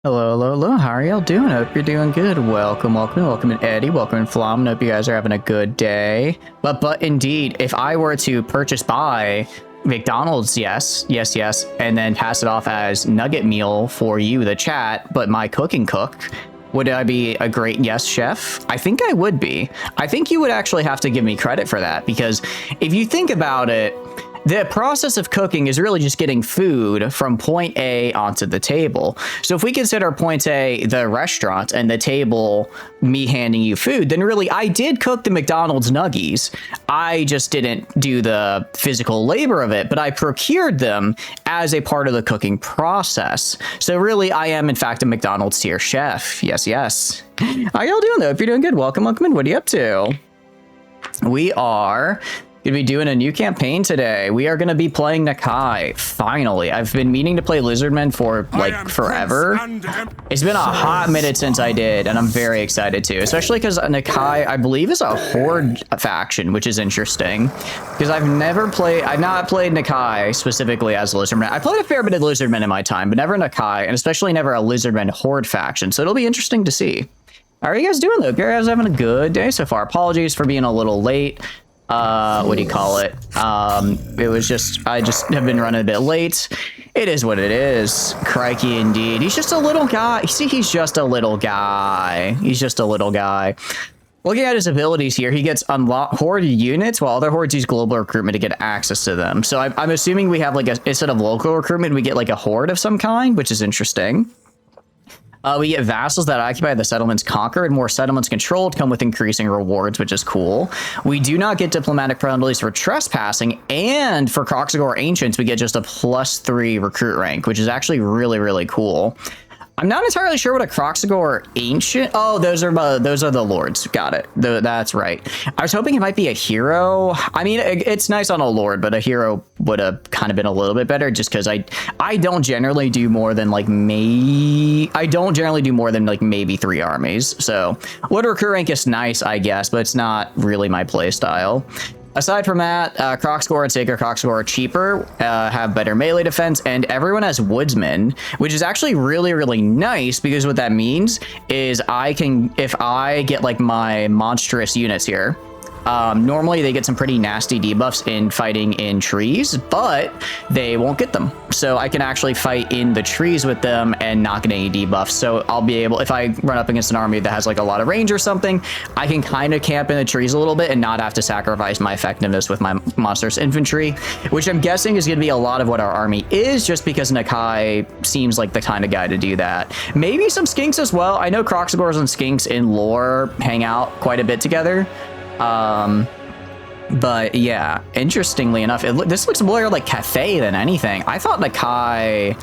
Hello, hello, hello. How are y'all doing? Hope you're doing good. Welcome in Eddie. Welcome in Flom. Hope you guys are having a good day. But indeed, if I were to purchase by McDonald's, yes, and then pass it off as nugget meal for you, the chat, but my cooking cook, would I be a great yes chef? I think I would be. I think you would actually have to give me credit for that, because if you think about it, the process of cooking is really just getting food from point A onto the table. So if we consider point A the restaurant and the table me handing you food, then really I did cook the McDonald's nuggies. I just didn't do the physical labor of it, but I procured them as a part of the cooking process. So really I am in fact a McDonald's tier chef. Yes. How y'all doing though? If you're doing good, welcome in. What are you up to? We are gonna be doing a new campaign today. We are gonna be playing Nakai. Finally, I've been meaning to play Lizardmen for like forever. It's been a hot minute since I did, and I'm very excited to, especially because Nakai, I believe, is a horde faction, which is interesting because I've not played Nakai specifically as a Lizardman. I played a fair bit of Lizardmen in my time, but never Nakai, and especially never a Lizardmen horde faction. So it'll be interesting to see. How are you guys doing though? You guys having a good day so far? Apologies for being a little late. What do you call it? It was just, I just have been running a bit late. It is what it is. Crikey indeed. He's just a little guy. See, he's just a little guy. Looking at his abilities here, he gets unlocked horde units while other hordes use global recruitment to get access to them. So I'm assuming we have like instead of local recruitment, we get like a horde of some kind, which is interesting. We get vassals that occupy the settlements conquered. More settlements controlled come with increasing rewards, which is cool. We do not get diplomatic penalties for trespassing, and for Kroxagore Ancients, we get just a +3 recruit rank, which is actually really, really cool. I'm not entirely sure what a Kroxagore Ancient... Oh, those are the lords. Got it. That's right. I was hoping it might be a hero. I mean, it's nice on a lord, but a hero would have kind of been a little bit better just because I don't generally do more than like maybe 3 armies. So lord recruit rank is nice, I guess, but it's not really my play style. Aside from that, Kroxagore and Sacred Kroxagore are cheaper, have better melee defense, and everyone has Woodsman, which is actually really, really nice because what that means is if I get like my monstrous units here, normally they get some pretty nasty debuffs in fighting in trees, but they won't get them. So I can actually fight in the trees with them and not get any debuffs. So I'll be able, if I run up against an army that has like a lot of range or something, I can kind of camp in the trees a little bit and not have to sacrifice my effectiveness with my monstrous infantry, which I'm guessing is going to be a lot of what our army is, just because Nakai seems like the kind of guy to do that. Maybe some skinks as well. I know Kroxagores and skinks in lore hang out quite a bit together. But yeah, interestingly enough, this looks more like Cathay than anything. I thought Nakai...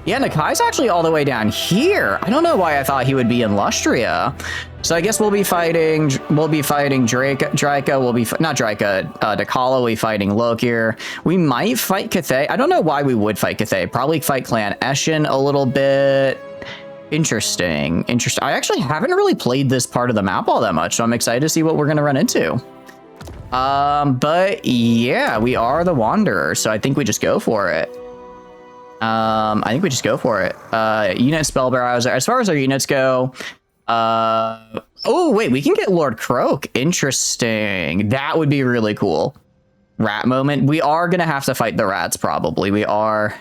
Yeah, Nakai's actually all the way down here. I don't know why I thought he would be in Lustria. So I guess we'll be fighting Dechala will be fighting Lokir. We might fight Cathay. I don't know why we would fight Cathay. Probably fight Clan Eshin a little bit. Interesting. I actually haven't really played this part of the map all that much, so I'm excited to see what we're going to run into. But yeah, we are the Wanderer, so I think we just go for it. Unit spell browser. As far as our units go, oh wait, we can get Lord Croak. Interesting. That would be really cool. Rat moment. We are going to have to fight the rats, probably. We are...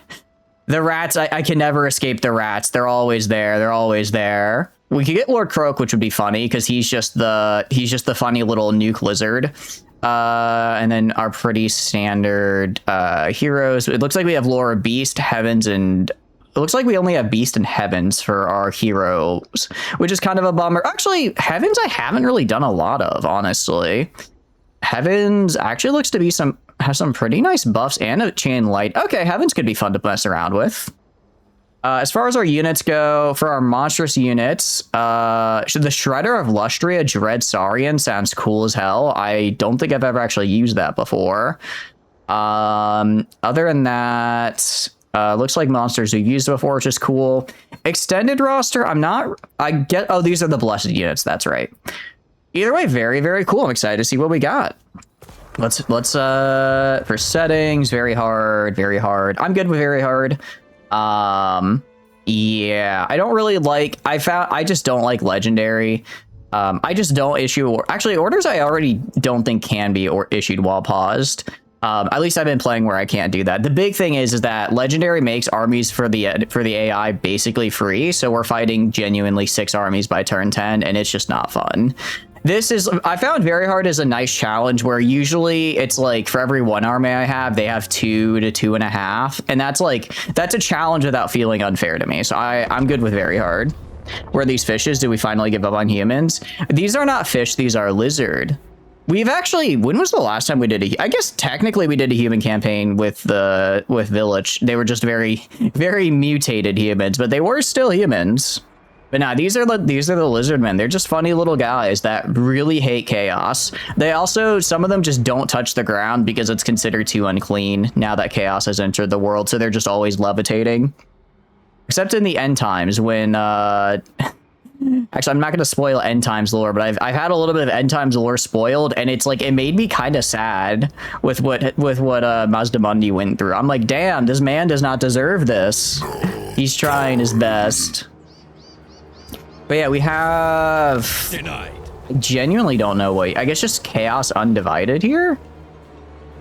The rats, I can never escape the rats. They're always there. We could get Lord Croak, which would be funny because he's just the funny little nuke lizard. And then our pretty standard heroes. It looks like we have Laura Beast, Heavens, and it looks like we only have Beast and Heavens for our heroes, which is kind of a bummer. Actually, Heavens I haven't really done a lot of, honestly. Heavens actually looks to be has some pretty nice buffs and a chain light. Okay, Heavens could be fun to mess around with. As far as our units go, for our monstrous units, should the Shredder of Lustria Dread Saurian sounds cool as hell. I don't think I've ever actually used that before. Other than that, looks like monsters we've used before, which is cool. Extended roster, oh, these are the blessed units, that's right. Either way, very, very cool. I'm excited to see what we got. Let's for settings, very hard. I'm good with very hard. Yeah, I don't really like, I just don't like legendary. I just don't issue, actually orders I already don't think can be or issued while paused. At least I've been playing where I can't do that. The big thing is that legendary makes armies for the AI basically free. So we're fighting genuinely 6 armies by turn 10 and it's just not fun. This is, I found very hard as a nice challenge where usually it's like for every 1 army I have, they have 2 to 2.5. And that's like, that's a challenge without feeling unfair to me. So I'm good with very hard. Where are these fishes? Do we finally give up on humans? These are not fish. These are lizard. We've actually, when was the last time we did I guess technically we did a human campaign with Village. They were just very, very mutated humans, but they were still humans. But now these are the lizard men. They're just funny little guys that really hate chaos. They also, some of them just don't touch the ground because it's considered too unclean now that chaos has entered the world. So they're just always levitating. Except in the end times when, actually, I'm not going to spoil end times lore, but I've had a little bit of end times lore spoiled, and it's like, it made me kind of sad with what Mazdamundi went through. I'm like, damn, this man does not deserve this. He's trying his best. But yeah, we have... Denied. Genuinely don't know what... I guess just Chaos Undivided here?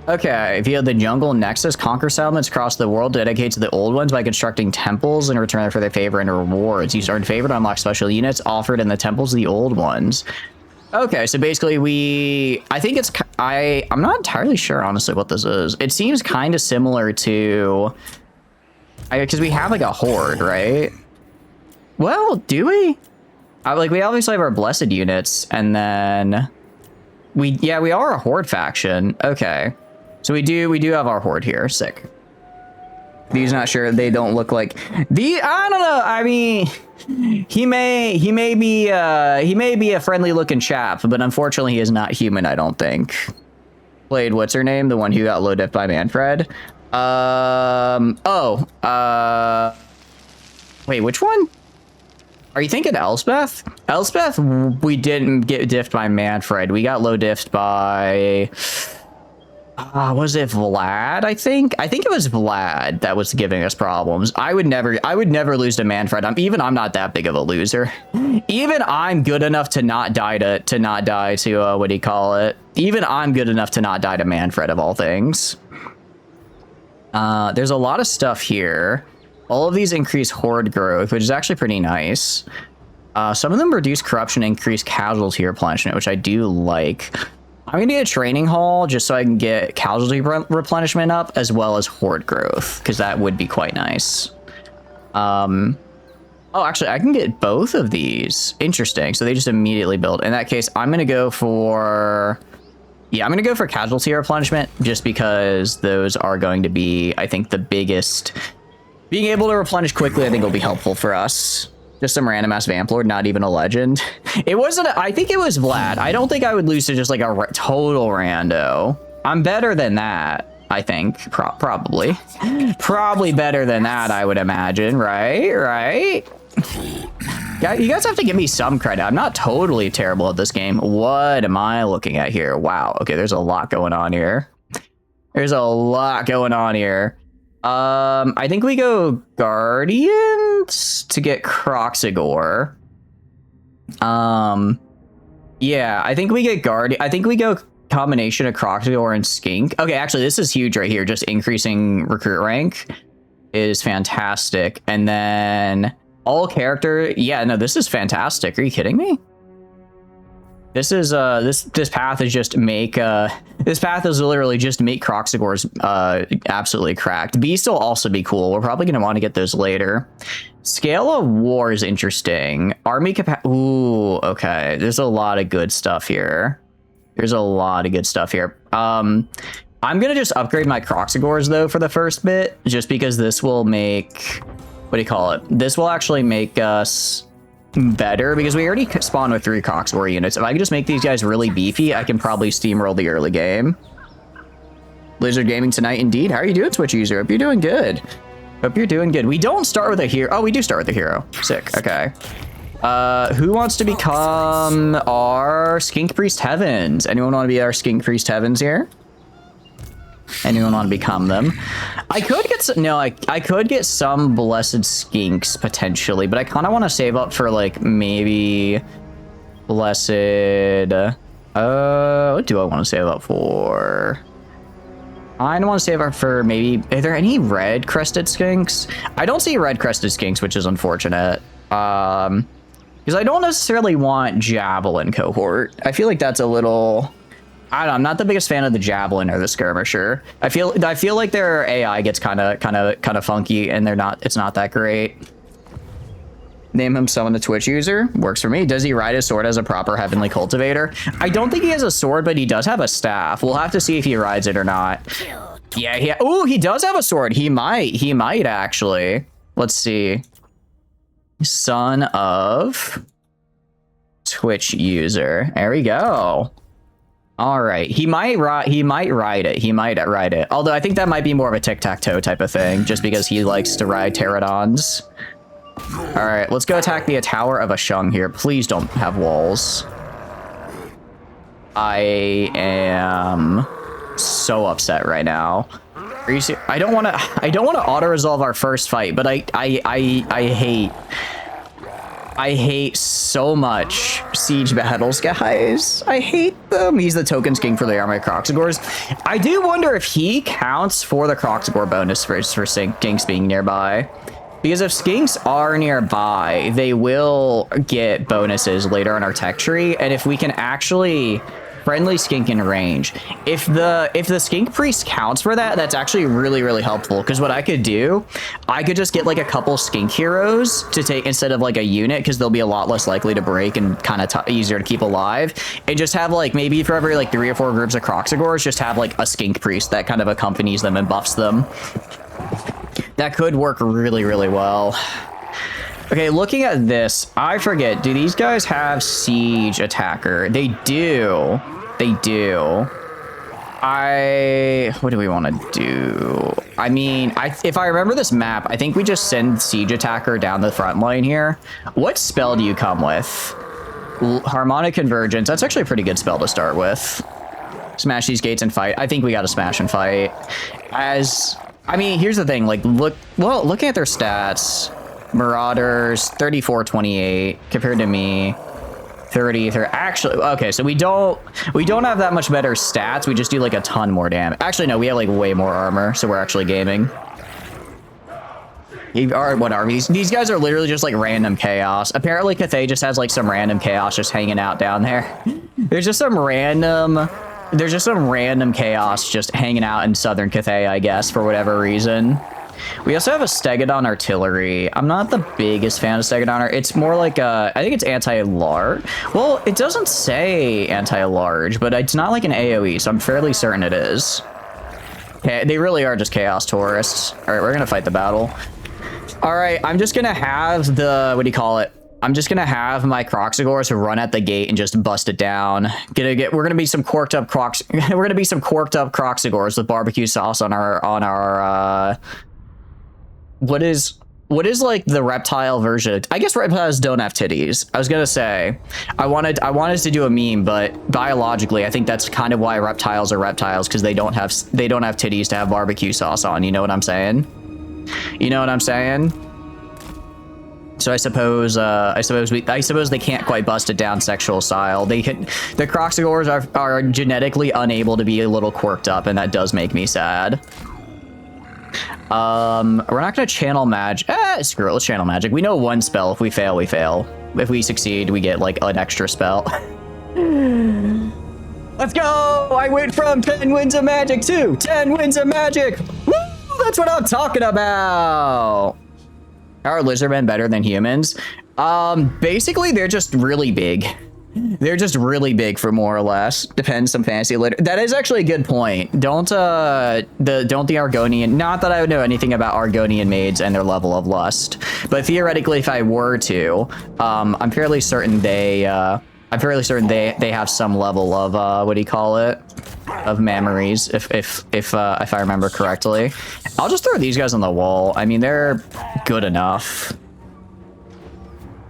Okay, via the Jungle Nexus, conquer settlements across the world, dedicate to the old ones by constructing temples in return for their favor and rewards. Use earned favor to unlock special units offered in the temples of the old ones. Okay, so basically I think it's... I'm not entirely sure, honestly, what this is. It seems kind of similar to... Because we have like a horde, right? Well, do we? Like, we obviously have our blessed units, and then we are a horde faction. Okay, so we do have our horde here. Sick. These, not sure, they don't look like the, I don't know, I mean, he may be a friendly looking chap, but unfortunately he is not human, I don't think. Played, what's her name, the one who got low diff by Manfred? Wait, which one? Are you thinking Elspeth? Elspeth, we didn't get diffed by Manfred. We got low diffed by... was it Vlad, I think? I think it was Vlad that was giving us problems. I would never lose to Manfred. I'm not that big of a loser. Even I'm good enough to not die to what do you call it? Even I'm good enough to not die to Manfred, of all things. There's a lot of stuff here. All of these increase horde growth, which is actually pretty nice. Some of them reduce corruption, increase casualty replenishment, which I do like. I'm gonna get a training hall just so I can get casualty replenishment up as well as horde growth, because that would be quite nice. Oh, actually, I can get both of these. Interesting. So they just immediately build. In that case, I'm gonna go for... Yeah, I'm gonna go for casualty replenishment just because those are going to be, I think, the biggest... Being able to replenish quickly, I think, will be helpful for us. Just some random ass Vamplord, not even a legend. It wasn't, I think it was Vlad. I don't think I would lose to just like a total rando. I'm better than that, I think. Probably. Probably better than that, I would imagine, right? Yeah, you guys have to give me some credit. I'm not totally terrible at this game. What am I looking at here? Wow, okay, there's a lot going on here. I think we go Guardians to get Croxigor. Yeah, I think we get I think we go combination of Croxigor and Skink. Okay, actually, this is huge right here. Just increasing recruit rank is fantastic. And then all character. Yeah, no, this is fantastic. Are you kidding me? This is this path is just make this path is literally just make Croxigor's absolutely cracked. Beast will also be cool. We're probably gonna want to get those later. Scale of War is interesting. Army capacity. Ooh, okay. There's a lot of good stuff here. I'm gonna just upgrade my Croxigors though for the first bit, just because this will make, what do you call it? This will actually make us better because we already spawn with 3 Croxigor units. If I can just make these guys really beefy, I can probably steamroll the early game. Blizzard Gaming tonight, indeed. How are you doing, Twitch user? Hope you're doing good. We don't start with a hero. Oh, we do start with a hero. Sick. Okay. Who wants to become our Skink Priest Heavens? Anyone want to be our Skink Priest Heavens here? Anyone want to become them? I could get some, no, I could get some blessed skinks potentially, but I kind of want to save up for like maybe blessed. What do I want to save up for? I want to save up for maybe. Are there any red crested skinks? I don't see red crested skinks, which is unfortunate. Because I don't necessarily want javelin cohort. I feel like that's a little. I don't know, I'm not the biggest fan of the javelin or the skirmisher. I feel like their AI gets kind of funky, and it's not that great. Name him summon the Twitch user. Works for me. Does he ride his sword as a proper heavenly cultivator? I don't think he has a sword, but he does have a staff. We'll have to see if he rides it or not. Yeah. Oh, he does have a sword. He might actually. Let's see. Son of Twitch user. There we go. All right, he might ride it. Although I think that might be more of a tic-tac-toe type of thing, just because he likes to ride pterodons. All right, let's go attack the Tower of Ashung here. Please don't have walls. I am so upset right now. Are you serious? I don't want to auto-resolve our first fight, but I hate so much siege battles, guys. I hate them. He's the token skink for the army of Croxagores. I do wonder if he counts for the Croxagore bonus for skinks being nearby. Because if skinks are nearby, they will get bonuses later on our tech tree. And if we can actually friendly skink in range, if the skink priest counts for that, that's actually really, really helpful. Because what I could do, I could just get like a couple skink heroes to take instead of like a unit, because they'll be a lot less likely to break and kind of easier to keep alive, and just have like maybe for every like 3 or 4 groups of Croxagores, just have like a skink priest that kind of accompanies them and buffs them. That could work really, really well. Okay, looking at this, I forget, do these guys have siege attacker? They do. They do. What do we want to do? I mean, if I remember this map, I think we just send siege attacker down the front line here. What spell do you come with? Harmonic convergence. That's actually a pretty good spell to start with. Smash these gates and fight. I think we got to smash and fight. I mean, here's the thing. Like, looking at their stats. Marauders 34-28 compared to me 30. Actually, okay, so we don't have that much better stats. We just do like a ton more damage. Actually, no, we have like way more armor, so we're actually gaming. What are these? These guys are literally just like random chaos. Apparently, Cathay just has like some random chaos just hanging out down there. There's just some random chaos just hanging out in southern Cathay, I guess, for whatever reason. We also have a Stegodon artillery. I'm not the biggest fan of Stegodon. It's more like I think it's anti-large. Well, it doesn't say anti-large, but it's not like an AoE, so I'm fairly certain it is. Okay, they really are just chaos tourists. All right, we're gonna fight the battle. All right, I'm just gonna have the, what do you call it? I'm just gonna have my Croxagores run at the gate and just bust it down. We're gonna be some corked up Croxagores with barbecue sauce on our what is like the reptile version? I guess reptiles don't have titties. I was gonna say, I wanted to do a meme, but biologically, I think that's kind of why reptiles are reptiles, because they don't have titties to have barbecue sauce on. You know what I'm saying? You know what I'm saying? So I suppose they can't quite bust it down sexual style. The Croxagores are genetically unable to be a little quirked up, and that does make me sad. We're not gonna channel magic. Screw it, let's channel magic. We know one spell. If we fail, we fail. If we succeed, we get like an extra spell. Let's go! I went from 10 winds of magic to 10 winds of magic! Woo! That's what I'm talking about! Are lizardmen better than humans? Basically, they're just really big. They're just really big, for more or less. Depends some fantasy later. That is actually a good point. Don't the Argonian, not that I would know anything about Argonian maids and their level of lust, but theoretically, if I were to, I'm fairly certain they have some level of what do you call it? Of memories, if I remember correctly. I'll just throw these guys on the wall. I mean, they're good enough.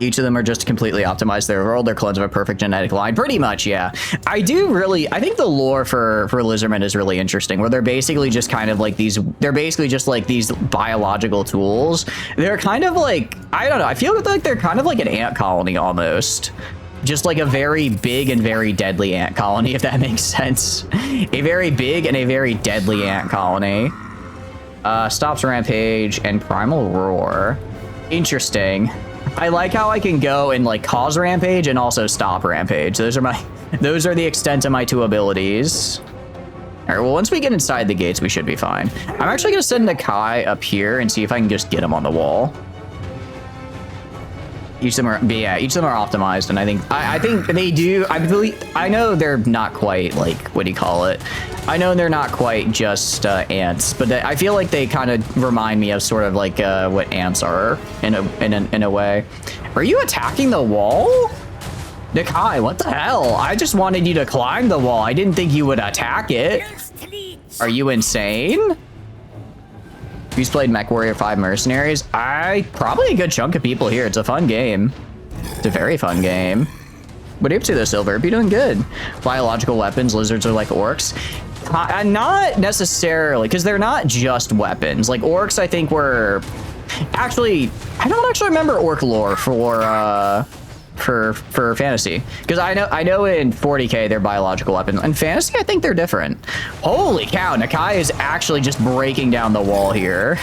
Each of them are just completely optimized their world. They're clones of a perfect genetic line. Pretty much, yeah. I think the lore for lizardmen is really interesting, where they're basically just kind of like these, they're basically just like these biological tools. They're kind of like, I don't know, I feel like they're kind of like an ant colony almost. Just like a very big and very deadly ant colony, if that makes sense. A very big and a very deadly ant colony. Stops rampage and primal roar. Interesting. I like how I can go and like cause rampage and also stop rampage. Those are the extent of my two abilities. All right, well, once we get inside the gates, we should be fine. I'm actually gonna send Nakai up here and see if I can just get him on the wall. Each of them are optimized, and I think they do. I know they're not quite like, what do you call it? I know they're not quite just ants, but I feel like they kind of remind me of sort of like what ants are in a way. Are you attacking the wall? Nakai, what the hell? I just wanted you to climb the wall. I didn't think you would attack it. Are you insane? Who's played MechWarrior 5 Mercenaries? Probably a good chunk of people here. It's a fun game. It's a very fun game. What are you up to though, Silver? You're doing good. Biological weapons, lizards are like orcs. Not necessarily, because they're not just weapons. Like orcs, I think were... Actually, I don't actually remember orc lore for fantasy, because I know in 40k they're biological weapons. In fantasy, I think they're different. Holy cow, Nakai is actually just breaking down the wall here.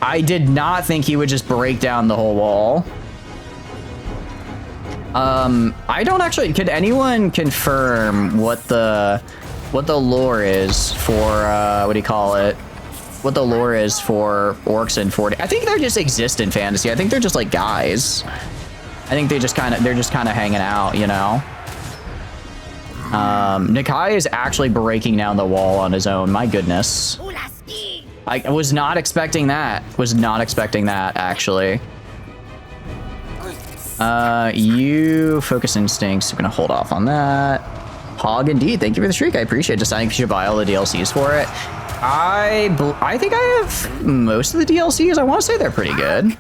I did not think he would just break down the whole wall. I don't actually, could anyone confirm what the lore is for what do you call it? What the lore is for orcs in 40? I think they just exist in fantasy. I think they're just like guys. I think they're just kind of hanging out, you know. Nakai is actually breaking down the wall on his own. My goodness. I was not expecting that. Was not expecting that, actually. You focus instincts. I'm gonna hold off on that. Hog indeed. Thank you for the streak. I appreciate it. Just I think you should buy all the DLCs for it. I think I have most of the DLCs. I want to say they're pretty good.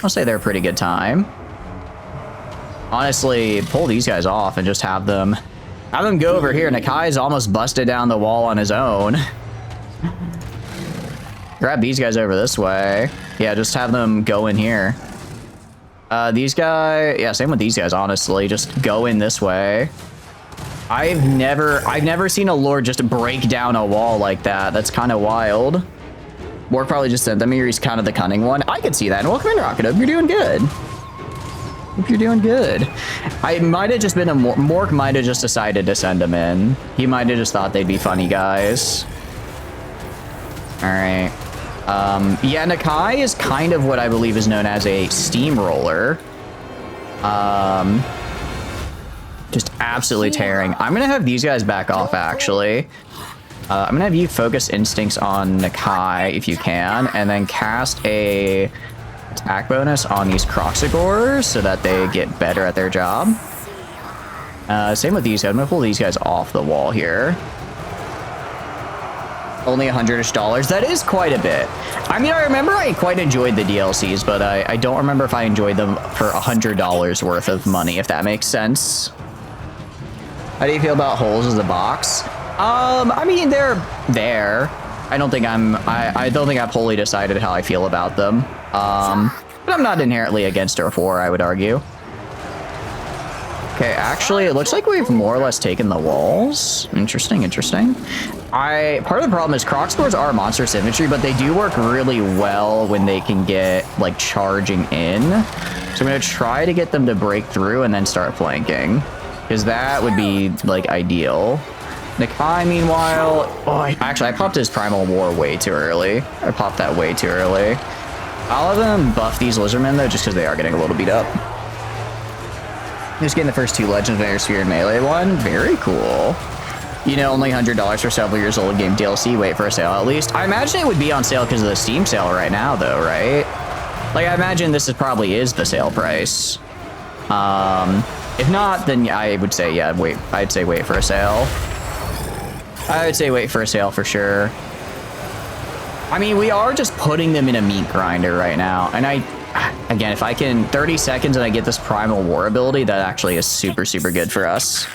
I'll say they're a pretty good time. Honestly, pull these guys off and just have them go over here. Nakai's almost busted down the wall on his own. Grab these guys over this way. Yeah, just have them go in here. These guys, yeah, same with these guys, honestly. Just go in this way. I've never seen a lord just break down a wall like that. That's kind of wild. Mork probably just sent them here. He's kind of the cunning one. I could see that. And welcome in, Rocket. Hope you're doing good. Hope you're doing good. I might have just been Mork might have just decided to send them in. He might have just thought they'd be funny guys. All right. Yeah, Nakai is kind of what I believe is known as a steamroller. Just absolutely tearing. I'm gonna have these guys back off, actually. I'm gonna have you focus instincts on Nakai if you can, and then cast a attack bonus on these Croxigors so that they get better at their job. Same with these guys. I'm gonna pull these guys off the wall here. Only $100-ish. That is quite a bit. I mean, I remember I quite enjoyed the DLCs, but I don't remember if I enjoyed them for $100 worth of money, if that makes sense. How do you feel about holes as a box? I mean, they're there. I don't think I've wholly decided how I feel about them. But I'm not inherently against or for, I would argue. Okay, actually, it looks like we've more or less taken the walls. Interesting, interesting. Part of the problem is Croxigors are monster symmetry, but they do work really well when they can get, like, charging in. So I'm gonna try to get them to break through and then start flanking, because that would be, like, ideal. Nakai, meanwhile... Oh, actually, I popped his Primal War way too early. I popped that way too early. I'll have them buff these lizardmen, though, just because they are getting a little beat up. Just getting the first two Legendary Sphere and Melee one. Very cool. You know, only $100 for several years old game DLC. Wait for a sale, at least. I imagine it would be on sale because of the Steam sale right now, though, right? Like, I imagine this probably is the sale price. If not, then I would say, yeah, wait. I'd say wait for a sale. I would say wait for a sale for sure. I mean, we are just putting them in a meat grinder right now, and I Again, if I can 30 seconds and I get this Primal War ability, that actually is super, super good for us.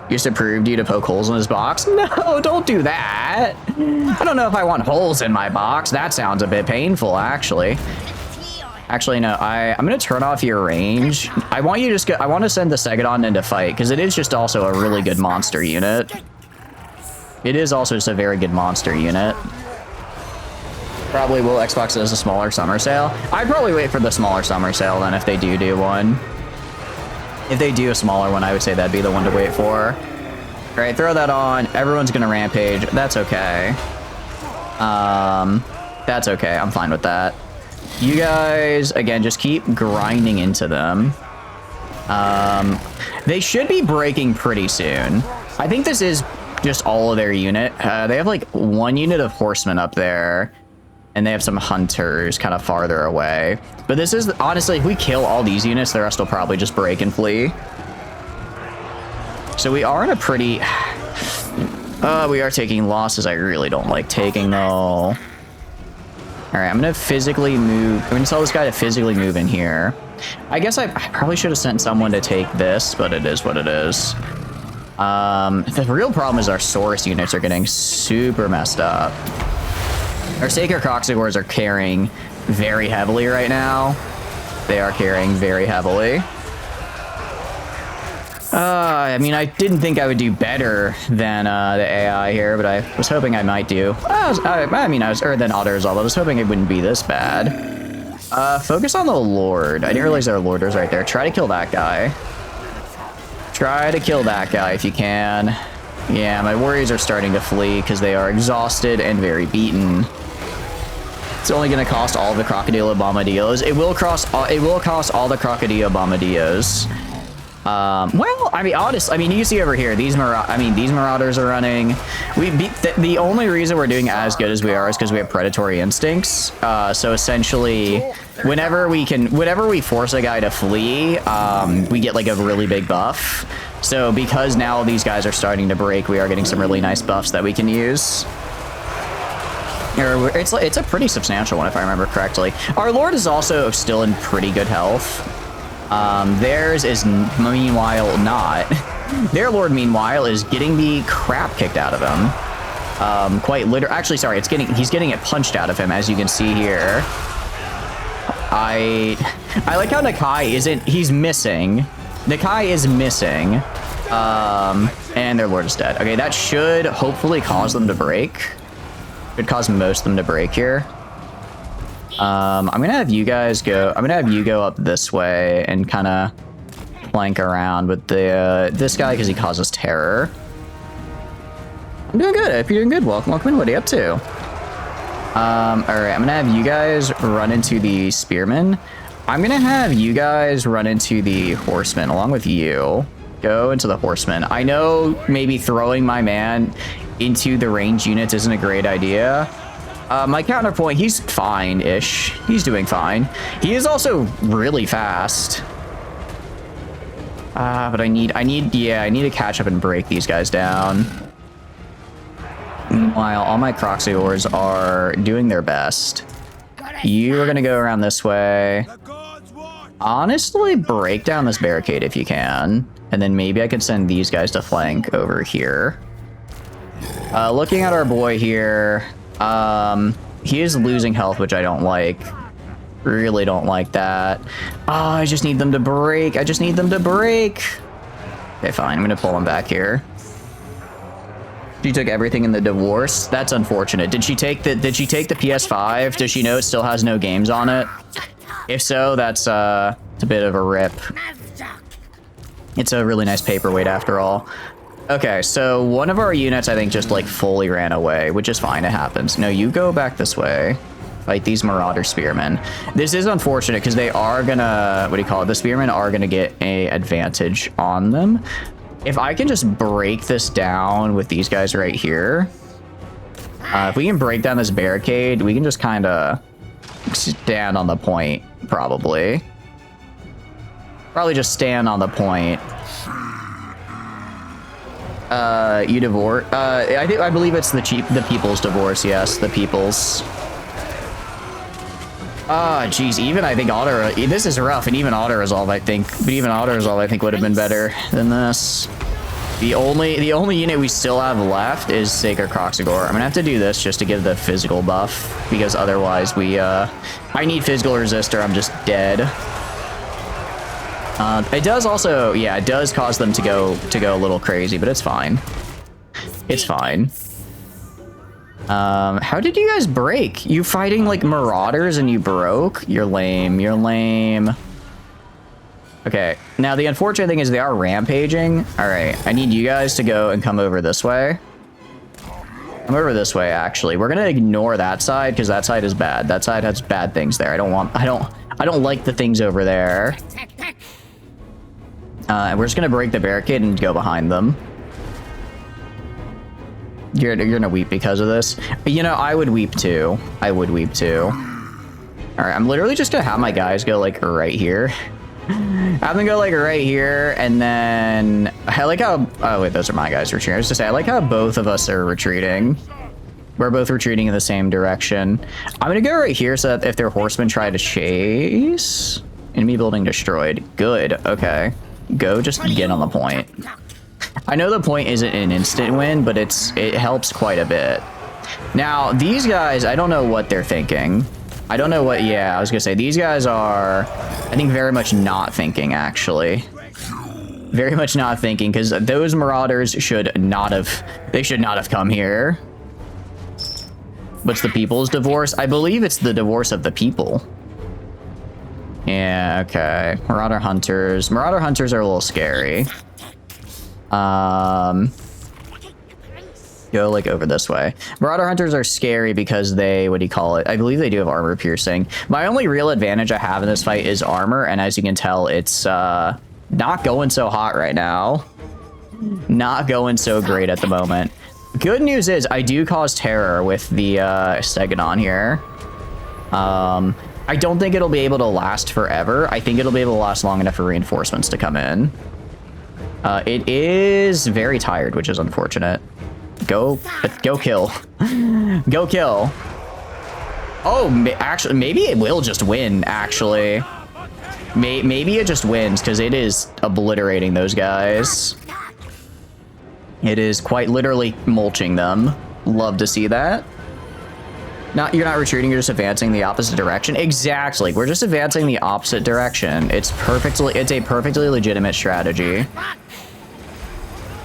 Just approved you to poke holes in his box? No, don't do that. I don't know if I want holes in my box. That sounds a bit painful, actually. Actually, no, I'm going to turn off your range. I want you to just I want to send the Segadon into fight, because it is just also a really good monster unit. It is also just a very good monster unit. Probably will Xbox does a smaller summer sale. I'd probably wait for the smaller summer sale then if they do one. If they do a smaller one, I would say that'd be the one to wait for. All right, throw that on. Everyone's gonna rampage. That's okay. That's okay. I'm fine with that. You guys, again, just keep grinding into them. They should be breaking pretty soon. I think this is just all of their unit. They have like one unit of horsemen up there. And they have some hunters kind of farther away. But this is, honestly, if we kill all these units, the rest will probably just break and flee. So we are in a pretty... we are taking losses I really don't like taking, though. All right, I'm going to physically move... I'm going to tell this guy to physically move in here. I guess I probably should have sent someone to take this, but it is what it is. The real problem is our Saurus units are getting super messed up. Our Sacred Croxigores are carrying very heavily right now. They are carrying very heavily. I mean, I didn't think I would do better than the AI here, but I was hoping I might do. Or than others, although I was hoping it wouldn't be this bad. Focus on the Lord. I didn't realize there were Lorders right there. Try to kill that guy. Try to kill that guy if you can. Yeah, my warriors are starting to flee because they are exhausted and very beaten. It's only going to cost all the Crocodile Bombadillos. It will cost all the Crocodile Bombadillos. Well, I mean, honestly, I mean, you see over here, these Marauders are running. The only reason we're doing as good as we are is because we have predatory instincts. So essentially, whenever we force a guy to flee, we get like a really big buff. So because now these guys are starting to break, we are getting some really nice buffs that we can use. It's a pretty substantial one if I remember correctly. Our Lord is also still in pretty good health. Theirs is meanwhile not. Their Lord, meanwhile, is getting the crap kicked out of him. Quite literally. Actually, sorry, he's getting it punched out of him, as you can see here. I like how Nakai isn't. He's missing. Nakai is missing. And their Lord is dead. Okay, that should hopefully cause them to break. Could cause most of them to break here. I'm gonna have you guys go. I'm gonna have you go up this way and kind of flank around with the this guy because he causes terror. I'm doing good. I hope you're doing good. Welcome in. What are you up to? All right. I'm gonna have you guys run into the spearmen. I'm gonna have you guys run into the horsemen along with you. Go into the horsemen. I know maybe throwing my man into the range units isn't a great idea. My counterpoint, he's fine-ish. He's doing fine. He is also really fast. But I need to catch up and break these guys down. Meanwhile, all my Croxigores are doing their best. You are gonna go around this way. Honestly, break down this barricade if you can. And then maybe I could send these guys to flank over here. Looking at our boy here, he is losing health, which I don't like. Really don't like that. Oh, I just need them to break. I just need them to break. Okay, fine. I'm gonna pull him back here. She took everything in the divorce. That's unfortunate. Did she take the PS5? Does she know it still has no games on it? If so, it's a bit of a rip. It's a really nice paperweight after all. Okay, so one of our units, I think, just like fully ran away, which is fine. It happens. No, you go back this way. Fight these Marauder Spearmen. This is unfortunate because they are gonna, the Spearmen are gonna get a advantage on them. If I can just break this down with these guys right here. If we can break down this barricade, we can just kind of stand on the point, probably. Probably just stand on the point. You divorce. I believe it's the People's Divorce. Yes, the People's. Ah, geez, even I think auto, this is rough, and even auto resolve I think, but even auto resolve I think would have been better than this. The only unit we still have left is Sacred Croxagore. I'm gonna have to do this just to give the physical buff, because otherwise I need physical resist or I'm just dead. It does also, yeah, it does cause them to go a little crazy, but it's fine. It's fine. How did you guys break? You fighting like marauders and you broke? You're lame. You're lame. Okay. Now the unfortunate thing is they are rampaging. All right. I need you guys to go and come over this way. Come over this way. Actually, we're gonna ignore that side because that side is bad. That side has bad things there. I don't like the things over there. And we're just gonna break the barricade and go behind them. You're gonna weep because of this. You know, I would weep too. I would weep too. All right, I'm literally just gonna have my guys go like right here. Have them go like right here, and then I like how. Oh wait, those are my guys retreating. I was just say I like how both of us are retreating. We're both retreating in the same direction. I'm gonna go right here so that if their horsemen try to chase, enemy building destroyed. Good. Okay, go. Just get on the point. I know the point isn't an instant win, but it helps quite a bit. Now, these guys, I don't know what they're thinking. I don't know what, yeah, I was gonna say, these guys are, I think, very much not thinking, actually. Very much not thinking, because those marauders should not have come here. What's the people's divorce? I believe it's the divorce of the people. Yeah, okay. Marauder hunters. Marauder hunters are a little scary. Go like over this way. Marauder hunters are scary because they, what do you call it? I believe they do have armor piercing. My only real advantage I have in this fight is armor, and as you can tell, it's not going so hot right now. Not going so great at the moment. Good news is I do cause terror with the Stegodon here. I don't think it'll be able to last forever. I think it'll be able to last long enough for reinforcements to come in. It is very tired, which is unfortunate. Go kill. Go kill. Oh, actually, maybe it will just win, actually. Maybe it just wins, because it is obliterating those guys. It is quite literally mulching them. Love to see that. You're not retreating, you're just advancing the opposite direction. Exactly, we're just advancing the opposite direction. It's a perfectly legitimate strategy.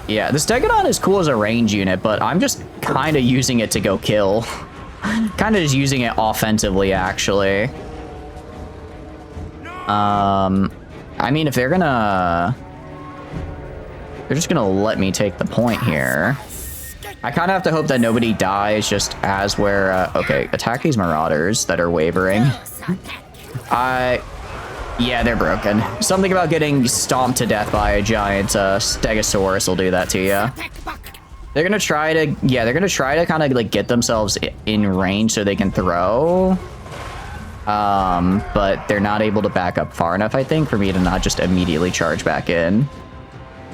Yeah, the Stegodon is cool as a range unit, but I'm just kind of using it to go kill. Kind of just using it offensively, actually. I mean, if they're just gonna let me take the point here. I kind of have to hope that nobody dies just as we're, okay, attack these marauders that are wavering. Yeah, they're broken. Something about getting stomped to death by a giant Stegosaurus will do that to you. They're gonna try to, kind of like get themselves in range so they can throw. But they're not able to back up far enough, I think, for me to not just immediately charge back in.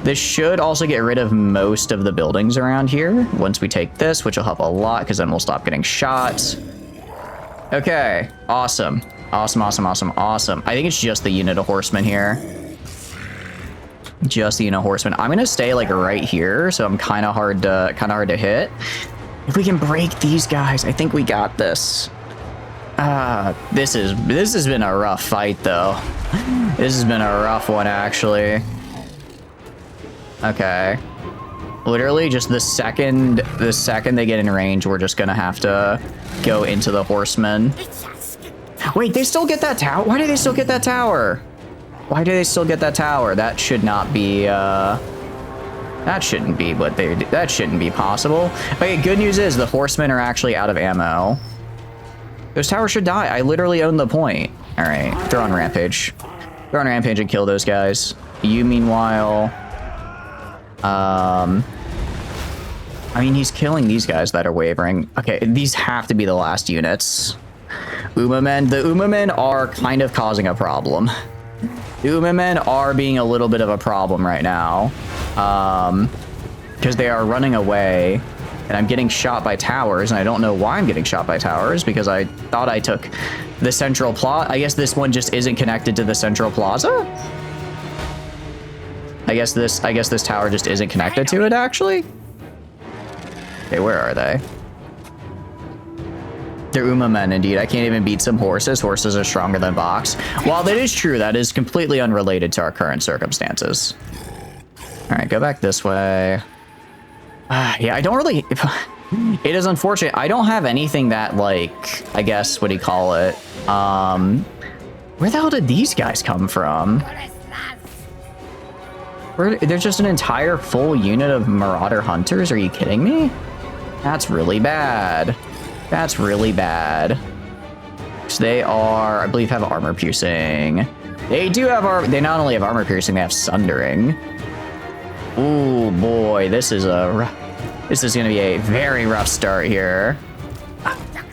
This should also get rid of most of the buildings around here once we take this, which will help a lot because then we'll stop getting shot. Okay, awesome. Awesome. I think it's just the unit of horsemen here. Just the unit of horsemen. I'm gonna stay like right here, so I'm kind of hard to hit. If we can break these guys, I think we got this. This has been a rough fight though. This has been a rough one actually. Okay. Literally just the second they get in range, we're just gonna have to go into the horsemen. Wait, they still get that tower? Why do they still get that tower? Why do they still get that tower? That should not be, that shouldn't be what they do. That shouldn't be possible. Okay, good news is the horsemen are actually out of ammo. Those towers should die. I literally own the point. All right, throw on Rampage. Throw on Rampage and kill those guys. You, meanwhile, I mean, he's killing these guys that are wavering. Okay, these have to be the last units. Umamen. The Umamen are kind of causing a problem. The Umamen are being a little bit of a problem right now. Because they are running away. And I'm getting shot by towers, and I don't know why I'm getting shot by towers, because I thought I took the central plaza. I guess this one just isn't connected to the central plaza? I guess this tower just isn't connected to it, actually? Okay, where are they? They're Uma men, indeed. I can't even beat some horses. Horses are stronger than Vox. While that is true, that is completely unrelated to our current circumstances. All right, go back this way. Yeah, I don't really... It is unfortunate. I don't have anything that, like, I guess, what do you call it? Where the hell did these guys come from? There's just an entire full unit of Marauder Hunters? Are you kidding me? That's really bad. That's really bad. So they are, I believe, have armor piercing. They do have they not only have armor piercing, they have sundering. Ooh, boy, this is gonna be a very rough start here.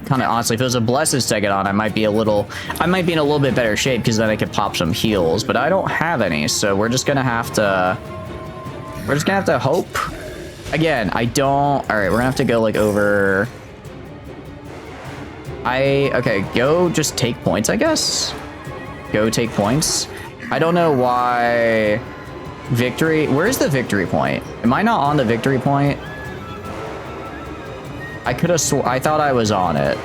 Kind of honestly, if it was a Blessed's to get on, I might be in a little bit better shape, because then I could pop some heals, but I don't have any, so we're just gonna have to hope. Again, I don't. All right, we're gonna have to go like over. Okay, go just take points, I guess. Go take points. I don't know why. Victory. Where's the victory point? Am I not on the victory point? I could have I thought I was on it.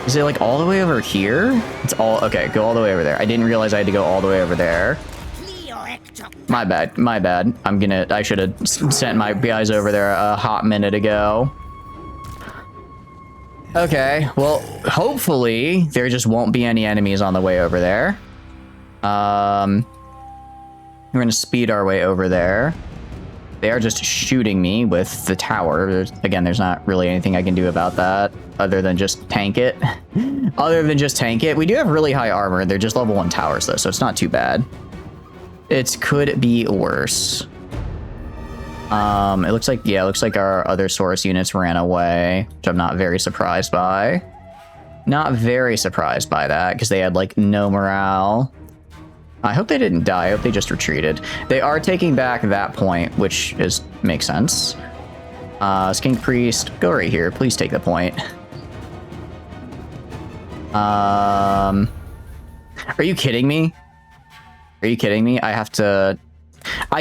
Is it like all the way over here? It's all okay. Go all the way over there. I didn't realize I had to go all the way over there. My bad. My bad. I should have sent my guys over there a hot minute ago. Okay. Well, hopefully there just won't be any enemies on the way over there. We're gonna speed our way over there. They are just shooting me with the tower. There's not really anything I can do about that other than just tank it. We do have really high armor. They're just level 1 towers though, so it's not too bad. It could be worse. It looks like our other source units ran away, which I'm not very surprised by. Not very surprised by that, because they had like no morale. I hope they didn't die. I hope they just retreated. They are taking back that point, which makes sense. Skink Priest, go right here. Please take the point. Are you kidding me? Are you kidding me? I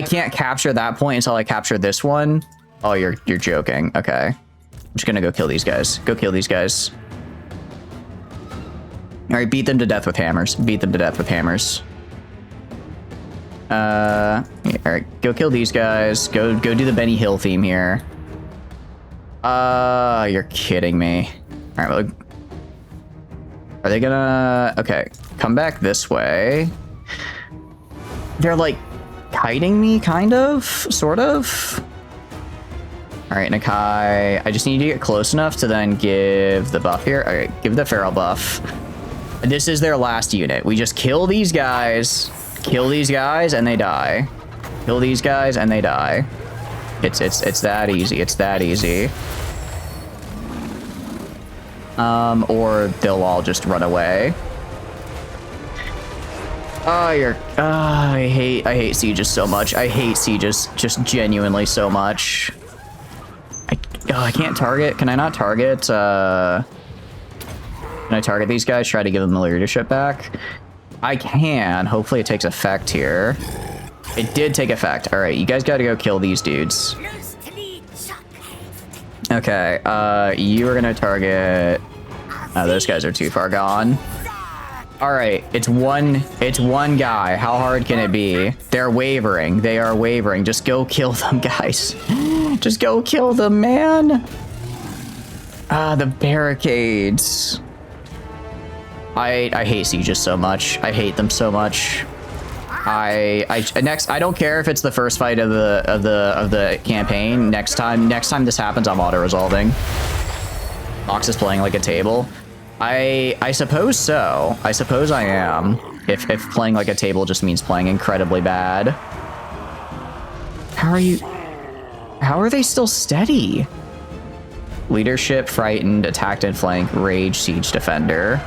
can't capture that point until I capture this one. Oh, you're joking. Okay. I'm just gonna go kill these guys. Go kill these guys. All right, beat them to death with hammers. Beat them to death with hammers. Yeah, all right, go kill these guys. Go do the Benny Hill theme here. You're kidding me. All right, well, are they gonna? Okay, come back this way. They're like kiting me, kind of, sort of. All right, Nakai, I just need to get close enough to then give the buff here. All right, give the feral buff. This is their last unit. We just kill these guys, and they die. Kill these guys, and they die. It's that easy. It's that easy. Or they'll all just run away. Oh, I hate sieges so much. I hate sieges just genuinely so much. I can't target. Can I not target? Can I target these guys? Try to give them the leadership back? I can. Hopefully it takes effect here. It did take effect. All right, you guys got to go kill these dudes. Okay, you are gonna target. Those guys are too far gone. All right, it's one guy. How hard can it be? They're wavering. They are wavering. Just go kill them, guys. Just go kill them, man. The barricades. I hate sieges so much. I hate them so much. I don't care if it's the first fight of the campaign. Next time this happens, I'm auto resolving. Fox is playing like a table. I suppose so. I suppose I am. If playing like a table just means playing incredibly bad. How are they still steady? Leadership, frightened, attacked and flanked, rage, siege, defender.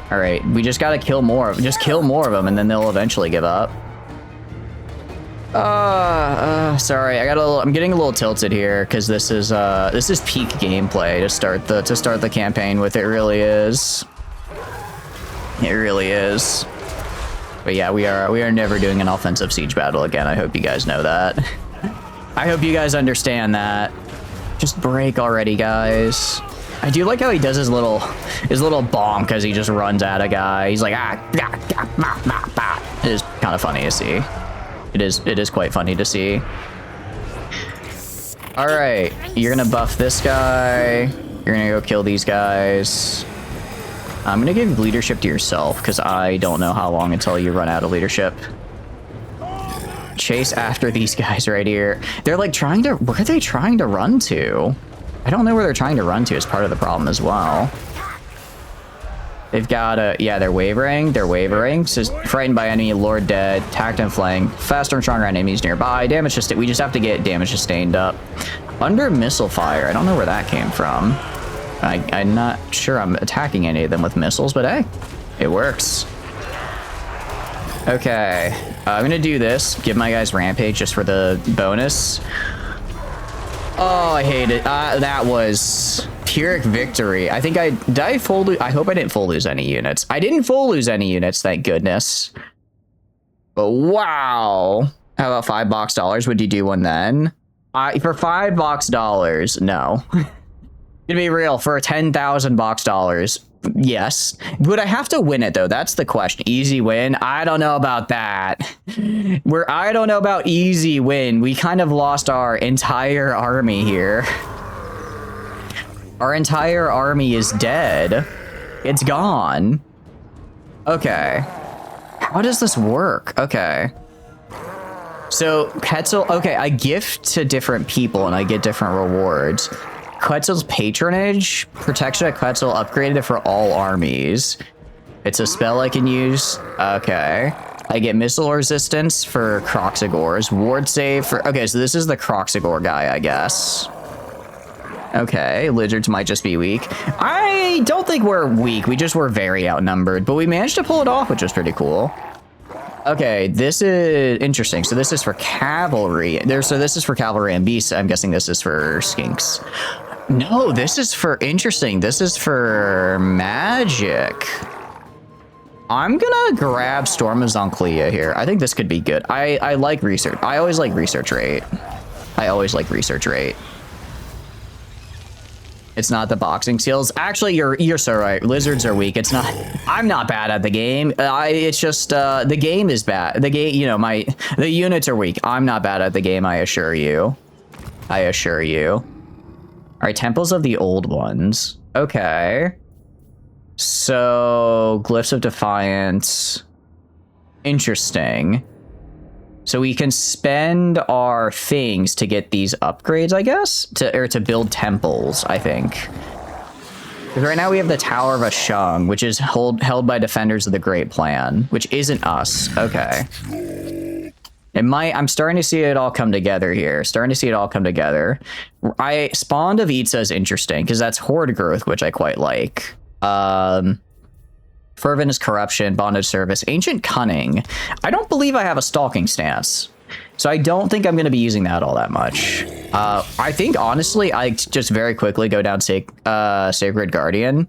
All right, we just gotta kill more. Just kill more of them, and then they'll eventually give up. Sorry, I'm getting a little tilted here because this is peak gameplay to start the campaign with. It really is. It really is. But yeah, we are never doing an offensive siege battle again. I hope you guys know that. I hope you guys understand that. Just break already, guys. I do like how he does his little bomb because he just runs at a guy. He's like, It is kind of funny to see. It is quite funny to see. All right, you're gonna buff this guy. You're gonna go kill these guys. I'm gonna give leadership to yourself because I don't know how long until you run out of leadership. Chase after these guys right here. They're like trying to, where are they trying to run to? I don't know where they're trying to run to as part of the problem as well. They've got a, yeah, they're wavering. They're wavering. So frightened by enemy, Lord dead, attacked and flank, faster and stronger enemies nearby. Damage sustained. We just have to get damage sustained up. Under missile fire. I don't know where that came from. I'm not sure I'm attacking any of them with missiles, but hey, it works. Okay, I'm gonna do this. Give my guys rampage just for the bonus. Oh, I hate it. That was Pyrrhic victory. I think did I full lose? I hope I didn't full lose any units. I didn't full lose any units, thank goodness. But wow. How about $5 would you do one then? For $5 no. Gonna be real, for $10,000, yes. Would I have to win it though? That's the question. Easy win? I don't know about that. I don't know about easy win. We kind of lost our entire army here. Our entire army is dead. It's gone. Okay. How does this work? Okay. So Quetzal, okay, I gift to different people and I get different rewards. Quetzal's patronage, protection at Quetzal upgraded for all armies. It's a spell I can use. Okay. I get missile resistance for Croxagores. Ward save for... Okay, so this is the Croxagore guy, I guess. Okay, lizards might just be weak. I don't think we're weak. We just were very outnumbered, but we managed to pull it off, which was pretty cool. Okay, this is interesting. So this is for cavalry. So this is for cavalry and beasts. I'm guessing this is for skinks. No, this is for interesting. This is for magic. I'm gonna grab Storm of Zonclia here. I think this could be good. I like research. I always like research rate. I always like research rate. It's not the boxing skills. Actually, you're so right. Lizards are weak. It's not. I'm not bad at the game. It's just the game is bad. The game, you know, the units are weak. I'm not bad at the game. I assure you. I assure you. All right, temples of the old ones. Okay. So glyphs of defiance. Interesting. So we can spend our things to get these upgrades, I guess, to build temples, I think. Because right now we have the Tower of Ashung, which is held by defenders of the Great Plan, which isn't us. Okay. I'm starting to see it all come together here. Starting to see it all come together. Spawned of Itza is interesting because that's horde growth, which I quite like. Fervent is corruption, bondage service, ancient cunning. I don't believe I have a stalking stance, so I don't think I'm going to be using that all that much. I think honestly, I just very quickly go down Sacred Guardian.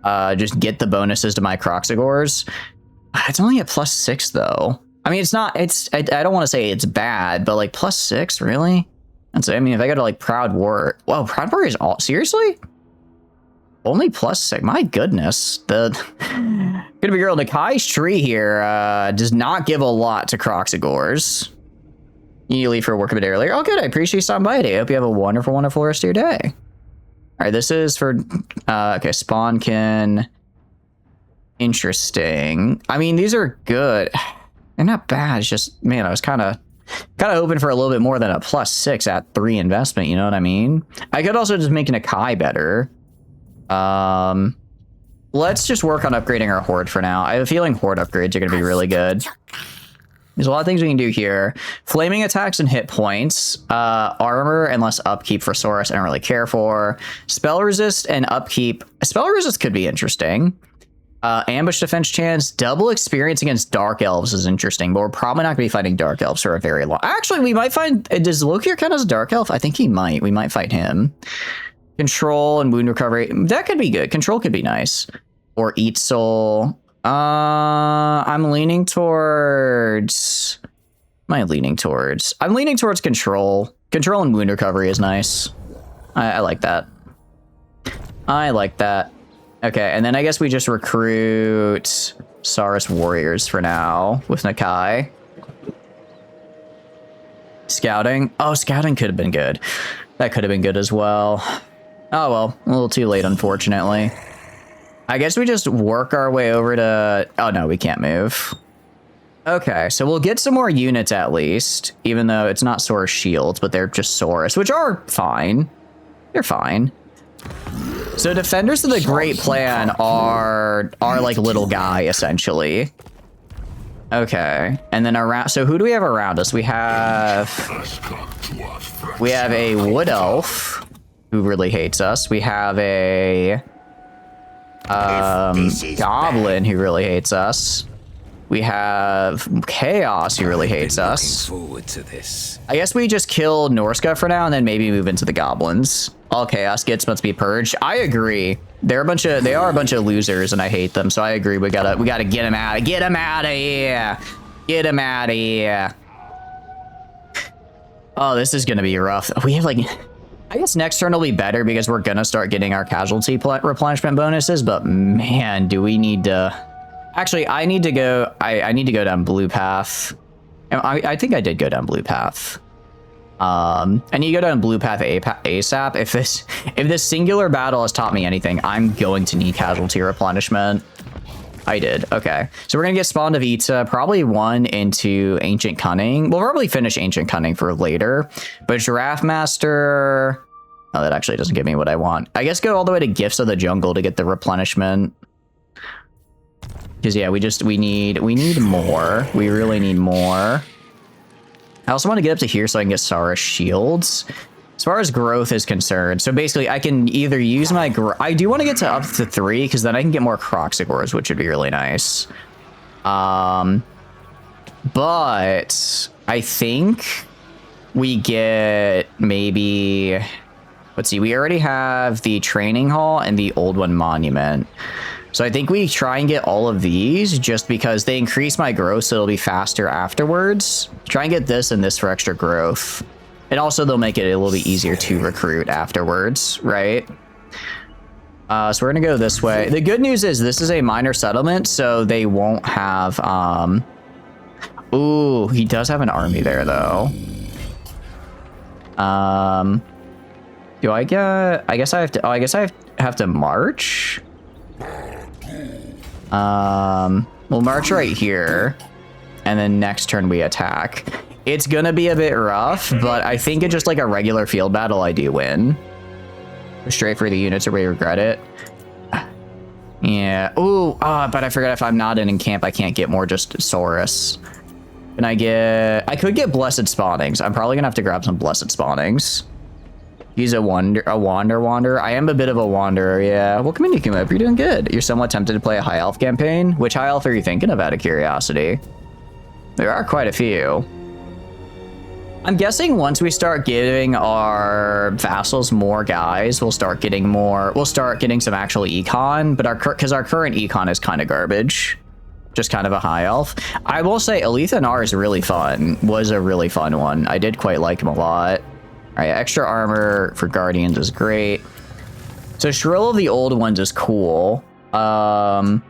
Just get the bonuses to my Croxagores. It's only a +6 though. I mean, it's not. I don't want to say it's bad, but like +6, really? I mean, if I go to like Proud War, whoa, Proud War is all seriously. Only +6. My goodness. Gonna be girl. Nakai's tree here does not give a lot to Croxagores. You need to leave for work a bit earlier. Oh, good. I appreciate you stopping by today. I hope you have a wonderful, wonderful rest of your day. All right, this is for okay, Spawnkin. Interesting. I mean, these are good. They're not bad. It's just, man, I was kind of hoping for a little bit more than a +6 at 3 investment. You know what I mean? I could also just make Nakai better. Let's just work on upgrading our horde for now. I have a feeling horde upgrades are going to be really good. There's a lot of things we can do here. Flaming attacks and hit points. Armor and less upkeep for Saurus I don't really care for. Spell resist and upkeep. Spell resist could be interesting. Ambush defense chance, double experience against dark elves is interesting, but we're probably not gonna be fighting dark elves for a very long. Actually, we might find. Does Lokir count as a dark elf? I think he might. We might fight him. Control and wound recovery. That could be good. Control could be nice. Or eat soul. I'm leaning towards. I'm leaning towards control. Control and wound recovery is nice. I like that. I like that. Okay, and then I guess we just recruit Saurus warriors for now with Nakai. Scouting. Oh, scouting could have been good. That could have been good as well. Oh well, a little too late, unfortunately. I guess we just work our way over to... Oh no, we can't move. Okay, so we'll get some more units at least, even though it's not Saurus shields, but they're just Saurus, which are fine. They're fine. So defenders of the Great Plan are like little guy, essentially. Okay, and then around... So who do we have around us? We have a wood elf who really hates us. We have a goblin who really hates us. We have Chaos who really hates us. Forward to this. I guess we just kill Norska for now and then maybe move into the goblins. All Chaos gets must be purged. I agree. They are a bunch of losers and I hate them. So I agree. We gotta get them out. Get them out of here. Get them out of here. Oh, this is gonna be rough. We have like, I guess next turn will be better because we're gonna start getting our casualty replenishment bonuses. But man, do we need to? Actually, I need to go. I need to go down blue path. I think I did go down blue path. I need to go down blue path ASAP. If this singular battle has taught me anything, I'm going to need casualty replenishment. I did. Okay, so we're gonna get Spawn of Ita, probably one into Ancient Cunning. We'll probably finish Ancient Cunning for later, but Giraffe Master. Oh, that actually doesn't give me what I want. I guess go all the way to Gifts of the Jungle to get the replenishment. Because yeah, we need more. We really need more. I also want to get up to here so I can get Saurus shields. As far as growth is concerned, so basically I can either use my I do want to get to up to 3 because then I can get more Croxigores, which would be really nice. But I think we get maybe, let's see, we already have the training hall and the old one monument. So I think we try and get all of these just because they increase my growth, so it'll be faster afterwards. Try and get this and this for extra growth. And also they'll make it a little bit easier to recruit afterwards, right? So we're gonna go this way. The good news is this is a minor settlement, so they won't have, ooh, he does have an army there though. Do I get, I guess I have to, oh, I guess I have to march. We'll march right here, and then next turn we attack. It's gonna be a bit rough, but I think it's just like a regular field battle, I do win. Straight for the units or we regret it. Yeah. Ooh, but I forgot if I'm not in camp, I can't get more just Saurus. Can I get... I could get Blessed Spawnings. I'm probably gonna have to grab some Blessed Spawnings. He's a wander. I am a bit of a wanderer, yeah. Well, come in, Yukimo, you're doing good. You're somewhat tempted to play a high elf campaign. Which high elf are you thinking of, out of curiosity? There are quite a few. I'm guessing once we start giving our vassals more guys, we'll start getting some actual econ, but because our current econ is kind of garbage. Just kind of a high elf. I will say Alethanar is really fun. Was a really fun one. I did quite like him a lot. All right, extra armor for Guardians is great. So Shrill of the Old Ones is cool. I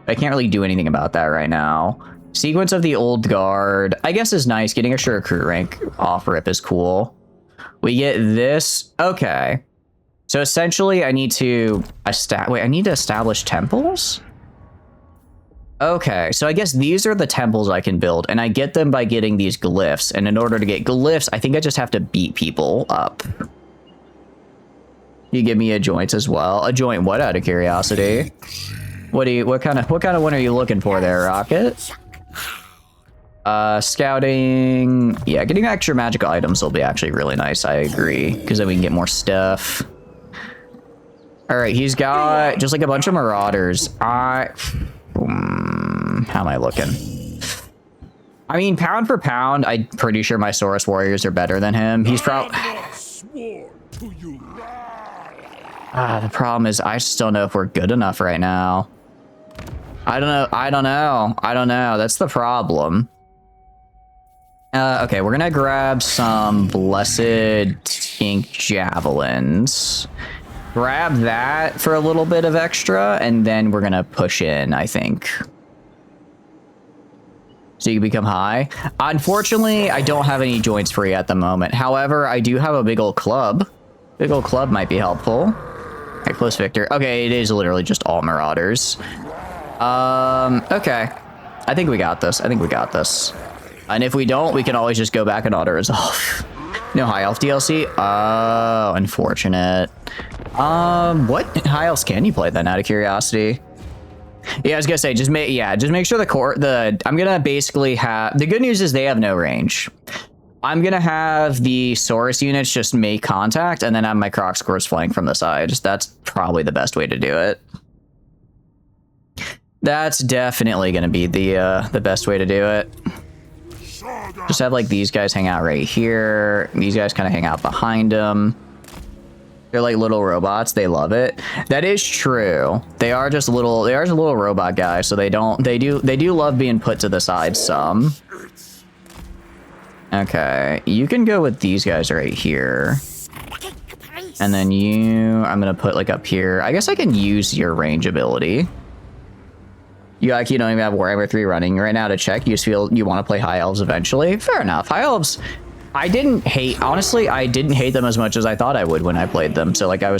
can't really do anything about that right now. Sequence of the Old Guard, I guess, is nice. Getting extra recruit rank off rip is cool. We get this. Okay. So essentially I need to establish temples? Okay, so I guess these are the temples I can build, and I get them by getting these glyphs. And in order to get glyphs, I think I just have to beat people up. You give me a joint as well. A joint what, out of curiosity? What kind of one are you looking for there, Rocket? Scouting. Yeah, getting extra magical items will be actually really nice, I agree. Because then we can get more stuff. All right, he's got just like a bunch of marauders. How am I looking? I mean, pound for pound, I'm pretty sure my Saurus warriors are better than him. He's probably... the problem is I just don't know if we're good enough right now. I don't know. That's the problem. Okay, we're gonna grab some blessed skink javelins. Grab that for a little bit of extra, and then we're gonna push in, I think. So you can become high. Unfortunately, I don't have any joints free at the moment. However, I do have a big old club. Big old club might be helpful. Okay, close Victor. Okay, it is literally just all marauders. Okay. I think we got this. And if we don't, we can always just go back and auto-resolve. No high elf DLC? Oh, unfortunate. What high elves can you play then, out of curiosity? Yeah, I was gonna say, just make sure I'm gonna basically have, the good news is they have no range. I'm gonna have the Saurus units just make contact and then have my Crocscores flank from the side. That's probably the best way to do it. That's definitely gonna be the best way to do it. Just have like these guys hang out right here. These guys kind of hang out behind them. They're like little robots. They love it. That is true. They are just little robot guys. So they do love being put to the side some. Okay, you can go with these guys right here. And then I'm gonna put like up here. I guess I can use your range ability. You don't even have Warhammer 3 running right now to check. You just feel you want to play High Elves eventually. Fair enough. High Elves, honestly, I didn't hate them as much as I thought I would when I played them. So like I'm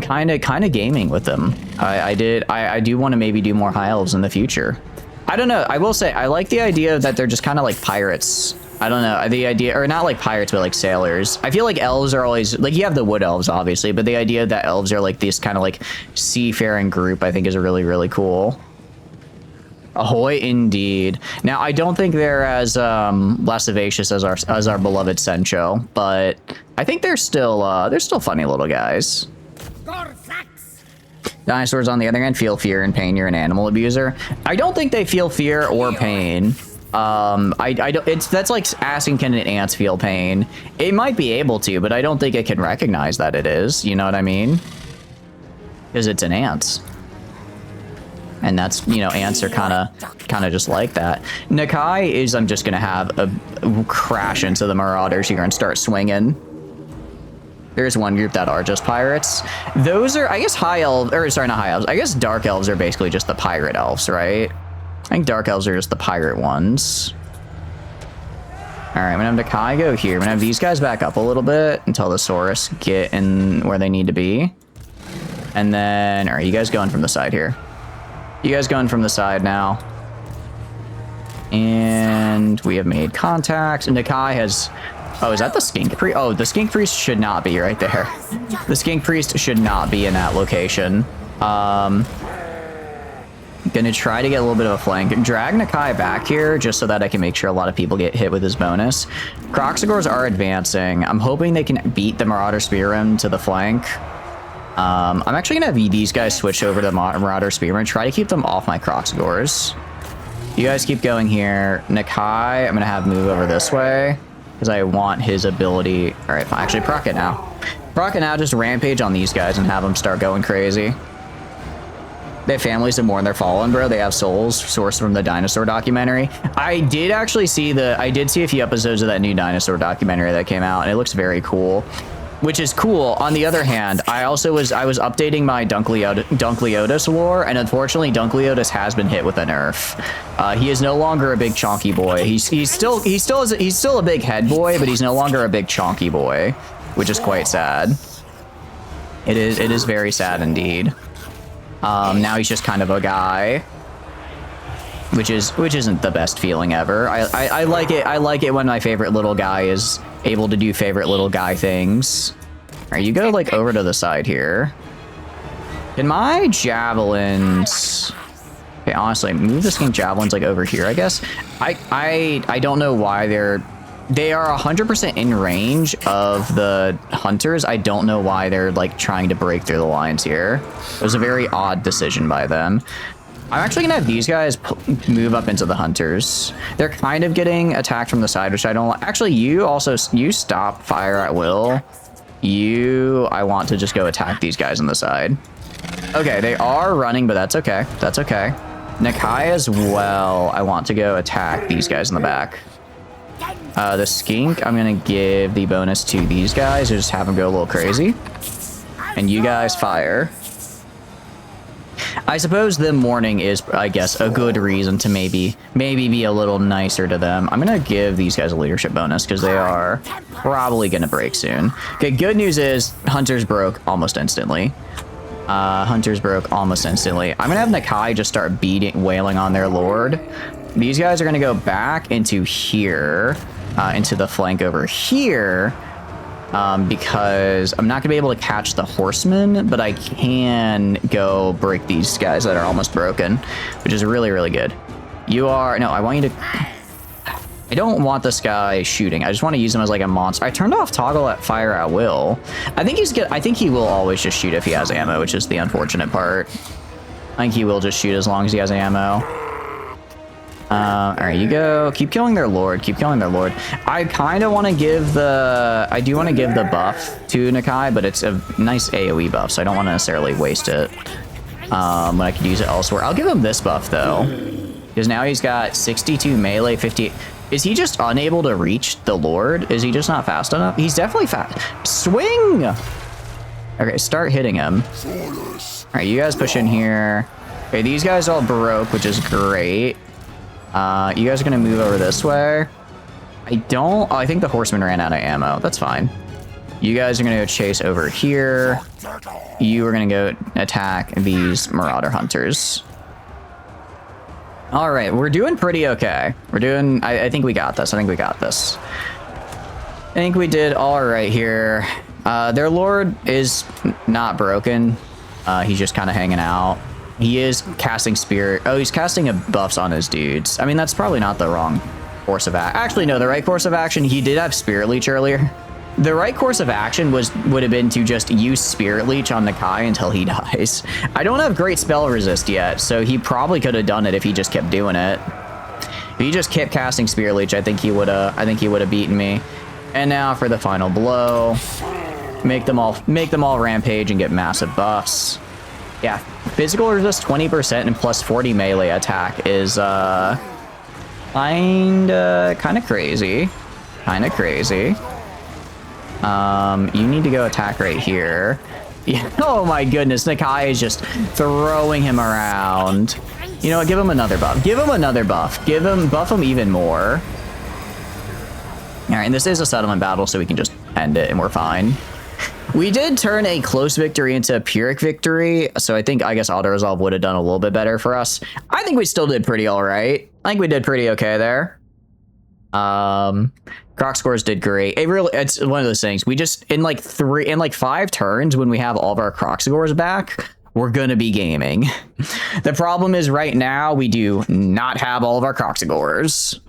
kind of gaming with them. I do want to maybe do more High Elves in the future. I don't know. I will say I like the idea that they're just kind of like pirates. I don't know, the idea, or not like pirates, but like sailors. I feel like elves are always, like, you have the wood elves, obviously, but the idea that elves are like this kind of like seafaring group, I think is really, really cool. Ahoy, indeed. Now, I don't think they're as lascivious as our beloved Sencho, but I think they're still funny little guys. Dinosaurs, on the other hand, feel fear and pain. You're an animal abuser. I don't think they feel fear or pain. I don't, that's like asking, can an ant feel pain? It might be able to, but I don't think it can recognize that it is, you know what I mean? Because it's an ant. And that's, you know, ants are kind of just like that. Nakai is, I'm just gonna have a crash into the marauders here and start swinging. There's one group that are just pirates. Those are, I guess, high elves, or sorry, not high elves. I guess dark elves are basically just the pirate elves, right? I think dark elves are just the pirate ones. All right, I'm gonna have Nakai go here. I'm gonna have these guys back up a little bit until the Saurus get in where they need to be. And then, all right, you guys going from the side here. You guys going from the side now. And we have made contact. And Nakai has, oh, is that the skink priest? Oh, the skink priest should not be right there. The skink priest should not be in that location. Gonna try to get a little bit of a flank. Drag Nakai back here just so that I can make sure a lot of people get hit with his bonus. Crocsagores are advancing. I'm hoping they can beat the Marauder Spearmen to the flank. I'm actually gonna have these guys switch over to the Marauder Spearmen. Try to keep them off my Crocsagores. You guys keep going here. Nakai, I'm gonna have move over this way because I want his ability. All right, fine. Actually, proc it now. Proc it now, just rampage on these guys and have them start going crazy. They have families that mourn their fallen, bro. They have souls, sourced from the dinosaur documentary. I did see a few episodes of that new dinosaur documentary that came out, and it looks very cool, which is cool. On the other hand, I was updating my Dunkleotis lore, and unfortunately, Dunkleotis has been hit with a nerf. He is no longer a big chonky boy. He's still a big head boy, but he's no longer a big chonky boy, which is quite sad. It is very sad indeed. Now he's just kind of a guy, which isn't the best feeling ever. I like it. I like it when my favorite little guy is able to do favorite little guy things. All right, you go like over to the side here. Can my javelins? Okay, honestly, move the skink javelins like over here. I guess I don't know why they're They are 100% in range of the hunters. I don't know why they're like trying to break through the lines here. It was a very odd decision by them. I'm actually gonna have these guys move up into the hunters. They're kind of getting attacked from the side, which I don't like. Actually, you stop fire at will. I want to just go attack these guys on the side. Okay, they are running, but that's okay. That's okay. Nakai as well. I want to go attack these guys in the back. The skink, I'm gonna give the bonus to these guys, or just have them go a little crazy. And you guys fire. I suppose the morning is, I guess, a good reason to maybe be a little nicer to them. I'm gonna give these guys a leadership bonus because they are probably gonna break soon. Okay, good news is hunters broke almost instantly. Hunters broke almost instantly. I'm gonna have Nakai just start wailing on their lord. These guys are gonna go back into here, into the flank over here, because I'm not gonna be able to catch the horsemen, but I can go break these guys that are almost broken, which is really, really good. No, I want you to... I don't want this guy shooting. I just want to use him as like a monster. I turned off toggle at fire at will. I think he will always just shoot if he has ammo, which is the unfortunate part. I think he will just shoot as long as he has ammo. All right, you go. Keep killing their lord. Keep killing their lord. I kind of want to give the... I do want to give the buff to Nakai, but it's a nice AoE buff, so I don't want to necessarily waste it. When I could use it elsewhere. I'll give him this buff, though. Because now he's got 62 melee, 50... Is he just unable to reach the lord? Is he just not fast enough? He's definitely fast. Swing! Okay, start hitting him. All right, you guys push in here. Okay, these guys all broke, which is great. You guys are gonna move over this way. I think the horseman ran out of ammo. That's fine. You guys are gonna go chase over here. You are gonna go attack these marauder hunters. All right, we're doing pretty okay. We're doing, I think we got this. I think we got this. I think we did all right here. Their lord is not broken. He's just kind of hanging out. He is casting spirit. Oh, he's casting buffs on his dudes. I mean, that's probably not the wrong course of action. Actually, no, the right course of action, he did have spirit leech earlier. The right course of action would have been to just use Spirit Leech on Nakai until he dies. I don't have great spell resist yet, so he probably could have done it if he just kept doing it. If he just kept casting Spirit Leech, I think he would have beaten me. And now for the final blow. Make them all rampage and get massive buffs. Yeah, physical resist 20% and plus 40 melee attack is kinda crazy. Kinda crazy. You need to go attack right here. Yeah. Oh my goodness, Nakai is just throwing him around. You know what, give him another buff. Give him another buff. Buff him even more. All right, and this is a settlement battle, so we can just end it and we're fine. We did turn a close victory into a Pyrrhic victory, so I guess auto-resolve would have done a little bit better for us. I think we still did pretty all right. I think we did pretty okay there. Croc scores did great. It's one of those things. We just, in like 5 turns, when we have all of our Croc scores back, we're gonna be gaming. The problem is right now, we do not have all of our Croc scores.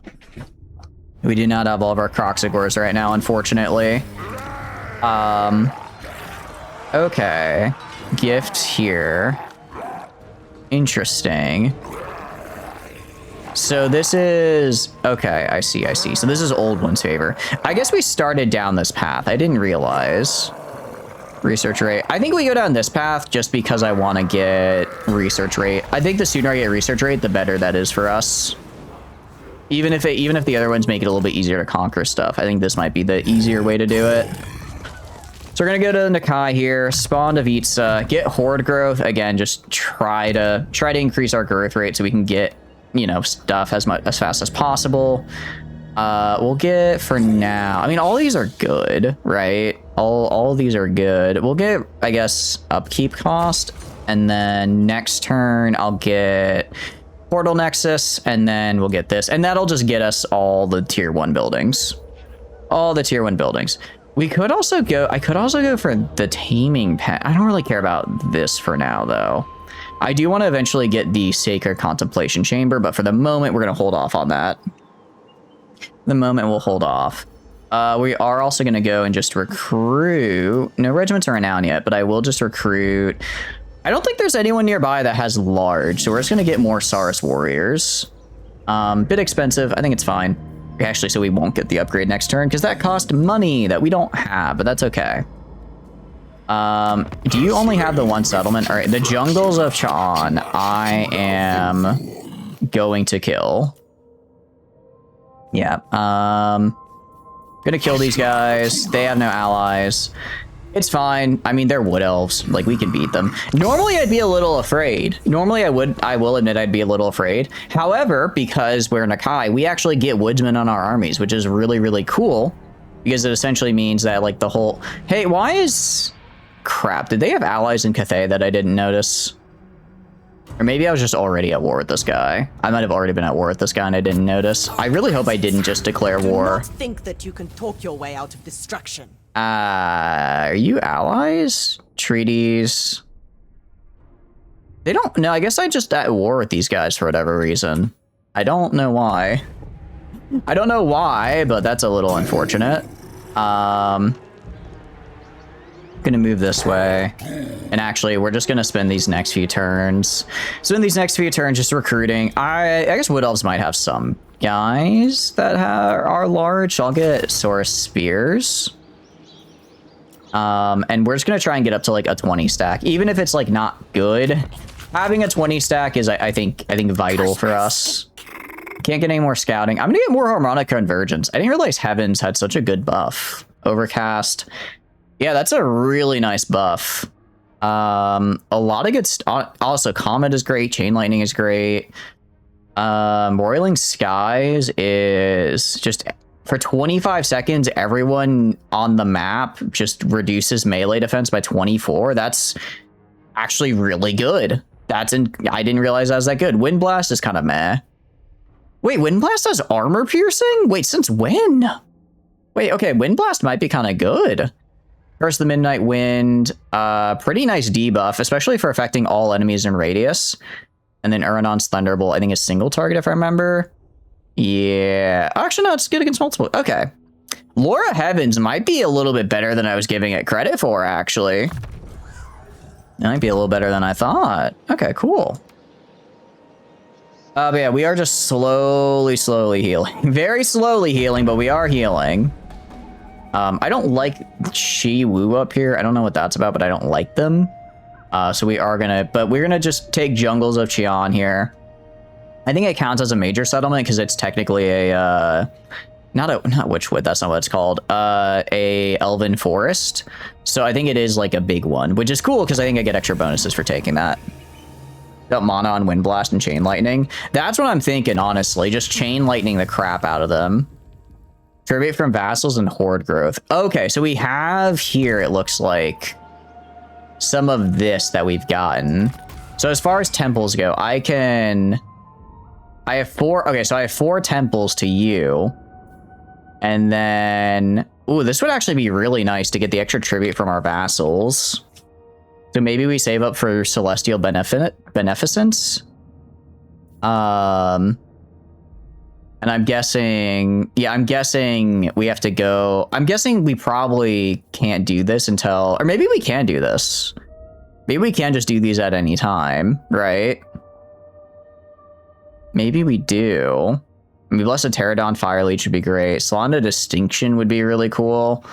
We do not have all of our Croc scores right now, unfortunately. Okay. Gift here. Interesting. So this is... Okay, I see. So this is Old One's favor. I guess we started down this path. I didn't realize. Research rate. I think we go down this path just because I want to get research rate. I think the sooner I get research rate, the better that is for us. Even if the other ones make it a little bit easier to conquer stuff, I think this might be the easier way to do it. So we're gonna go to Nakai here, spawn to Vitsa, get horde growth. Again, just try to increase our growth rate so we can get, you know, stuff as fast as possible. We'll get, for now, I mean, all these are good, right? All of these are good. We'll get, I guess, upkeep cost, and then next turn I'll get Portal Nexus, and then we'll get this, and that'll just get us all the tier 1 buildings. All the tier 1 buildings. I could also go for the taming pen. I don't really care about this for now, though. I do want to eventually get the Sacred Contemplation Chamber, but for the moment, we're going to hold off on that. The moment we'll hold off. We are also going to go and just recruit. No regiments are renowned yet, but I will just recruit. I don't think there's anyone nearby that has large, so we're just going to get more Saurus warriors. Bit expensive. I think it's fine. Actually, so we won't get the upgrade next turn because that cost money that we don't have, but that's okay. Do you only have the one settlement? All right, the jungles of Cha'an, I am going to kill. Yeah. Gonna kill these guys. They have no allies. It's fine. I mean, they're wood elves. Like, we can beat them. Normally, I'd be a little afraid. Normally, I will admit I'd be a little afraid. However, because we're Nakai, we actually get woodsmen on our armies, which is really, really cool. Because it essentially means that, like, the whole... Hey, why is... Crap, did they have allies in Cathay that I didn't notice? Or maybe I was just already at war with this guy. I might have already been at war with this guy and I didn't notice. I really hope I didn't just declare war. Do not think that you can talk your way out of destruction. Are you allies? Treaties? They don't... No, I guess I just at war with these guys for whatever reason. I don't know why. I don't know why, but that's a little unfortunate. Gonna move this way. And actually, we're just gonna spend these next few turns. Spend these next few turns just recruiting. I guess Wood Elves might have some guys that are large. So I'll get Saurus Spears. And we're just gonna try and get up to like a 20 stack. Even if it's like not good, having a 20 stack is I think vital for us. Can't get any more scouting. I'm gonna get more harmonic convergence. I didn't realize Heavens had such a good buff. Overcast. Yeah, that's a really nice buff. A lot of good also, Comet is great. Chain Lightning is great. Roiling Skies is just... For 25 seconds, everyone on the map just reduces melee defense by 24. That's actually really good. I didn't realize that was that good. Wind Blast is kind of meh. Wait, Wind Blast has armor piercing? Wait, since when? Wait, okay, Wind Blast might be kind of good. Curse the Midnight Wind, pretty nice debuff, especially for affecting all enemies in radius. And then Uranon Thunderbolt, I think is single target if I remember. Yeah, actually no, it's good against multiple. Okay. Laura Heavens might be a little bit better than I was giving it credit for, actually. It might be a little better than I thought. Okay, cool. But yeah, we are just slowly healing. Very slowly healing, but we are healing. I don't like Shi Wu up here. I don't know what that's about, but I don't like them. So we are gonna, but we're gonna just take Jungles of Qian here. I think it counts as a major settlement because it's technically a, not Witchwood, that's not what it's called. A Elven Forest. So I think it is like a big one, which is cool because I think I get extra bonuses for taking that. Got mana on Wind Blast and Chain Lightning. That's what I'm thinking, honestly. Just Chain Lightning the crap out of them. Tribute from Vassals and Horde Growth. Okay, so we have here, it looks like, some of this that we've gotten. So as far as temples go, I have 4, okay, so I have 4 temples to you. And then, ooh, this would actually be really nice to get the extra tribute from our vassals. So maybe we save up for Celestial Beneficence. And I'm guessing, yeah, I'm guessing we have to go. I'm guessing we probably can't do this until, or maybe we can do this. Maybe we can just do these at any time, right? Maybe we do. I mean, Blessed Pterodon, Fire Leech would be great. Salanda Distinction would be really cool.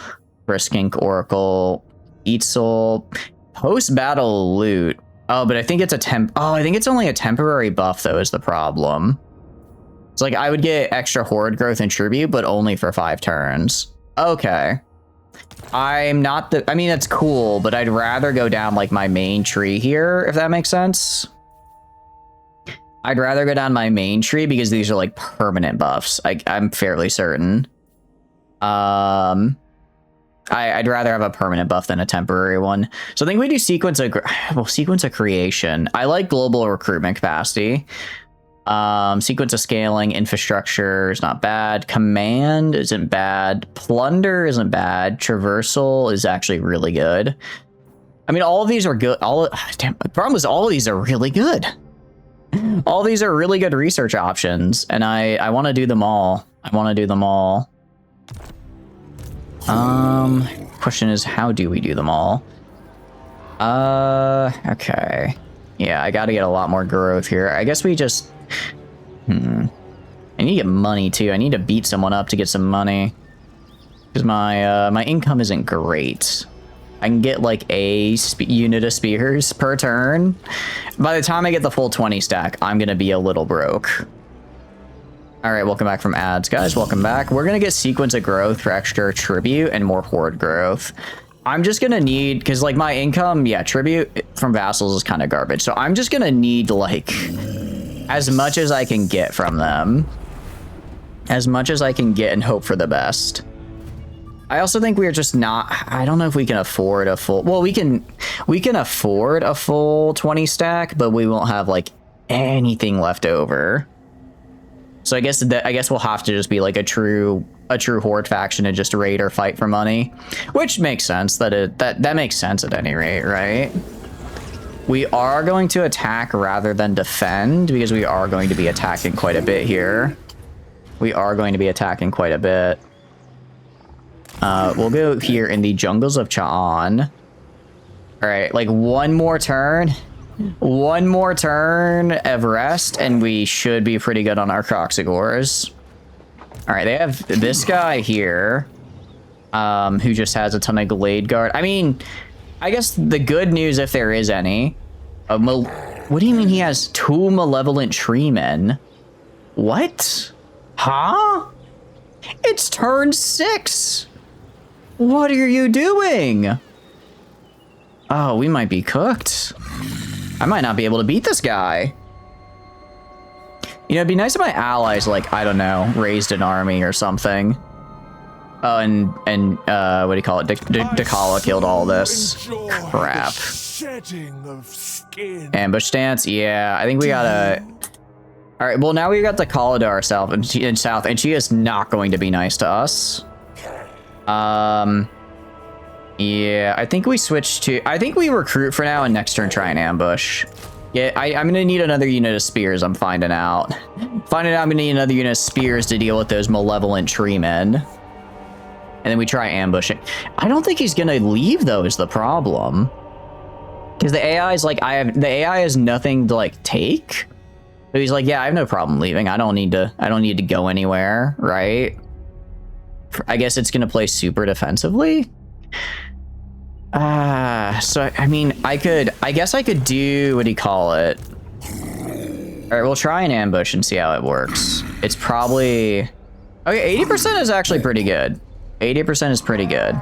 Briskink, Oracle, Eatsoul, post-battle loot. Oh, but I think it's I think it's only a temporary buff though is the problem. It's like I would get extra Horde Growth and Tribute, but only for 5 turns. Okay. I'm not I mean, that's cool, but I'd rather go down like my main tree here, if that makes sense. I'd rather go down my main tree because these are like permanent buffs. I'm fairly certain. I'd rather have a permanent buff than a temporary one. So I think we do Sequence of Creation. I like Global Recruitment Capacity. Sequence of Scaling, Infrastructure is not bad. Command isn't bad. Plunder isn't bad. Traversal is actually really good. I mean, all of these are good. The problem is all of these are really good. All these are really good research options, and I want to do them all. I want to do them all. Question is, how do we do them all? Okay. Yeah, I gotta get a lot more growth here. I guess we just... I need to get money, too. I need to beat someone up to get some money. Because my income isn't great. I can get, like, a unit of spears per turn. By the time I get the full 20 stack, I'm gonna be a little broke. Alright, welcome back from ads, guys. Welcome back. We're gonna get sequence of growth for extra tribute and more horde growth. I'm just gonna need, because, like, my income, yeah, tribute from vassals is kind of garbage. So I'm just gonna need, like, as much as I can get from them. As much as I can get and hope for the best. I also think we're just not, I don't know if we can afford a full, well, we can afford a full 20 stack, but we won't have, like, anything left over. So I guess we'll have to just be like a true horde faction and just raid or fight for money, which makes sense. That makes sense at any rate, right? We are going to attack rather than defend because we are going to be attacking quite a bit here. We are going to be attacking quite a bit. We'll go here in the jungles of Cha'an. All right, like one more turn of rest, and we should be pretty good on our Croxigors. All right, they have this guy here, who just has a ton of Glade Guard. I mean, I guess the good news, if there is any, what do you mean he has 2 Malevolent Treemen? What? Huh? It's turn 6. What are you doing? Oh, we might be cooked. I might not be able to beat this guy. You know, it'd be nice if my allies, like, I don't know, raised an army or something. Oh, and what do you call it? Dechala killed all this. Crap. Ambush stance? Yeah, I think we gotta... All right, well, now we got Dechala to ourselves in south, and she is not going to be nice to us. Yeah, I think we switch to... I think we recruit for now and next turn try and ambush. Yeah, I'm going to need another unit of spears, I'm finding out. I'm going to need another unit of spears to deal with those Malevolent Treemen. And then we try ambushing. I don't think he's going to leave, though, is the problem. Because the AI is like, the AI has nothing to, like, take. So he's like, yeah, I have no problem leaving. I don't need to go anywhere, right? I guess it's going to play super defensively. So, I mean, I guess I could do, what do you call it? All right, we'll try an ambush and see how it works. It's probably, okay, 80% is actually pretty good. 80% is pretty good.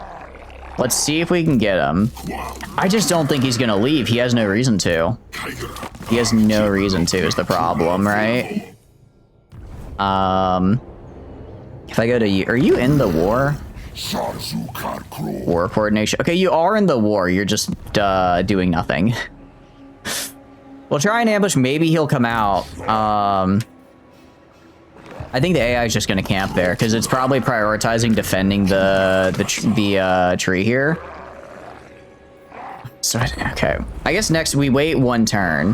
Let's see if we can get him. I just don't think he's gonna leave. He has no reason to. He has no reason to is the problem, right? If I go to you, are you in the war? War coordination. Okay, you are in the war. You're just doing nothing. We'll try and ambush. Maybe he'll come out. I think the AI is just going to camp there because it's probably prioritizing defending the tree here. So okay, I guess next we wait one turn.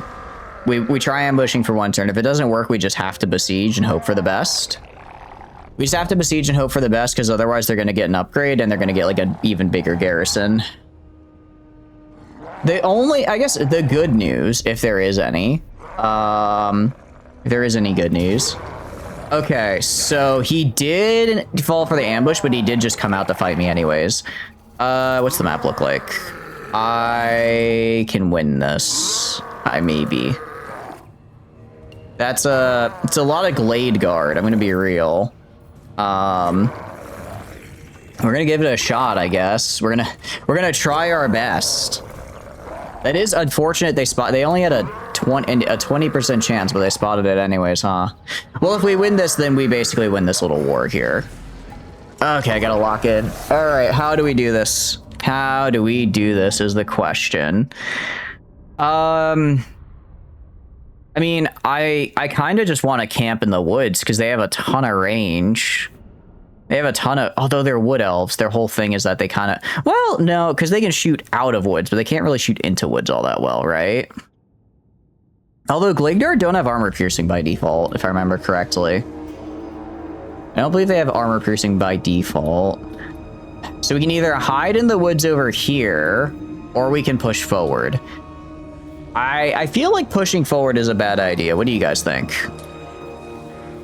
We try ambushing for one turn. If it doesn't work, we just have to besiege and hope for the best. We just have to besiege and hope for the best because otherwise they're going to get an upgrade and they're going to get like an even bigger garrison. I guess the good news, if there is any, good news. Okay, so he did fall for the ambush, but he did just come out to fight me anyways. What's the map look like? I can win this. Maybe. It's a lot of Glade Guard. I'm gonna be real. We're gonna give it a shot, I guess. We're gonna try our best. That is unfortunate. They only had a 20% chance, but they spotted it anyways, huh? Well, if we win this, then we basically win this little war here. Okay, I gotta lock in. All right, how do we do this? How do we do this is the question. I mean, I kind of just want to camp in the woods because they have a ton of range. They have a ton of, although they're wood elves, their whole thing is that they kind of, well, no, because they can shoot out of woods, but they can't really shoot into woods all that well, right? Although Glignar don't have armor piercing by default, if I remember correctly. I don't believe they have armor piercing by default. So we can either hide in the woods over here, or we can push forward. I feel like pushing forward is a bad idea. What do you guys think?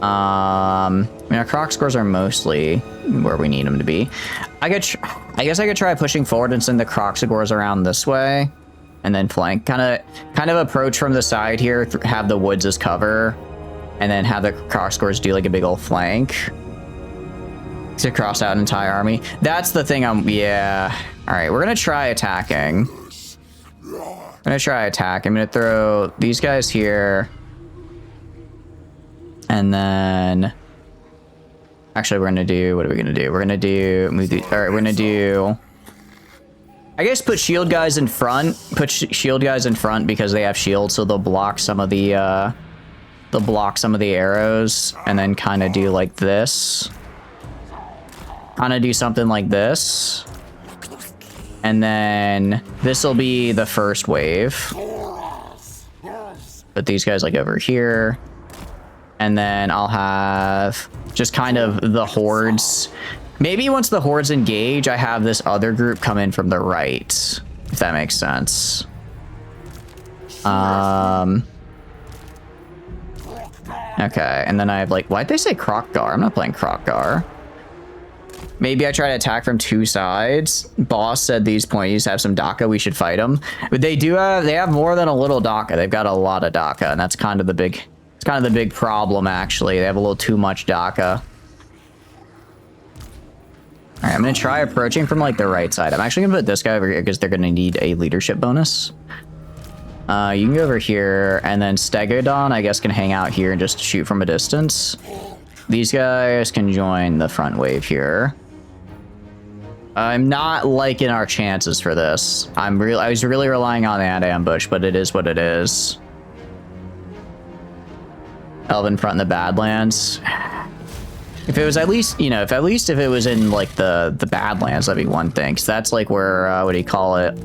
I mean, our croc scores are mostly where we need them to be. I guess I could try pushing forward and send the croc scores around this way, and then flank. Kind of approach from the side here. Have the woods as cover, and then have the croc scores do like a big old flank to cross out an entire army. That's the thing. Yeah. All right, we're gonna try attacking. I'm gonna throw these guys here. And then, actually, we're gonna do, what are we gonna do? We're gonna do, move the, all right, we're gonna do, I guess put shield guys in front. Put shield guys in front because they have shields, so they'll block some of the, arrows, and then kind of do like this. Kind of do something like this. And then this will be the first wave. Put these guys like over here. And then I'll have just kind of the hordes. Maybe once the hordes engage, I have this other group come in from the right, if that makes sense. Okay, and then I have like, why'd they say Krokgar? I'm not playing Krokgar. Maybe I try to attack from two sides. Boss said these pointies have some Daka. We should fight them. But they have more than a little Daka. They've got a lot of Daka, and that's kind of the big, it's kind of the big problem, actually. They have a little too much Daka. All right, I'm going to try approaching from like the right side. I'm actually going to put this guy over here because they're going to need a leadership bonus. You can go over here, and then Stegodon, I guess, can hang out here and just shoot from a distance. These guys can join the front wave here. I'm not liking our chances for this. I was really relying on that ambush, but it is what it is. Elven front in the Badlands. If it was at least, you know, if it was in like the Badlands, that'd be one thing. 'Cause that's like where, what do you call it?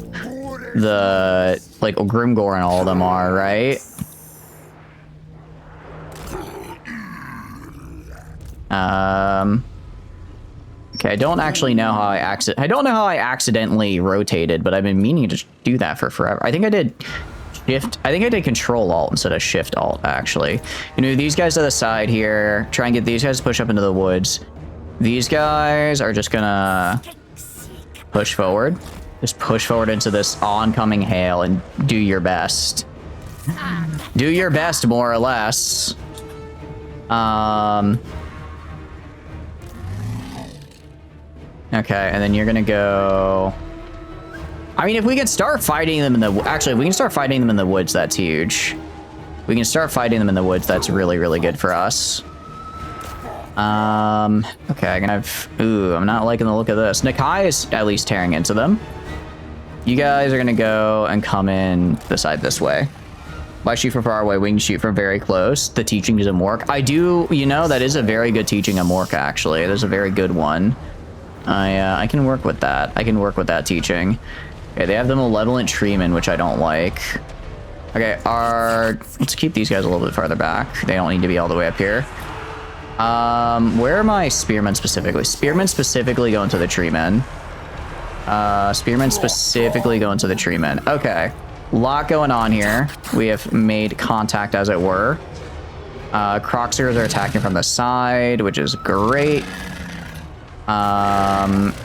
The, like, Grimgor and all of them are, right? Okay, I don't actually know how I accidentally rotated, but I've been meaning to do that for forever. I think I did Control Alt instead of Shift Alt, actually. You know, these guys to the side here, try and get these guys to push up into the woods. These guys are just gonna push forward. Just push forward into this oncoming hail and do your best. Do your best, more or less. Okay, and then you're gonna go... I mean, if we can start fighting them in the... Actually, if we can start fighting them in the woods, that's huge. We can start fighting them in the woods, that's really, really good for us. Okay, I'm gonna have... Ooh, I'm not liking the look of this. Nakai is at least tearing into them. You guys are gonna go and come in the side this way. Why shoot from far away? We can shoot from very close. The teaching doesn't work. I do... You know, that is a very good teaching of Mork, actually. There's a very good one. I can work with that. I can work with that teaching. Okay, they have the Malevolent Treeman, which I don't like. Okay, let's keep these guys a little bit farther back. They don't need to be all the way up here. Where are my Spearmen specifically? Spearmen specifically go into the Treemen. Spearmen specifically go into the Treemen. Okay, a lot going on here. We have made contact, as it were. Croxers are attacking from the side, which is great.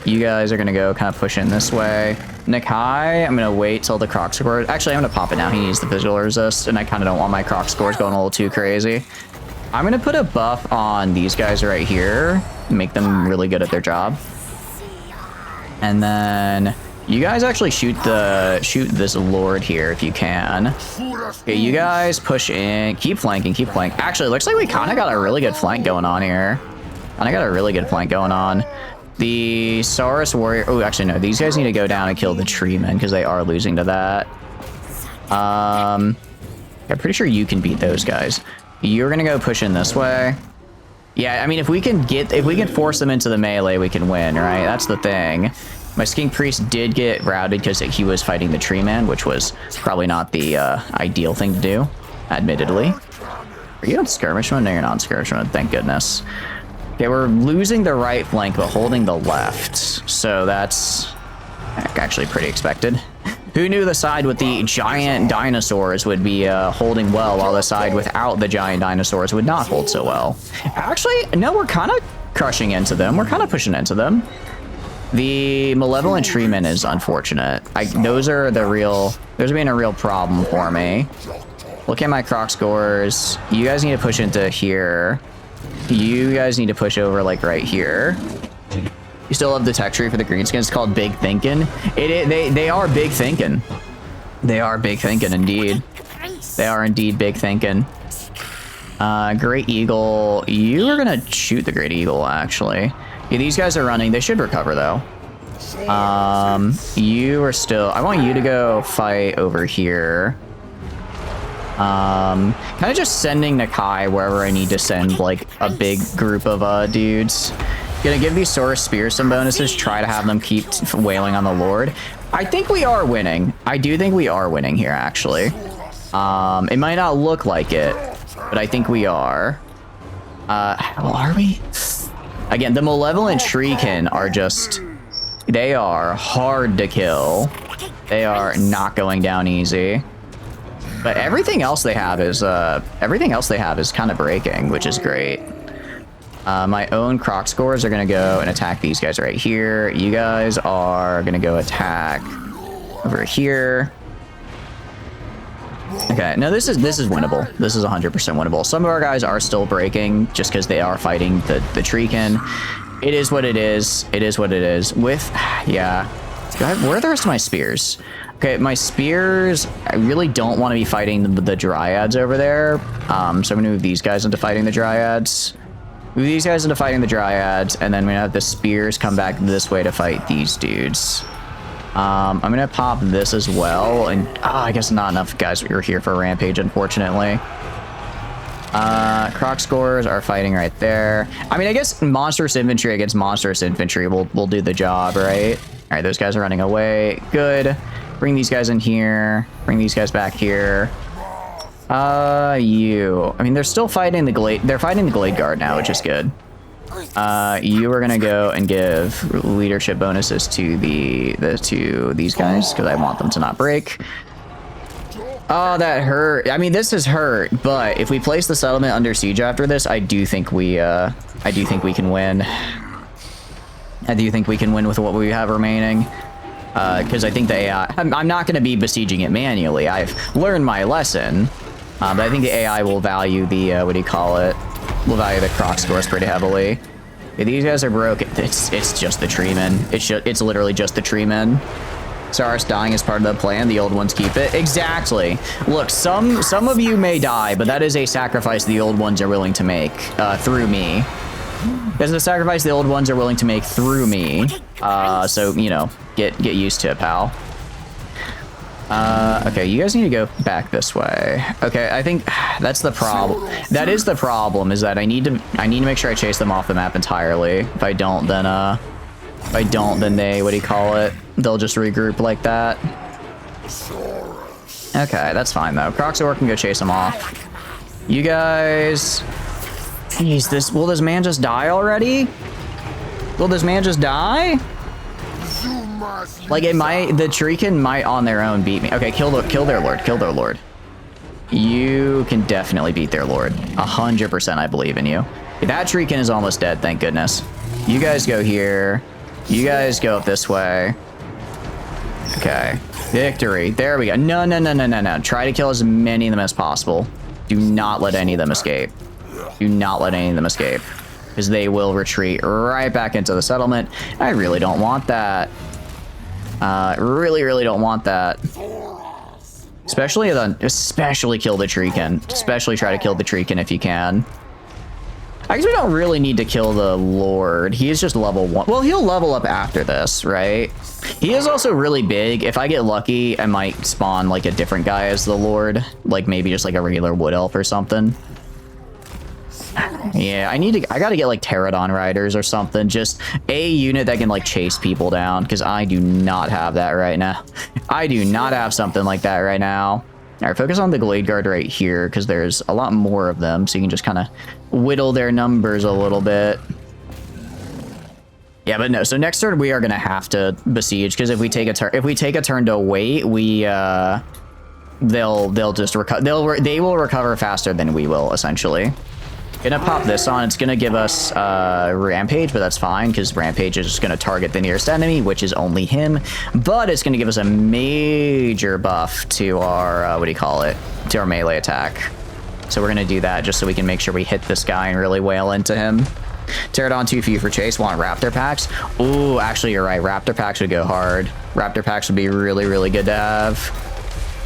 You guys are gonna go kind of push in this way. Nakai, I'm gonna wait till the croc score. Actually, I'm gonna pop it now. He needs the visual resist, and I kind of don't want my croc scores going a little too crazy. I'm gonna put a buff on these guys right here, make them really good at their job. And then you guys actually shoot this lord here if you can. Okay, you guys push in, keep flanking, keep flanking. Actually, it looks like we kind of got a really good flank going on here. The Saurus Warrior... Oh, actually, no. These guys need to go down and kill the Treemen because they are losing to that. I'm pretty sure you can beat those guys. You're going to go push in this way. Yeah, I mean, if we can force them into the melee, we can win, right? That's the thing. My Skink Priest did get routed because he was fighting the Treeman, which was probably not the ideal thing to do, admittedly. Are you on skirmish mode? No, you're not on skirmish mode. Thank goodness. Okay, we're losing the right flank, but holding the left. So that's actually pretty expected. Who knew the side with the giant dinosaurs would be holding well, while the side without the giant dinosaurs would not hold so well? Actually, no, we're kind of crushing into them. We're kind of pushing into them. The malevolent treatment is unfortunate. Those are being a real problem for me. Look at my croc scores. You guys need to push into here. You guys need to push over like right here. You still have the tech tree for the greenskins. It's called Big Thinking. They are big thinking. They are big thinking indeed. They are indeed big thinking. Great Eagle. You are gonna shoot the Great Eagle actually. Yeah, these guys are running. They should recover though. You are still. I want you to go fight over here. Kind of just sending Nakai wherever I need to send like a big group of dudes. Gonna give these Saurus Spears some bonuses, try to have them keep wailing on the Lord. I think we are winning. I do think we are winning here, actually. It might not look like it, but I think we are. Well, are we? Again, the Malevolent Shriekin are just... They are hard to kill. They are not going down easy. But everything else they have is kind of breaking, which is great. My own croc scores are gonna go and attack these guys right here. You guys are gonna go attack over here. Okay, no, this is winnable. This is 100% winnable. Some of our guys are still breaking just because they are fighting the Treekin. It is what it is. It is what it is. With, yeah. Where are the rest of my spears? Okay, my spears, I really don't want to be fighting the Dryads over there. So I'm gonna move these guys into fighting the Dryads. Move these guys into fighting the Dryads, and then we're gonna have the spears come back this way to fight these dudes. I'm gonna pop this as well, and I guess not enough guys are here for a rampage, unfortunately. Croc scores are fighting right there. I mean, I guess monstrous infantry against monstrous infantry will do the job, right? All right, those guys are running away. Good. Bring these guys in here. Bring these guys back here. I mean, they're still fighting the Glade. They're fighting the Glade Guard now, which is good. You are gonna go and give leadership bonuses to these guys because I want them to not break. Oh, that hurt. I mean, this has hurt, but if we place the settlement under siege after this, I do think we can win. I do think we can win with what we have remaining. Because I think the AI... I'm not going to be besieging it manually. I've learned my lesson. But I think the AI will value the, what do you call it? Will value the croc scores pretty heavily. Yeah, these guys are broken. It's just the treemen. It's literally just the treemen. Saurus dying is part of the plan. The old ones keep it. Exactly. Look, some of you may die, but that is a sacrifice the old ones are willing to make through me. That's a sacrifice the old ones are willing to make through me. So, you know, get used to it, pal. Okay, you guys need to go back this way. Okay, I think that's the problem. That is the problem, is that I need to make sure I chase them off the map entirely. If I don't, then they, what do you call it? They'll just regroup like that. Okay, that's fine though. Croxor can go chase them off. You guys... Jeez, will this man just die already? Will this man just die? Like, the Treekin might on their own beat me. Okay, kill their lord. You can definitely beat their lord. 100% I believe in you. That Treekin is almost dead, thank goodness. You guys go here. You guys go up this way. Okay. Victory. There we go. No. Try to kill as many of them as possible. Do not let any of them escape. Do not let any of them escape. Because they will retreat right back into the settlement. I really don't want that. Really don't want that. Especially kill the Treekin. Especially try to kill the Treekin if you can. I guess we don't really need to kill the Lord. He is just level 1. Well, he'll level up after this, right? He is also really big. If I get lucky, I might spawn like a different guy as the Lord. Like maybe just like a regular Wood Elf or something. Yeah, I gotta get like Pterodon Riders or something. Just a unit that can like chase people down, because I do not have that right now. I do not have something like that right now. All right, focus on the Glade Guard right here, because there's a lot more of them, so you can just kind of whittle their numbers a little bit. Yeah, but no. So next turn we are gonna have to besiege because if we take a turn to wait, they'll just recover. They will recover faster than we will, essentially. Gonna pop this on. It's gonna give us rampage, but that's fine because rampage is just gonna target the nearest enemy, which is only him. But it's gonna give us a major buff to our to our melee attack. So we're gonna do that just so we can make sure we hit this guy and really wail into him. Pterodon 2 few for chase. Want raptor packs? Ooh, actually you're right. Raptor packs would go hard. Raptor packs would be really, really good to have.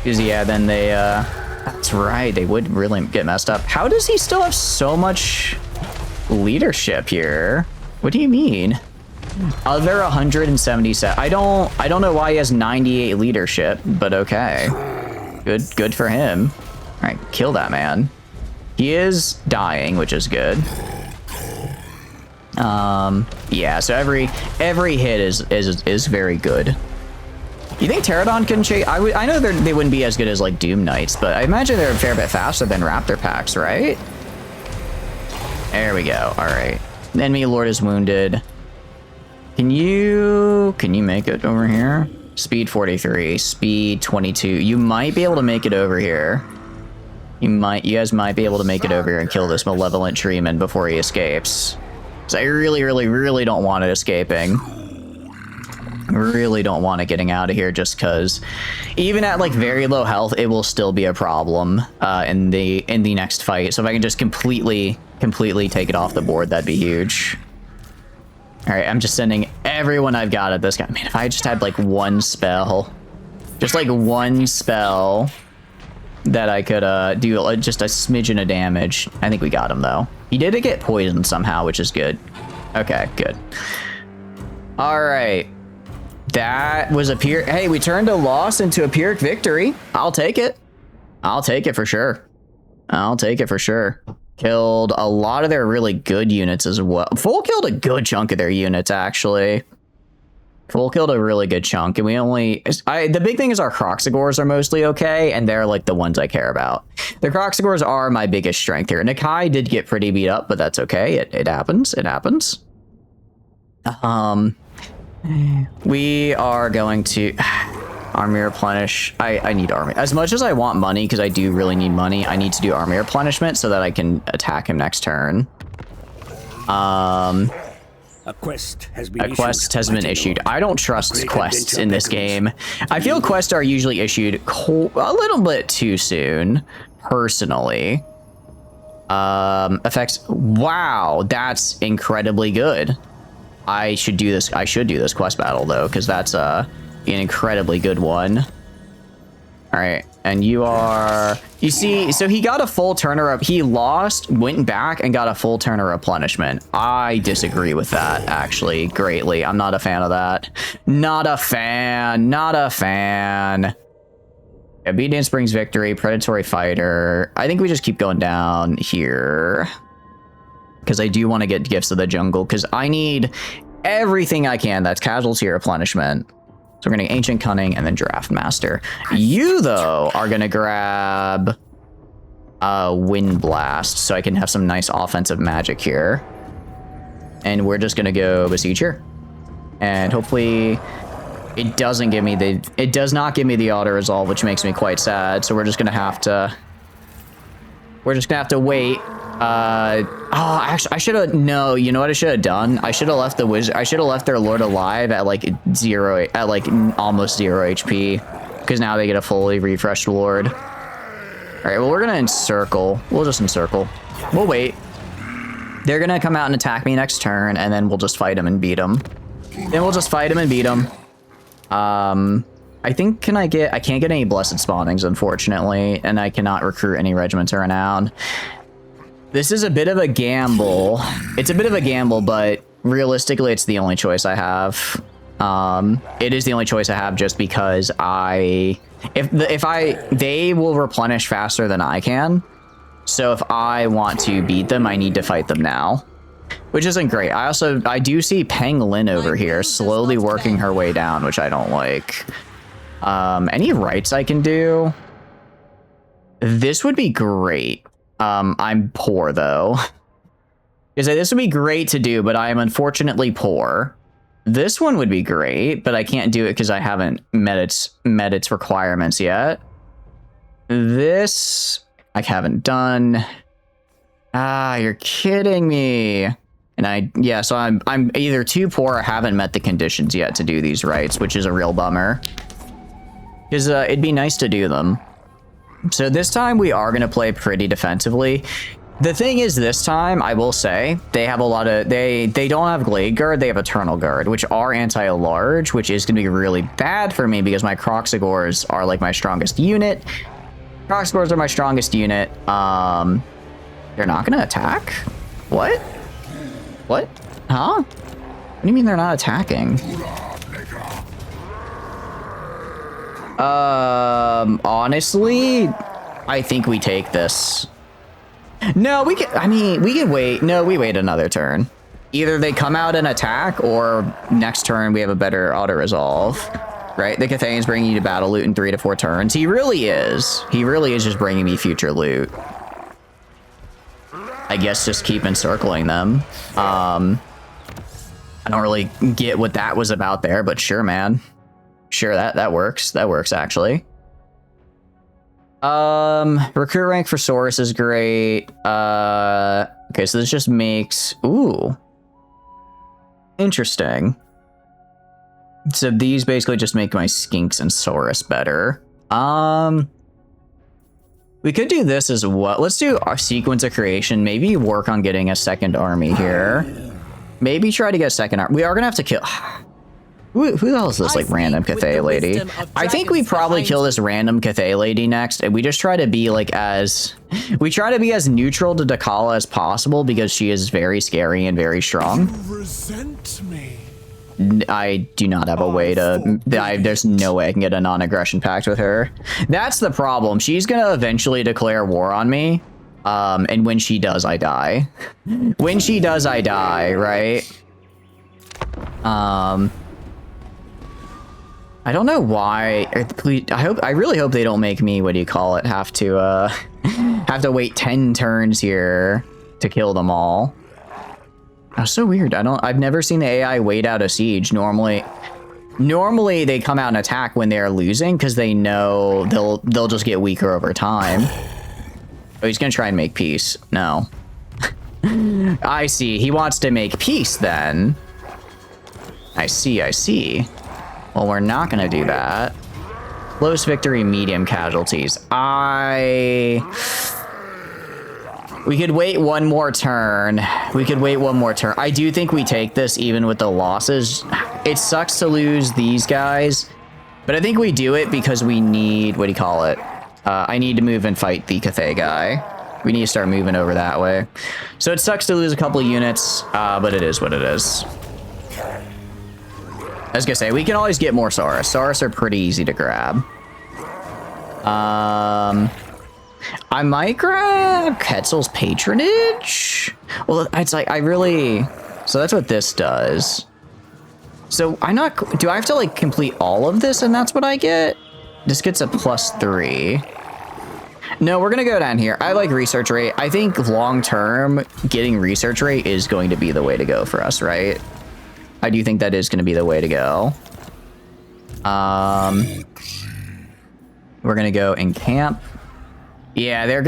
Because yeah, then they that's right, they would really get messed up. How does he still have so much leadership here? What do you mean? Other 177. I don't know why he has 98 leadership, but okay. Good for him. All right, kill that man. He is dying, which is good. Yeah, so every hit is very good. You think Pterodon can chase? I know they wouldn't be as good as like Doom Knights, but I imagine they're a fair bit faster than Raptor Packs, right? There we go. All right. Enemy Lord is wounded. Can you make it over here? Speed 43, speed 22. You might be able to make it over here. You guys might be able to make it over here and kill this malevolent treeman before he escapes. So I really, really, really don't want it escaping. Really don't want it getting out of here just because even at like very low health, it will still be a problem in the next fight. So if I can just completely take it off the board, that'd be huge. All right, I'm just sending everyone I've got at this guy. Man, if I just had like one spell, just like one spell that I could do just a smidgen of damage. I think we got him though. He did get poisoned somehow, which is good. Okay, good. All right. That was a Pyrrhic. Hey, we turned a loss into a Pyrrhic victory. I'll take it. I'll take it for sure. I'll take it for sure. Killed a lot of their really good units as well. Full killed a good chunk of their units, actually. Full killed a really good chunk. And we only... the big thing is our Croxagors are mostly okay, and they're like the ones I care about. The Croxagors are my biggest strength here. Nakai did get pretty beat up, but that's okay. It happens. It happens. We are going to army replenish. I need army as much as I want money because I do really need money. I need to do army replenishment so that I can attack him next turn. A quest has been issued. I don't trust quests in this game. I feel quests are usually issued a little bit too soon, personally. Effects. Wow, that's incredibly good. I should do this quest battle though, because that's an incredibly good one. All right, and you see, so he got a full turner up. He lost, went back, and got a full turner replenishment. I disagree with that actually greatly. I'm not a fan of that. Not a fan. Obedience brings victory. Predatory fighter. I think we just keep going down here. Because I do want to get Gifts of the Jungle, because I need everything I can that's casualty replenishment. So we're going to Ancient Cunning and then Draft Master. You, though, are going to grab Wind Blast, so I can have some nice offensive magic here. And we're just going to go Besiege here. And hopefully it does not give me the auto-resolve, which makes me quite sad. So we're just going to have to wait. Actually, I should have, no, you know what I should have done? I should have left the wizard, I should have left their lord alive at like almost 0 HP, because now they get a fully refreshed lord. All right, well, we're gonna encircle. We'll just encircle. We'll wait. They're gonna come out and attack me next turn, and then we'll just fight them and beat them. I think, I can't get any blessed spawnings, unfortunately, and I cannot recruit any regiments or renown. This is a bit of a gamble. It's a bit of a gamble, but realistically, it's the only choice I have. It is the only choice I have just because they will replenish faster than I can. So if I want to beat them, I need to fight them now, which isn't great. I do see Peng Lin over here slowly working her way down, which I don't like. Any rights I can do? This would be great. I'm poor though. This would be great to do, but I am unfortunately poor. This one would be great, but I can't do it because I haven't met its requirements yet. This I haven't done. Ah, you're kidding me. And so I'm either too poor or haven't met the conditions yet to do these rights, which is a real bummer. Because it'd be nice to do them. So this time we are going to play pretty defensively. The thing is, this time, I will say, they have a lot of... They don't have Glade Guard, they have Eternal Guard, which are anti-large, which is going to be really bad for me because my Croxigors are, like, my strongest unit. Croxigors are my strongest unit. They're not going to attack? What? What? Huh? What do you mean they're not attacking? Honestly, I think we take this. No, we could wait. No, we wait another turn. Either they come out and attack, or next turn we have a better auto-resolve. Right? The Cathayans bringing you to battle loot in 3 to 4 turns. He really is. He really is just bringing me future loot. I guess just keep encircling them. I don't really get what that was about there, but sure, man. Sure, that works. That works, actually. Recruit rank for Saurus is great. Okay, so this just makes... Ooh. Interesting. So these basically just make my Skinks and Saurus better. We could do this as well. Let's do our sequence of creation. Maybe work on getting a second army here. Maybe try to get a second army. We are gonna have to kill... Who the hell is this, like, random Cathay lady? I think we probably kill this random Cathay lady next, and we just try to be, like, as... We try to be as neutral to Dechala as possible, because she is very scary and very strong. You resent me. I do not have a way to... there's no way I can get a non-aggression pact with her. That's the problem. She's gonna eventually declare war on me, and when she does, I die. When she does, I die, right? I don't know why. I really hope they don't make me, what do you call it, have to wait 10 turns here to kill them all. That's so weird. I've never seen the AI wait out a siege. Normally they come out and attack when they're losing because they know they'll just get weaker over time. Oh, he's gonna try and make peace. No. I see. He wants to make peace then. I see. Well, we're not gonna do that. Lowest victory, medium casualties. We could wait one more turn. I do think we take this even with the losses. It sucks to lose these guys, but I think we do it because we need, what do you call it? I need to move and fight the Cathay guy. We need to start moving over that way. So it sucks to lose a couple of units, but it is what it is. I was gonna say, we can always get more Saurus. Saurus are pretty easy to grab. I might grab Quetzal's Patronage? Well, it's like, so that's what this does. So do I have to, like, complete all of this and that's what I get? This gets a +3. No, we're gonna go down here. I like research rate. I think long-term, getting research rate is going to be the way to go for us, right? I do think that is going to be the way to go. We're going to go in camp. Yeah, they're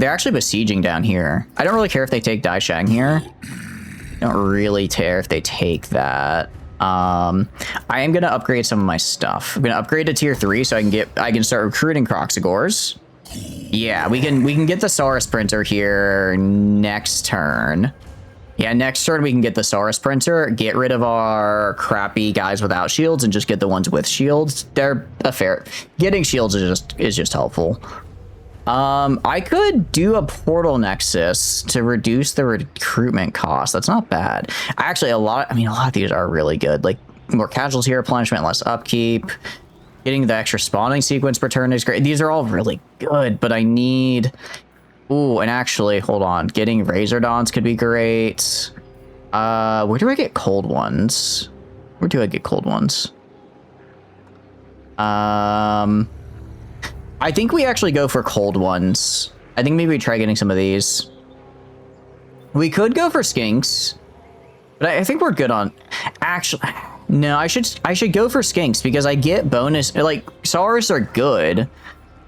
actually besieging down here. I don't really care if they take Daishang here. I don't really care if they take that. I am going to upgrade some of my stuff. I'm going to upgrade to tier 3 so I can start recruiting Croxigors. Yeah, we can get the Saurus Printer here next turn. Yeah, next turn we can get the Saurus Printer, get rid of our crappy guys without shields, and just get the ones with shields. They're getting shields is just helpful. I could do a Portal Nexus to reduce the recruitment cost. That's not bad. Actually, a lot of these are really good. Like, more casualty replenishment, less upkeep. Getting the extra spawning sequence per turn is great. These are all really good, but I need... Ooh, and actually, hold on. Getting Razor Dawns could be great. Where do I get cold ones? I think we actually go for cold ones. I think maybe we try getting some of these. We could go for Skinks. But I think we're good on... Actually, no, I should go for skinks because I get bonus... Like, Saurus are good,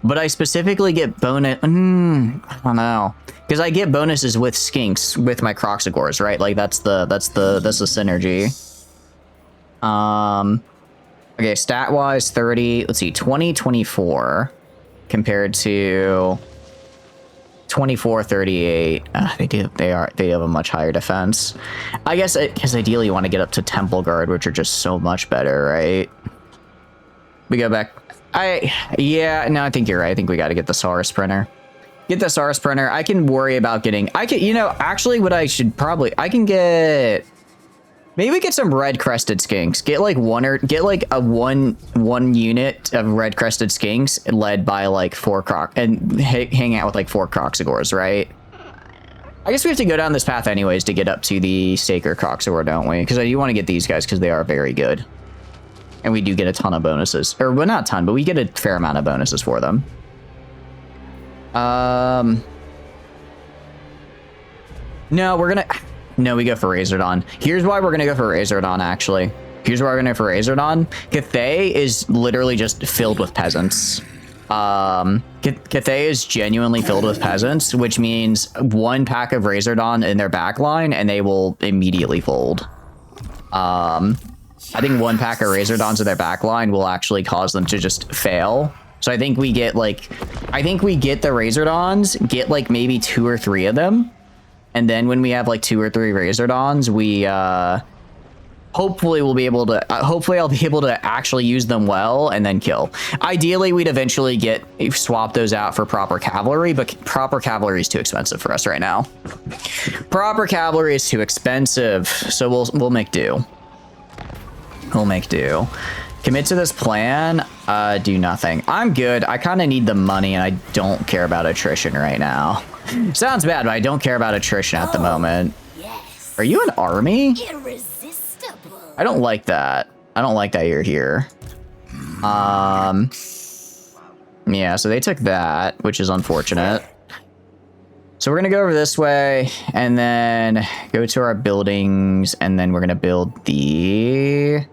but I specifically get bonus... I don't know. Because I get bonuses with skinks with my Croxagores, right? Like, that's the synergy. Okay, stat-wise, 30... Let's see, 20, 24 compared to... 24, 38. They have a much higher defense. I guess because ideally you want to get up to Temple Guard, which are just so much better, right? We go back. Yeah, no, I think you're right. I think we got to get the Saurus Printer. Get the Saurus Printer. I can worry about getting. You know, actually, what I should probably. I can get. Maybe we get some red crested skinks. Get like one unit of red crested skinks led by like 4 croc and hang out with like 4 Croxagores, right? I guess we have to go down this path anyways to get up to the Sacred Croxagore, don't we? Because I do want to get these guys because they are very good. And we do get a ton of bonuses. Or well, not a ton, but we get a fair amount of bonuses for them. No, we're gonna... No, we go for Razordon. Here's why we're going to go for Razordon, actually. Here's why we're going to go for Razordon. Cathay is literally just filled with peasants. Cathay is genuinely filled with peasants, which means 1 pack of Razordon in their backline, and they will immediately fold. I think 1 pack of Razordons in their backline will actually cause them to just fail. So I think we get, like... I think we get the Razordons, get, like, maybe 2 or 3 of them. And then when we have like 2 or 3 Razordons, we hopefully we'll be able to hopefully I'll be able to actually use them well and then kill. Ideally, we'd eventually swap those out for proper cavalry, but proper cavalry is too expensive for us right now. Proper cavalry is too expensive, so we'll make do. We'll make do. Commit to this plan, do nothing. I'm good. I kind of need the money and I don't care about attrition right now. Sounds bad, but I don't care about attrition at the moment. Yes. Are you an army? Irresistible. I don't like that. I don't like that you're here. Yeah, so they took that, which is unfortunate. So we're gonna go over this way and then go to our buildings and then we're gonna build the...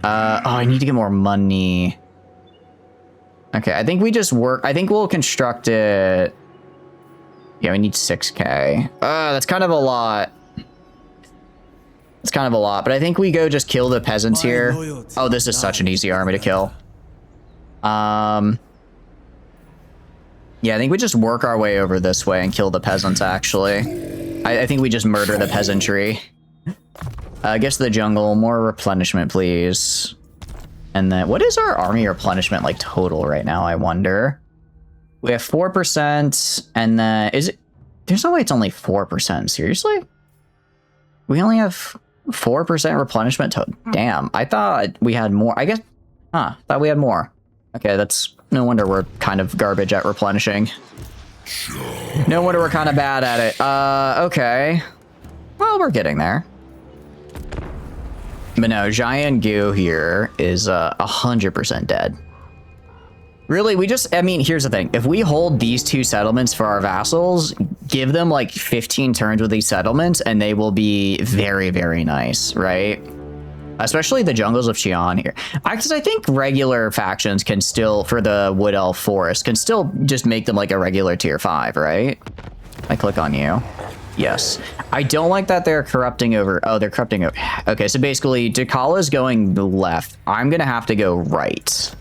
oh, I need to get more money. Okay, I think we just work... I think we'll construct it... Yeah, we need 6k. That's kind of a lot. It's kind of a lot, but I think we go just kill the peasants here. Oh, this is such an easy army to kill. Yeah, I think we just work our way over this way and kill the peasants, actually. I think we just murder the peasantry. I guess the jungle, more replenishment, please. And then, what is our army replenishment like total right now, I wonder? We have 4%, and then, is it, there's no way it's only 4%, seriously? We only have 4% replenishment total. Damn, I thought we had more, I guess, thought we had more. Okay, that's, no wonder we're kind of garbage at replenishing. No wonder we're kind of bad at it. Okay. Well, we're getting there. But no, Giant Goo here is 100% dead. Really, I mean, here's the thing. If we hold these 2 settlements for our vassals, give them like 15 turns with these settlements, and they will be very, very nice, right? Especially the jungles of Xi'an here. Because I think regular factions can still, for the Wood Elf Forest, can still just make them like a regular tier 5, right? I click on you. Yes. I don't like that they're corrupting over... Oh, they're corrupting over... Okay, so basically, Dechala is going left. I'm going to have to go right.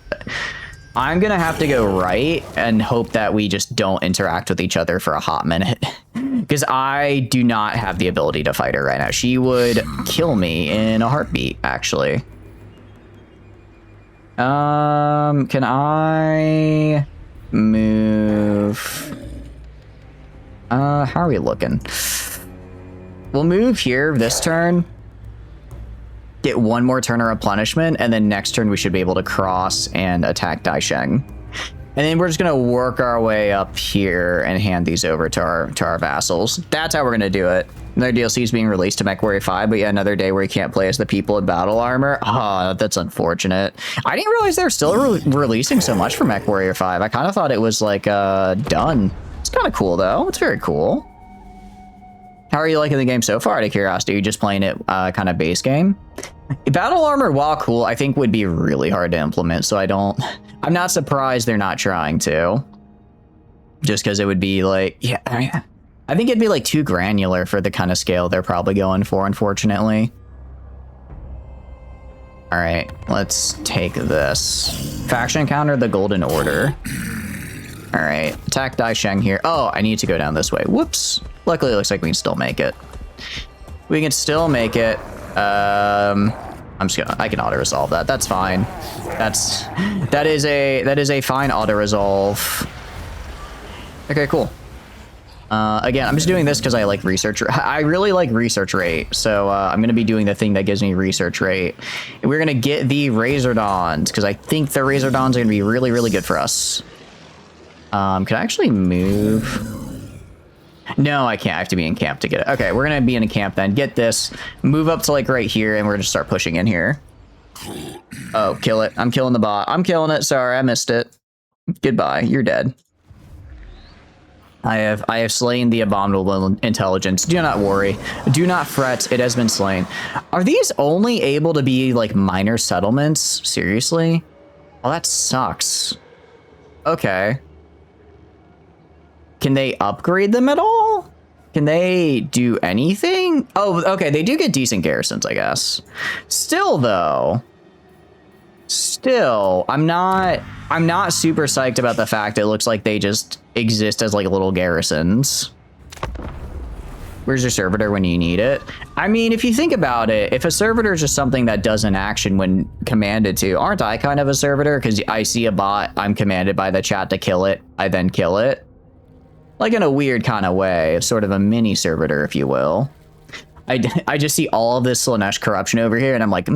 I'm going to have to go right and hope that we just don't interact with each other for a hot minute. Because I do not have the ability to fight her right now. She would kill me in a heartbeat, actually. Can I move... how are we looking? We'll move here this turn. Get 1 more turn of replenishment, and then next turn we should be able to cross and attack Daisheng. And then we're just gonna work our way up here and hand these over to our vassals. That's how we're gonna do it. Another DLC is being released to MechWarrior 5, but yeah, another day where you can't play as the people in battle armor. Oh, that's unfortunate. I didn't realize they're still releasing so much for MechWarrior 5. I kind of thought it was like done. It's kind of cool though. It's very cool. How are you liking the game so far, out of curiosity? Are you just playing it kind of base game? Battle armor, while cool, I think would be really hard to implement, so I'm not surprised they're not trying to. Just because it would be like, yeah, I think it'd be like too granular for the kind of scale they're probably going for, unfortunately. All right, let's take this. Faction encounter the Golden Order. All right, attack Dai Sheng here. Oh, I need to go down this way. Whoops. Luckily, it looks like we can still make it. We can still make it. I can auto resolve that. That's fine. That is a fine auto resolve. Okay, cool. Again, I'm just doing this because I like research. I really like research rate, so I'm going to be doing the thing that gives me research rate. And we're going to get the Razordons, because I think the Razordons are going to be really, really good for us. Can I actually move? No, I can't. I have to be in camp to get it. Okay, we're going to be in a camp then. Get this. Move up to like right here, and we're going to start pushing in here. Oh, kill it. I'm killing the bot. I'm killing it. Sorry, I missed it. Goodbye. You're dead. I have slain the abominable intelligence. Do not worry. Do not fret. It has been slain. Are these only able to be like minor settlements? Seriously? Oh, that sucks. Okay. Can they upgrade them at all? Can they do anything? Oh, okay. They do get decent garrisons, I guess. Still, though. Still, I'm not super psyched about the fact it looks like they just exist as like little garrisons. Where's your servitor when you need it? I mean, if you think about it, if a servitor is just something that does an action when commanded to, aren't I kind of a servitor? Because I see a bot, I'm commanded by the chat to kill it, I then kill it. Like in a weird kind of way, sort of a mini servitor, if you will. I just see all of this Slanesh corruption over here, and I'm like,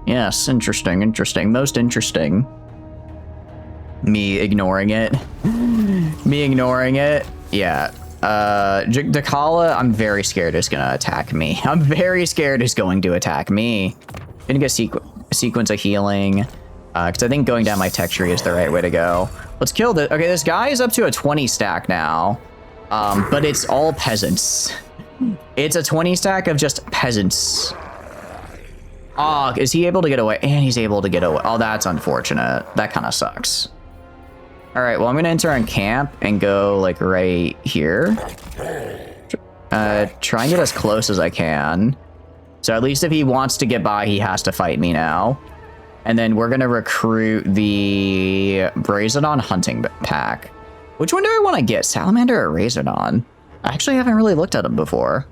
yes, interesting, most interesting. Me ignoring it. Yeah. Dechala, I'm very scared is gonna attack me. I'm very scared is going to attack me. Gonna get a sequence of healing. Because I think going down my tech tree is the right way to go. Let's kill this. Okay, this guy is up to a 20 stack now. But it's all peasants. It's a 20 stack of just peasants. Oh, is he able to get away? And he's able to get away. Oh, that's unfortunate. That kind of sucks. All right, well, I'm going to enter in camp and go, like, right here. Try and get as close as I can. So at least if he wants to get by, he has to fight me now. And then we're going to recruit the Razordon hunting pack. Which one do I want to get? Salamander or Razordon? I actually haven't really looked at them before.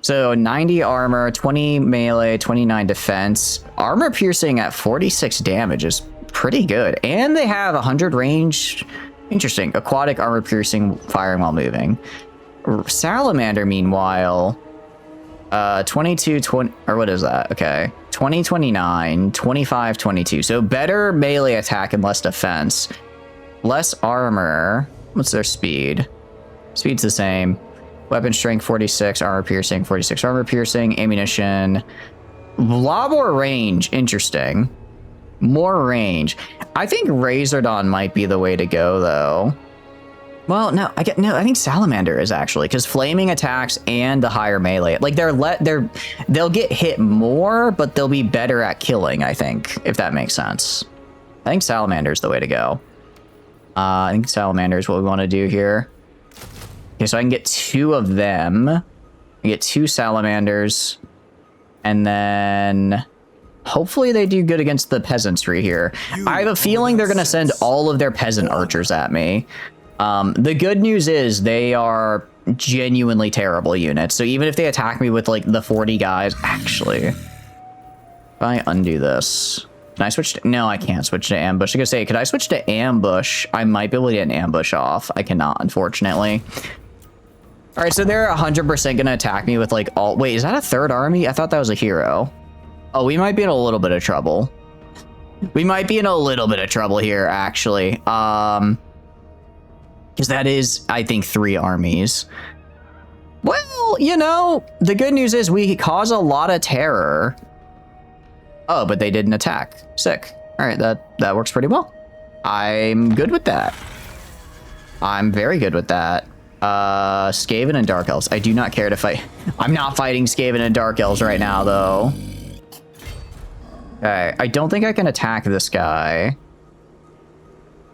So 90 armor, 20 melee, 29 defense. Armor piercing at 46 damage is pretty good. And they have 100 range. Interesting. Aquatic armor piercing, firing while moving. Salamander, meanwhile, 22, 20, or what is that? Okay. 20, 29, 25, 22. So better melee attack and less defense. Less armor. What's their speed? Speed's the same. Weapon strength 46, armor piercing 46, armor piercing, ammunition. A lot more range. Interesting. More range. I think Razordon might be the way to go, though. Well, no, I think Salamander is actually, because flaming attacks and the higher melee, like they'll get hit more, but they'll be better at killing, I think, if that makes sense. I think Salamander is the way to go. I think Salamander is what we want to do here. Okay, so I can get 2 of them. I get 2 Salamanders. And then hopefully they do good against the peasantry here. I have a feeling they're going to send all of their peasant archers at me. The good news is they are genuinely terrible units. So even if they attack me with like the 40 guys, actually, if I undo this, can I switch to, no, I can't switch to ambush. I was gonna say, could I switch to ambush? I might be able to get an ambush off. I cannot, unfortunately. All right, so they're 100% gonna attack me with like all, wait, is that a third army? I thought that was a hero. Oh, we might be in a little bit of trouble. We might be in a little bit of trouble here, actually. Because that is, I think, 3 armies. Well, you know, the good news is we cause a lot of terror. Oh, but they didn't attack. Sick. All right, that works pretty well. I'm good with that. I'm very good with that. Skaven and Dark Elves. I do not care to fight. I'm not fighting Skaven and Dark Elves right now, though. Okay, I don't think I can attack this guy.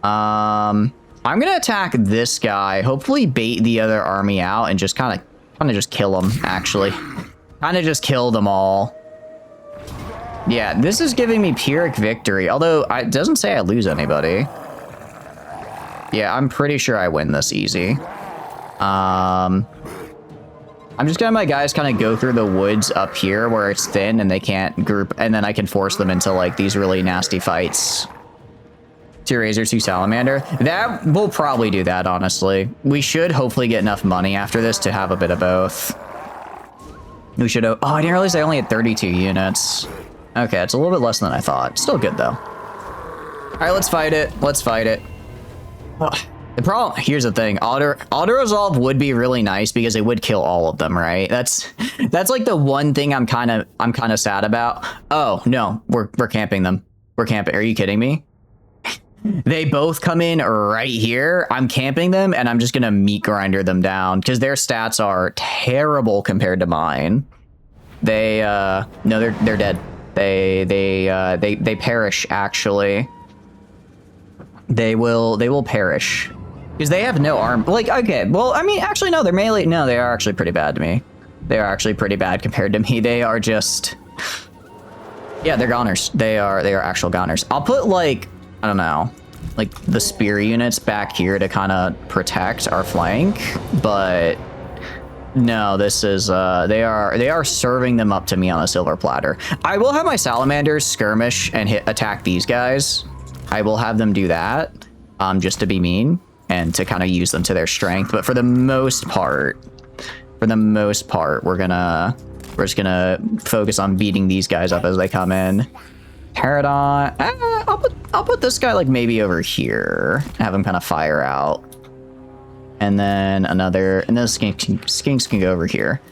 I'm gonna attack this guy. Hopefully bait the other army out and just kind of just kill them, actually. Kind of just kill them all. Yeah, this is giving me Pyrrhic victory, although it doesn't say I lose anybody. Yeah, I'm pretty sure I win this easy. I'm just gonna have my guys kind of go through the woods up here where it's thin and they can't group, and then I can force them into like these really nasty fights. 2 Razor, 2 Salamander. That will probably do that, honestly. We should hopefully get enough money after this to have a bit of both. We should. Oh, I didn't realize I only had 32 units. Okay, it's a little bit less than I thought. Still good though. All right, let's fight it. Let's fight it. Ugh. The problem, here's the thing, auto resolve would be really nice because it would kill all of them, right? That's like the one thing I'm kind of sad about. Oh no, we're camping them. We're camping. Are you kidding me? They both come in right here. I'm camping them and I'm just gonna meat grinder them down because their stats are terrible compared to mine. They no, they're dead. They perish actually. They will perish. Because they have no arm. Like, okay, well, I mean, actually, no, they're melee. No, they are actually pretty bad to me. They are actually pretty bad compared to me. They are just... Yeah, they're goners. They are actual goners. I'll put, like, I don't know, like, the spear units back here to kind of protect our flank. But, no, this is, they are serving them up to me on a silver platter. I will have my salamanders skirmish and attack these guys. I will have them do that, just to be mean. And to kind of use them to their strength, but for the most part, we're just gonna focus on beating these guys up as they come in. Pterodon, I'll put this guy like maybe over here, have him kind of fire out, and then those skinks can go over here.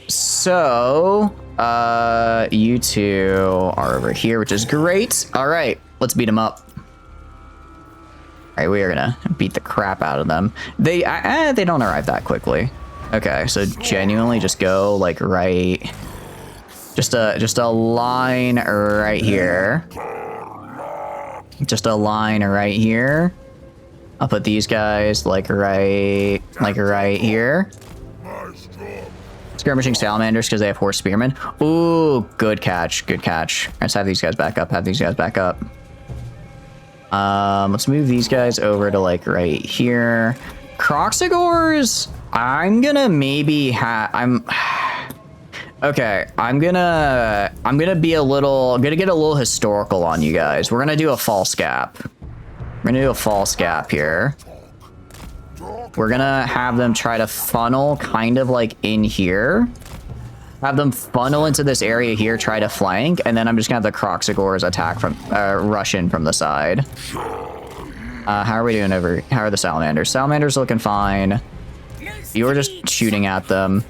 So, you two are over here, which is great. All right, let's beat them up. All right, we are gonna beat the crap out of them. They don't arrive that quickly. Okay, so genuinely just go like right, just a line right here. Just a line right here. I'll put these guys like right here. Skirmishing salamanders because they have horse spearmen. Ooh, good catch, good catch. Let's have these guys back up. Have these guys back up. Let's move these guys over to like right here. Croxigors, I'm gonna maybe okay, I'm gonna get a little historical on you guys. We're gonna do a false gap. We're gonna do a false gap here. We're gonna have them try to funnel kind of like in here. Have them funnel into this area here, try to flank, and then I'm just gonna have the Croxigors attack from, rush in from the side. How are we doing over, how are the Salamanders? Salamanders looking fine. You were just shooting at them.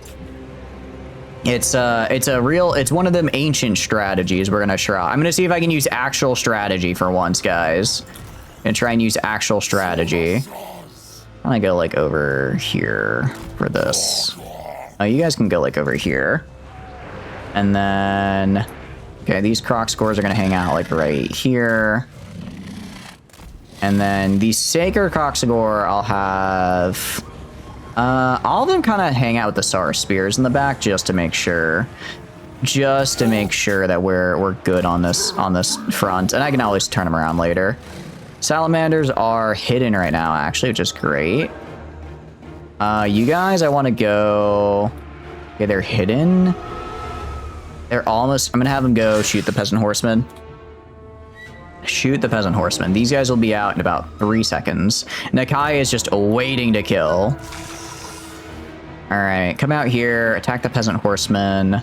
It's one of them ancient strategies we're gonna try. I'm gonna see if I can use actual strategy for once, guys. And try and use actual strategy. I'm gonna go like over here for this. Oh, you guys can go like over here. And then, okay, these Croxigors are gonna hang out like right here. And then the Saker Croxigor, I'll have all of them kind of hang out with the Sar Spears in the back just to make sure that we're good on this front. And I can always turn them around later. Salamanders are hidden right now, actually, which is great. You guys, I want to go. Okay, they're hidden. They're almost. I'm gonna have them go shoot the peasant horsemen. Shoot the peasant horsemen. These guys will be out in about 3 seconds. Nakai is just waiting to kill. All right, come out here, attack the peasant horsemen.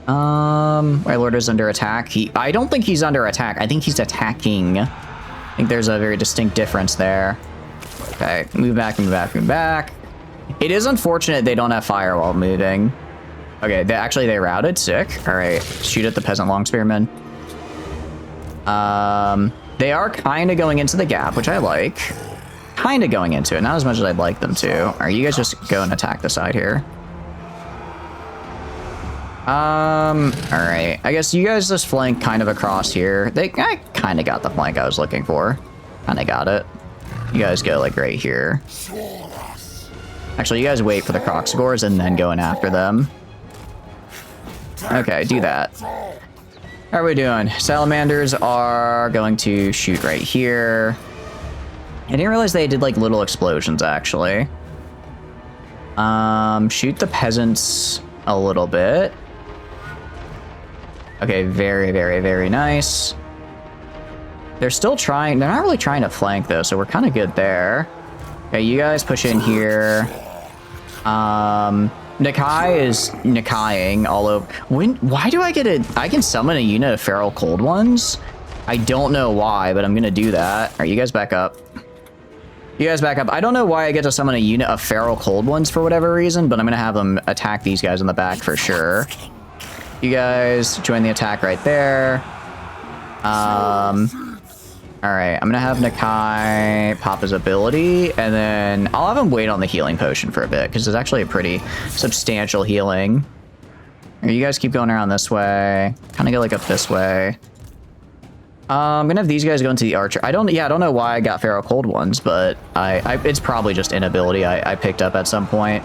My lord is under attack. I don't think he's under attack. I think he's attacking. I think there's a very distinct difference there. Okay, move back, move back, move back. It is unfortunate they don't have fire while moving. Okay, they routed. Sick. All right, shoot at the peasant long spearmen. They are kind of going into the gap, which I like. kind of going into it. Not as much as I'd like them to. Are you guys just go and attack the side here? Alright. I guess you guys just flank kind of across here. I kind of got the flank I was looking for. Kind of got it. You guys go like right here. Actually, you guys wait for the Crocsgores and then go in after them. Okay, do that. How are we doing? Salamanders are going to shoot right here. I didn't realize they did like little explosions actually. Shoot the peasants a little bit. Okay, very, very, very nice. They're still trying. They're not really trying to flank though, so we're kind of good there. Okay, you guys push in here. Nakai is Nakaiing all over. Why do I get I can summon a unit of feral cold ones? I don't know why, but I'm gonna do that. All right, you guys back up. You guys back up. I don't know why I get to summon a unit of feral cold ones for whatever reason, but I'm gonna have them attack these guys in the back for sure. You guys join the attack right there. All right, I'm gonna have Nakai pop his ability, and then I'll have him wait on the healing potion for a bit, because it's actually a pretty substantial healing. You guys keep going around this way. Kind of go like up this way. I'm gonna have these guys go into the archer. I don't know why I got feral cold ones, but it's probably just inability I picked up at some point.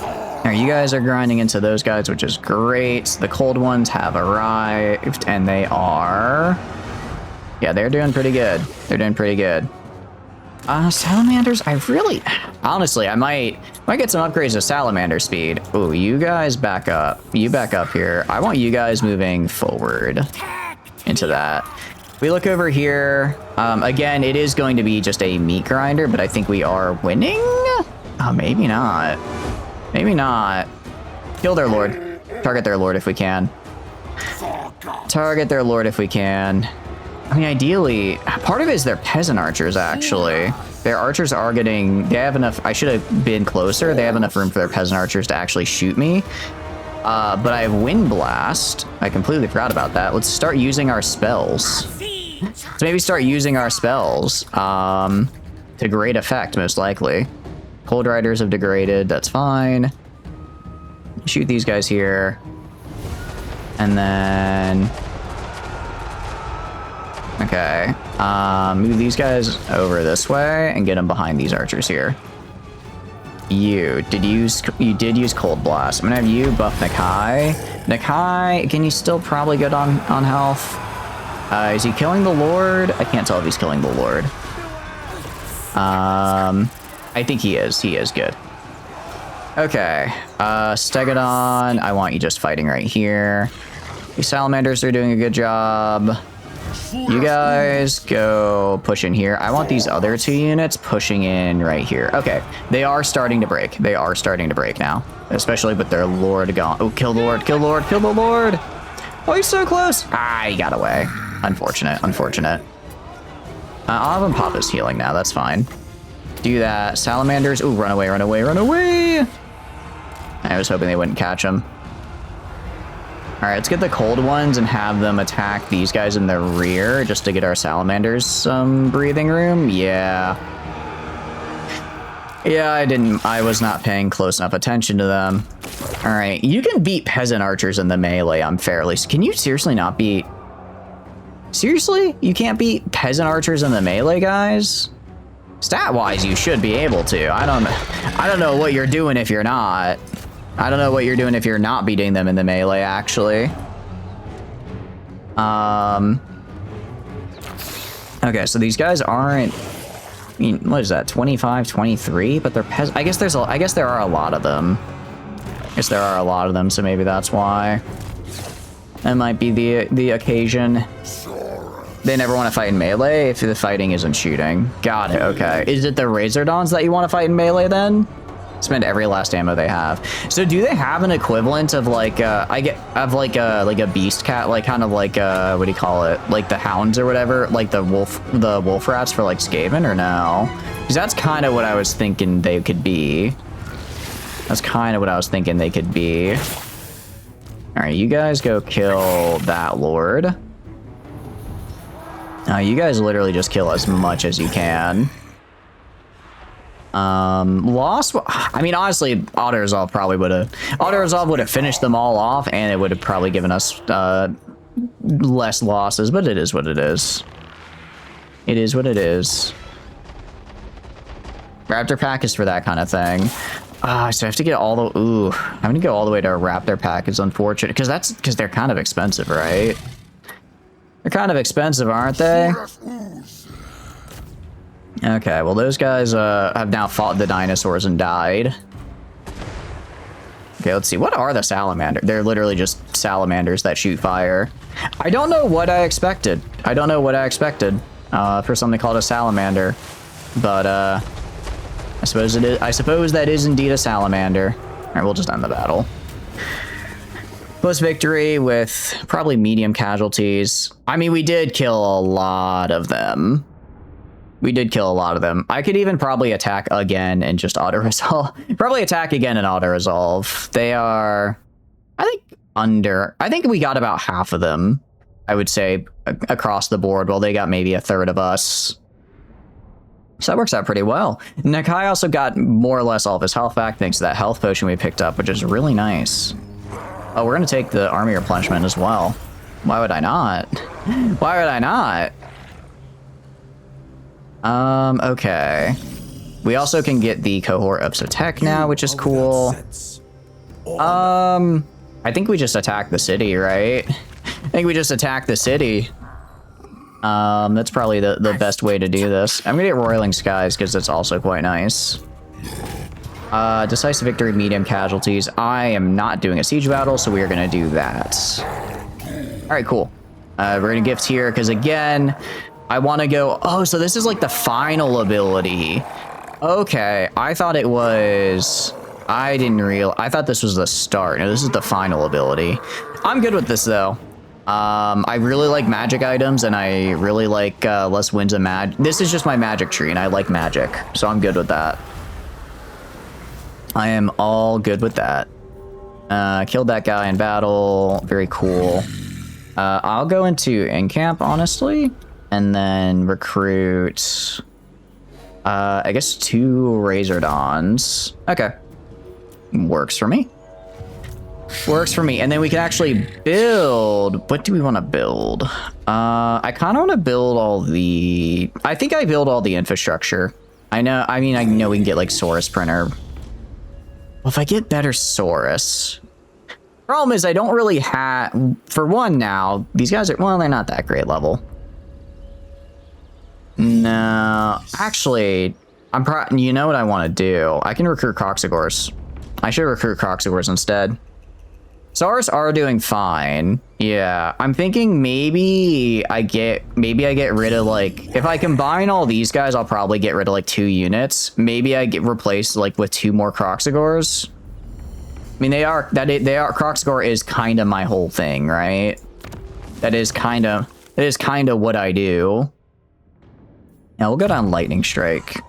All right, you guys are grinding into those guys, which is great. The cold ones have arrived, and they are... Yeah, they're doing pretty good. They're doing pretty good. Salamanders, honestly, I might get some upgrades to salamander speed. Ooh, you guys back up. You back up here. I want you guys moving forward into that. We look over here. Again, it is going to be just a meat grinder, but I think we are winning? Oh, maybe not. Maybe not. Kill their lord. Target their lord if we can. Target their lord if we can. I mean, ideally, part of it is their peasant archers, actually. Their archers are getting... They have enough... I should have been closer. They have enough room for their peasant archers to actually shoot me. But I have Wind Blast. I completely forgot about that. Let's start using our spells. Let's maybe start using our spells. To great effect, most likely. Cold Riders have degraded. That's fine. Shoot these guys here. And then... Okay, move these guys over this way and get them behind these archers here. You did use Cold Blast. I'm gonna have you buff Nakai. Nakai, can you still probably get on health? Is he killing the Lord? I can't tell if he's killing the Lord. I think he is. He is good. Okay, Stegodon, I want you just fighting right here. These salamanders are doing a good job. You guys go push in here. I want these other two units pushing in right here. Okay, they are starting to break. They are starting to break now, especially with their lord gone. Oh, kill the lord, kill the lord, kill the lord. Oh, he's so close. Ah, he got away. Unfortunate, unfortunate. I'll have him pop his healing now. That's fine. Do that. Salamanders. Ooh, run away, run away, run away. I was hoping they wouldn't catch him. All right, let's get the cold ones and have them attack these guys in the rear just to get our salamanders some breathing room. Yeah. Yeah, I was not paying close enough attention to them. All right, you can beat peasant archers in the melee. Can you seriously not beat... Seriously? You can't beat peasant archers in the melee, guys? Stat-wise, you should be able to. I don't know what you're doing if you're not. I don't know what you're doing if you're not beating them in the melee, actually. Okay, so these guys aren't... I mean, what is that? 25, 23? But they're I guess there are a lot of them. I guess there are a lot of them, so maybe that's why. That might be the occasion. They never want to fight in melee if the fighting isn't shooting. Got it, okay. Is it the Razordons that you want to fight in melee then? Spend every last ammo they have. So do they have an equivalent of like like a beast cat, like kind of like what do you call it, like the hounds or whatever, like the wolf rats for like Skaven, or no? Because that's kind of what I was thinking they could be. That's kind of what I was thinking they could be. All right, you guys go kill that lord. You guys literally just kill as much as you can. Lost. I mean, honestly, auto-resolve probably would have finished them all off, and it would have probably given us less losses. But it is what it is. It is what it is. Raptor pack is for that kind of thing. So I have to get all the... Ooh, having to go all the way to a Raptor pack is unfortunate. Because they're kind of expensive, right? They're kind of expensive, aren't they? Okay, well, those guys have now fought the dinosaurs and died. Okay, let's see. What are the salamanders? They're literally just salamanders that shoot fire. I don't know what I expected. I don't know what I expected for something called a salamander. But, I suppose it is. I suppose that is indeed a salamander. All right, we'll just end the battle. Plus victory with probably medium casualties. I mean, we did kill a lot of them. We did kill a lot of them. I could even probably attack again and just auto-resolve. Probably attack again and auto-resolve. They are, I think we got about half of them, I would say, across the board, while they got maybe a third of us. So that works out pretty well. Nakai also got more or less all of his health back thanks to that health potion we picked up, which is really nice. Oh, we're going to take the army replenishment as well. Why would I not? Why would I not? Okay. We also can get the cohort of Sotek now, which is cool. I think we just attack the city, right? I think we just attack the city. That's probably the best way to do this. I'm gonna get Roiling Skies because it's also quite nice. Decisive victory, medium casualties. I am not doing a siege battle, so we are gonna do that. All right, cool. We're gonna gift here because again, I want to go. Oh, so this is like the final ability. Okay, I thought it was. I thought this was the start. No, this is the final ability. I'm good with this though. I really like magic items, and I really like less winds of magic. This is just my magic tree, and I like magic, so I'm good with that. I am all good with that. Killed that guy in battle. Very cool. I'll go into in-camp, honestly, and then recruit, I guess 2 Razordons. Okay. Works for me. Works for me. And then we can actually build. What do we want to build? I kind of want to build all the... I think I build all the infrastructure. I know we can get like Saurus printer. Well, if I get better Saurus... Problem is I don't really have... For one now, these guys are... Well, they're not that great level. No. Actually, you know what I want to do? I can recruit Coxigors. I should recruit Coxigors instead. Saurus are doing fine. Yeah, I'm thinking maybe I get rid of like, if I combine all these guys, I'll probably get rid of like 2 units. Maybe I get replaced like with 2 more Coxigors. I mean, Coxigor is kind of my whole thing, right? That is kind of what I do. Now we'll go down Lightning Strike.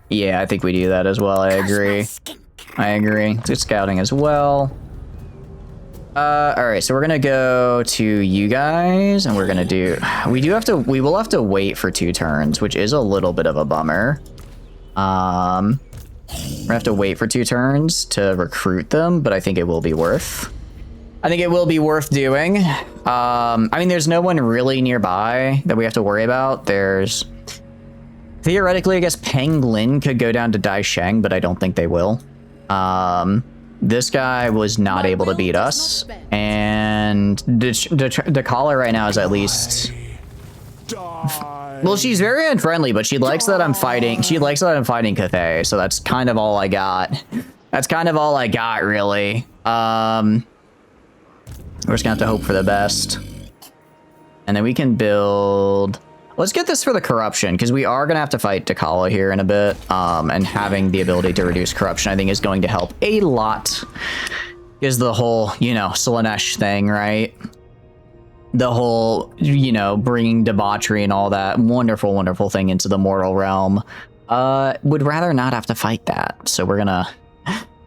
Yeah, I think we do that as well. I agree. I agree. Good scouting as well. All right, so we're gonna go to you guys, and we're gonna do. We will have to wait for 2 turns, which is a little bit of a bummer. We're gonna have to wait for 2 turns to recruit them, but I think it will be worth. I think it will be worth doing. I mean, there's no one really nearby that we have to worry about. There's theoretically, I guess Penglin could go down to Daisheng, but I don't think they will. This guy was not able to beat us, and Dechala right now is at least... Well, she's very unfriendly, but she likes that I'm fighting. She likes that I'm fighting Cathay, so that's kind of all I got. That's kind of all I got, really. We're just gonna have to hope for the best. And then we can build... Let's get this for the corruption, because we are going to have to fight Dechala here in a bit. And having the ability to reduce corruption, I think, is going to help a lot. Is the whole, Slaanesh thing, right? The whole, bringing debauchery and all that wonderful, wonderful thing into the mortal realm. Would rather not have to fight that. So we're going to...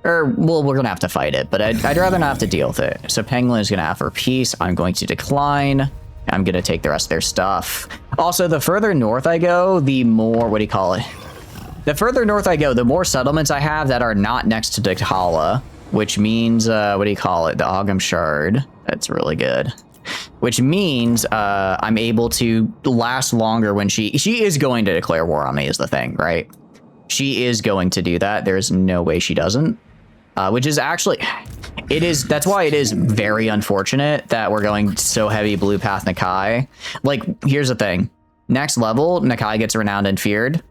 we're going to have to fight it, but I'd rather not have to deal with it. So Penguin is going to ask for peace. I'm going to decline. I'm going to take the rest of their stuff. Also, the further north I go, the more, The further north I go, the more settlements I have that are not next to Dechala, which means, what do you call it? The Ogham Shard. That's really good. Which means I'm able to last longer when she is going to declare war on me is the thing, right? She is going to do that. There's no way she doesn't. Which is actually, that's why it is very unfortunate that we're going so heavy blue path Nakai. Like, here's the thing. Next level, Nakai gets renowned and feared.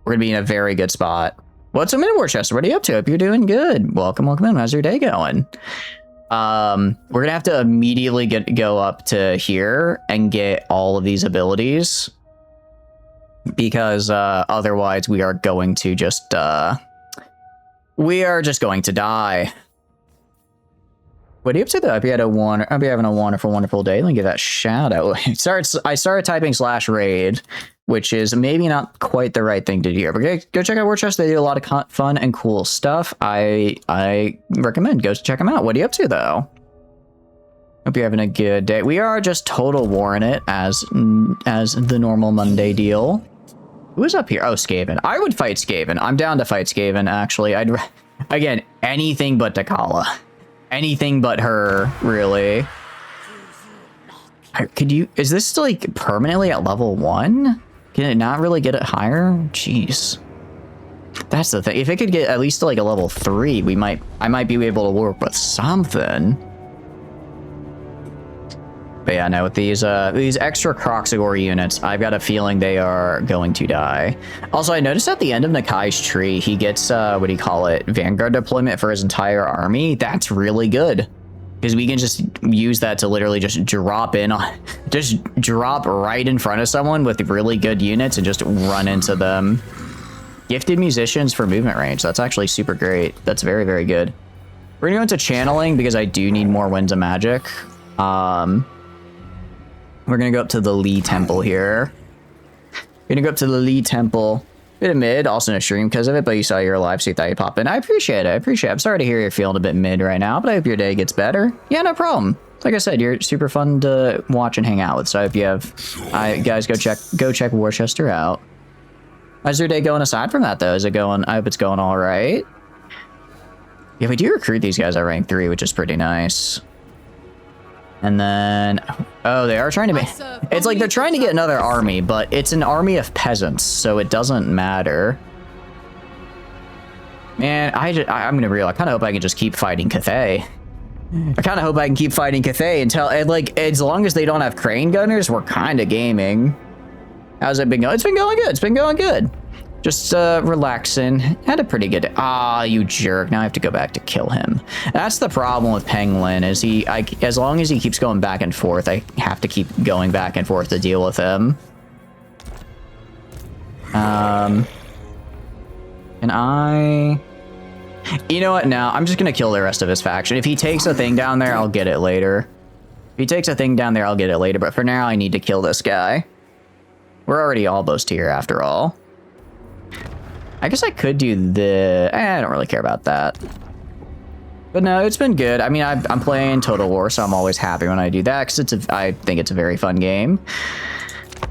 We're gonna be in a very good spot. What's up, Warchester? What are you up to? Hope you're doing good. Welcome in. How's your day going? We're gonna have to immediately go up to here and get all of these abilities because otherwise we are going to just going to die. What are you up to though? I'll be having a wonderful, wonderful day. Let me give that shout out. I started typing /raid, which is maybe not quite the right thing to do here. But go check out Warchest. They do a lot of fun and cool stuff. I recommend go check them out. What are you up to though? Hope you're having a good day. We are just total warring it as the normal Monday deal. Who's up here? Oh, Skaven. I would fight Skaven. I'm down to fight Skaven, actually. Again, anything but Dechala. Anything but her, really. Is this like permanently at level 1? Can it not really get it higher? Jeez. That's the thing. If it could get at least to like a level 3, I might be able to work with something. But yeah, no, with these extra Croxagore units, I've got a feeling they are going to die. Also, I noticed at the end of Nakai's tree, he gets, what do you call it, Vanguard deployment for his entire army. That's really good. Because we can just use that to literally just drop right in front of someone with really good units and just run into them. Gifted musicians for movement range. That's actually super great. That's very, very good. We're gonna go into channeling because I do need more winds of magic. We're gonna go up to the Lee Temple here. We're gonna go up to the Lee Temple. Bit of mid, also no stream because of it, but you saw you're alive, so you thought you'd pop in. I appreciate it. I'm sorry to hear you're feeling a bit mid right now, but I hope your day gets better. Yeah, no problem. Like I said, you're super fun to watch and hang out with. So if you have, guys, go check Worcester out. How's your day going aside from that though? Is it going? I hope it's going all right. Yeah, we do recruit these guys at rank 3, which is pretty nice. And then, oh, they are trying to be, it's like they're trying to get another army, but it's an army of peasants, so it doesn't matter. Man, I'm gonna real. I kind of hope I can just keep fighting Cathay. I kind of hope I can keep fighting Cathay until, like, as long as they don't have crane gunners, we're kind of gaming. How's it been going? It's been going good. It's been going good. Just relaxing. Had a pretty good day. Ah, you jerk. Now I have to go back to kill him. That's the problem with Penguin, is as long as he keeps going back and forth, I have to keep going back and forth to deal with him. And you know what? Now I'm just gonna kill the rest of his faction. If he takes a thing down there, I'll get it later. If he takes a thing down there, I'll get it later. But for now, I need to kill this guy. We're already almost here after all. I guess I could do the... I don't really care about that. But no, it's been good. I mean, I'm playing Total War, so I'm always happy when I do that, because I think it's a very fun game.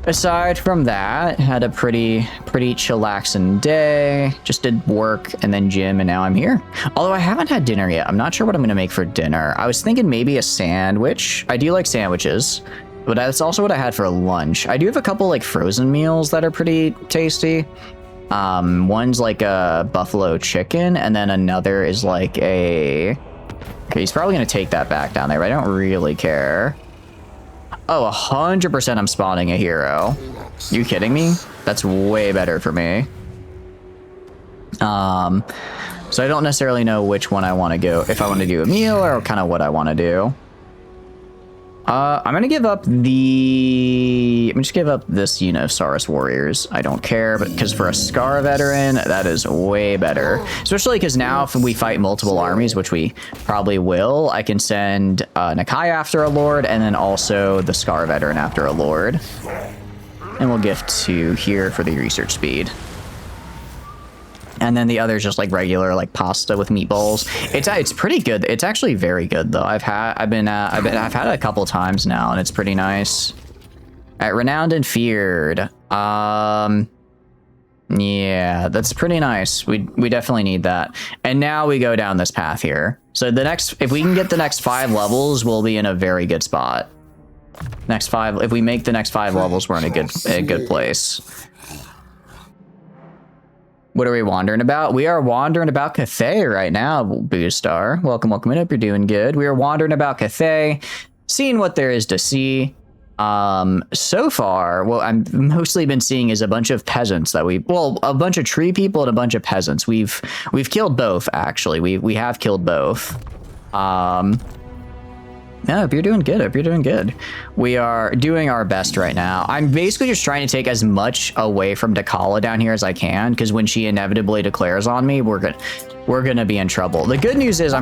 Aside from that, had a pretty chillaxing day. Just did work and then gym, and now I'm here. Although I haven't had dinner yet. I'm not sure what I'm going to make for dinner. I was thinking maybe a sandwich. I do like sandwiches, but that's also what I had for lunch. I do have a couple like frozen meals that are pretty tasty. One's like a buffalo chicken, and then another is like a... Okay, he's probably gonna take that back down there, but I don't really care. Oh, 100% I'm spawning a hero. You kidding me? That's way better for me. So I don't necessarily know which one I want to go, if I want to do a meal or kind of what I want to do. I'm gonna give up the... I'm gonna just give up this, you know, Saurus Warriors. I don't care, but because for a Scar veteran, that is way better. Especially because now if we fight multiple armies, which we probably will, I can send Nakai after a Lord, and then also the Scar veteran after a Lord. And we'll gift to here for the research speed. And then the other's just like regular like pasta with meatballs. It's pretty good. It's actually very good though. I've had it a couple times now, and it's pretty nice. All right, renowned and feared. Yeah, that's pretty nice. We definitely need that. And now we go down this path here. So the next, if we can get the next 5 levels, we'll be in a very good spot. Next 5, if we make the next 5 levels, we're in a good place. What are we wandering about? We are wandering about Cathay right now, Boostar. Welcome in. Hope you're doing good. We are wandering about Cathay, seeing what there is to see. So far, what I've mostly been seeing is a bunch of peasants that a bunch of tree people and a bunch of peasants. We've killed both, actually. We have killed both. Yeah, hope you're doing good. Hope you're doing good. We are doing our best right now. I'm basically just trying to take as much away from Dechala down here as I can, because when she inevitably declares on me, we're gonna be in trouble. The good news is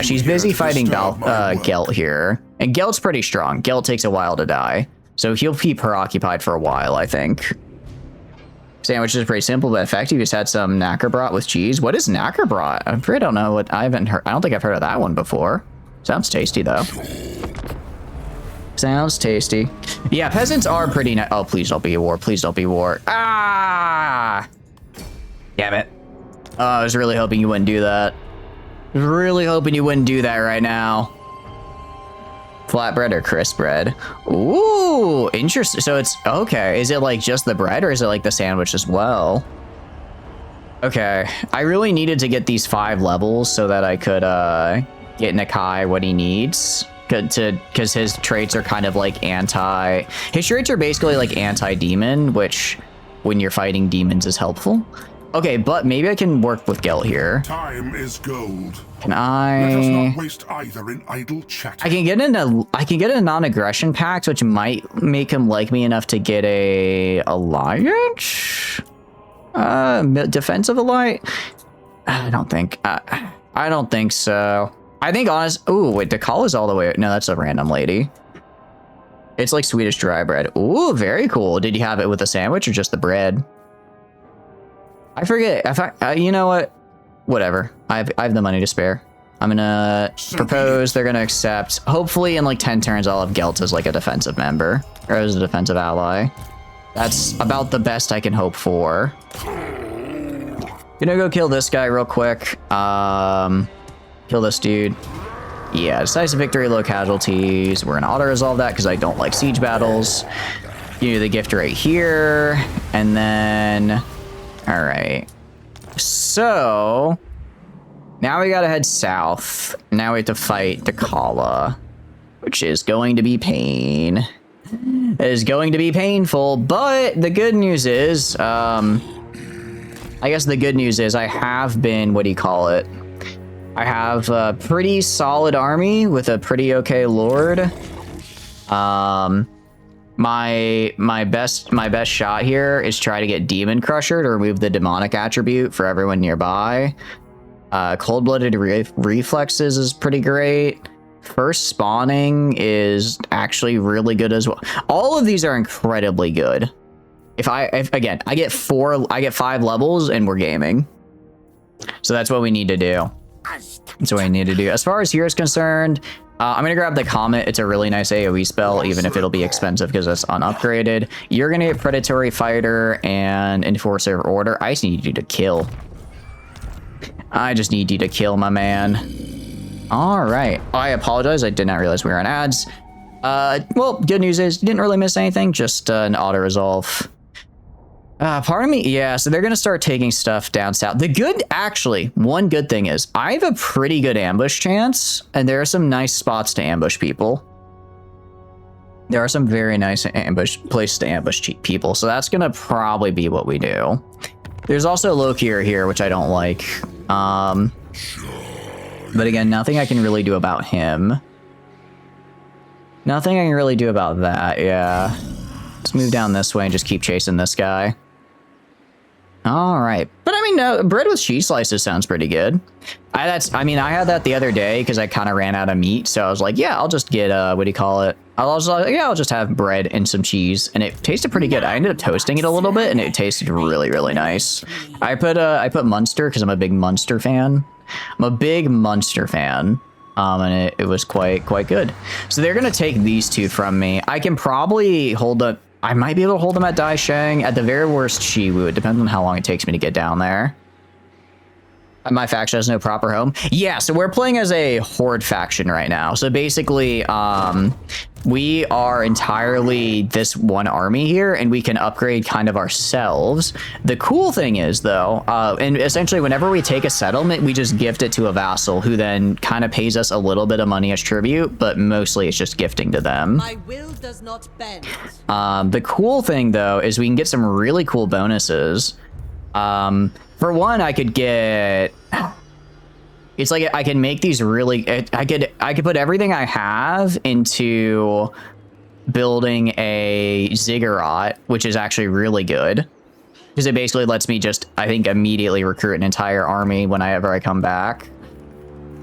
she's busy fighting Gelt here, and Gelt's pretty strong. Gelt takes a while to die, so he'll keep her occupied for a while, I think. Sandwich is pretty simple but effective. You just had some knackerbrat with cheese. What is knackerbrat? I'm afraid I don't know what. I don't think I've heard of that one before. Sounds tasty though. Sounds tasty. Yeah, peasants are pretty nice. Oh, please don't be a war. Please don't be war. Ah! Damn it. Oh, I was really hoping you wouldn't do that. Really hoping you wouldn't do that right now. Flatbread or crisp bread? Ooh, interesting. So it's, okay. Is it like just the bread or is it like the sandwich as well? Okay. I really needed to get these 5 levels so that I could get Nakai what he needs. Because his traits are kind of like his traits are basically like anti-demon, which when you're fighting demons is helpful. Okay, but maybe I can work with Gelt here. Time is gold. Can I? Let us not waste either in idle chatter. I can get a non-aggression pact, which might make him like me enough to get a alliance, defensive alliance. I don't think so. I think ooh, wait, Decala's all the way. No, that's a random lady. It's like Swedish dry bread. Ooh, very cool. Did you have it with a sandwich or just the bread? I forget. You know what? Whatever. I have the money to spare. I'm gonna propose. They're gonna accept. Hopefully, in like 10 turns, I'll have Gelt as like a defensive member or as a defensive ally. That's about the best I can hope for. Gonna go kill this guy real quick. Kill this dude. Yeah, decisive victory, low casualties. We're gonna auto-resolve that because I don't like siege battles. Give you the gift right here. And then... Alright. So... Now we gotta head south. Now we have to fight Dechala. Which is going to be pain. It is going to be painful, but the good news is... I guess the good news is I have been... What do you call it? I have a pretty solid army with a pretty okay lord. My best shot here is try to get Demon Crusher to remove the demonic attribute for everyone nearby. Cold-blooded reflexes is pretty great. First spawning is actually really good as well. All of these are incredibly good. If again, I get 5 levels and we're gaming. So that's what we need to do. That's what I need to do. As far as here is concerned, I'm gonna grab the Comet. It's a really nice AoE spell, even if it'll be expensive because it's unupgraded. You're gonna get Predatory Fighter and Enforcer of Order. I just need you to kill. I just need you to kill, my man. All right. I apologize. I did not realize we were on ads. Well, good news is you didn't really miss anything. Just an auto-resolve. Pardon me. Yeah, so they're going to start taking stuff down south. One good thing is I have a pretty good ambush chance, and there are some nice spots to ambush people. There are some very nice places to ambush people, so that's going to probably be what we do. There's also Lokier here, which I don't like. But again, nothing I can really do about him. Nothing I can really do about that, yeah. Let's move down this way and just keep chasing this guy. All right, but I mean, no, bread with cheese slices sounds pretty good. I had that the other day because I kind of ran out of meat, so I was like, yeah, I'll just get what do you call it? I'll just have bread and some cheese, and it tasted pretty good. I ended up toasting it a little bit, and it tasted really, really nice. I put Munster because I'm a big Munster fan. And it was quite good. So they're gonna take these two from me. I can probably hold up. I might be able to hold them at Dai Sheng. At the very worst, Shiwu. It depends on how long it takes me to get down there. My faction has no proper home. Yeah, so we're playing as a horde faction right now. So basically, we are entirely this one army here, and we can upgrade kind of ourselves. The cool thing is, though, and essentially whenever we take a settlement, we just gift it to a vassal who then kind of pays us a little bit of money as tribute, but mostly it's just gifting to them. My will does not bend. The cool thing, though, is we can get some really cool bonuses. For one, I could get... It's like I can make these really... I could put everything I have into building a ziggurat, which is actually really good. Because it basically lets me just, I think, immediately recruit an entire army whenever I come back.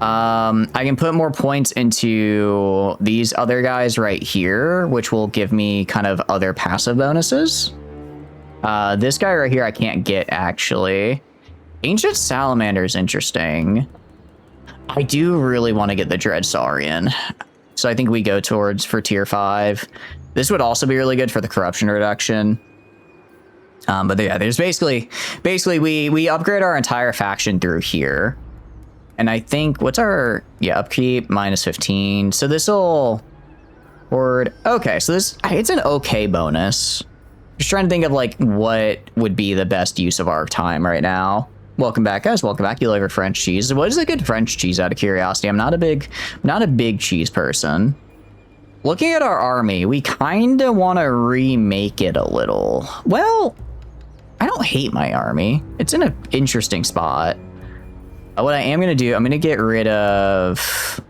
I can put more points into these other guys right here, which will give me kind of other passive bonuses. This guy right here I can't get, actually. Ancient Salamander is interesting. I do really want to get the Dread Saurian. So I think we go towards for tier 5. This would also be really good for the corruption reduction. But yeah, there's basically we upgrade our entire faction through here. And I think, what's our, yeah, upkeep, minus 15. So this will, horde, okay, so this, it's an okay bonus. Just trying to think of like what would be the best use of our time right now. Welcome back, guys. Welcome back. You love your French cheese. What is a good French cheese, out of curiosity? I'm not a big cheese person. Looking at our army, we kind of want to remake it a little. Well, I don't hate my army. It's in an interesting spot. What I am going to do, I'm going to get rid of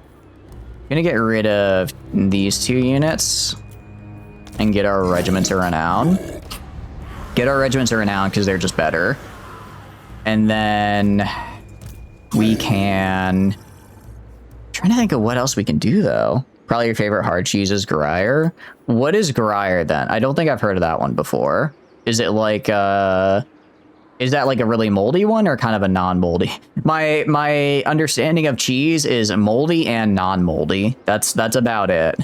these 2 units and get our regiments of renown. Get our regiments of renown because they're just better. And then we can... I'm trying to think of what else we can do, though. Probably your favorite hard cheese is Gruyere. What is Gruyere, then? I don't think I've heard of that one before. Is it like, is that like a really moldy one or kind of a non-moldy? My understanding of cheese is moldy and non-moldy. That's about it.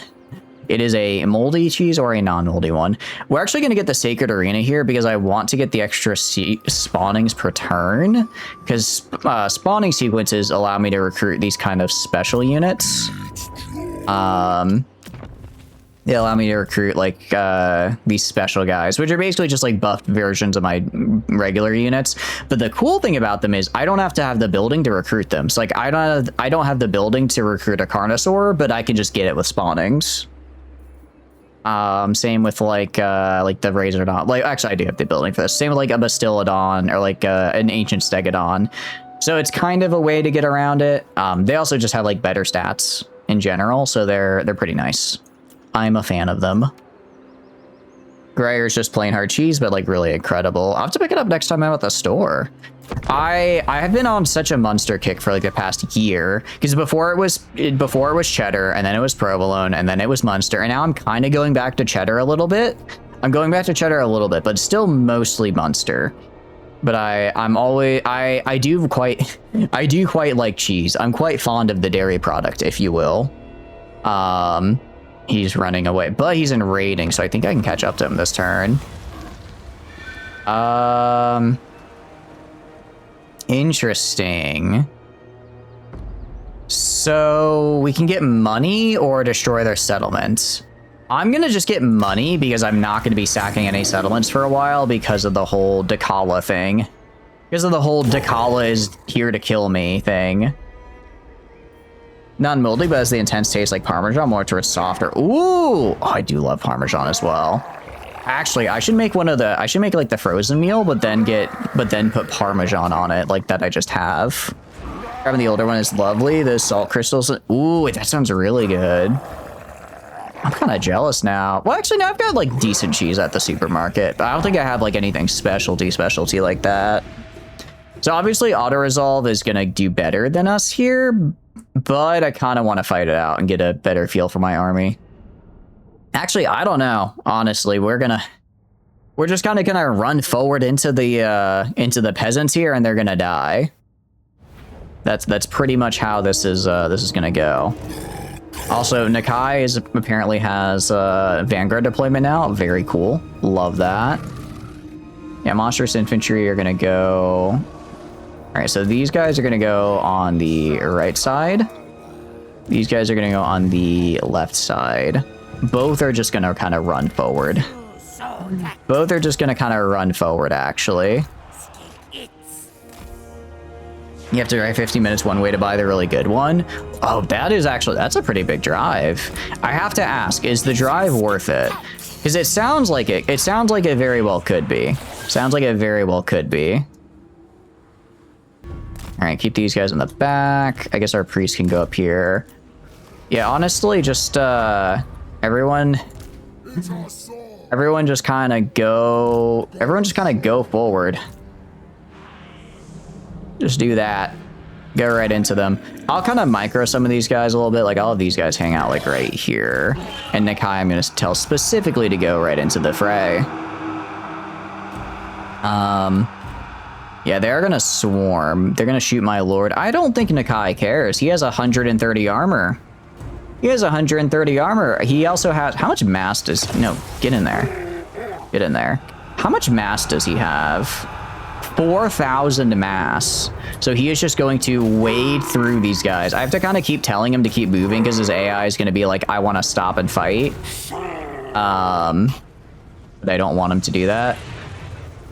It is a moldy cheese or a non-moldy one. We're actually going to get the Sacred Arena here because I want to get the extra spawnings per turn. Because spawning sequences allow me to recruit these kind of special units. They allow me to recruit like these special guys, which are basically just like buffed versions of my regular units. But the cool thing about them is I don't have to have the building to recruit them. So like I don't have the building to recruit a Carnosaur, but I can just get it with spawnings. Same with like the Razordon. Like, actually, I do have the building for this. Same with like a Bastillodon or like an Ancient Stegodon. So it's kind of a way to get around it. They also just have like better stats in general, so they're pretty nice. I'm a fan of them. Gruyere is just plain hard cheese, but like really incredible. I'll have to pick it up next time I'm at the store. I have been on such a Munster kick for like the past year, because before it was cheddar, and then it was provolone, and then it was Munster, and now I'm kind of going back to cheddar a little bit. But it's still mostly Munster. But I do quite like cheese. I'm quite fond of the dairy product, if you will. He's running away, but he's in raiding, so I think I can catch up to him this turn. Interesting. So we can get money or destroy their settlements. I'm gonna just get money because I'm not gonna be sacking any settlements for a while because of the whole Dechala thing. Because of the whole Dechala is here to kill me thing. Non-moldy, but has the intense taste like Parmesan, more towards softer. Ooh, oh, I do love Parmesan as well. Actually, I should make like the frozen meal, but then put Parmesan on it, like that I just have. Grabbing the older one is lovely. The salt crystals. Ooh, that sounds really good. I'm kind of jealous now. Well, actually, no, I've got like decent cheese at the supermarket, but I don't think I have like anything specialty like that. So obviously, auto resolve is gonna do better than us here, but I kind of want to fight it out and get a better feel for my army. Actually, I don't know. Honestly, we're just kind of gonna run forward into the peasants here, and they're gonna die. That's pretty much how this is gonna go. Also, Nakai apparently has Vanguard deployment now. Very cool. Love that. Yeah, monstrous infantry are gonna go. All right, so these guys are gonna go on the right side. These guys are gonna go on the left side. Both are just gonna kind of run forward. Both are just gonna kind of run forward, actually. You have to drive 50 minutes one way to buy the really good one. Oh, that's a pretty big drive. I have to ask, is the drive worth it? Because it sounds like it. It sounds like it very well could be. Sounds like it very well could be. All right, keep these guys in the back. I guess our priest can go up here. Yeah, honestly, just everyone just kind of go. Everyone just kind of go forward. Just do that. Go right into them. I'll kind of micro some of these guys a little bit. Like, all of these guys hang out, like, right here. And Nakai, I'm going to tell specifically to go right into the fray. Yeah, they're going to swarm. They're going to shoot my lord. I don't think Nakai cares. He has 130 armor. He has 130 armor. He also has... How much mass does... No, get in there. Get in there. How much mass does he have? 4,000 mass. So he is just going to wade through these guys. I have to kind of keep telling him to keep moving because his AI is going to be like, I want to stop and fight. But I don't want him to do that.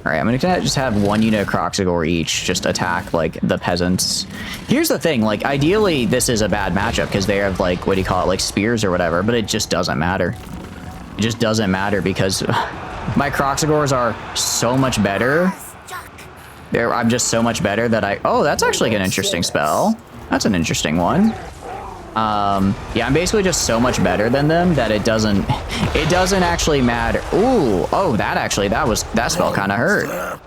All right, I'm going to just have one unit of Croxagore each just attack, like, the peasants. Here's the thing, like, ideally this is a bad matchup because they have, like, what do you call it, like, spears or whatever, but it just doesn't matter. It just doesn't matter because my Croxagores are so much better. I'm just so much better that oh, that's actually an interesting spell. That's an interesting one. Yeah, I'm basically just so much better than them that it doesn't actually matter. Ooh, oh, that spell kind of hurt.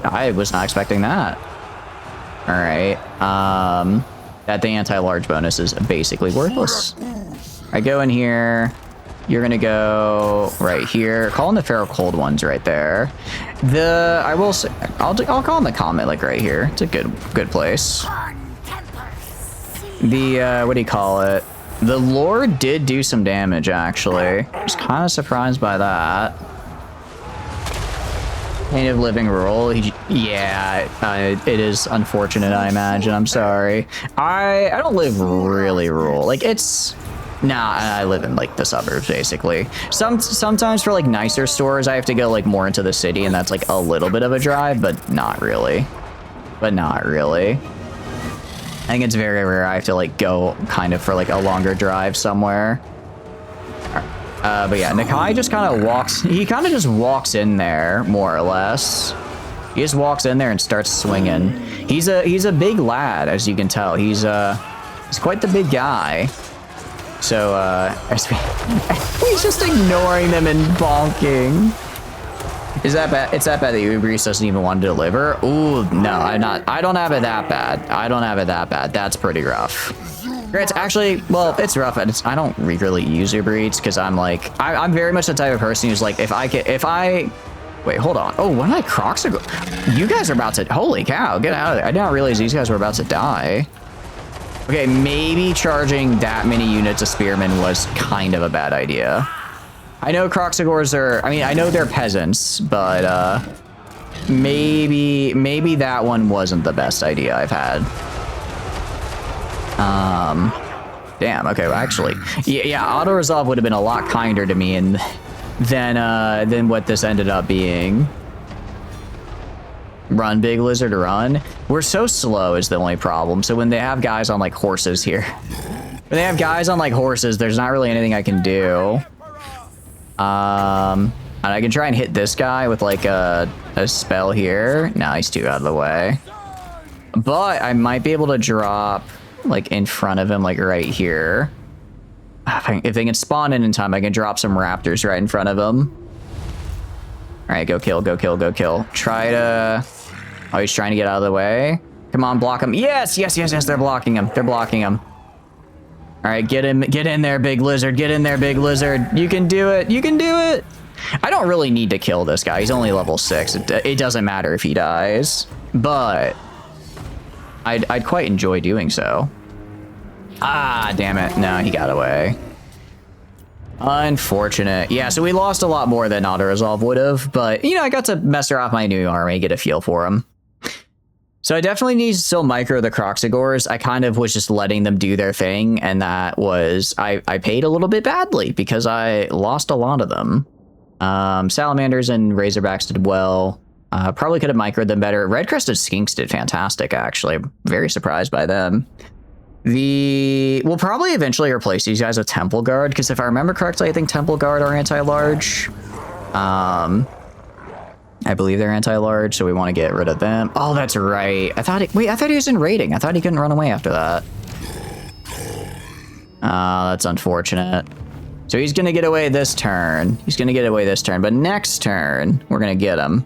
I was not expecting that. All right. That the anti-large bonus is basically worthless. I go in here. You're gonna go right here. Call in the Feral Cold ones right there. I will say, I'll call in the Comet like right here. It's a good place. The what do you call it? The Lord did do some damage actually. I was kind of surprised by that. Native living rural. Yeah, it is unfortunate. I imagine. I'm sorry. I don't live really rural. Like it's. Nah, I live in like the suburbs basically. Sometimes for like nicer stores I have to go like more into the city and that's like a little bit of a drive, but not really. I think it's very rare I have to like go kind of for like a longer drive somewhere. But yeah, Nakai just kind of walks, he kind of just walks in there more or less. He just walks in there and starts swinging. He's a big lad, as you can tell. He's quite the big guy. So, he's just ignoring them and bonking. Is that bad? It's that bad that Uber Eats doesn't even want to deliver? Ooh, no, I don't have it that bad. That's pretty rough. It's actually, well, it's rough. I don't really use Uber Eats because I'm like, I'm very much the type of person who's like, wait, hold on. Oh, when I Crocs are you guys are about to, holy cow, get out of there. I didn't realize these guys were about to die. Okay, maybe charging that many units of spearmen was kind of a bad idea. I know Croxagores are, I mean, I know they're peasants, but maybe that one wasn't the best idea I've had. Damn, okay, well, actually, yeah, auto-resolve would have been a lot kinder to me than what this ended up being. Run, big lizard, run. We're so slow is the only problem. So when they have guys on like horses here, there's not really anything I can do. And I can try and hit this guy with like a spell here. No, he's too out of the way. But I might be able to drop like in front of him, like right here. If they can spawn in time, I can drop some raptors right in front of him. All right, go kill. Try to... Oh, he's trying to get out of the way. Come on, block him. Yes, they're blocking him. All right, get in there, big lizard. You can do it. I don't really need to kill this guy. He's only level 6. It doesn't matter if he dies, but I'd quite enjoy doing so. Ah, damn it. No, he got away. Unfortunate. Yeah, so we lost a lot more than auto-resolve would have, but, you know, I got to mess around my new army, get a feel for him. So I definitely need to still micro the Croxigors. I kind of was just letting them do their thing, and that was... I paid a little bit badly because I lost a lot of them. Salamanders and Razorbacks did well. Probably could have microed them better. Red-Crested Skinks did fantastic, actually. I'm very surprised by them. We'll probably eventually replace these guys with Temple Guard, because if I remember correctly, I think Temple Guard are anti-large. I believe they're anti-large, so we want to get rid of them. Oh, that's right. I thought he was in raiding. I thought he couldn't run away after that. That's unfortunate. So he's going to get away this turn. But next turn, we're going to get him.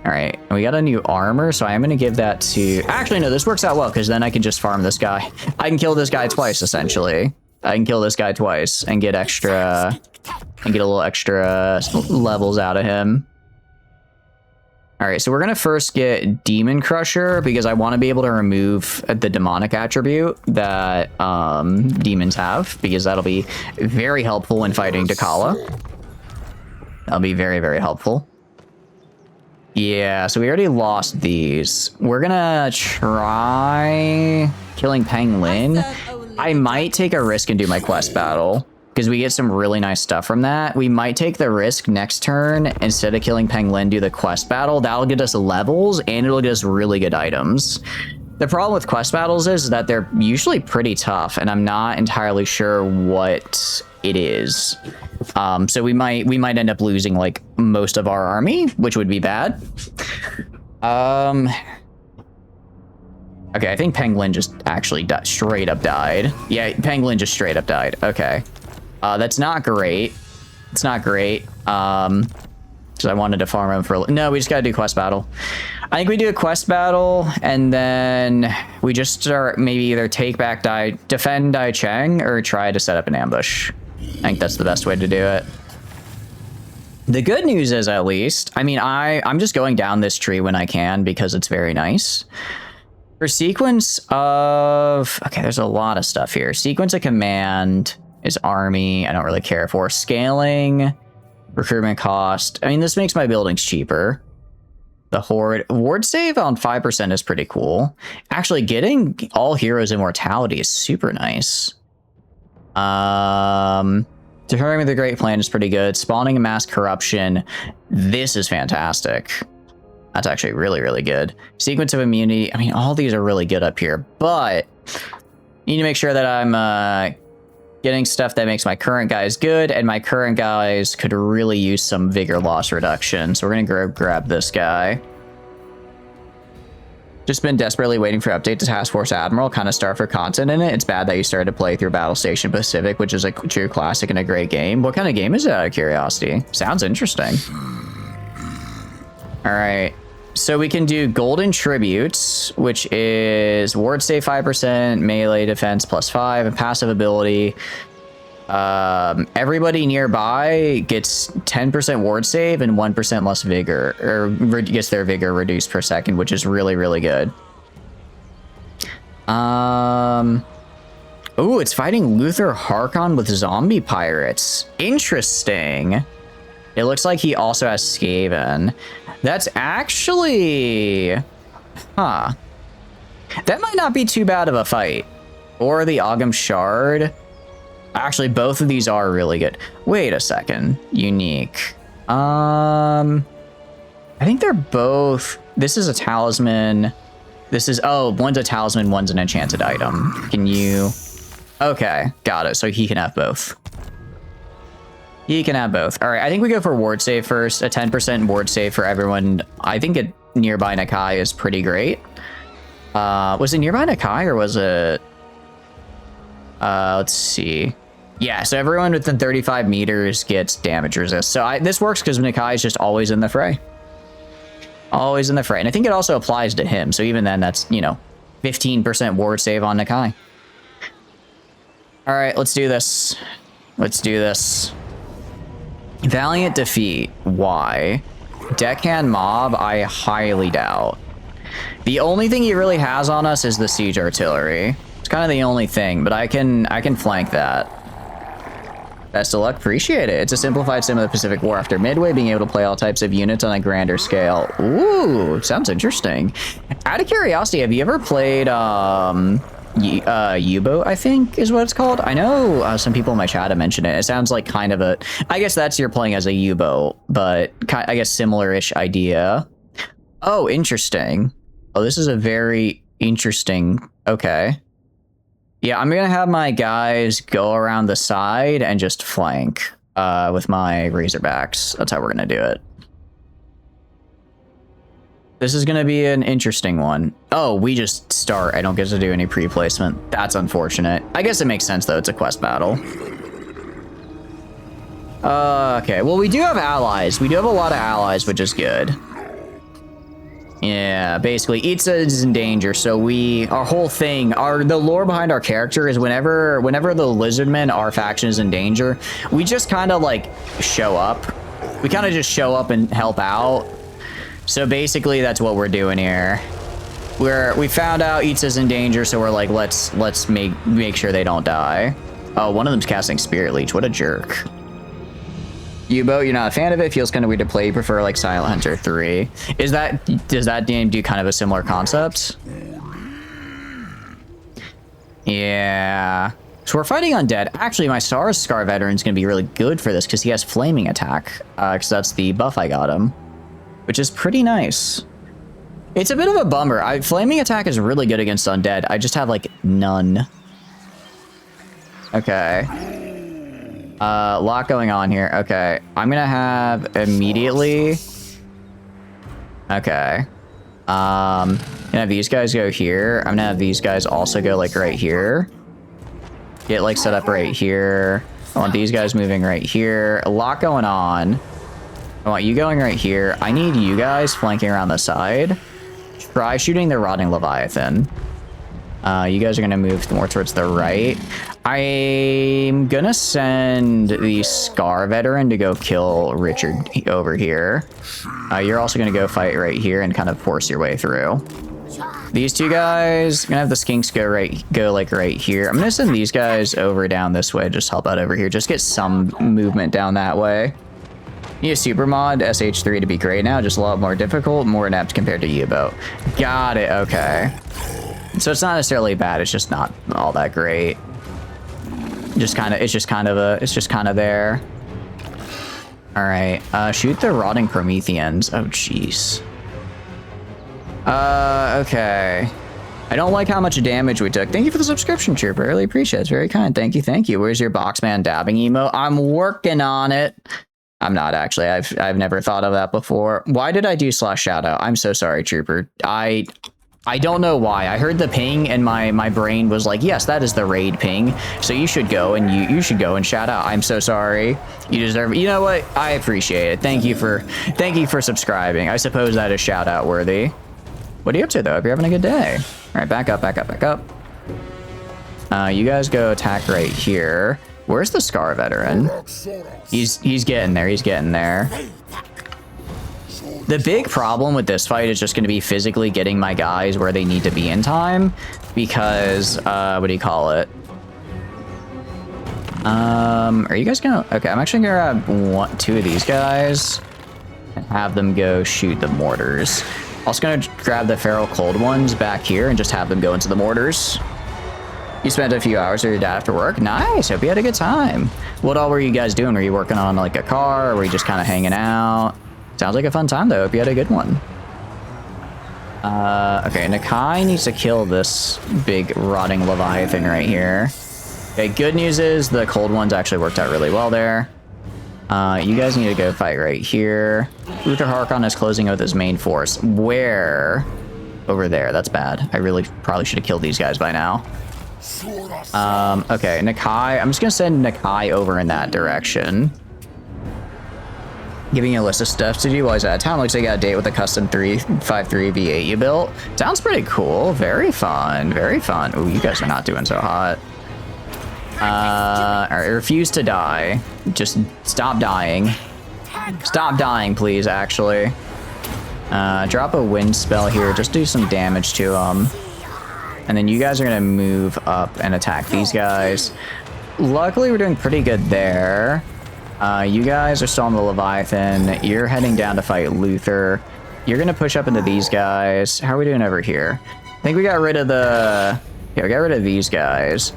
All right, we got a new armor, so I'm going to give that to... Actually, no, this works out well, because then I can just farm this guy. I can kill this guy twice, essentially. I can kill this guy twice and get extra... and get a little extra levels out of him. All right, so we're going to first get Demon Crusher, because I want to be able to remove the demonic attribute that demons have, because that'll be very helpful in fighting Dechala. That'll be very, very helpful. Yeah, so we already lost these. We're gonna try killing Peng Lin. I might take a risk and do my quest battle, because we get some really nice stuff from that. We might take the risk next turn, instead of killing Peng Lin, do the quest battle. That'll get us levels, and it'll get us really good items. The problem with quest battles is that they're usually pretty tough, and I'm not entirely sure what it is. So we might end up losing like most of our army, which would be bad. Okay, I think Peng Lin just actually straight up died. Yeah, Peng Lin just straight up died. Okay. That's not great. It's not great. Because I wanted to farm him for... No, we just gotta do quest battle. I think we do a quest battle, and then we just start maybe either take back defend Dai Cheng, or try to set up an ambush. I think that's the best way to do it. The good news is, at least, I mean, I'm just going down this tree when I can, because it's very nice. For sequence of... Okay, there's a lot of stuff here. Sequence of command is army. I don't really care for. Scaling, recruitment cost. I mean, this makes my buildings cheaper. The Horde. Ward save on 5% is pretty cool. Actually, getting all heroes immortality is super nice. Determining the Great Plan is pretty good. Spawning a mass corruption. This is fantastic. That's actually really, really good. Sequence of immunity. I mean, all these are really good up here, but you need to make sure that I'm getting stuff that makes my current guys good, and my current guys could really use some vigor loss reduction. So we're gonna grab this guy. Just been desperately waiting for update to Task Force Admiral, kind of starved for content in it. It's bad that you started to play through Battle Station Pacific, which is a true classic and a great game. What kind of game is it, out of curiosity? Sounds interesting. All right. So we can do Golden Tributes, which is ward save 5%, melee defense +5, and passive ability. Everybody nearby gets 10% ward save and 1% less vigor, or gets their vigor reduced per second, which is really, really good. Oh, it's fighting Luther Harkon with zombie pirates. Interesting. It looks like he also has Skaven. That's actually... Huh. That might not be too bad of a fight. Or the Ogham Shard. Actually, both of these are really good. Wait a second. Unique. I think they're both... This is a talisman. This is... Oh, one's a talisman, one's an enchanted item. Can you... Okay, got it. So he can have both. He can have both. All right, I think we go for ward save first. A 10% ward save for everyone. I think it nearby Nakai is pretty great. Was it nearby Nakai, or was it... let's see. Yeah, so everyone within 35 meters gets damage resist. So this works because Nakai is just always in the fray. Always in the fray. And I think it also applies to him. So even then, that's, you know, 15% ward save on Nakai. All right, let's do this. Let's do this. Valiant defeat. Why? Deckhand mob, I highly doubt. The only thing he really has on us is the siege artillery. It's kind of the only thing, but I can flank that. Best of luck, appreciate it. It's a simplified sim of the Pacific War after Midway, being able to play all types of units on a grander scale. Ooh, sounds interesting. Out of curiosity, have you ever played U-boat, I think is what it's called? I know some people in my chat have mentioned it. It sounds like kind of a, I guess that's you're playing as a U-boat, but I guess similar-ish idea. Oh, interesting. Oh, this is a very interesting, okay. Yeah, I'm gonna have my guys go around the side and just flank with my Razorbacks. That's how we're gonna do it. This is gonna be an interesting one. Oh, we just start. I don't get to do any pre-placement. That's unfortunate. I guess it makes sense though. It's a quest battle. Okay, well we do have allies. We do have a lot of allies, which is good. Yeah, basically, Itza is in danger, so our whole thing, the lore behind our character is whenever the Lizardmen, our faction, is in danger, we just kind of, like, show up. We kind of just show up and help out. So basically, that's what we're doing here. We found out Itza's in danger, so we're like, let's make sure they don't die. Oh, one of them's casting Spirit Leech. What a jerk. U-boat, you're not a fan of it. Feels kind of weird to play. You prefer like Silent Hunter 3. Does that game do kind of a similar concept? Yeah. So we're fighting undead. Actually, my Star veteran's gonna be really good for this because he has flaming attack. Because that's the buff I got him, which is pretty nice. It's a bit of a bummer. Flaming attack is really good against undead. I just have like none. Okay. A lot going on here. Okay, I'm gonna have immediately. Okay. Gonna have these guys go here. I'm gonna have these guys also go like right here. Get like set up right here. I want these guys moving right here. A lot going on. I want you going right here. I need you guys flanking around the side. Try shooting the Rotting Leviathan. You guys are gonna move more towards the right. I'm gonna send the Scar veteran to go kill Richard over here. You're also gonna go fight right here and kind of force your way through. These two guys, gonna have the Skinks go like right here. I'm gonna send these guys over down this way, just help out over here. Just get some movement down that way. Need a super mod SH3 to be great now, just a lot more difficult, more inept compared to U-boat. Got it, okay. So it's not necessarily bad, it's just not all that great. It's just kind of there. All right, shoot the Rotting Prometheans. Oh, jeez. Okay. I don't like how much damage we took. Thank you for the subscription, Trooper. I really appreciate it. It's very kind. Thank you, thank you. Where's your Boxman dabbing emo? I'm working on it. I'm not actually. I've never thought of that before. Why did I do /shoutout? I'm so sorry, Trooper. I don't know why. I heard the ping and my brain was like, yes, that is the raid ping. So you should go and you should go and shout out. I'm so sorry. You deserve it. You know what? I appreciate it. Thank you for subscribing. I suppose that is shout out worthy. What are you up to though? Hope you're having a good day. All right, back up, back up, back up. You guys go attack right here. Where's the Scar veteran? He's getting there. He's getting there. The big problem with this fight is just going to be physically getting my guys where they need to be in time because, what do you call it? Are you guys gonna, okay, I'm actually gonna grab two of these guys and have them go shoot the mortars. Also gonna grab the feral cold ones back here and just have them go into the mortars. You spent a few hours with your dad after work? Nice, hope you had a good time. What all were you guys doing? Were you working on like a car or were you just kind of hanging out? Sounds like a fun time though. Hope you had a good one. Okay, Nakai needs to kill this big rotting Leviathan right here. Okay, good news is the cold ones actually worked out really well there. You guys need to go fight right here. Uther Harkon is closing with his main force. Where? Over there. That's bad. I really probably should have killed these guys by now. Okay, Nakai. I'm just gonna send Nakai over in that direction. Giving you a list of stuff to do while he's out of town. Looks like you got a date with a custom 353 V8 you built. Sounds pretty cool. Very fun. Very fun. Ooh, you guys are not doing so hot. I refuse to die. Just stop dying. Stop dying, please, actually. Drop a wind spell here. Just do some damage to him. And then you guys are gonna move up and attack these guys. Luckily, we're doing pretty good there. You guys are still on the Leviathan. You're heading down to fight Luther. You're gonna push up into these guys. How are we doing over here? I think we got rid of the... Yeah, we got rid of these guys.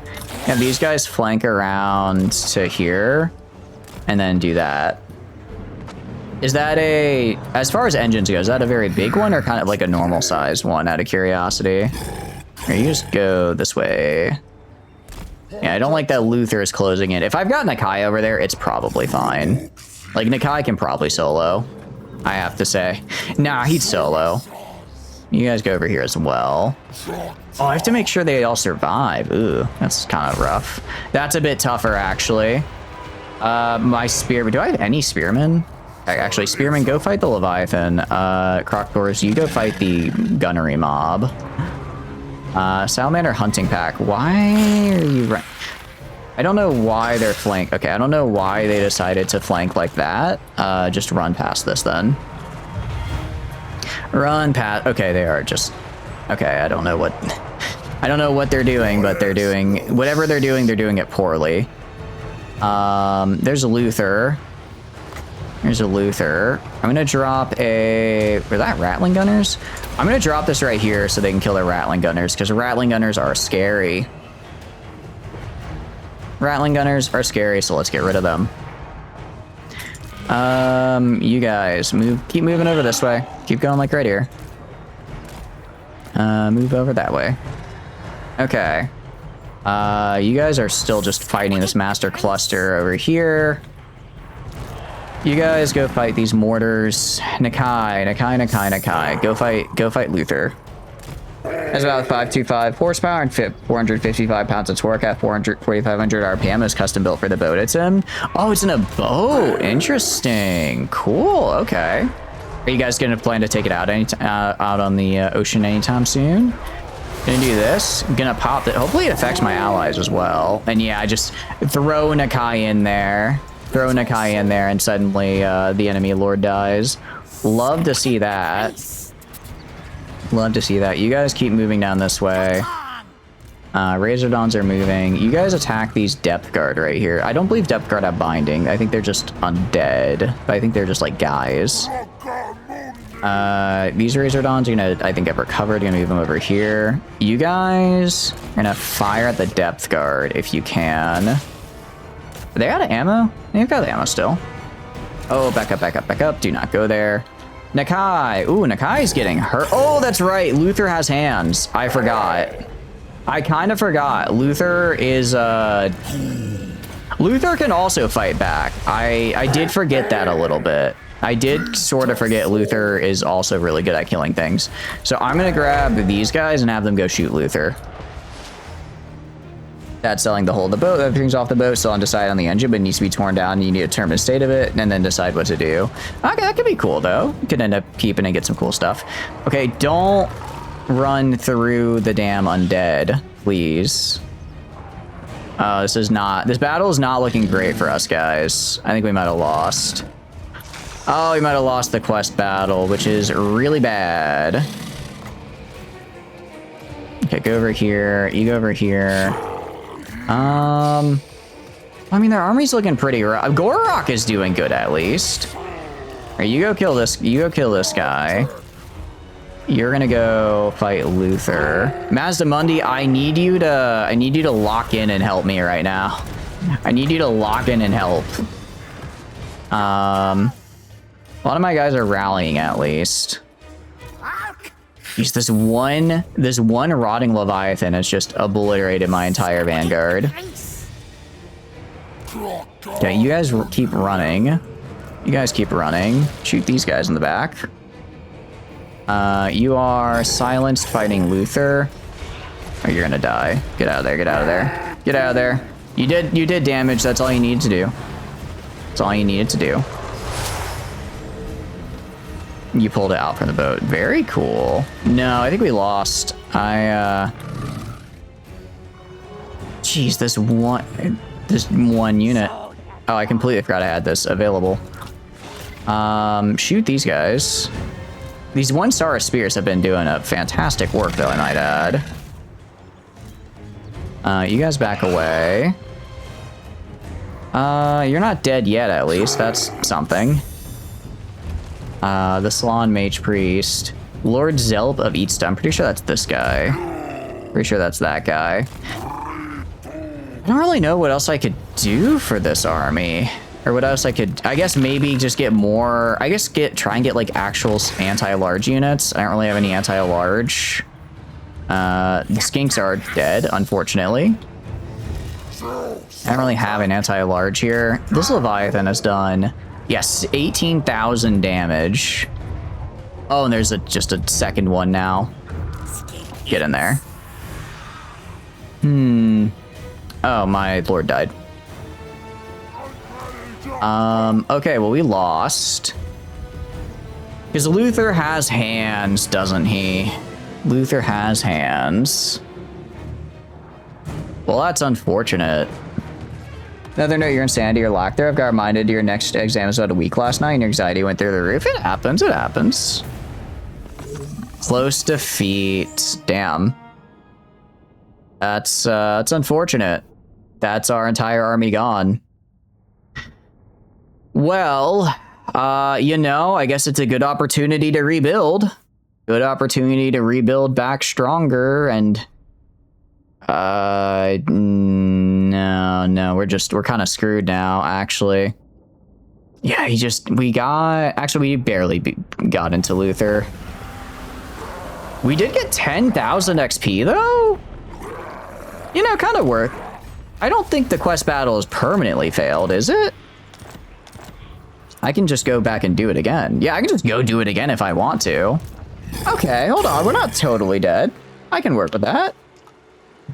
And these guys flank around to here. And then do that. Is that a... As far as engines go, is that a very big one or kind of like a normal sized one out of curiosity? Or you just go this way. Yeah, I don't like that Luther is closing in. If I've got Nakai over there, it's probably fine. Like, Nakai can probably solo, I have to say. Nah, he'd solo. You guys go over here as well. Oh, I have to make sure they all survive. Ooh, that's kind of rough. That's a bit tougher, actually. My spearman. Do I have any spearmen? Actually, spearmen, go fight the Leviathan. Crocodors, you go fight the gunnery mob. Salamander hunting pack. Why are you running? I don't know why they're flank. Okay, I don't know why they decided to flank like that. Just run past this then. Run past. Okay, they are just. Okay, I don't know what. I don't know what they're doing, but they're doing whatever they're doing it poorly. There's a Luther. There's a Luther. I'm gonna drop a... Were that Rattling Gunners? I'm gonna drop this right here so they can kill their Rattling Gunners, because Rattling Gunners are scary. Rattling Gunners are scary, so let's get rid of them. You guys, keep moving over this way. Keep going like right here. Move over that way. Okay. You guys are still just fighting this Master Cluster over here. You guys go fight these mortars. Nakai. Go fight Luther. Has about 525 horsepower and 455 pounds of torque at 4,500 RPM. Is custom built for the boat it's in. Oh, it's in a boat. Interesting. Cool. Okay. Are you guys gonna plan to take it out out on the ocean anytime soon? Gonna do this. Gonna pop it. Hopefully it affects my allies as well. And yeah, just throw Nakai in there. Throw Nakai in there and suddenly the enemy lord dies. Love to see that. Love to see that. You guys keep moving down this way. Razordons are moving. You guys attack these Depth Guard right here. I don't believe Depth Guard have binding. I think they're just undead. But I think they're just like guys. These Razordons are gonna, I think, get recovered. Gonna move them over here. You guys are gonna fire at the Depth Guard if you can. Are they out of ammo? They've got the ammo still. Oh, back up. Do not go there. Nakai. Ooh, Nakai's getting hurt. Oh, that's right. Luther has hands. I forgot. I kind of forgot. Luther is, Luther can also fight back. I did forget that a little bit. I did sort of forget Luther is also really good at killing things. So I'm going to grab these guys and have them go shoot Luther. That's selling the hull of the boat. Everything's off the boat. Still undecided on the engine, but it needs to be torn down. You need to determine the state of it and then decide what to do. Okay, that could be cool, though. You could end up keeping and get some cool stuff. Okay, don't run through the damn undead, please. This battle is not looking great for us, guys. I think we might have lost. Oh, we might have lost the quest battle, which is really bad. Okay, go over here. You go over here. I mean, their army's looking pretty rough. Gorok is doing good, at least. All right, you go kill this. You go kill this guy. You're gonna go fight Luther. Mazdamundi, I need you to lock in and help me right now. I need you to lock in and help. A lot of my guys are rallying, at least. Jeez, this one rotting Leviathan has just obliterated my entire vanguard. Okay, you guys keep running. You guys keep running. Shoot these guys in the back. You are silenced fighting Luther. Oh, you're gonna die. Get out of there, get out of there. Get out of there. You did damage, that's all you needed to do. That's all you needed to do. You pulled it out from the boat. Very cool. No, I think we lost. Jeez, this one unit. Oh, I completely forgot I had this available. Shoot these guys. These one-star spears have been doing a fantastic work, though, I might add. You guys back away. You're not dead yet, at least. That's something. The Salon Mage Priest. Lord Zelb of Eatsta. I'm pretty sure that's this guy. Pretty sure that's that guy. I don't really know what else I could do for this army. Or what else I could... I guess maybe just get more... I guess try and get, like, actual anti-large units. I don't really have any anti-large. The Skinks are dead, unfortunately. I don't really have an anti-large here. This Leviathan has done... Yes, 18,000 damage. Oh, and there's just a second one now. Get in there. Oh, my lord died. Okay, well, we lost. Because Luther has hands, doesn't he? Luther has hands. Well, that's unfortunate. Another note, your insanity or lack thereof got reminded your next exam was about a week last night and your anxiety went through the roof. It happens, it happens. Close defeat. Damn. That's unfortunate. That's our entire army gone. Well, you know, I guess it's a good opportunity to rebuild. Good opportunity to rebuild back stronger and... No, we're kind of screwed now, actually. Yeah, we barely got into Luther. We did get 10,000 XP, though? You know, kind of worth. I don't think the quest battle is permanently failed, is it? I can just go back and do it again. Yeah, I can just go do it again if I want to. Okay, hold on, we're not totally dead. I can work with that.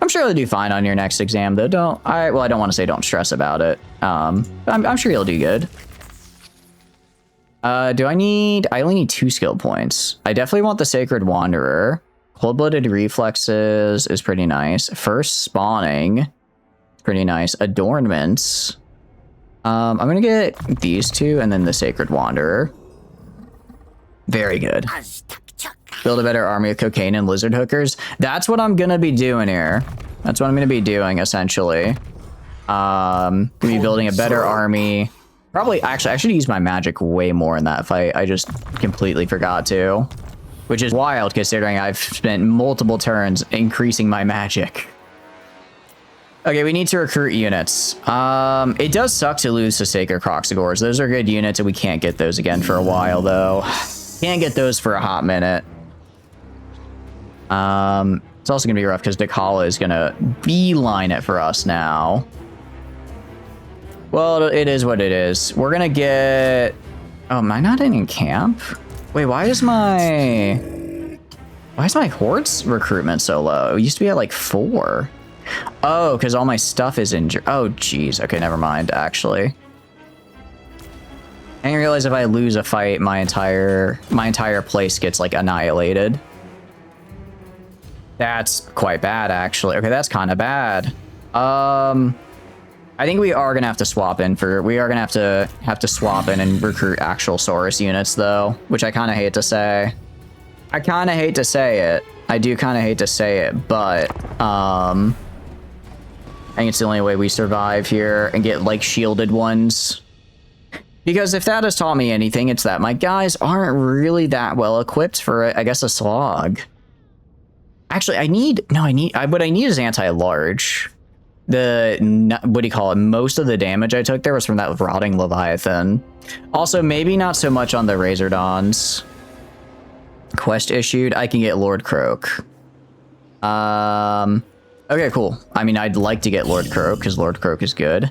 I'm sure you'll do fine on your next exam, though. I don't want to say don't stress about it. I'm sure you'll do good. I only need 2 skill points. I definitely want the Sacred Wanderer. Cold-Blooded Reflexes is pretty nice. First Spawning, pretty nice. Adornments. I'm gonna get these 2 and then the Sacred Wanderer. Very good. Build a better army of cocaine and lizard hookers. That's what I'm gonna be doing here. That's what I'm gonna be doing, essentially. Gonna be building a better army. Probably, actually, I should use my magic way more in that fight. I just completely forgot to. Which is wild, considering I've spent multiple turns increasing my magic. Okay, we need to recruit units. It does suck to lose the Sacred Croxagores. Those are good units, and we can't get those again for a while, though. Can't get those for a hot minute. It's also gonna be rough because Dechala is gonna beeline it for us now. Well, it is what it is. We're gonna get... Oh, am I not in camp? Wait, why is my hordes recruitment so low? It used to be at like 4. Oh, because all my stuff is injured. Oh, geez. Okay, never mind, actually. I didn't realize if I lose a fight, my entire place gets like annihilated. That's quite bad, actually. Okay, that's kind of bad. I think we are gonna have to swap in swap in and recruit actual Saurus units, though, which I kind of hate to say. I kind of hate to say it. I do kind of hate to say it, but I think it's the only way we survive here and get like shielded ones. Because if that has taught me anything, it's that my guys aren't really that well equipped for, I guess, a slog. Actually, what I need is anti-large. What do you call it? Most of the damage I took there was from that rotting Leviathan. Also, maybe not so much on the Razordons. Quest issued. I can get Lord Croak. Okay, cool. I mean, I'd like to get Lord Croak because Lord Croak is good.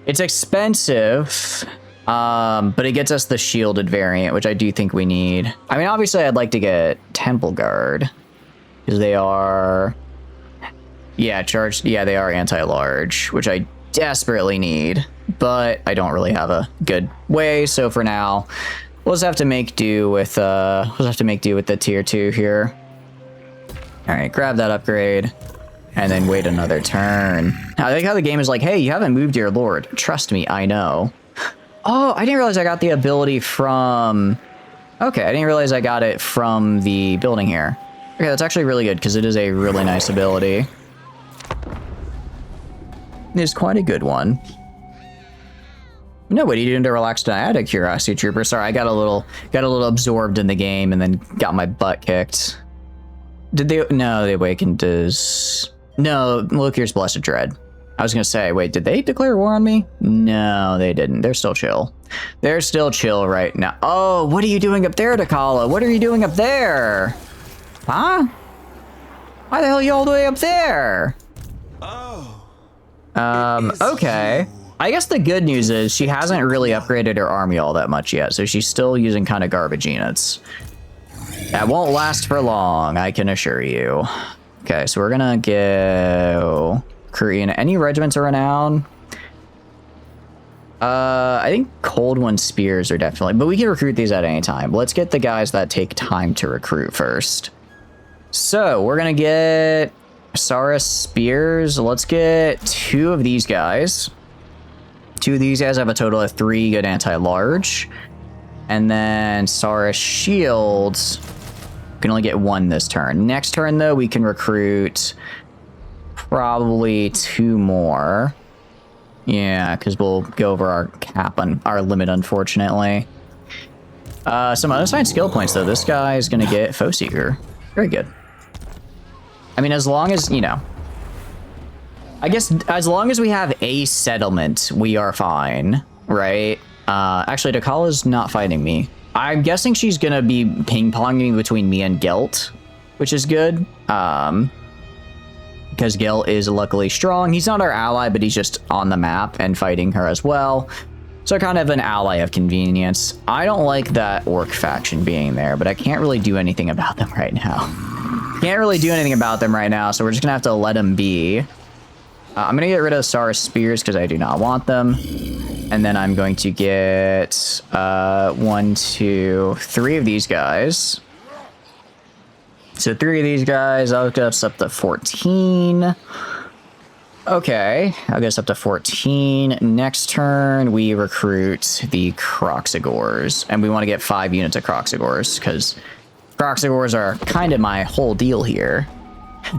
It's expensive, but it gets us the shielded variant, which I do think we need. I mean, obviously, I'd like to get Temple Guard because they are... Yeah, they are anti-large, which I desperately need, but I don't really have a good way. So for now, we'll just have to make do with the tier 2 here. All right, grab that upgrade, and then wait another turn. I like how the game is like, hey, you haven't moved your lord. Trust me, I know. Oh, I didn't realize I got the ability from... Okay, I didn't realize I got it from the building here. Okay, that's actually really good because it is a really nice ability. is quite a good one. No, what are you doing to relax tonight? Out of curiosity, Trooper. Sorry, I got a little absorbed in the game and then got my butt kicked. Did they? No, they awakened as... No, look, here's Blessed Dread. I was gonna say, wait, did they declare war on me? No, they didn't. They're still chill. They're still chill right now. Oh, what are you doing up there, Dechala? What are you doing up there? Huh? Why the hell are you all the way up there? Oh. Okay. I guess the good news is she hasn't really upgraded her army all that much yet, so she's still using kind of garbage units. That won't last for long, I can assure you. Okay, so we're gonna go... Korean. Any regiments of renown? I think Cold One Spears are definitely... But we can recruit these at any time. Let's get the guys that take time to recruit first. So, we're gonna get... Saurus Spears. Let's get 2 of these guys. 2 of these guys have a total of 3 good anti-large. And then Saurus Shields. We can only get 1 this turn. Next turn, though, we can recruit probably 2 more. Yeah, because we'll go over our cap on our limit, unfortunately. Some unassigned skill points, though. This guy is going to get Foe Seeker. Very good. I mean, as long as, you know... I guess as long as we have a settlement, we are fine, right? Actually, Decala's not fighting me. I'm guessing she's gonna be ping-ponging between me and Gelt, which is good. Because Gelt is luckily strong. He's not our ally, but he's just on the map and fighting her as well. So kind of an ally of convenience. I don't like that Orc faction being there, but I can't really do anything about them right now. Can't really do anything about them right now, so we're just gonna have to let them be. I'm going to get rid of Saurus Spears because I do not want them. And then I'm going to get 1, 2, 3 of these guys. So 3 of these guys, I'll get us up to 14. Okay, I'll get us up to 14. Next turn, we recruit the Croxigors. And we want to get 5 units of Croxigors because Croxigors are kind of my whole deal here.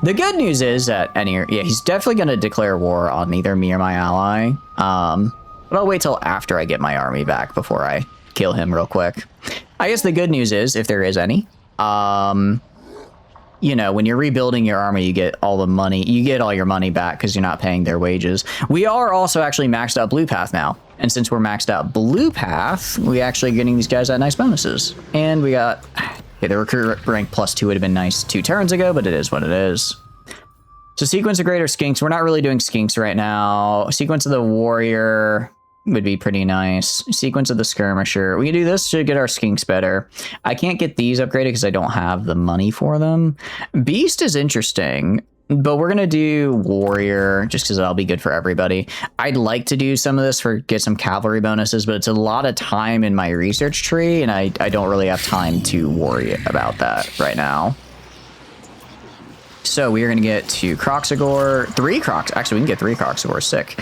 The good news is that he's definitely going to declare war on either me or my ally. But I'll wait till after I get my army back before I kill him real quick. I guess the good news is, if there is any, you know, when you're rebuilding your army, you get all the money. You get all your money back because you're not paying their wages. We are also actually maxed out Blue Path now. And since we're maxed out Blue Path, we're actually getting these guys at nice bonuses. And we got... Okay, the recruit rank +2 would have been nice 2 turns ago, but it is what it is. So Sequence of Greater Skinks. We're not really doing Skinks right now. Sequence of the Warrior would be pretty nice. Sequence of the Skirmisher. We can do this to get our Skinks better. I can't get these upgraded because I don't have the money for them. Beast is interesting, but we're going to do Warrior just because that'll be good for everybody. I'd like to do some of this for get some cavalry bonuses, but it's a lot of time in my research tree, and I don't really have time to worry about that right now. So we're going to get 2 Croxigor, 3 Crox. Actually, we can get 3 Croxigors. Sick.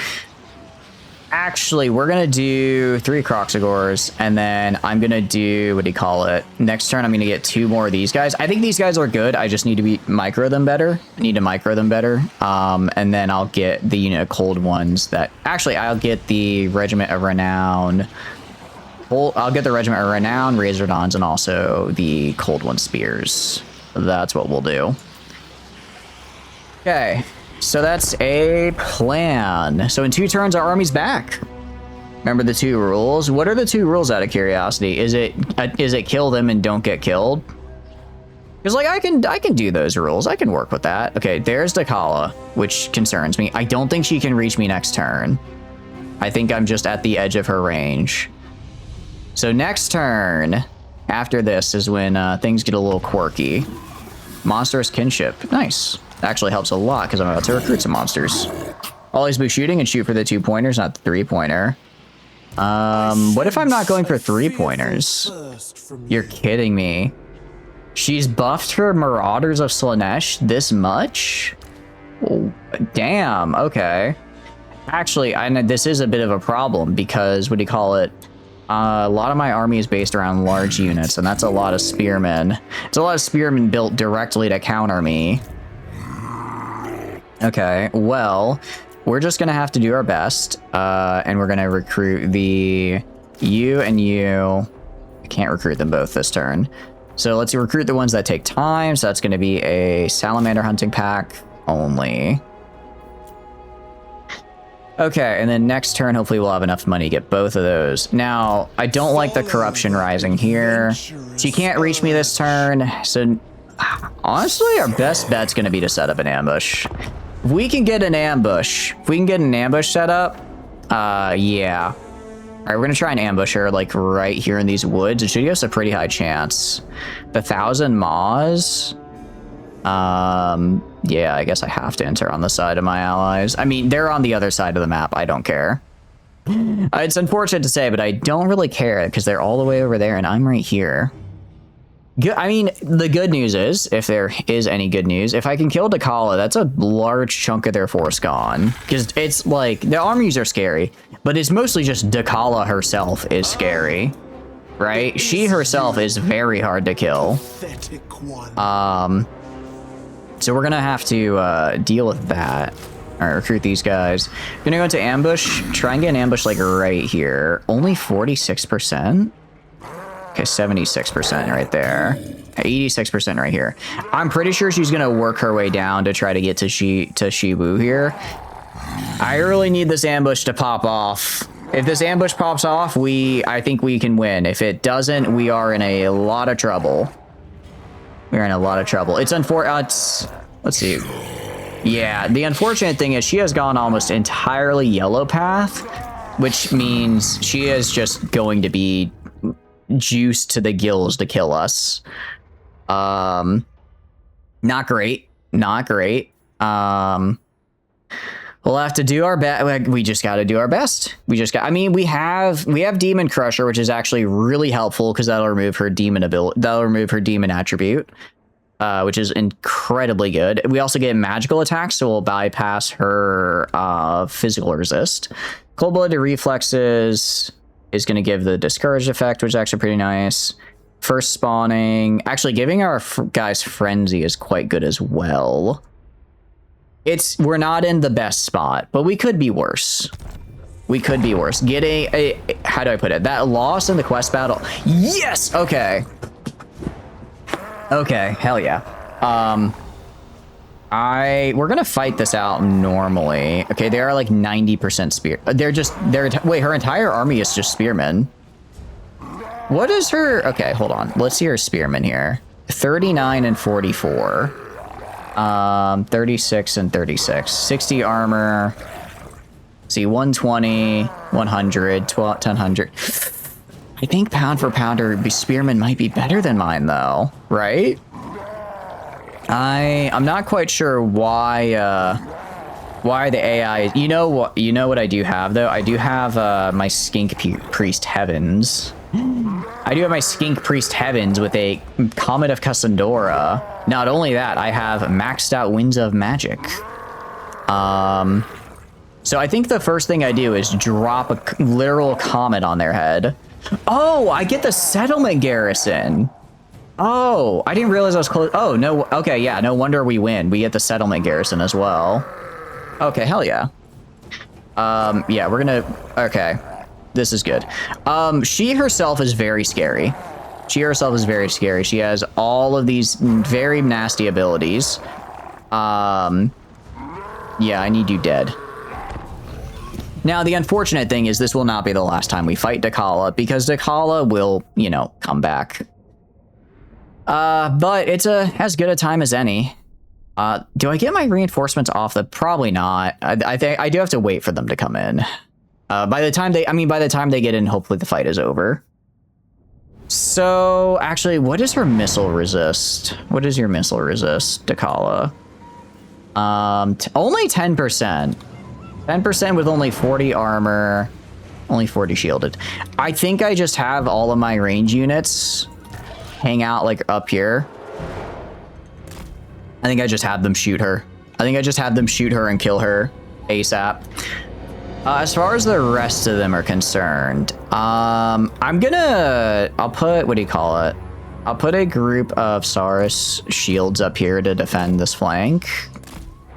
Actually, we're going to do 3 Croxigors, and then I'm going to do, what do you call it? Next turn, I'm going to get 2 more of these guys. I think these guys are good. I just need to micro them better. And then I'll get the unit of cold ones that... Actually, I'll get the Regiment of Renown. I'll get the Regiment of Renown, Razordons, and also the Cold One Spears. That's what we'll do. Okay. So that's a plan. So in 2 turns, our army's back. Remember the 2 rules? What are the 2 rules out of curiosity? Is it kill them and don't get killed? Because like I can do those rules. I can work with that. Okay, there's Dechala, which concerns me. I don't think she can reach me next turn. I think I'm just at the edge of her range. So next turn, after this, is when things get a little quirky. Monstrous Kinship. Nice. Actually helps a lot because I'm about to recruit some monsters. Always be shooting and shoot for the 2-pointers, not the 3-pointer. What if I'm not going for 3-pointers? You're kidding me. She's buffed her Marauders of Slaanesh this much? Oh, damn, okay. Actually, this is a bit of a problem because, what do you call it? A lot of my army is based around large units, and that's a lot of spearmen. It's a lot of spearmen built directly to counter me. Okay, well, we're just gonna have to do our best, and we're gonna recruit you and you. I can't recruit them both this turn. So let's recruit the ones that take time. So that's gonna be a salamander hunting pack only. Okay, and then next turn, hopefully we'll have enough money to get both of those. Now, I don't like the corruption rising here. She can't reach me this turn, so honestly, our best bet's gonna be to set up an ambush. If we can get an ambush, set up, yeah. All right, we're gonna try and ambush her, like, right here in these woods. It should give us a pretty high chance. The 1,000 Maws. Yeah, I guess I have to enter on the side of my allies. I mean, they're on the other side of the map. I don't care. It's unfortunate to say, but I don't really care because they're all the way over there and I'm right here. I mean, the good news is, if there is any good news, if I can kill Dechala, that's a large chunk of their force gone. Because it's like, the armies are scary, but it's mostly just Dechala herself is scary. Right? She herself is very hard to kill. So we're gonna have to deal with that. All right, recruit these guys. Gonna go into ambush. Try and get an ambush like right here. Only 46%. Okay, 76% right there. 86% right here. I'm pretty sure she's gonna work her way down to try to get to Shibu here. I really need this ambush to pop off. If this ambush pops off, I think we can win. If it doesn't, we are in a lot of trouble. We're in a lot of trouble. It's unfortunate. Let's see. Yeah, the unfortunate thing is she has gone almost entirely yellow path, which means she is just going to be juiced to the gills to kill us. Not great. Not great. We'll have to do our best. We just got to do our best. I mean, we have Demon Crusher, which is actually really helpful because that'll remove her demon ability. That'll remove her demon attribute, which is incredibly good. We also get magical attacks, so we'll bypass her physical resist. Cold-blooded reflexes is going to give the discouraged effect, which is actually pretty nice. First spawning, actually giving our guys frenzy is quite good as well. We're not in the best spot, but we could be worse. We could be worse. Get how do I put it? That loss in the quest battle. Yes. Okay. Okay. Hell yeah. We're gonna fight this out normally. Okay, they are like 90% spear. Wait, her entire army is just spearmen. What is her? Okay, hold on. Let's see her spearmen here. 39 and 44. 36 and 36. 60 armor. See, 120, 100, 1000. I think pound for pound her spearmen might be better than mine though, right? I'm not quite sure why the AI, you know what I do have though? I do have my Skink Priest Heavens. I do have my Skink Priest Heavens with a Comet of Cassandra. Not only that, I have maxed out Winds of Magic. So I think the first thing I do is drop a literal comet on their head. Oh, I get the settlement garrison. Oh, I didn't realize I was close. Oh, no. Okay, yeah, no wonder we win. We get the settlement garrison as well. Okay, hell yeah. Yeah, we're gonna... Okay. This is good. She herself is very scary. She has all of these very nasty abilities. Yeah, I need you dead. Now, the unfortunate thing is this will not be the last time we fight Dechala, because Dechala will, you know, come back. But it's as good a time as any. Do I get my reinforcements off the... Probably not. I think I do have to wait for them to come in. By the time they get in, hopefully the fight is over. So, actually, what is her missile resist? What is your missile resist, Dechala? Only 10%. 10% with only 40 armor, only 40 shielded. I think I just have all of my range units hang out, like, up here. I think I just have them shoot her. And kill her ASAP. As far as the rest of them are concerned, I'll put, what do you call it? I'll put a group of Saurus shields up here to defend this flank.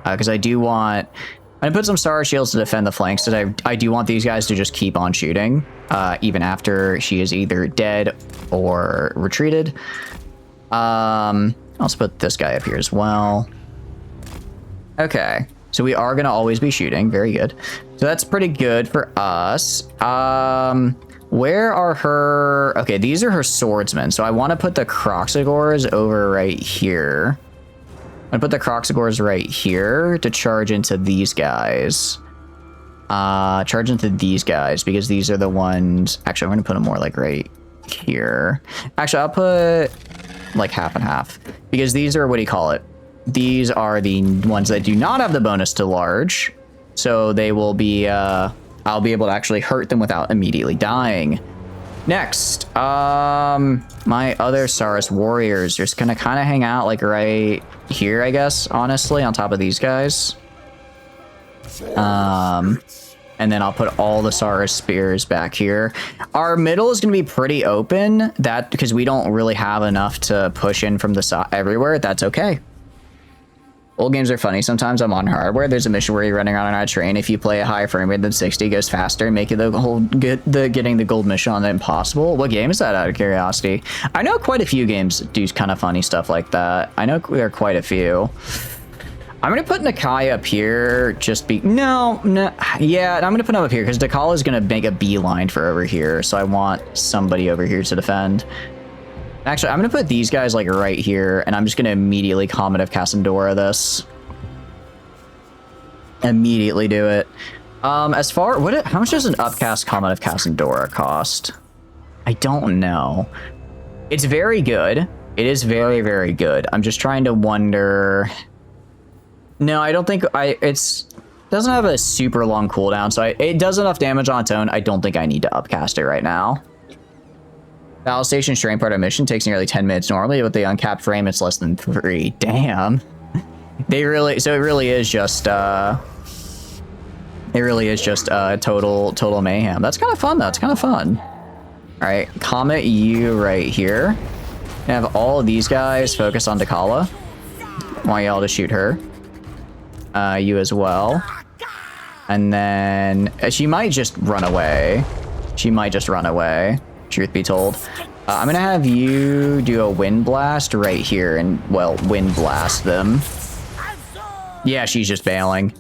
Because I do want I'm gonna put some Star Shields to defend the flanks, because I do want these guys to just keep on shooting, even after she is either dead or retreated. I'll also put this guy up here as well. Okay, so we are gonna always be shooting. Very good. So that's pretty good for us. Where are her... Okay, these are her swordsmen. So I want to put the Croxagores over right here. I'm gonna put the Croxagores right here to charge into these guys. Charge into these guys, because these are the ones... Actually, I'm gonna put them more like right here. Actually, I'll put like half and half, because these are, what do you call it? These are the ones that do not have the bonus to large. So they will be, I'll be able to actually hurt them without immediately dying. Next, my other Saurus warriors are just gonna kind of hang out like right here, I guess, honestly, on top of these guys. And then I'll put all the Saurus spears back here. Our middle is gonna be pretty open, because we don't really have enough to push in from the side everywhere. That's okay. Old games are funny. Sometimes I'm on hardware. There's a mission where you're running around on a train. If you play a higher frame rate than 60, it goes faster, making getting the gold mission on it impossible. What game is that, out of curiosity? I know quite a few games do kind of funny stuff like that. I know there are quite a few. I'm gonna put Nakai up here. Yeah, I'm gonna put him up here because Dechala is gonna make a beeline for over here. So I want somebody over here to defend. Actually, I'm going to put these guys, like, right here, and I'm just going to immediately Comet of Cassandora this. Immediately do it. How much does an upcast Comet of Cassandora cost? I don't know. It's very good. It is very, very good. I'm just trying to wonder... No, I don't think it doesn't have a super long cooldown, so it does enough damage on its own. I don't think I need to upcast it right now. Battle Station Strain Part of mission takes nearly 10 minutes normally. With the uncapped frame, it's less than 3. Damn. So it really is just total mayhem. That's kind of fun though. It's kind of fun. All right, Comet you right here. I have all of these guys focus on Dechala. I want y'all to shoot her. You as well. And then she might just run away. Truth be told. I'm gonna have you do a wind blast right here and, well, wind blast them. Yeah, she's just bailing.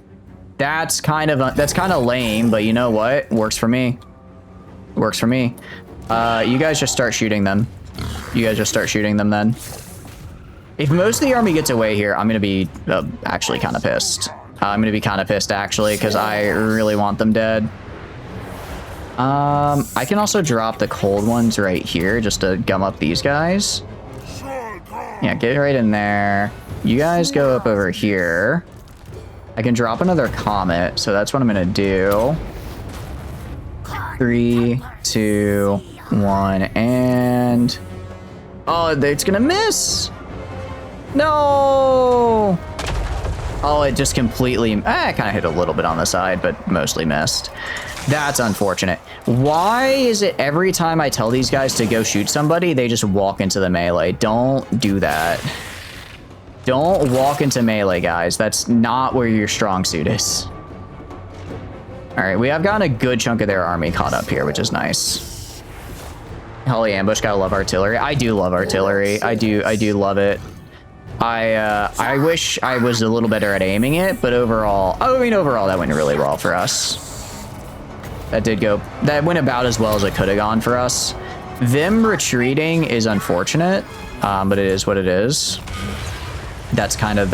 That's kind of lame, but you know what? Works for me. Works for me. You guys just start shooting them. Then. If most of the army gets away here, I'm gonna be actually kind of pissed. Actually, because I really want them dead. I can also drop the cold ones right here just to gum up these guys. Yeah, get right in there. You guys go up over here. I can drop another comet, so that's what I'm gonna do. 3, 2, 1, and... Oh, it's gonna miss! No! Oh, it just completely... I kind of hit a little bit on the side, but mostly missed. That's unfortunate. Why is it every time I tell these guys to go shoot somebody, they just walk into the melee? Don't do that. Don't walk into melee, guys. That's not where your strong suit is. All right, we have gotten a good chunk of their army caught up here, which is nice. Holy ambush, gotta love artillery. I do love artillery. I do love it. I wish I was a little better at aiming it, but overall, overall that went really well for us. That went about as well as it could have gone for us. Them retreating is unfortunate, but it is what it is. That's kind of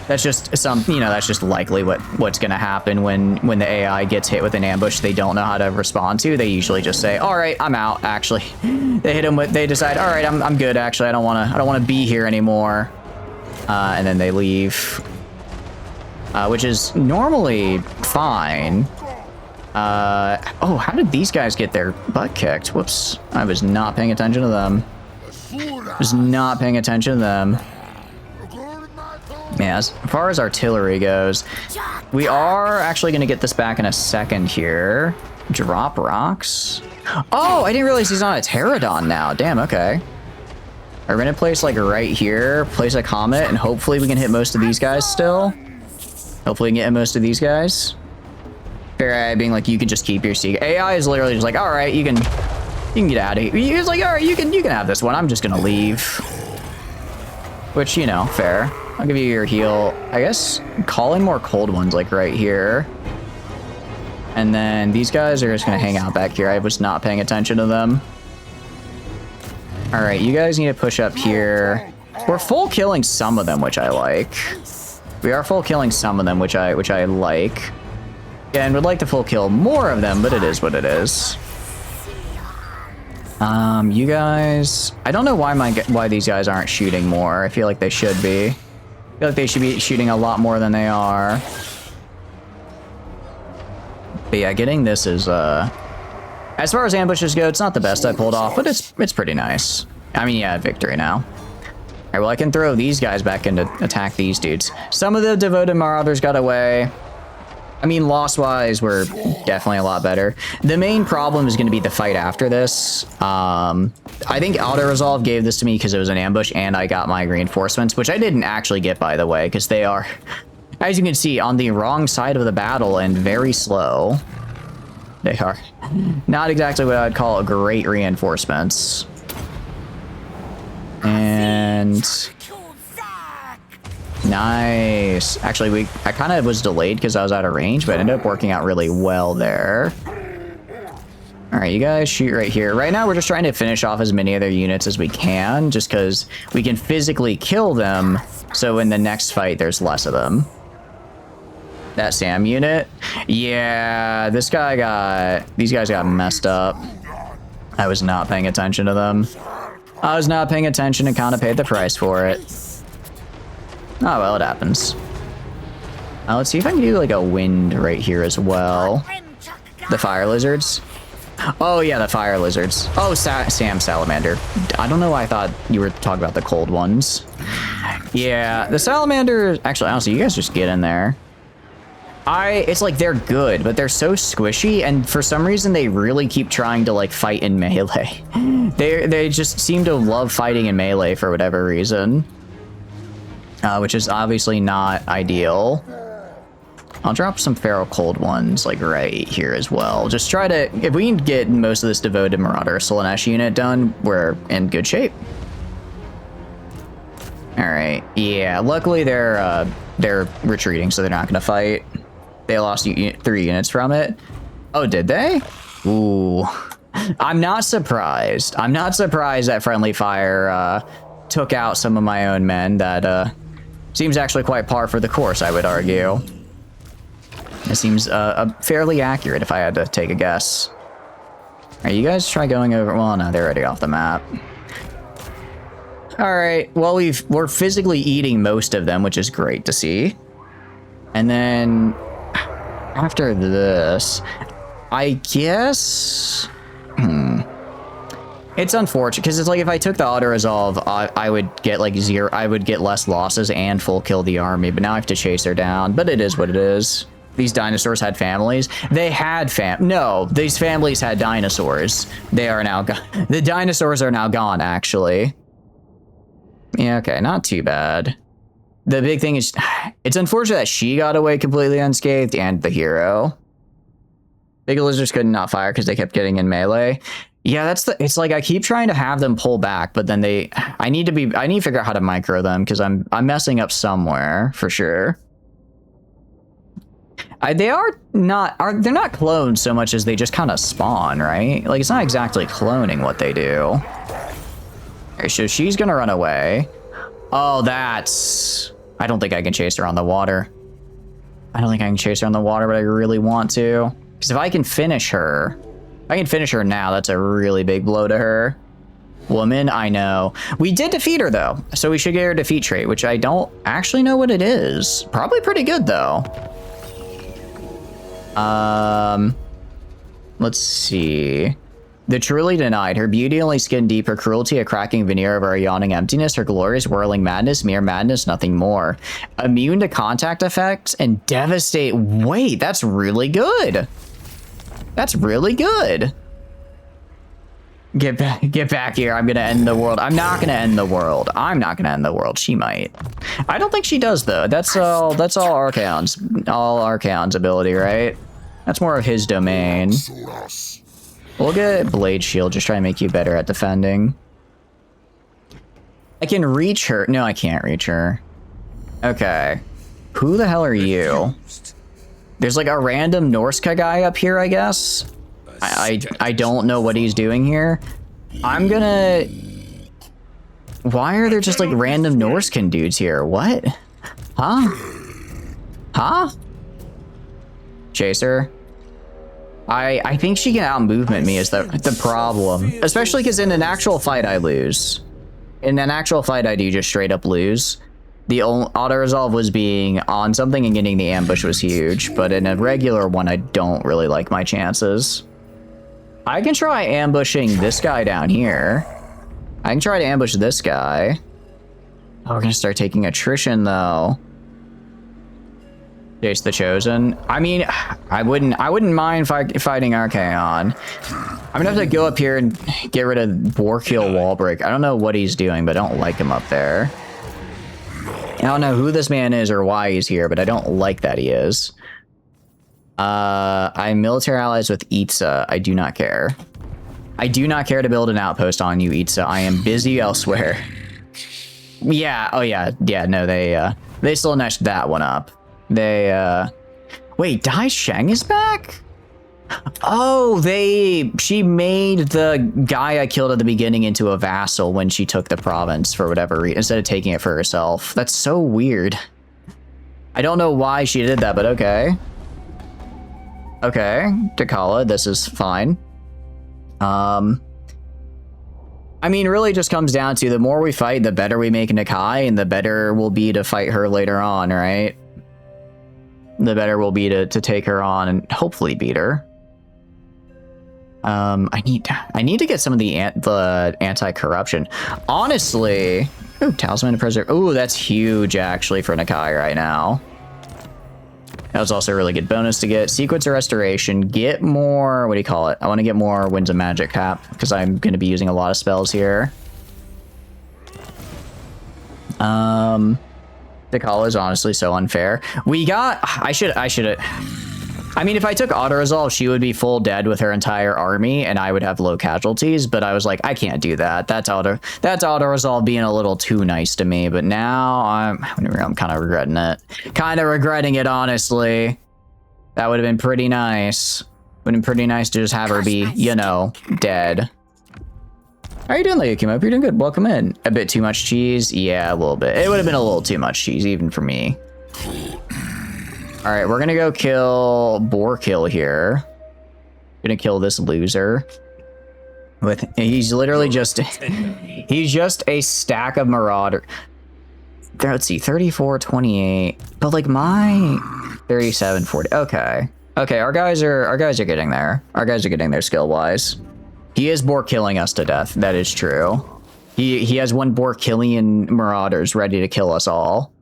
that's just likely what's gonna happen when the AI gets hit with an ambush they don't know how to respond to. They usually just say, all right, I'm out. Actually, they decide, all right, I'm good. Actually, I don't want to be here anymore. And then they leave, which is normally fine. Oh, how did these guys get their butt kicked? Whoops. I was not paying attention to them. Yeah, as far as artillery goes, we are actually going to get this back in a second here. Drop rocks. Oh, I didn't realize he's on a pterodon now. Damn, okay. We're going to place like right here, place a comet, and hopefully we can hit most of these guys still. Hopefully get most of these guys. Fair AI being like, you can just keep your seat. AI is literally just like, all right, you can get out of here. He's like, all right, you can have this one. I'm just gonna leave. Which, you know, fair. I'll give you your heal. I guess call in more cold ones like right here. And then these guys are just gonna hang out back here. I was not paying attention to them. All right, you guys need to push up here. We're full killing some of them, which I like. We are full killing some of them, which I like. And would like to full kill more of them, but it is what it is. You guys, I don't know why these guys aren't shooting more. I feel like they should be. I feel like they should be shooting a lot more than they are. But yeah, getting this is as far as ambushes go, it's not the best I pulled off, but it's pretty nice. I mean, yeah, victory now. All right, well, I can throw these guys back in to attack these dudes. Some of the devoted marauders got away. I mean, loss-wise, we're definitely a lot better. The main problem is going to be the fight after this. I think auto-resolve gave this to me because it was an ambush, and I got my reinforcements, which I didn't actually get, by the way, because they are, as you can see, on the wrong side of the battle and very slow. They are not exactly what I'd call great reinforcements. And nice. Actually, I kind of was delayed because I was out of range, but it ended up working out really well there. All right, you guys shoot right here. Right now, we're just trying to finish off as many of their units as we can, just because we can physically kill them, so in the next fight, there's less of them. That Sam unit? Yeah, these guys got messed up. I was not paying attention to them. I was not paying attention and kind of paid the price for it. Oh, well, it happens. Let's see if I can do like a wind right here as well. The fire lizards. Oh, yeah, the fire lizards. Oh, Sam Salamander. I don't know why I thought you were talking about the cold ones. Yeah, the salamander. Actually, honestly, you guys just get in there. It's like they're good, but they're so squishy, and for some reason they really keep trying to like fight in melee. They just seem to love fighting in melee for whatever reason, which is obviously not ideal. I'll drop some feral cold ones like right here as well. Just try to, if we can get most of this devoted marauder Slanesh unit done, we're in good shape. All right, yeah. Luckily they're retreating, so they're not gonna fight. They lost 3 units from it. Oh, did they? Ooh. I'm not surprised. I'm not surprised that friendly fire took out some of my own men. That seems actually quite par for the course, I would argue. It seems fairly accurate if I had to take a guess. All right, you guys try going over. Well, no, they're already off the map. All right. Well, we're physically eating most of them, which is great to see. And then after this, I guess, it's unfortunate because it's like if I took the auto resolve, I would get like 0. I would get less losses and full kill the army. But now I have to chase her down. But it is what it is. These dinosaurs had families. They had No, these families had dinosaurs. They are now gone. The dinosaurs are now gone, actually. Yeah, okay, not too bad. The big thing is, it's unfortunate that she got away completely unscathed and the hero. Big lizards could not fire because they kept getting in melee. Yeah, it's like I keep trying to have them pull back, but then I need to figure out how to micro them because I'm messing up somewhere for sure. They're not cloned so much as they just kind of spawn, right? Like it's not exactly cloning what they do. Okay, so she's gonna run away. Oh, I don't think I can chase her on the water. I don't think I can chase her on the water, but I really want to. Because if I can finish her, now, that's a really big blow to her. Woman, I know. We did defeat her, though. So we should get her defeat trait, which I don't actually know what it is. Probably pretty good, though. Let's see. The truly denied. Her beauty only skin deep, her cruelty a cracking veneer of our yawning emptiness, her glorious whirling madness, mere madness, nothing more. Immune to contact effects and devastate. Wait, that's really good. That's really good. Get back here. I'm gonna end the world. I'm not gonna end the world. I'm not gonna end the world. She might. I don't think she does though. That's all Archaon's ability, right? That's more of his domain. We'll get Blade Shield, just try and make you better at defending. I can reach her. No, I can't reach her. Okay. Who the hell are you? There's like a random Norska guy up here, I guess. I don't know what he's doing here. I'm gonna... Why are there just like random Norscan dudes here? What? Huh? Huh? Chaser? I think she can out-movement me is the problem. Especially because in an actual fight I lose. In an actual fight I do just straight up lose. The auto-resolve was being on something and getting the ambush was huge. But in a regular one I don't really like my chances. I can try ambushing this guy down here. I can try to ambush this guy. Oh, we're gonna start taking attrition though. Jace the Chosen. I mean, I wouldn't mind fighting Archaon. I'm gonna have to go up here and get rid of Borkill Wallbreak. I don't know what he's doing, but I don't like him up there. I don't know who this man is or why he's here, but I don't like that he is. I'm military allies with Itza. I do not care. I do not care to build an outpost on you, Itza. I am busy elsewhere. Yeah, oh yeah, no, they still neshed that one up. Wait, Dai Sheng is back? Oh, she made the guy I killed at the beginning into a vassal when she took the province for whatever reason, instead of taking it for herself. That's so weird. I don't know why she did that, but okay. Okay, Dechala, this is fine. I mean, really just comes down to the more we fight, the better we make Nakai, and the better will be to fight her later on, right? The better will be to take her on and hopefully beat her. I need to get some of the anti-corruption. Honestly, ooh, Talisman to Preserve. Ooh, that's huge actually for Nakai right now. That was also a really good bonus to get. Sequence of Restoration. Get more, what do you call it? I want to get more Winds of Magic cap because I'm going to be using a lot of spells here. Dechala is honestly so unfair. We got, I mean, if I took auto resolve, she would be full dead with her entire army and I would have low casualties, but I was like, I can't do that. That's auto resolve being a little too nice to me, but now I'm kind of regretting it. Kind of regretting it, honestly. That would have been pretty nice. Would have been pretty nice to just have her be, you know, dead. How are you doing, Leokimo? Hope you're doing good. Welcome in. A bit too much cheese? Yeah, a little bit. It would have been a little too much cheese, even for me. All right, we're gonna go kill Borkill here. Gonna kill this loser. He's literally just, he's just a stack of Marauder. Let's see, 34, 28, but like my 37, 40. Okay, our guys are getting there. Our guys are getting there skill wise. He is Borkilling us to death. That is true. He has one Borkillian Marauders ready to kill us all.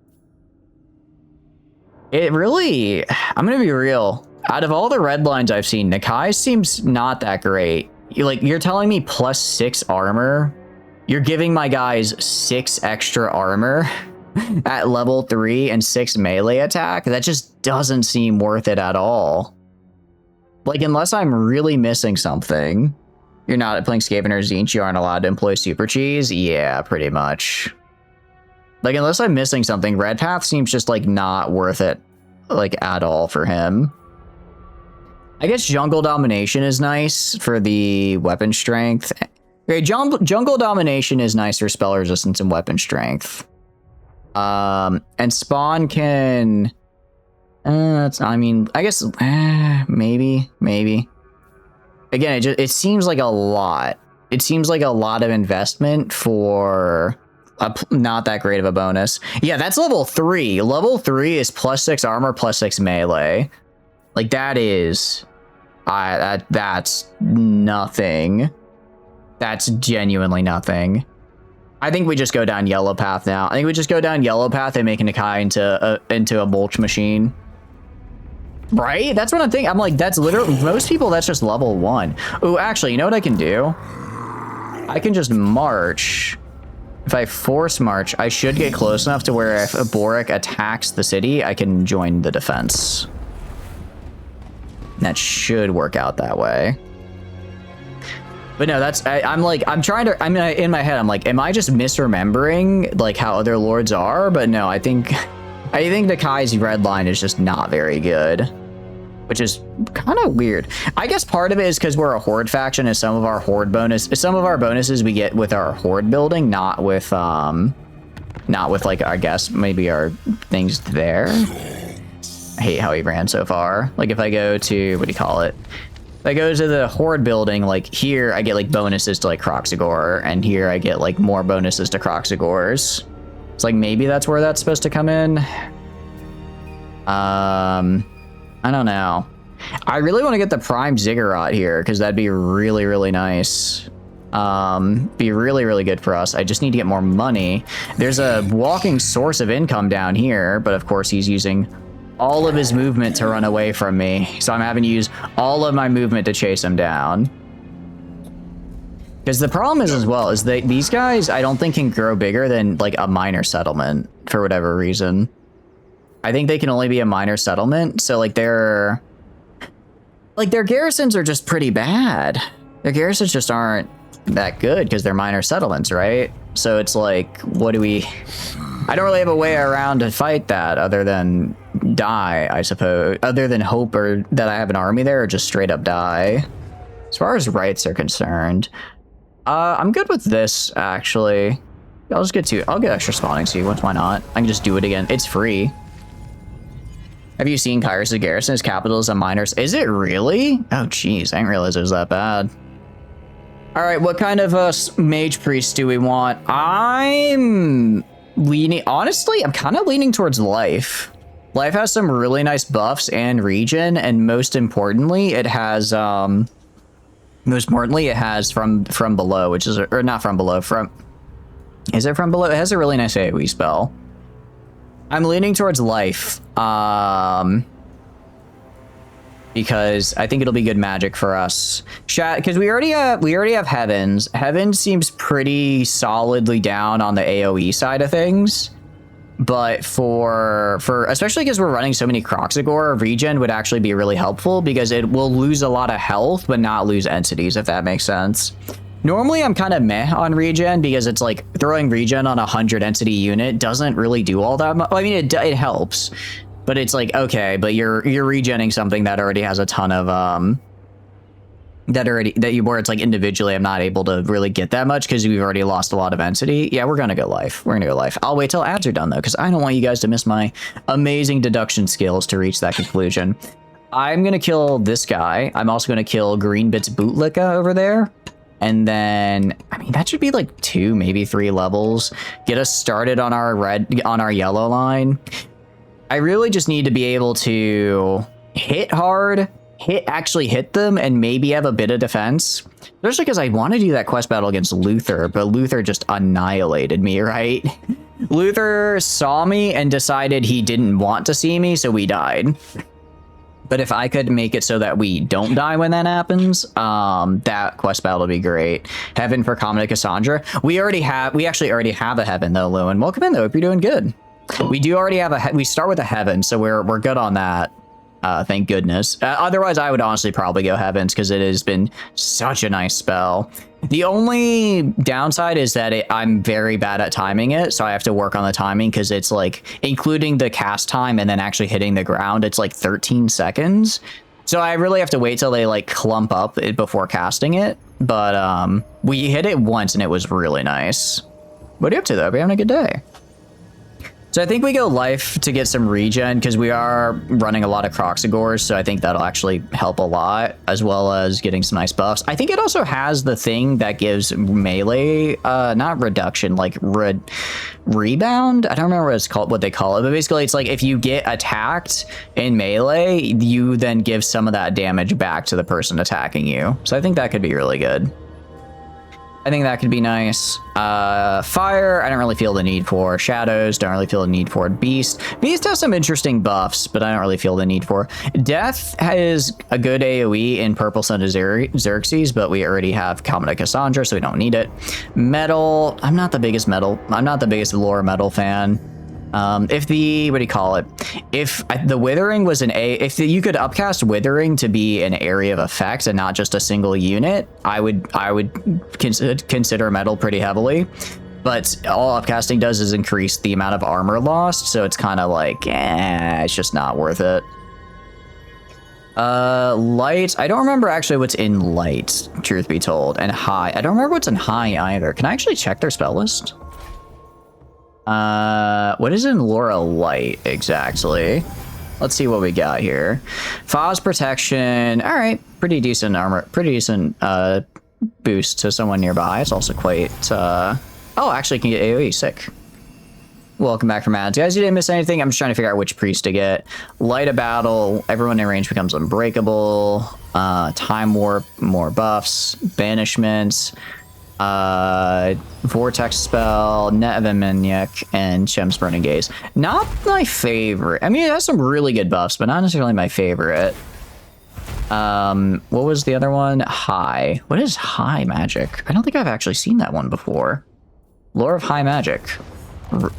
It really, I'm gonna be real. Out of all the red lines I've seen, Nakai seems not that great. You're telling me +6 armor? You're giving my guys 6 extra armor at level 3 and 6 melee attack? That just doesn't seem worth it at all. Like, unless I'm really missing something. You're not playing Skaven or Zinch, you aren't allowed to employ Super Cheese? Yeah, pretty much. Like, unless I'm missing something, Red Path seems just, like, not worth it, like, at all for him. I guess Jungle Domination is nice for the weapon strength. Okay, Jungle Domination is nice for spell resistance and weapon strength. And Spawn can... I mean, I guess... maybe. Again, it seems like a lot. It seems like a lot of investment for... not that great of a bonus. Yeah, that's level 3. Level 3 is +6 armor, +6 melee. Like, that is... that's nothing. That's genuinely nothing. I think we just go down Yellow Path now. I think we just go down Yellow Path and make Nakai into a mulch machine. Right? That's what I'm thinking. I'm like, that's literally... most people, that's just level 1. Oh, actually, you know what I can do? I can just march. If I force march, I should get close enough to where if a Boric attacks the city, I can join the defense. That should work out that way. But no, that's, I'm in my head, I'm like, am I just misremembering like how other lords are? But no, I think the Kai's red line is just not very good, which is kind of weird. I guess part of it is because we're a horde faction, and some of our bonuses we get with our horde building, not with like, I guess maybe our things there. I hate how he ran so far. Like if I go to, what do you call it? If I go to the horde building, like here I get like bonuses to like Kroxigor, and here I get like more bonuses to Kroxigors. It's like maybe that's where that's supposed to come in. I don't know. I really want to get the prime ziggurat here because that'd be really, really nice. Be really, really good for us. I just need to get more money. There's a walking source of income down here, but of course he's using all of his movement to run away from me. So I'm having to use all of my movement to chase him down. Because the problem is as well, is that these guys, I don't think can grow bigger than like a minor settlement for whatever reason. I think they can only be a minor settlement. So like their garrisons are just pretty bad. Their garrisons just aren't that good because they're minor settlements, right? So it's like, what do we... I don't really have a way around to fight that other than die, I suppose. Other than hope or that I have an army there, or just straight up die. As far as rights are concerned, I'm good with this, actually. I'll get extra spawning sequence, why not? I can just do it again. It's free. Have you seen Kyrus' garrison? His capital is a minor... Is it really? Oh, jeez, I didn't realize it was that bad. All right, what kind of mage priest do we want? I'm leaning... Honestly, I'm kind of leaning towards life. Life has some really nice buffs and regen, and most importantly, it has... from below, which is... Or not from below, from... Is it from below? It has a really nice AoE spell. I'm leaning towards life, because I think it'll be good magic for us. Because we already have Heavens. Heavens seems pretty solidly down on the AoE side of things, but for especially because we're running so many Kroxigor, regen would actually be really helpful because it will lose a lot of health but not lose entities, if that makes sense. Normally, I'm kind of meh on regen because it's like throwing regen on a 100 entity unit doesn't really do all that much. I mean, it helps, but it's like, okay, but you're regenning something that already has a ton of where it's like individually I'm not able to really get that much because we've already lost a lot of entity. Yeah, we're gonna go life. We're gonna go life. I'll wait till ads are done though, because I don't want you guys to miss my amazing deduction skills to reach that conclusion. I'm gonna kill this guy. I'm also gonna kill Greenbit's Bootlicka over there. And then, I mean, that should be like 2, maybe 3 levels. Get us started on our yellow line. I really just need to be able to hit hard, actually hit them, and maybe have a bit of defense. Especially because I want to do that quest battle against Luther, but Luther just annihilated me, right? Luther saw me and decided he didn't want to see me, so we died. But if I could make it so that we don't die when that happens, that quest battle would be great. Heaven for Common Cassandra. We actually already have a Heaven though, Lewin. Welcome in though, hope you're doing good. We do already have we start with a Heaven, so we're good on that. Thank goodness. Otherwise, I would honestly probably go Heavens because it has been such a nice spell. The only downside is that I'm very bad at timing it, so I have to work on the timing because it's like, including the cast time and then actually hitting the ground, it's like 13 seconds. So I really have to wait till they like clump up before casting it. But we hit it once and it was really nice. What are you up to though? We're having a good day. So I think we go life to get some regen because we are running a lot of Kroxigors, so I think that'll actually help a lot, as well as getting some nice buffs. I think it also has the thing that gives melee, not reduction, like rebound. I don't remember what they call it, but basically it's like if you get attacked in melee, you then give some of that damage back to the person attacking you. So I think that could be really good. I think that could be nice. Fire, I don't really feel the need for. Shadows, don't really feel the need for. Beast has some interesting buffs, but I don't really feel the need for. Death has a good AoE in Purple Sun of Xerxes, but we already have Comet of Cassandra, so we don't need it. Metal, I'm not the biggest lore metal fan. If the, what do you call it? If the Withering was if you could upcast Withering to be an area of effect and not just a single unit, I would consider metal pretty heavily. But all upcasting does is increase the amount of armor lost, so it's kind of like, it's just not worth it. Light, I don't remember actually what's in light, truth be told, and high. I don't remember what's in high either. Can I actually check their spell list? What is in Laura Light exactly? Let's see what we got here. Foz protection. All right, pretty decent armor, pretty decent boost to someone nearby. It's also quite. Oh, actually, can get AOE. Sick. Welcome back from ads, guys. You didn't miss anything. I'm just trying to figure out which priest to get. Light of battle. Everyone in range becomes unbreakable. Time warp. More buffs. Banishments. Vortex spell, Net of Aminiac, and Shem's Burning Gaze. Not my favorite. I mean, it has some really good buffs, but not necessarily my favorite. What was the other one? High. What is high magic? I don't think I've actually seen that one before. Lore of high magic.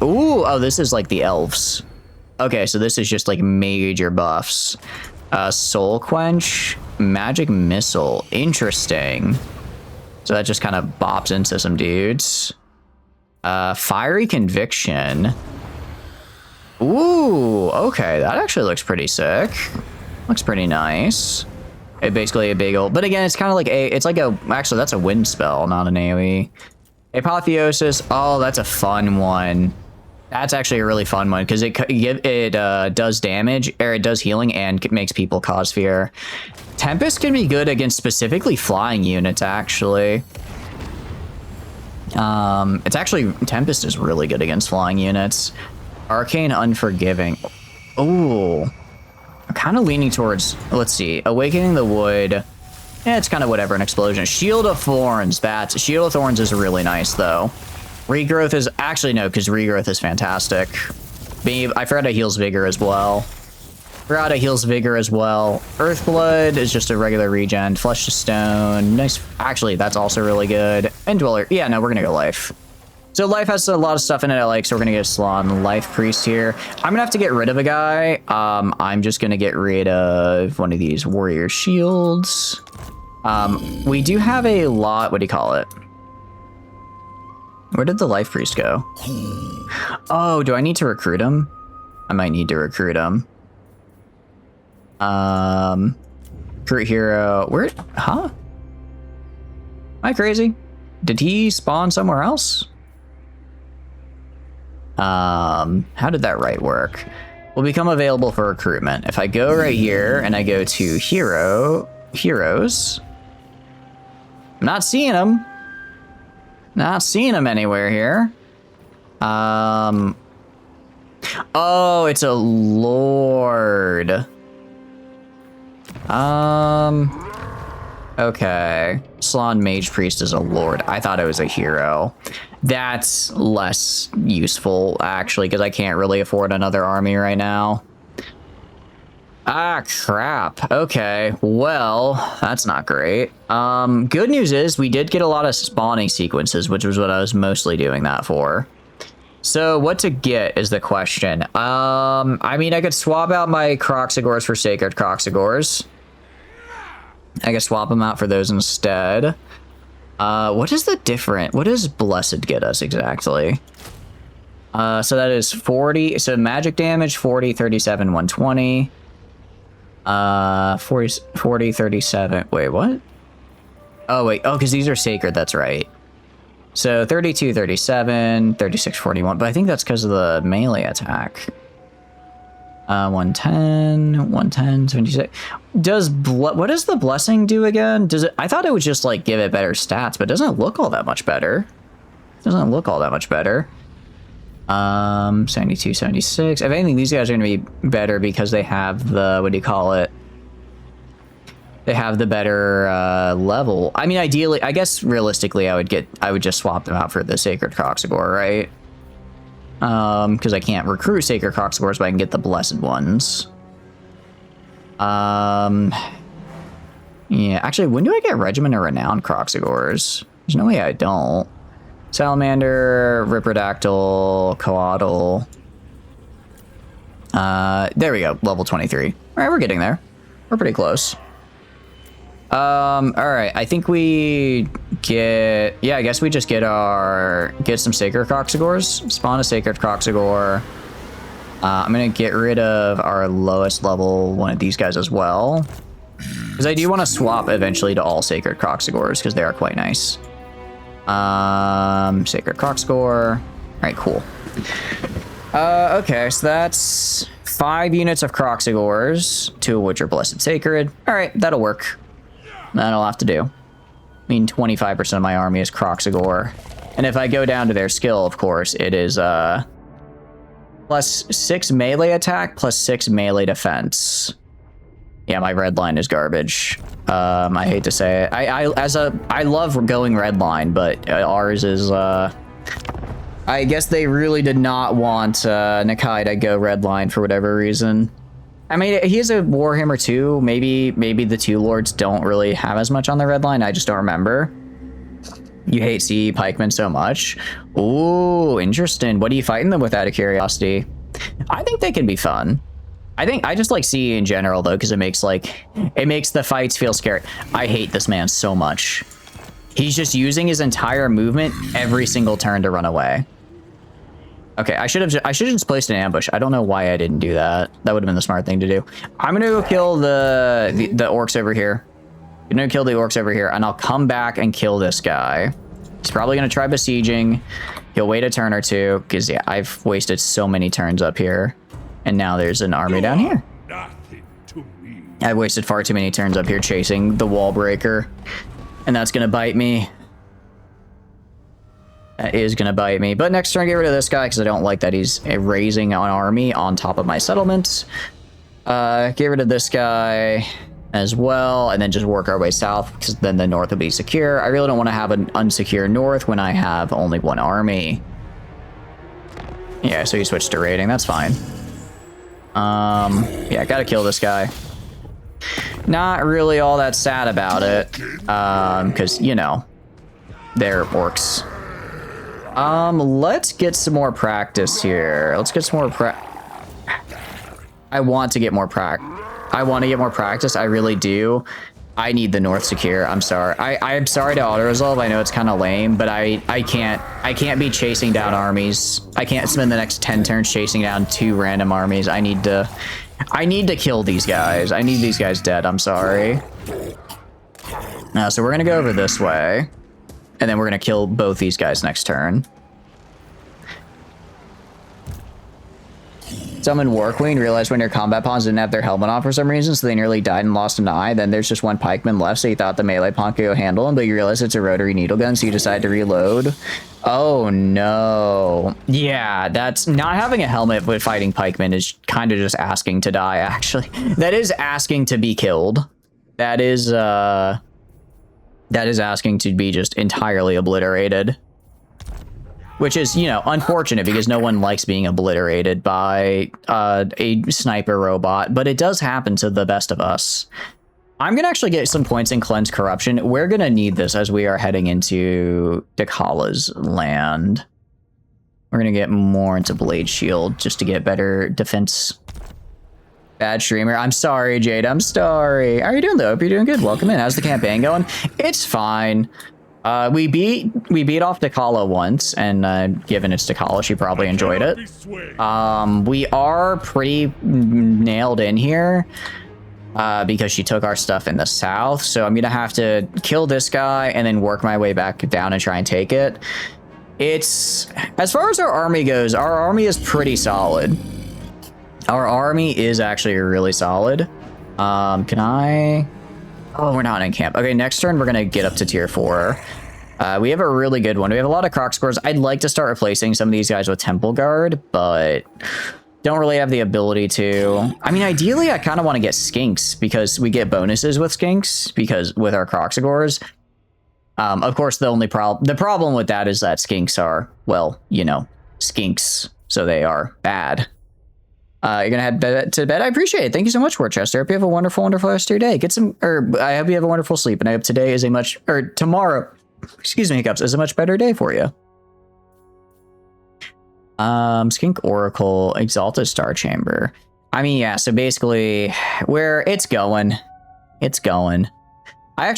Ooh, oh, this is like the elves. Okay, so this is just like major buffs. Soul Quench, Magic Missile. Interesting. So that just kind of bops into some dudes. Fiery Conviction. Ooh, okay. That actually looks pretty sick. Looks pretty nice. It basically a big old... But again, it's kind of like a... It's like a... Actually, that's a wind spell, not an AoE. Apotheosis. Oh, that's a fun one. That's actually a really fun one because it does damage, or it does healing, and makes people cause fear. Tempest can be good against specifically flying units, actually. It's actually, Tempest is really good against flying units. Arcane Unforgiving. Ooh. I'm kind of leaning towards, let's see, Awakening the Wood. Yeah, it's kind of whatever, an explosion. Shield of Thorns. Shield of Thorns is really nice, though. Regrowth is, actually no, because Regrowth is fantastic. I forgot it heals Vigor as well. Earthblood is just a regular regen. Flesh to Stone. Nice. Actually, that's also really good. Indweller. Yeah, no, we're going to go Life. So Life has a lot of stuff in it I like, so we're going to get Salon Life Priest here. I'm going to have to get rid of a guy. I'm just going to get rid of one of these Warrior Shields. We do have a lot. What do you call it? Where did the Life Priest go? Oh, do I need to recruit him? I might need to recruit him. Recruit hero. Where? Huh? Am I crazy? Did he spawn somewhere else? How did that right work? Will become available for recruitment. If I go right here and I go to heroes, I'm not seeing him. Not seeing him anywhere here. Oh, it's a lord. Okay. Salon Mage Priest is a lord. I thought it was a hero. That's less useful, actually, because I can't really afford another army right now. Ah, crap. Okay, well, that's not great. Good news is we did get a lot of spawning sequences, which was what I was mostly doing that for. So what to get is the question. I mean, I could swap out my Croxigors for Sacred Croxigors. I could swap them out for those instead. What is the different? What does Blessed get us exactly? So that is 40. So magic damage, 40, 37, 120. 40, 37. Wait, what? Oh, wait. Oh, because these are sacred. That's right. So 32, 37, 36, 41. But I think that's because of the melee attack. 110, 76. What does the blessing do again? Does it? I thought it would just like give it better stats, but it doesn't look all that much better. 72, 76. If anything, these guys are going to be better because they have the, what do you call it? They have the better level. I mean, ideally, I guess realistically, I would just swap them out for the Sacred Coxagor, right? Because I can't recruit Sacred Coxagors, but I can get the Blessed ones. Yeah, actually, when do I get Regiment of Renowned Croxagors? There's no way I don't. Salamander, Ripperdactyl, Coatl. There we go, level 23. All right, we're getting there. We're pretty close. All right, I think we get, yeah, I guess we just get some Sacred Coxagors, spawn a Sacred Coxagor. I'm gonna get rid of our lowest level one of these guys as well. Because I do want to swap eventually to all Sacred Coxagors, because they are quite nice. Sacred Coxagor. All right, cool. Okay, so that's 5 units of Croxagors, 2 of which are Blessed Sacred. All right, that'll work. That'll have to do. I mean, 25% of my army is Croxagor. And if I go down to their skill, of course, it is plus 6 melee attack, plus 6 melee defense. Yeah, my red line is garbage. I hate to say it. I love going red line, but ours is I guess they really did not want Nakai to go red line for whatever reason. I mean, he is a Warhammer 2. Maybe the 2 lords don't really have as much on the red line. I just don't remember. You hate CE pikemen so much. Ooh, interesting. What are you fighting them with out of curiosity? I think they can be fun. I just like CE in general though, because it makes the fights feel scary. I hate this man so much. He's just using his entire movement every single turn to run away. Okay, I should have just placed an ambush. I don't know why I didn't do that. That would have been the smart thing to do. I'm gonna go kill the orcs over here. I'm gonna kill the orcs over here, and I'll come back and kill this guy. He's probably gonna try besieging. He'll wait a turn or two, because yeah, I've wasted so many turns up here. And now there's an army down here. I've wasted far too many turns up here chasing the wall breaker. And that's gonna bite me. That is gonna bite me. But next turn, get rid of this guy, because I don't like that he's raising an army on top of my settlements. Get rid of this guy as well, and then just work our way south, because then the north will be secure. I really don't want to have an unsecure north when I have only 1 army. Yeah, so you switched to raiding. That's fine. Yeah, gotta kill this guy. Not really all that sad about it, because, you know, they're orcs. Let's get some more practice here. Let's get some more I want to get more practice. I really do. I need the north secure. I'm sorry. I'm sorry to auto-resolve. I know it's kind of lame, but I can't be chasing down armies. I can't spend the next 10 turns chasing down 2 random armies. I need to kill these guys. I need these guys dead. I'm sorry. So we're gonna go over this way, and then we're gonna kill both these guys next turn. Summon War Queen, realized when your combat pawns didn't have their helmet on for some reason, so they nearly died and lost an eye. Then there's just 1 pikeman left, so you thought the melee pawn could go handle him, but you realize it's a rotary needle gun, so you decide to reload. Oh no. Yeah, that's not having a helmet with fighting pikemen is kind of just asking to die, actually. That is asking to be killed. That is asking to be just entirely obliterated. Which is, you know, unfortunate because no one likes being obliterated by a sniper robot, but it does happen to the best of us. I'm going to actually get some points in Cleanse Corruption. We're going to need this as we are heading into Decala's land. We're going to get more into Blade Shield just to get better defense. Bad streamer. I'm sorry, Jade. I'm sorry. How are you doing, though? Hope you're doing good. Welcome in. How's the campaign going? It's fine. We beat off Dechala once, and given it's Dechala, she probably enjoyed it. We are pretty nailed in here because she took our stuff in the south, so I'm gonna have to kill this guy and then work my way back down and try and take it. It's, as far as our army goes, our army is pretty solid. Our army is actually really solid. Can I... Oh, we're not in camp. Okay, next turn, we're going to get up to tier 4. We have a really good one. We have a lot of Croc scores. I'd like to start replacing some of these guys with Temple Guard, but Don't really have the ability to. I mean, ideally, I kind of want to get skinks because we get bonuses with skinks because with our Croxagores. Of course, the problem with that is that skinks are, well, you know, skinks, so they are bad. You're gonna head to bed. I appreciate it. Thank you so much, Worcester. I hope you have a wonderful, wonderful rest of your day. I hope you have a wonderful sleep, and I hope today is tomorrow, excuse me, hiccups, is a much better day for you. Skink Oracle, Exalted Star Chamber. I mean, yeah, so basically where it's going. I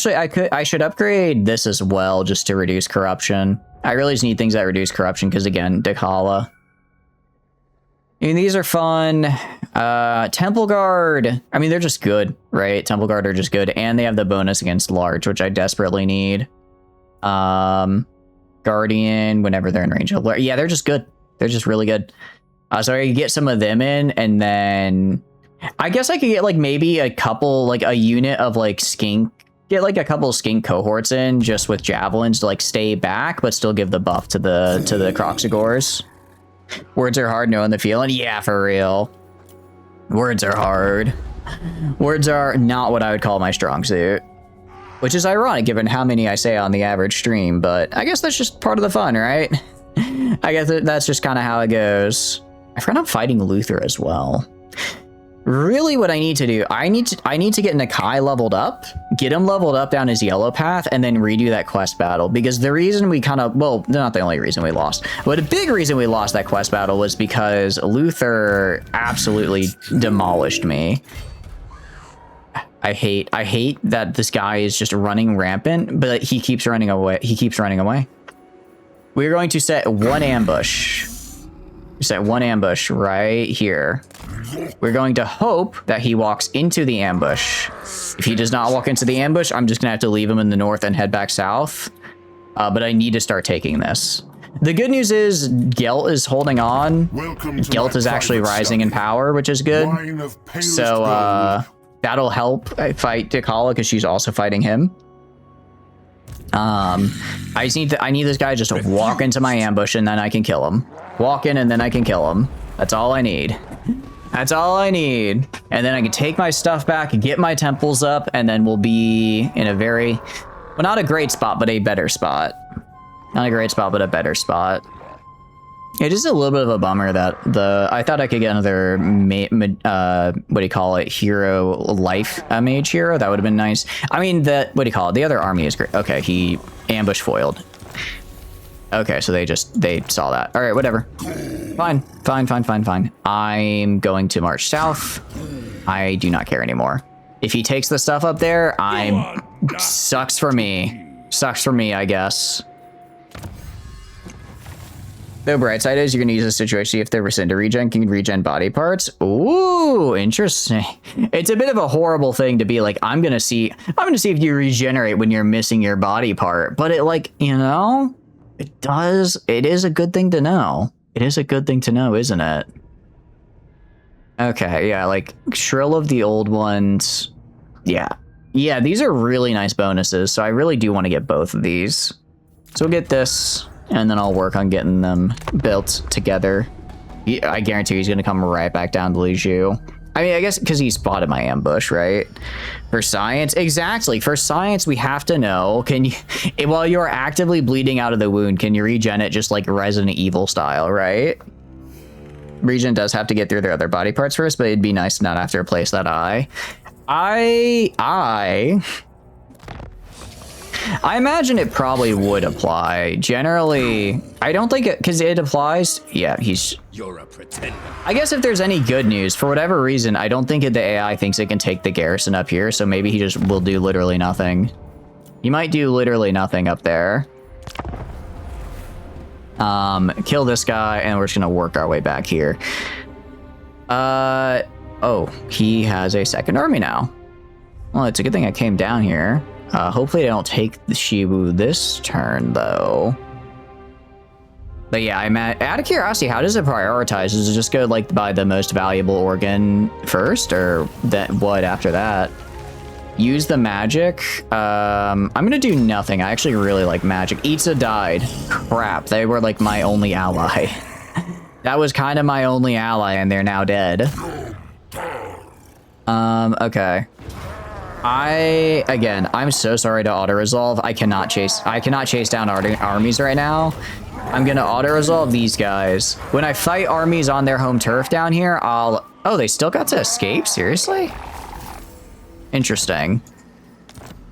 should upgrade this as well just to reduce corruption. I really just need things that reduce corruption because again, Dechala. I mean, these are fun. Temple Guard. I mean, they're just good, right? Temple Guard are just good, and they have the bonus against large, which I desperately need. Guardian, whenever they're in range of large. Yeah, they're just good. They're just really good. So I could get some of them in, and then I guess I could get like maybe a couple, like a unit of like skink. Get like a couple of skink cohorts in just with javelins to like stay back, but still give the buff to the Croxagores. Words are hard, knowing the feeling. Yeah, for real. Words are hard. Words are not what I would call my strong suit. Which is ironic given how many I say on the average stream, but I guess that's just part of the fun, right? I guess that's just kind of how it goes. I forgot I'm fighting Luther as well. Really what I need to do, I need to get Nakai leveled up, get him leveled up down his yellow path, and then redo that quest battle. Because the reason we well, not the only reason we lost, but a big reason we lost that quest battle was because Luther absolutely demolished me. I hate that this guy is just running rampant, but he keeps running away. We're going to set one ambush. Set one ambush right here. We're going to hope that he walks into the ambush. If he does not walk into the ambush, I'm just gonna have to leave him in the north and head back south. But I need to start taking this. The good news is Gelt is holding on. Gelt is actually rising in power, which is good. So that'll help fight Dechala because she's also fighting him. I need this guy just to walk into my ambush and then I can kill him. Walk in and then I can kill him. That's all I need. That's all I need. And then I can take my stuff back, get my temples up, and then we'll be in a very, well, not a great spot, but a better spot. Not a great spot, but a better spot. It is a little bit of a bummer that I thought I could get another, what do you call it, hero life mage hero. That would have been nice. I mean, what do you call it? The other army is great. Okay, he ambush foiled. Okay, so they saw that. All right, whatever. Fine. I'm going to march south. I do not care anymore. If he takes the stuff up there, sucks for me. Sucks for me, I guess. The bright side is you're gonna use this situation to see if the Rescinda regen can regen body parts. Ooh, interesting. It's a bit of a horrible thing to be like, I'm gonna see if you regenerate when you're missing your body part. But it, like, you know, it does. It is a good thing to know. It is a good thing to know, isn't it? Okay, yeah, like Shrill of the Old Ones. Yeah, these are really nice bonuses. So I really do want to get both of these. So we'll get this. And then I'll work on getting them built together. I guarantee he's going to come right back down to Liju. I mean, I guess because he spotted my ambush, right? For science, exactly. For science, we have to know, can you, while you're actively bleeding out of the wound, can you regen it just like Resident Evil style, right? Regen does have to get through their other body parts first, but it'd be nice to not have to replace that eye. I imagine it probably would apply. Generally, I don't think it, because it applies. Yeah, you're a pretender. I guess if there's any good news, for whatever reason, I don't think the AI thinks it can take the garrison up here, so maybe he just will do literally nothing. He might do literally nothing up there. Kill this guy, and we're just gonna work our way back here. Oh, he has a second army now. Well, it's a good thing I came down here. Hopefully I don't take the Shibu this turn, though. But yeah, I'm out of curiosity, how does it prioritize? Does it just go like by the most valuable organ first, or what after that? Use the magic. I'm gonna do nothing. I actually really like magic. Itza died. Crap, they were like my only ally. That was kind of my only ally, and they're now dead. Okay. I'm so sorry to auto-resolve. I cannot chase down armies right now. I'm gonna auto-resolve these guys. When I fight armies on their home turf down here, oh, they still got to escape? Seriously? Interesting.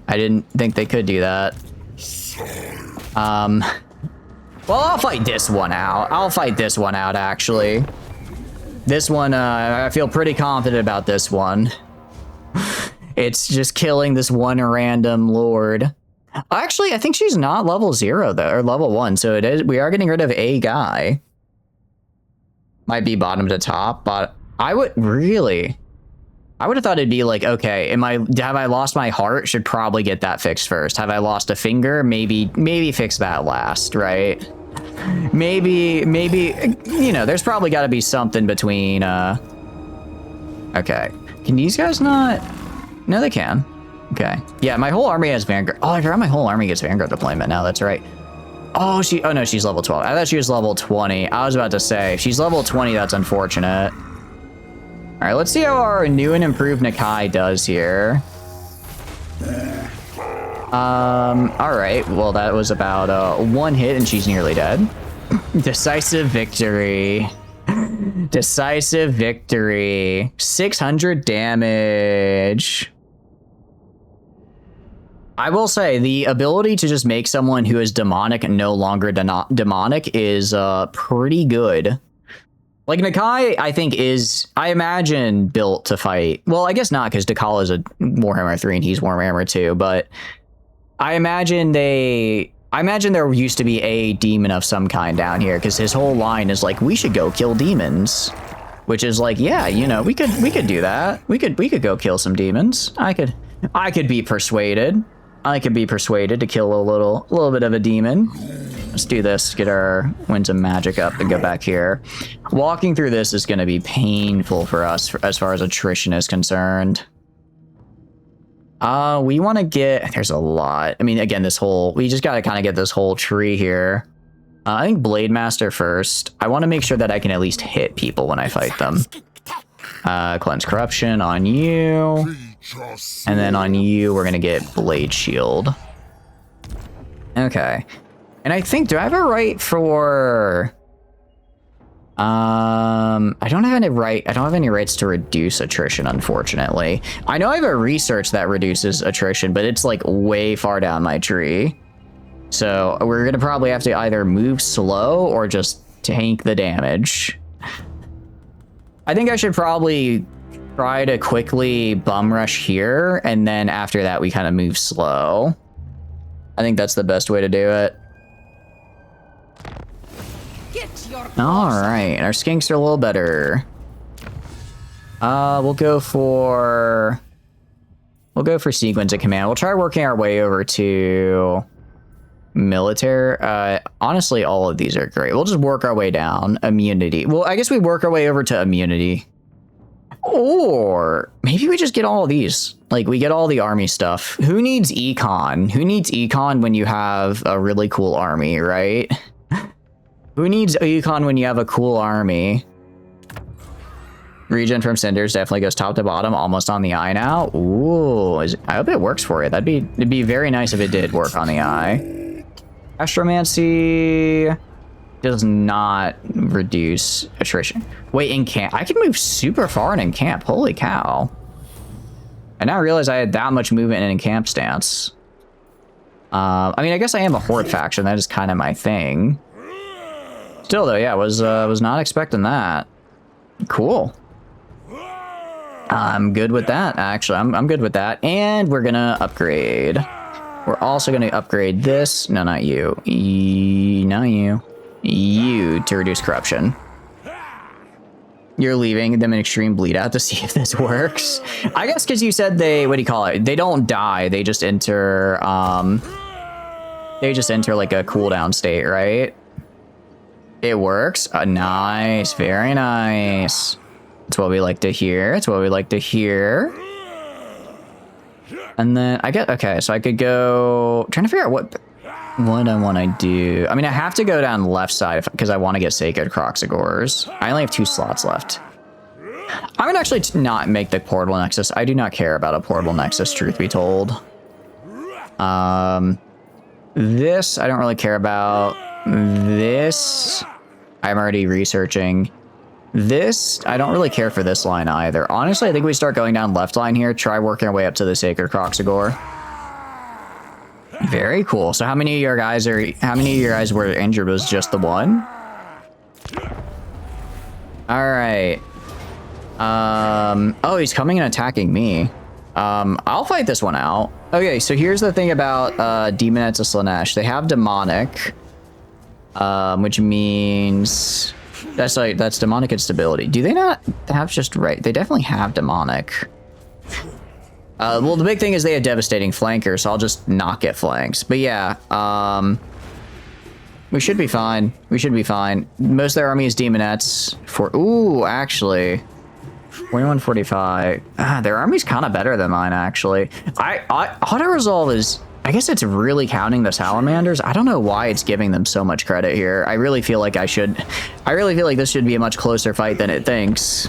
I didn't think they could do that. Well, I'll fight this one out. Actually. This one, I feel pretty confident about this one. It's just killing this one random lord. Actually, I think she's not level 0 though, or level 1. So it is. We are getting rid of a guy. Might be bottom to top, but I would have thought it'd be like, okay, have I lost my heart? Should probably get that fixed first. Have I lost a finger? Maybe fix that last, right? Maybe, you know, there's probably got to be something between. Okay, can these guys not? No, they can. Okay. Yeah, my whole army has Vanguard. Oh, I forgot my whole army gets Vanguard deployment now. That's right. Oh, no, she's level 12. I thought she was level 20. I was about to say, if she's level 20, that's unfortunate. All right, let's see how our new and improved Nakai does here. All right. Well, that was about one hit and she's nearly dead. Decisive victory. Decisive victory. 600 damage. I will say the ability to just make someone who is demonic no longer demonic is pretty good. Like Nakai, I think I imagine built to fight. Well, I guess not because Dechala is a Warhammer 3 and he's Warhammer 2, but I imagine there used to be a demon of some kind down here because his whole line is like, we should go kill demons, which is like, yeah, you know, we could do that. We could go kill some demons. I could be persuaded. I could be persuaded to kill a little bit of a demon. Let's do this, get our winds of magic up and go back here. Walking through this is going to be painful for us as far as attrition is concerned. We want to there's a lot. I mean, again, we just got to kind of get this whole tree here. I think Blade Master first. I want to make sure that I can at least hit people when I fight them. Cleanse Corruption on you. And then on you, we're going to get Blade Shield. Okay. And I think, do I have a right for... I don't have any rights to reduce attrition, unfortunately. I know I have a research that reduces attrition, but it's like way far down my tree. So we're going to probably have to either move slow or just tank the damage. I think I should probably try to quickly bum rush here, and then after that we kind of move slow. I think that's the best way to do it. All right, our skinks are a little better. We'll go for sequence of command. We'll try working our way over to military. Honestly, all of these are great. We'll just work our way down. Immunity. Well, I guess we work our way over to immunity. Or maybe we just get all of these. Like, we get all the army stuff. Who needs econ? Who needs econ when you have a really cool army, right? Who needs econ when you have a cool army? Regen from Cinders definitely goes top to bottom, almost on the eye now. Ooh, I hope it works for you. It'd be very nice if it did work on the eye. Astromancy does not reduce attrition. Wait, in camp, I can move super far in camp. Holy cow. I now realize I had that much movement in camp stance. I mean, I guess I am a horde faction. That is kind of my thing. Still though, yeah, was not expecting that. Cool. I'm good with that, actually. I'm good with that. And we're gonna upgrade. We're also gonna upgrade this. No, not you. Not you. You to reduce corruption. You're leaving them in extreme bleed out to see if this works. I guess because you said what do you call it? They don't die. They just enter like a cooldown state, right? It works. Nice, very nice. That's what we like to hear. It's what we like to hear. And then I get, okay, so I could go, trying to figure out what, what I want to do. I mean, I have to go down the left side because I want to get Sacred Croxagores. I only have 2 slots left. I'm gonna actually not make the portable nexus. I do not care about a portable nexus, truth be told. This I don't really care about. This I'm already researching. This I don't really care for this line either. Honestly, I think we start going down left line here. Try working our way up to the Sacred Croxagore. Very cool. So how many of your guys were injured? Was just the one? All right. Oh, he's coming and attacking me. I'll fight this one out. Okay, so here's the thing about Demonettes of Slanesh. They have demonic, which means that's demonic instability. Do they not have just right? They definitely have demonic. Well, the big thing is they have devastating flanker, so I'll just not get flanks. But yeah, we should be fine. We should be fine. Most of their army is Demonettes. Ooh, actually. 2145. Their army's kind of better than mine, actually. Auto resolve is, I guess it's really counting the salamanders. I don't know why it's giving them so much credit here. I really feel like this should be a much closer fight than it thinks.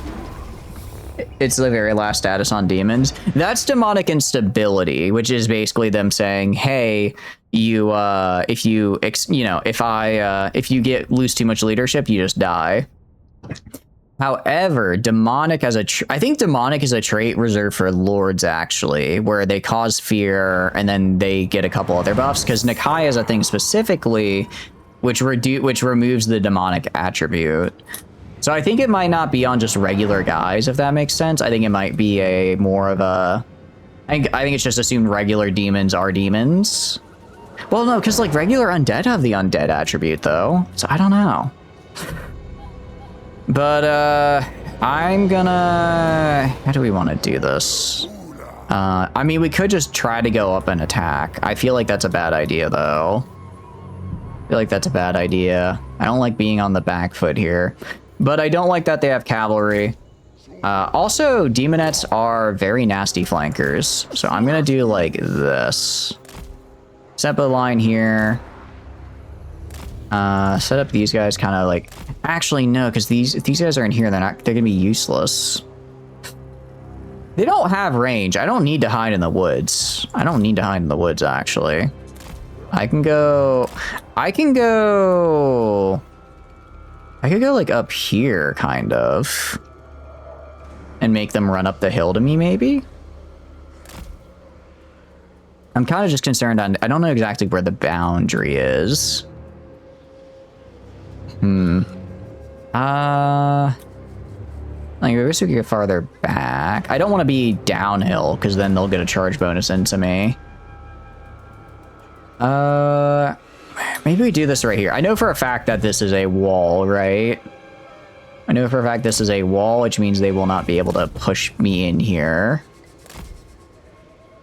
It's the very last status on demons. That's demonic instability, which is basically them saying, hey, if you lose too much leadership, you just die. However, demonic as I think demonic is a trait reserved for lords, actually, where they cause fear and then they get a couple other buffs, because Nakai is a thing specifically which removes the demonic attribute. So I think it might not be on just regular guys, if that makes sense. I think it might be I think it's just assumed regular demons are demons. Well, no, because like regular undead have the undead attribute though, so I don't know. But, I'm gonna... How do we want to do this? I mean, we could just try to go up and attack. I feel like that's a bad idea, though. I feel like that's a bad idea. I don't like being on the back foot here. But I don't like that they have cavalry. Also, Demonettes are very nasty flankers. So I'm gonna do, like, this. Set up a line here. Set up these guys kind of like... Actually, no, because if these guys are in here, they're gonna be useless. They don't have range. I don't need to hide in the woods. I don't need to hide in the woods, actually. I could go like up here, kind of. And make them run up the hill to me, maybe? I'm kind of just concerned on... I don't know exactly where the boundary is. Like, I guess we could get farther back. I don't want to be downhill, because then they'll get a charge bonus into me. Maybe we do this right here. I know for a fact that this is a wall, right? I know for a fact this is a wall, which means they will not be able to push me in here.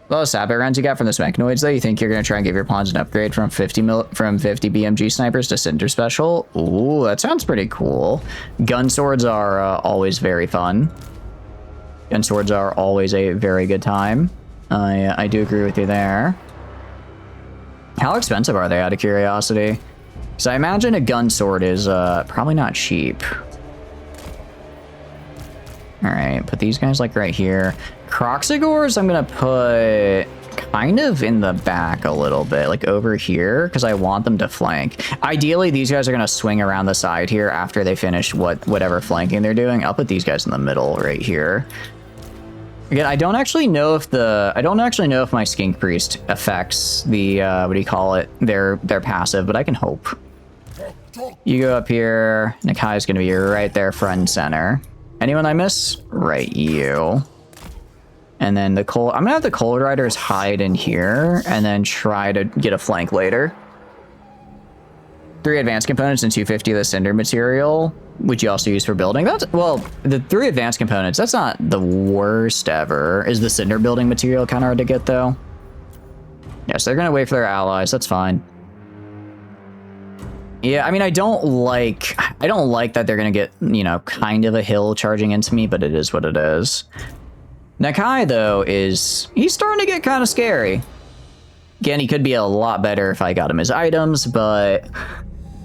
Those sabot rounds you got from the Smechnoids, though, you think you're going to try and give your pawns an upgrade from 50 BMG snipers to Cinder Special? Ooh, that sounds pretty cool. Gun swords are always very fun. Gun swords are always a very good time. I do agree with you there. How expensive are they, out of curiosity? Because I imagine a gun sword is probably not cheap. All right, put these guys like right here. Croxagores, I'm gonna put kind of in the back a little bit, like over here, because I want them to flank. Ideally, these guys are gonna swing around the side here after they finish whatever flanking they're doing. I'll put these guys in the middle right here. Again, I don't actually know if my Skink Priest affects the what do you call it? Their passive, but I can hope. You go up here. Nakai's gonna be right there, front and center. Anyone I miss? Right, you. And then I'm gonna have the Cold Riders hide in here and then try to get a flank later. 3 advanced components and 250 of the cinder material, which you also use for building. Well, the 3 advanced components, that's not the worst ever. Is the cinder building material kind of hard to get, though? Yes, they're gonna wait for their allies. That's fine. Yeah, I mean, I don't like that they're gonna get, kind of a hill charging into me, but it is what it is. Nakai, though, he's starting to get kind of scary. Again, he could be a lot better if I got him his items, but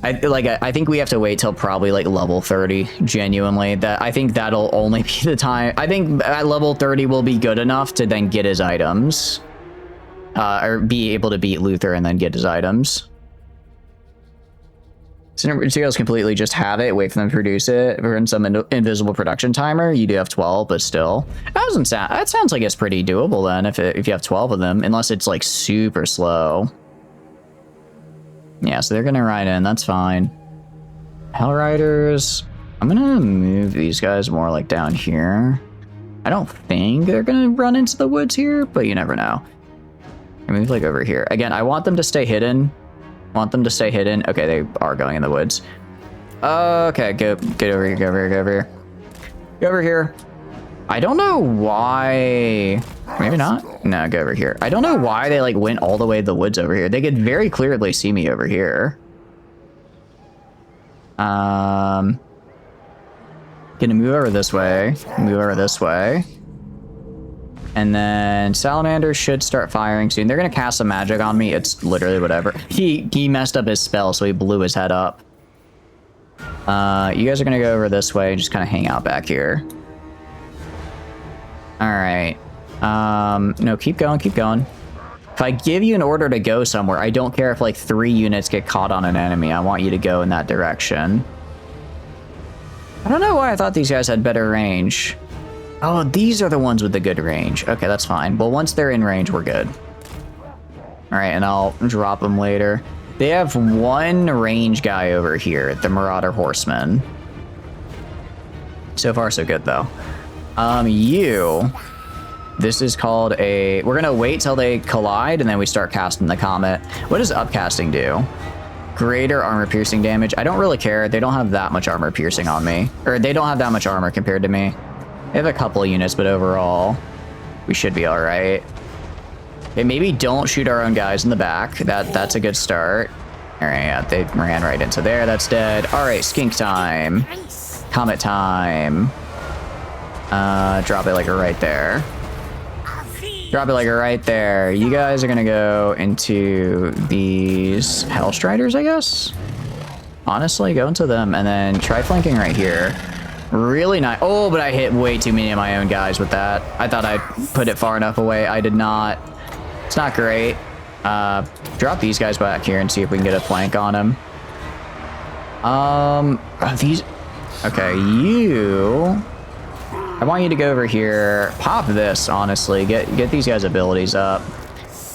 I think we have to wait till probably like level 30. Genuinely, I think that'll only be the time. I think at level 30 will be good enough to then get his items, or be able to beat Luther and then get his items. So materials completely just have it, wait for them to produce it. If we're in some invisible production timer, you do have 12, but still. That sounds like it's pretty doable then if you have 12 of them, unless it's like super slow. Yeah, so they're gonna ride in, that's fine. Hell Riders, I'm gonna move these guys more like down here. I don't think they're gonna run into the woods here, but you never know. I move like over here. Again, I want them to stay hidden. Okay, they are going in the woods. Okay, get over here, go over here. I don't know why. Maybe not. No, go over here. I don't know why they like went all the way to the woods over here. They could very clearly see me over here. Gonna move over this way. And then Salamander should start firing soon. They're gonna cast some magic on me. It's literally whatever. He messed up his spell, so he blew his head up. You guys are gonna go over this way and just kind of hang out back here. All right. No, keep going. If I give you an order to go somewhere, I don't care if like 3 units get caught on an enemy. I want you to go in that direction. I don't know why I thought these guys had better range. Oh, these are the ones with the good range. Okay, that's fine. Well, once they're in range, we're good. All right, and I'll drop them later. They have 1 range guy over here, the Marauder Horseman. So far, so good, though. This is called a... We're going to wait till they collide, and then we start casting the Comet. What does upcasting do? Greater armor piercing damage. I don't really care. They don't have that much armor piercing on me. Or they don't have that much armor compared to me. They have a couple of units, but overall, we should be all right. Okay, maybe don't shoot our own guys in the back. That's a good start. All right, yeah, they ran right into there. That's dead. All right, skink time. Comet time. Drop it like right there. You guys are gonna go into these Hellstriders, I guess? Honestly, go into them and then try flanking right here. Really nice. Oh, but I hit way too many of my own guys with that. I thought I put it far enough away. I did not. It's not great. Drop these guys back here and see if we can get a flank on them. These... Okay, you... I want you to go over here. Pop this, honestly. Get these guys' abilities up.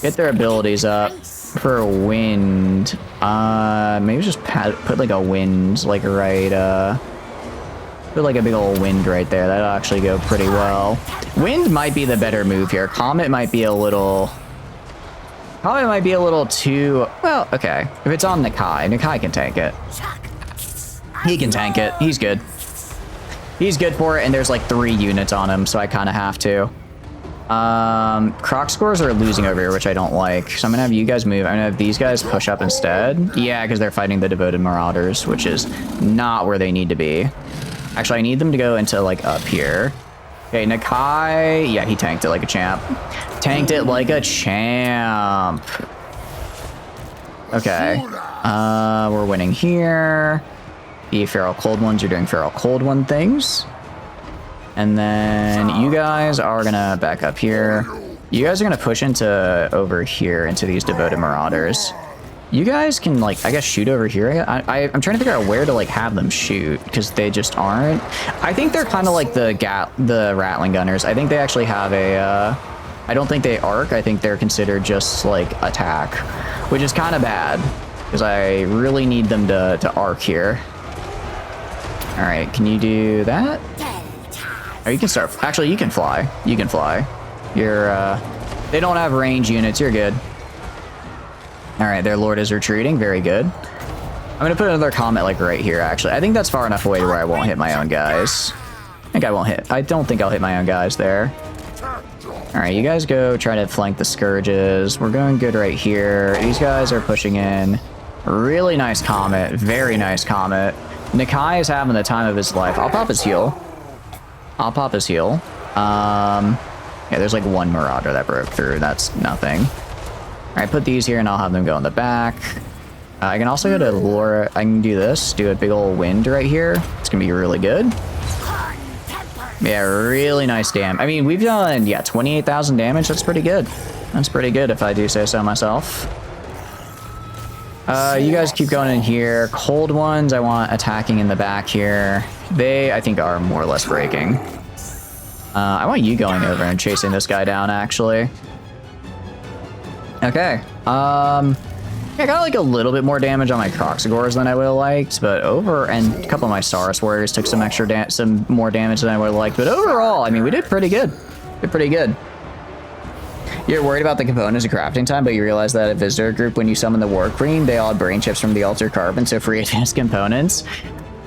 Get their abilities up. For wind. Maybe just put like a wind, like right, put like a big old wind right there. That'll actually go pretty well. Wind might be the better move here. Comet might be a little... Probably might be a little too... Well, okay. If it's on Nakai can tank it. He can tank it. He's good. He's good for it, and there's like 3 units on him, so I kind of have to. Croc scores are losing over here, which I don't like. So I'm gonna have you guys move. I'm gonna have these guys push up instead. Yeah, because they're fighting the Devoted Marauders, which is not where they need to be. Actually, I need them to go into like up here. Okay, Nakai. Yeah, he tanked it like a champ. Tanked it like a champ. Okay. We're winning here. The Feral Cold Ones are doing Feral Cold One things. And then you guys are gonna back up here. You guys are gonna push into over here into these Devoted Marauders. You guys can like, I guess, shoot over here. I'm trying to figure out where to like have them shoot because they just aren't. I think they're kind of like the Rattling Gunners. I think they actually have a, I don't think they arc. I think they're considered just like attack, which is kind of bad because I really need them to arc here. All right, can you do that? Oh, you can start. Actually, you can fly. You can fly. You're, they don't have range units. You're good. All right, their Lord is retreating. Very good. I'm going to put another Comet like right here, actually. I think that's far enough away where I won't hit my own guys. I don't think I'll hit my own guys there. All right, you guys go try to flank the Scourges. We're going good right here. These guys are pushing in. Really nice Comet. Very nice Comet. Nakai is having the time of his life. I'll pop his heal. Yeah, there's like 1 Marauder that broke through. That's nothing. All right, put these here and I'll have them go in the back. I can also go to Laura. I can do this, do a big old wind right here. It's gonna be really good. Yeah, really nice damage. I mean, we've done, yeah, 28,000 damage. That's pretty good. That's pretty good if I do say so myself. You guys keep going in here. Cold ones, I want attacking in the back here. They, I think, are more or less breaking. I want you going over and chasing this guy down, actually. Okay. I got like a little bit more damage on my Croxagores than I would have liked, but and a couple of my Saurus Warriors took some some more damage than I would have liked, but overall, I mean, we did pretty good. Did pretty good. You're worried about the components of crafting time, but you realize that a visitor group, when you summon the War Queen, they all had brain chips from the Altered Carbon, so free advanced components.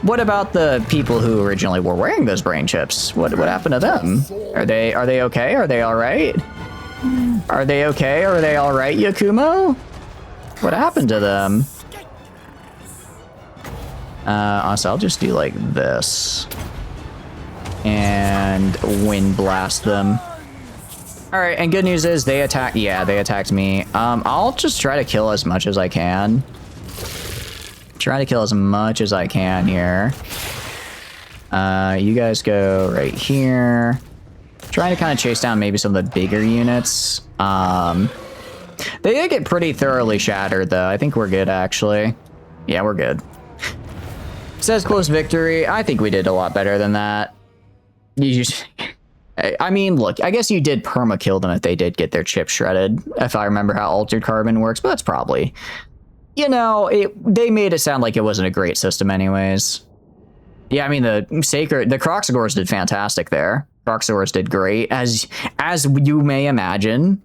What about the people who originally were wearing those brain chips? What happened to them? Are they okay? Are they all right? Are they okay? Are they all right, Yakumo? What happened to them? Honestly, I'll just do like this. And wind blast them. Alright, and good news is they attack. Yeah, they attacked me. I'll just try to kill as much as I can. Try to kill as much as I can here. You guys go right here. Trying to kind of chase down maybe some of the bigger units. They did get pretty thoroughly shattered, though. I think we're good, actually. Yeah, we're good. Says close victory. I think we did a lot better than that. You just... I mean, look, I guess you did perma-kill them if they did get their chips shredded, if I remember how Altered Carbon works, but that's probably... You know, they made it sound like it wasn't a great system anyways. Yeah, I mean, the Croxagores did fantastic there. Croxagores did great. As you may imagine...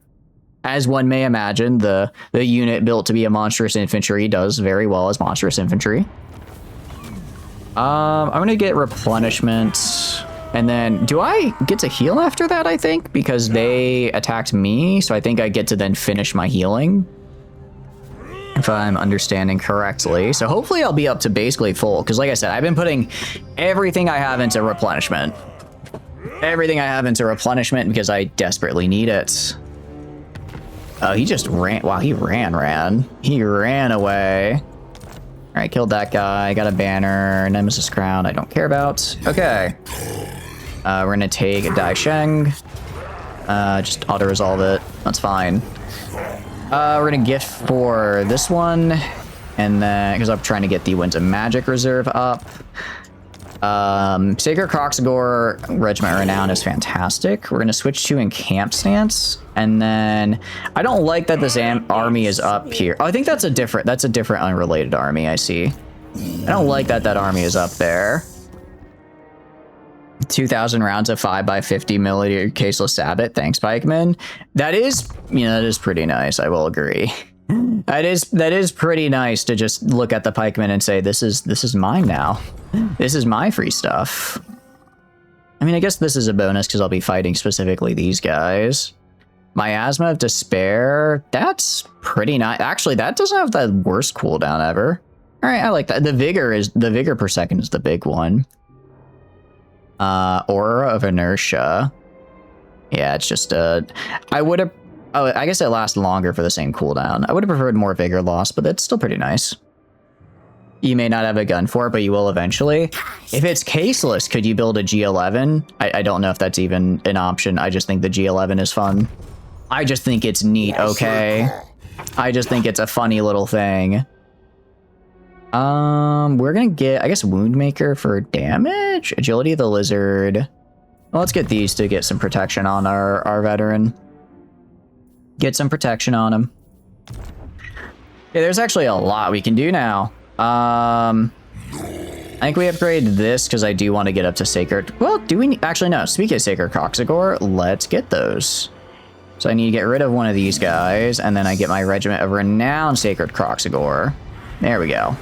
As one may imagine, the unit built to be a monstrous infantry does very well as monstrous infantry. I'm gonna get replenishment, and then do I get to heal after that? I think because they attacked me, so I think I get to then finish my healing, if I'm understanding correctly. So hopefully I'll be up to basically full, because like I said, I've been putting everything I have into replenishment. Everything I have into replenishment because I desperately need it. Oh, he just ran. Wow, he ran. He ran away. All right, killed that guy. Got a banner. Nemesis crown. I don't care about. Okay. We're gonna take a Dai Sheng. Just auto-resolve it. That's fine. We're gonna gift for this one. And then, because I'm trying to get the Winds of Magic reserve up. Sacred Croxagore Regiment Renown is fantastic. We're gonna switch to Encamp Stance, and then I don't like that this army is up here. Oh, I think that's a different unrelated army. I see. I don't like that army is up there. 2,000 rounds of 5x50 milliliter caseless sabot. Thanks, Pikeman. That is, that is pretty nice. I will agree. That is pretty nice to just look at the pikemen and say, this is mine now. This is my free stuff. I mean, I guess this is a bonus because I'll be fighting specifically these guys. Miasma of Despair, that's pretty nice. Actually, that doesn't have the worst cooldown ever. All right, I like that. The vigor per second is the big one. Aura of Inertia. Yeah, it's just I would have. Oh, I guess it lasts longer for the same cooldown. I would have preferred more vigor loss, but that's still pretty nice. You may not have a gun for it, but you will eventually. If it's caseless, could you build a G11? I don't know if that's even an option. I just think the G11 is fun. I just think it's neat, okay? I just think it's a funny little thing. We're gonna get, I guess, Woundmaker for damage? Agility of the Lizard. Well, let's get these to get some protection on our veteran. Get some protection on him. Yeah, there's actually a lot we can do now. I think we upgrade this because I do want to get up to Sacred. Well, do we actually no? Speaking of Sacred Croxagore, let's get those. So I need to get rid of one of these guys, and then I get my Regiment of Renowned Sacred Croxagore. There we go.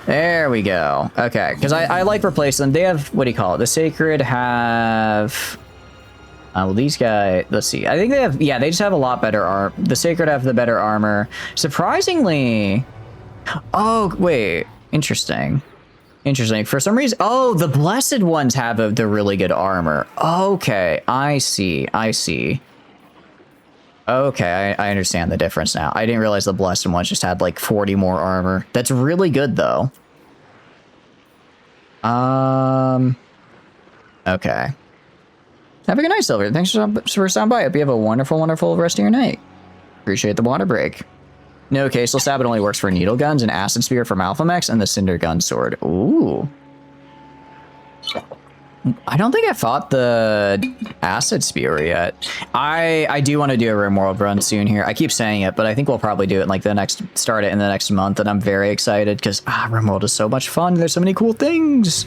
There we go. Okay, because I like replacing them. They have, what do you call it? The Sacred have... well, these guys, let's see. I think they have, yeah, they just have a lot better armor. The Sacred have the better armor. Surprisingly... Oh, wait. Interesting. Interesting. For some reason... Oh, the Blessed ones have the really good armor. Okay, I see. I see. Okay, I understand the difference now. I didn't realize the blessed ones just had like 40 more armor. That's really good though. Okay. Have a good night, Silver. Thanks for stopping by. Hope you have a wonderful, wonderful rest of your night. Appreciate the water break. No, Casel Stab, it only works for needle guns and acid spear from Alpha Mechs and the Cinder Gun Sword. Ooh. I don't think I fought the acid spear yet. I do want to do a Rimworld run soon here. I keep saying it, but I think we'll probably do it in like start it in the next month, and I'm very excited because Rimworld is so much fun. There's so many cool things.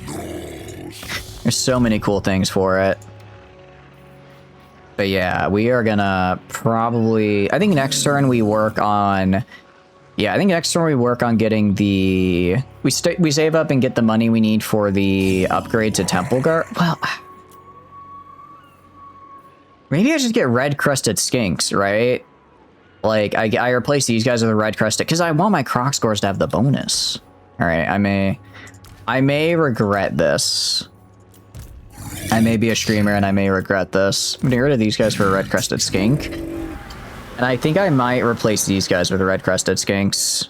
There's so many cool things for it. But yeah, we are gonna probably, I think next turn we work on, yeah, I think next turn we work on getting the, we save up and get the money we need for the upgrade to Temple Guard. Well, maybe I should get red crested skinks, right? Like I replace these guys with a red crested, because I want my croc scores to have the bonus. All right, I may regret this. I may be a streamer and I may regret this. I'm gonna get rid of these guys for a red crested skink. And I think I might replace these guys with red crested skinks.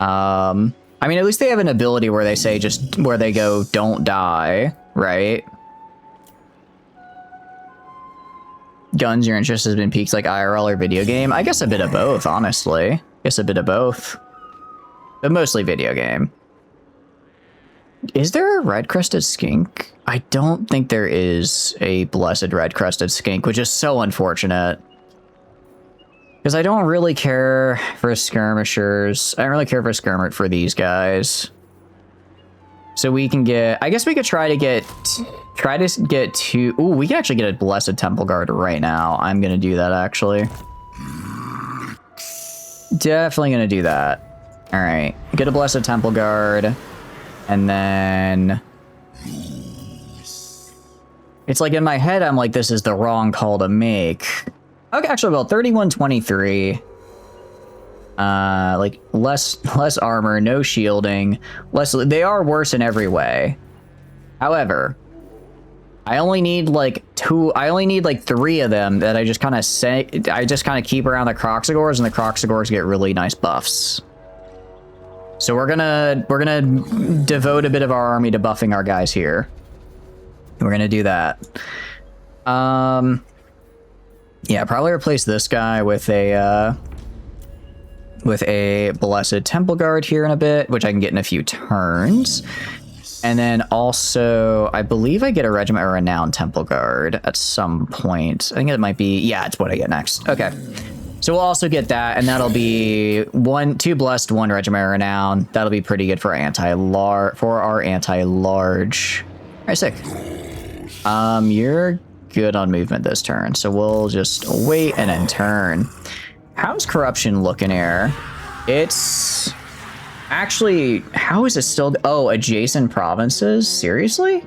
I mean, at least they have an ability where they say just where they go, don't die, right? Guns, your interest has been peaks like IRL or video game. I guess a bit of both, honestly. I guess a bit of both. But mostly video game. Is there a red-crested skink? I don't think there is a blessed red-crested skink, which is so unfortunate. Because I don't really care for skirmishers. I don't really care for skirmish for these guys. So we can get... I guess we could try to get two... Ooh, we can actually get a blessed temple guard right now. I'm going to do that, actually. Definitely going to do that. All right. Get a blessed temple guard. And then it's like in my head, I'm like, this is the wrong call to make. Okay, actually, well, 3123. Like less armor, no shielding, they are worse in every way. However, I only need like three of them that I just kind of keep around the Croxagores, and the Croxagores get really nice buffs. So we're gonna devote a bit of our army to buffing our guys here. We're gonna do that. Yeah, probably replace this guy with a blessed temple guard here in a bit, which I can get in a few turns. And then also, I believe I get a regiment of renowned temple guard at some point. I think it might be, yeah, it's what I get next. Okay. So we'll also get that, and that'll be two blessed, one regiment of renown. That'll be pretty good for our anti-large. All right, sick. You're good on movement this turn, so we'll just wait and then turn. How's corruption looking here? It's actually, how is it still? Oh, adjacent provinces? Seriously?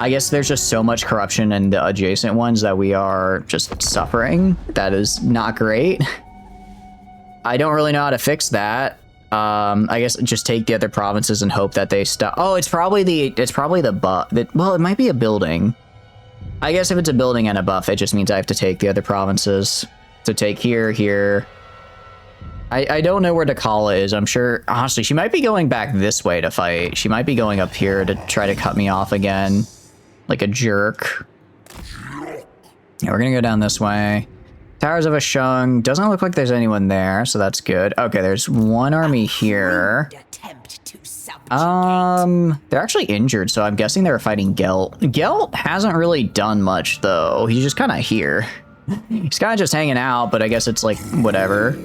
I guess there's just so much corruption in the adjacent ones that we are just suffering. That is not great. I don't really know how to fix that. I guess just take the other provinces and hope that they stop. Oh, it's probably the buff. Well, it might be a building. I guess if it's a building and a buff, it just means I have to take the other provinces. So take here. I don't know where Dechala is. I'm sure, honestly, she might be going back this way to fight. She might be going up here to try to cut me off again. Like a jerk. Yeah, we're gonna go down this way. Towers of Ashung. Doesn't look like there's anyone there, so that's good. Okay, there's one army here. They're actually injured, so I'm guessing they were fighting Gelt. Gelt hasn't really done much, though. He's just kind of here. He's kind of just hanging out, but I guess it's like, whatever.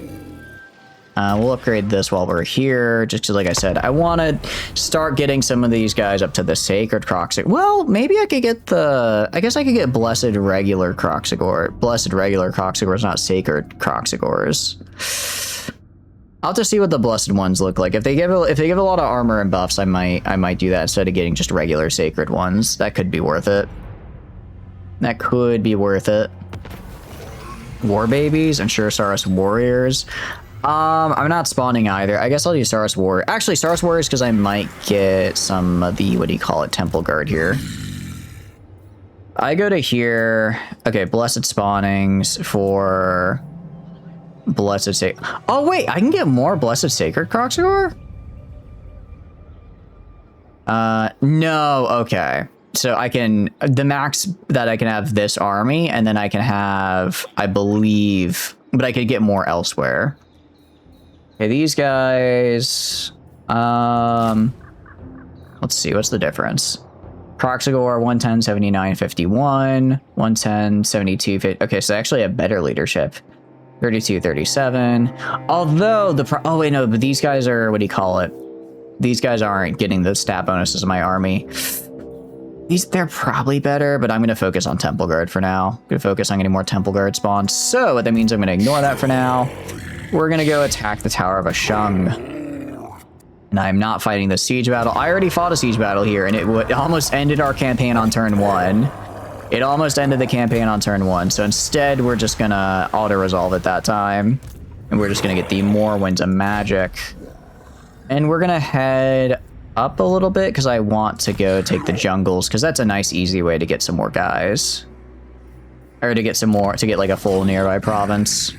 We'll upgrade this while we're here, just because, like I said, I want to start getting some of these guys up to the Sacred Croxagore. Well, maybe I could get I guess I could get Blessed Regular Croxagore. Blessed Regular Croxagores, not Sacred Croxagores. I'll have to see what the Blessed ones look like. If they give a lot of armor and buffs, I might do that instead of getting just regular Sacred ones. That could be worth it. That could be worth it. War Babies and Saurus Warriors. I'm not spawning either. I guess I'll do Saurus Warrior. Actually, Saurus Warriors, because I might get some of the, what do you call it, Temple Guard here. I go to here. Okay, blessed spawnings for blessed sacred. Oh wait, I can get more blessed sacred Croxagore? No, okay. So I can, the max that I can have this army, and then I can have, I believe, but I could get more elsewhere. Okay, these guys, let's see, what's the difference? Croxagore, 110, 79, 51, 110, 72, 50. Okay, so I actually have better leadership. 32, 37. Although oh wait, no, but these guys are, what do you call it? These guys aren't getting the stat bonuses of my army. They're probably better, but I'm going to focus on Temple Guard for now. I'm going to focus on getting more Temple Guard spawns. So what that means, I'm going to ignore that for now. We're going to go attack the Tower of Ashung. And I'm not fighting the siege battle. I already fought a siege battle here, and it almost ended our campaign on turn 1. It almost ended the campaign on turn 1. So instead, we're just going to auto-resolve at that time. And we're just going to get the more Winds of Magic. And we're going to head up a little bit because I want to go take the jungles, because that's a nice, easy way to get some more guys. Or to get some more, to get like a full nearby province.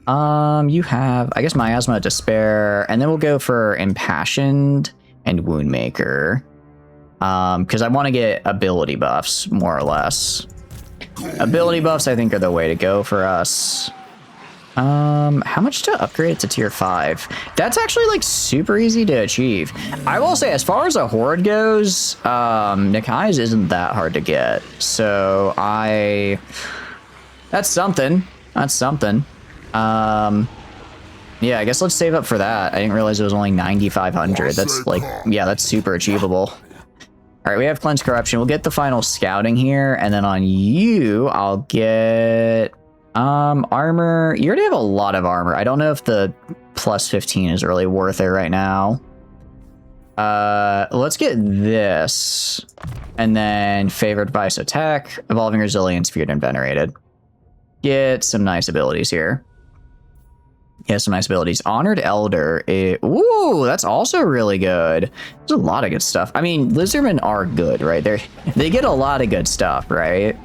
You have, I guess, Miasma, Despair, and then we'll go for Impassioned and Woundmaker. Because I want to get ability buffs, more or less. Ability buffs, I think, are the way to go for us. How much to upgrade it to tier 5? That's actually like super easy to achieve. I will say, as far as a horde goes, Nikai's isn't that hard to get. So that's something. That's something. Yeah, I guess let's save up for that. I didn't realize it was only 9,500. That's like, yeah, that's super achievable. All right, we have Cleanse Corruption. We'll get the final scouting here, and then on you, I'll get armor. You already have a lot of armor. I don't know if the plus 15 is really worth it right now. Let's get this, and then Favored Vice Attack, Evolving Resilience, Feared and Venerated. Get some nice abilities here. Yeah, some nice abilities. Honored Elder. Ooh, that's also really good. There's a lot of good stuff. I mean, Lizardmen are good, right? They get a lot of good stuff, right?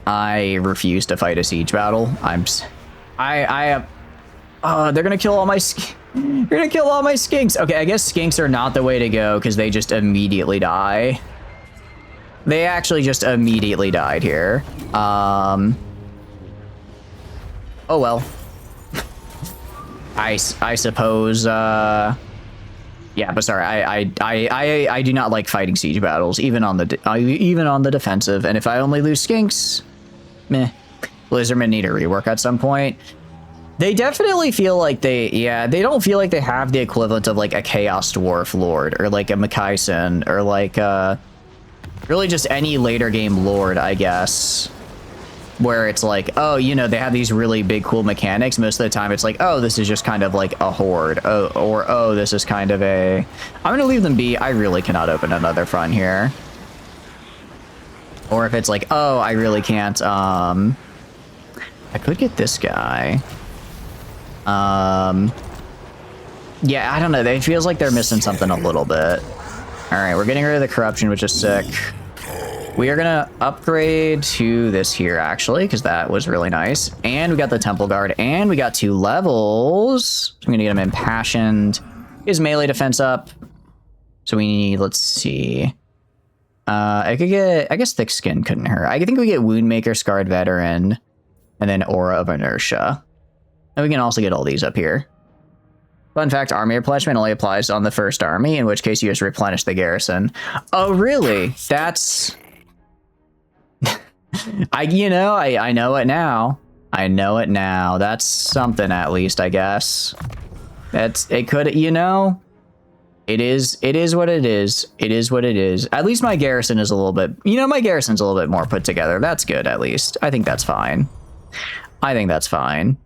I refuse to fight a siege battle. They're gonna kill all my They're gonna kill all my skinks. Okay, I guess skinks are not the way to go because they just immediately die. They actually just immediately died here. Oh well. I suppose, yeah, but sorry, I do not like fighting siege battles, even on the defensive, and if I only lose skinks, meh. Lizardmen need a rework at some point. They definitely feel like they don't feel like they have the equivalent of like a Chaos Dwarf Lord, or like a Mikaisen, or like, really just any later game Lord, I guess. Where it's like, oh, you know, they have these really big, cool mechanics. Most of the time, it's like, oh, this is just kind of like a horde. Oh, or, oh, this is kind of a... I'm going to leave them be. I really cannot open another front here. Or if it's like, oh, I really can't... I could get this guy. Yeah, I don't know. It feels like they're missing something a little bit. All right, we're getting rid of the corruption, which is sick. We are gonna upgrade to this here, actually, because that was really nice. And we got the Temple Guard, and we got 2 levels. So I'm gonna get him Impassioned. His melee defense up. So we need, let's see. I could get, I guess Thick Skin couldn't hurt. I think we get Woundmaker, Scarred Veteran, and then Aura of Inertia. And we can also get all these up here. Fun fact, army replenishment only applies on the first army, in which case you just replenish the garrison. Oh, really? That's... I know it now. I know it now. That's something, at least, I guess. It could, you know... It is what it is. It is what it is. At least my garrison is a little bit... You know, my garrison's a little bit more put together. That's good, at least. I think that's fine. I think that's fine.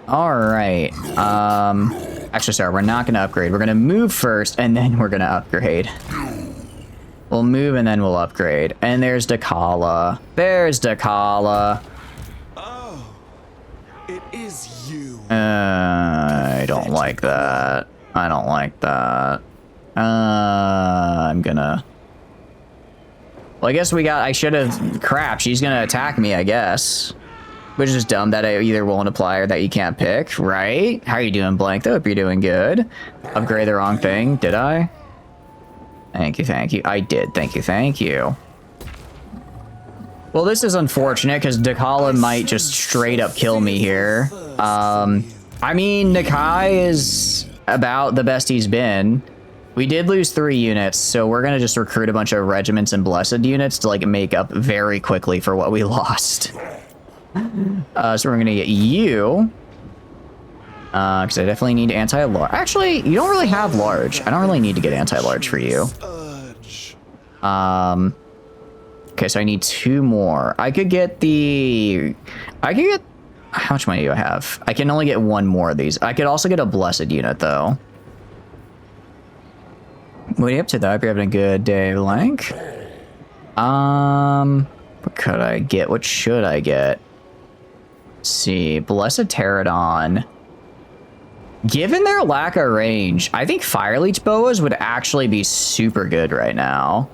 All right. Actually, sorry, we're not going to upgrade. We're going to move first, and then we're going to upgrade. We'll move, and then we'll upgrade. And there's Dechala. There's Dechala. Oh, it is you. I don't like that. I don't like that. I'm gonna... Well, I guess I should have... Crap, she's gonna attack me, I guess. Which is dumb that I either won't apply or that you can't pick, right? How are you doing, Blank? I hope you're doing good. Upgrade the wrong thing, did I? Thank you, thank you. I did, thank you, thank you. Well, this is unfortunate because Dechala might just straight up kill me here. I mean, Nakai is about the best he's been. We did lose 3 units, so we're gonna just recruit a bunch of regiments and blessed units to like make up very quickly for what we lost. So we're gonna get you. Because I definitely need anti-large. Actually, you don't really have large. I don't really need to get anti-large for you. Okay, so I need 2 more. I could get... How much money do I have? I can only get 1 more of these. I could also get a blessed unit, though. What are you up to, though? I hope you're having a good day, Blank. What could I get? What should I get? Let's see. Blessed Pterodon. Given their lack of range, I think Fire Leech boas would actually be super good right now.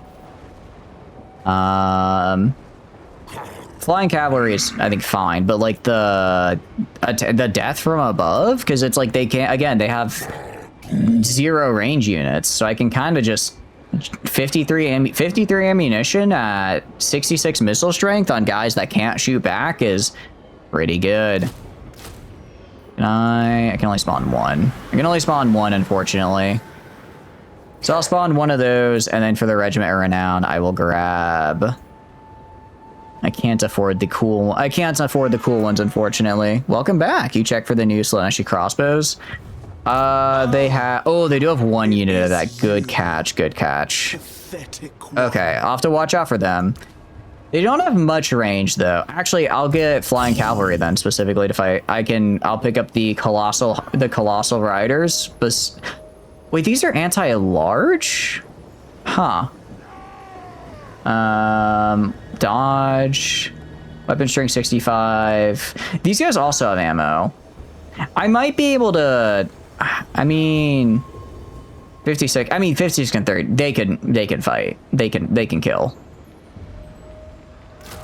Flying Cavalry is, I think, fine, but like the death from above, because it's like they can't, again, they have 0 range units, so I can kind of just 53 ammunition at 66 missile strength on guys that can't shoot back is pretty good. I can only spawn 1. I can only spawn 1, unfortunately. So I'll spawn 1 of those, and then for the Regiment of Renown, I will grab... I can't afford the cool ones, unfortunately. Welcome back. You check for the new Slaaneshi crossbows. They do have 1 unit of that. Good catch, good catch. Okay, I'll have to watch out for them. They don't have much range, though. Actually, I'll get Flying Cavalry then, specifically to fight. I'll pick up the Colossal Riders. But wait, these are anti-large? Huh. Dodge. Weapon strength 65. These guys also have ammo. I might be able to... I mean... 56... I mean, 56 and 30. They can fight. They can kill.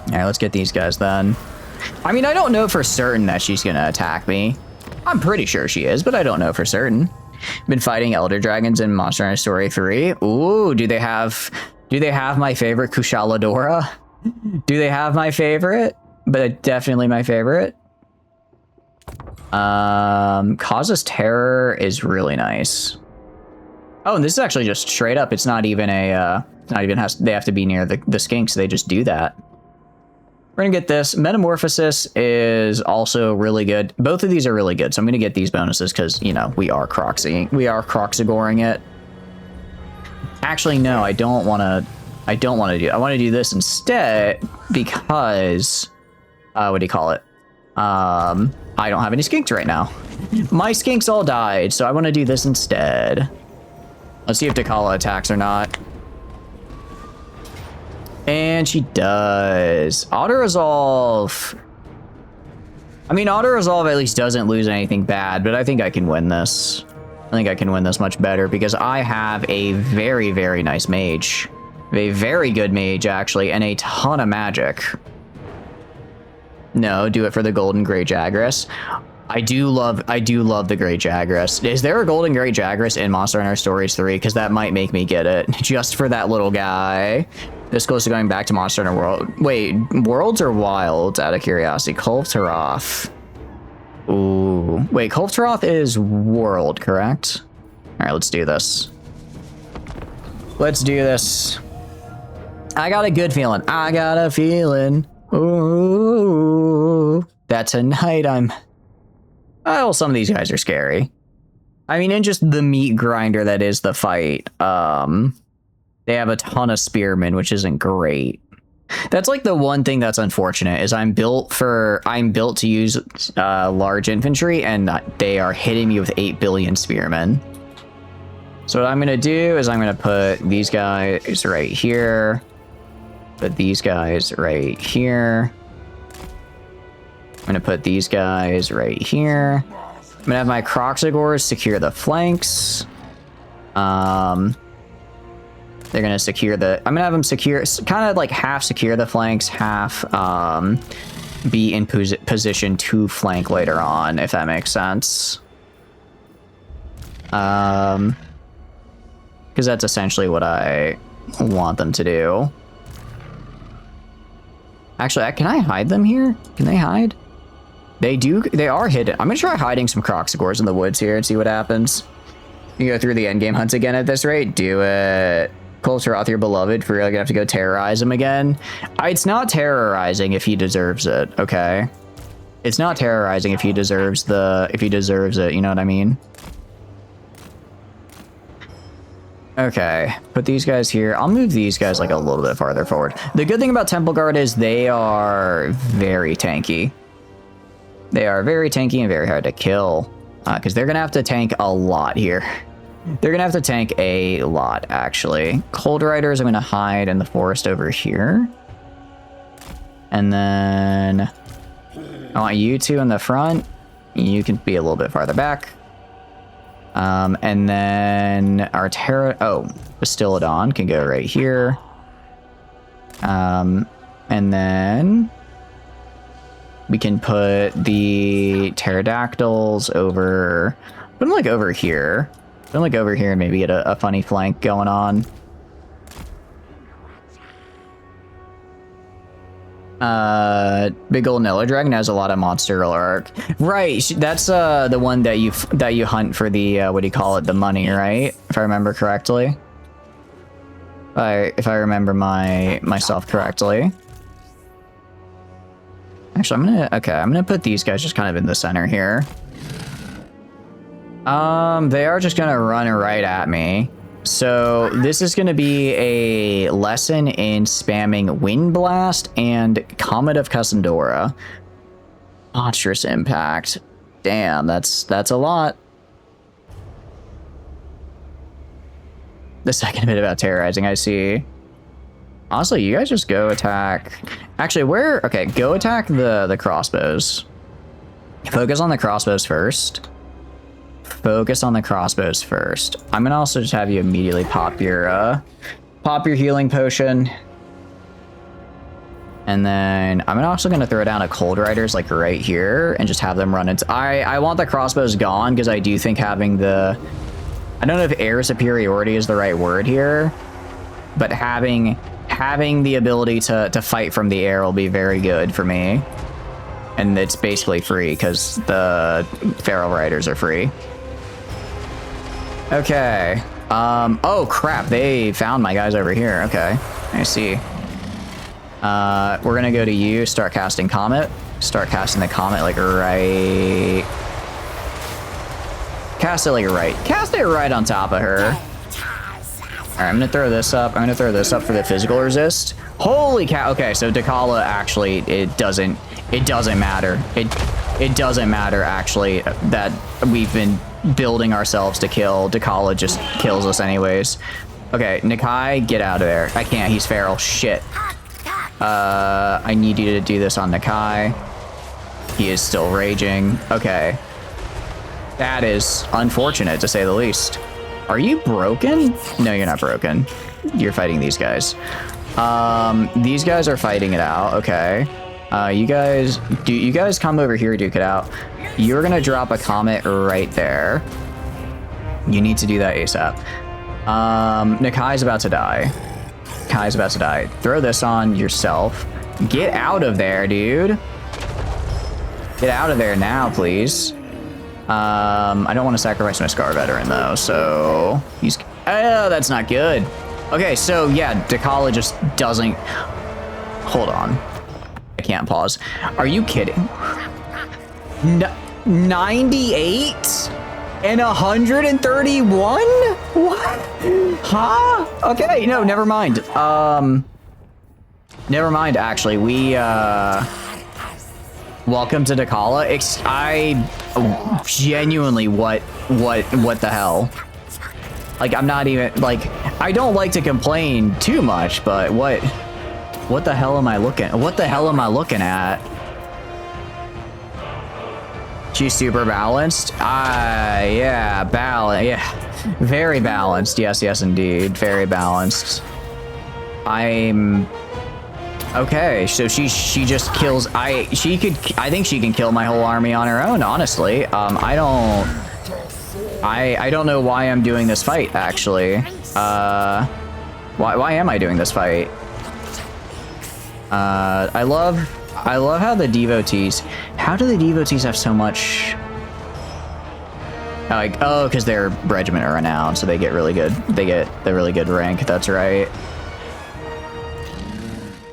Alright, let's get these guys then. I mean, I don't know for certain that she's gonna attack me. I'm pretty sure she is, but I don't know for certain. Been fighting Elder Dragons in Monster Hunter Story 3. Ooh, do they have my favorite Kushaladora? Do they have my favorite? But definitely my favorite. Causes Terror is really nice. Oh, and this is actually just straight up. It's not even a, they have to be near the skinks. They just do that. We're gonna get this. Metamorphosis is also really good. Both of these are really good, so I'm gonna get these bonuses because, you know, we are Croxigoring it. Actually, no, I don't want to do. I want to do this instead because, what do you call it? I don't have any skinks right now. My skinks all died, so I want to do this instead. Let's see if Dechala attacks or not. And she does. Auto-resolve. I mean, auto-resolve at least doesn't lose anything bad, but I think I can win this. I think I can win this much better because I have a very, very nice mage. A very good mage, actually, and a ton of magic. No, do it for the Golden Great Jagras. I do love the Great Jagras. Is there a Golden Great Jagras in Monster Hunter Stories 3? Because that might make me get it. Just for that little guy. This goes to going back to Monster Hunter World. Wait, Worlds or Wilds, out of curiosity? Kulftaroth. Ooh. Wait, Kulftaroth is World, correct? Alright, let's do this. Let's do this. I got a good feeling. I got a feeling. Ooh. That tonight I'm... Oh, some of these guys are scary. I mean, in just the meat grinder that is the fight, they have a ton of spearmen, which isn't great. That's like the one thing that's unfortunate is I'm built to use large infantry, and they are hitting me with 8 billion spearmen. So what I'm gonna do is I'm gonna put these guys right here, put these guys right here. I'm gonna put these guys right here. I'm gonna have my Croxagores secure the flanks. They're gonna secure the. I'm gonna have them secure, kind of like half secure the flanks, half be in position to flank later on, if that makes sense. Because that's essentially what I want them to do. Actually, can I hide them here? Can they hide? They do. They are hidden. I'm gonna try hiding some Croxagores in the woods here and see what happens. You go through the endgame hunts again at this rate? Do it. Closer off your beloved, for real, you're gonna have to go terrorize him again. It's not terrorizing if he deserves it, okay? It's not terrorizing if he deserves it, you know what I mean? Okay, put these guys here. I'll move these guys like a little bit farther forward. The good thing about Temple Guard is they are very tanky. They are very tanky and very hard to kill, because they're gonna have to tank a lot here. They're gonna have to tank a lot, actually. Cold Riders, I'm gonna hide in the forest over here. And then I want you two in the front. You can be a little bit farther back. And then our Bastillodon can go right here. And then we can put the Pterodactyls over, put them like over here. Put them like over here and maybe get a funny flank going on. Big ol' Nilla Dragon has a lot of monster arc. Right, that's the one that you hunt for the what do you call it, the money, right? If I remember correctly. If I remember myself correctly. Actually, I'm gonna put these guys just kind of in the center here. They are just gonna run right at me. So this is going to be a lesson in spamming Wind Blast and Comet of Cassandra. Monstrous impact. Damn, that's a lot. The second bit about terrorizing, I see. Honestly, you guys just go attack. Actually, go attack the crossbows. Focus on the crossbows first. Focus on the crossbows first. I'm gonna also just have you immediately pop your healing potion. And then I'm also gonna throw down a Cold Riders like right here and just have them run into. I want the crossbows gone because I do think having the, I don't know if air superiority is the right word here, but having the ability to fight from the air will be very good for me. And it's basically free because the Feral Riders are free. Okay. Oh crap, they found my guys over here. Okay, I see. We're gonna go to you, start casting Comet. Start casting the Comet like right. Cast it like right. Cast it right on top of her. Alright, I'm gonna throw this up. I'm gonna throw this up for the physical resist. Holy cow. Okay, so Dechala actually, it doesn't matter. It doesn't matter actually that we've been building ourselves to kill. Dechala just kills us anyways. Okay, Nikai, get out of there. I can't, he's feral. Shit. I need you to do this on Nikai. He is still raging. Okay. That is unfortunate to say the least. Are you broken? No, you're not broken. You're fighting these guys. These guys are fighting it out. Okay. You guys come over here, duke it out. You're gonna drop a Comet right there. You need to do that ASAP. Nikai's about to die. Kai's about to die. Throw this on yourself. Get out of there, dude. Get out of there now, please. I don't want to sacrifice my Scar Veteran though, so he's. Oh, that's not good. Okay, so yeah, Dechala just doesn't. Hold on. I can't pause. Are you kidding? 98 and 131? What? Huh? Okay, no, never mind. Never mind. Actually, we welcome to Dechala. Genuinely, what the hell? Like, I'm not even like. I don't like to complain too much, but what the hell am I looking? What the hell am I looking at? She's super balanced. Yeah, yeah. Very balanced. Yes, yes, indeed. Very balanced. I'm... Okay, so she just kills... I think she can kill my whole army on her own, honestly. I don't know why I'm doing this fight, actually. Why am I doing this fight? I love how the devotees... How do the devotees have so much... Like, oh, because their regiment are renowned, so they get really good. They get the really good rank, that's right.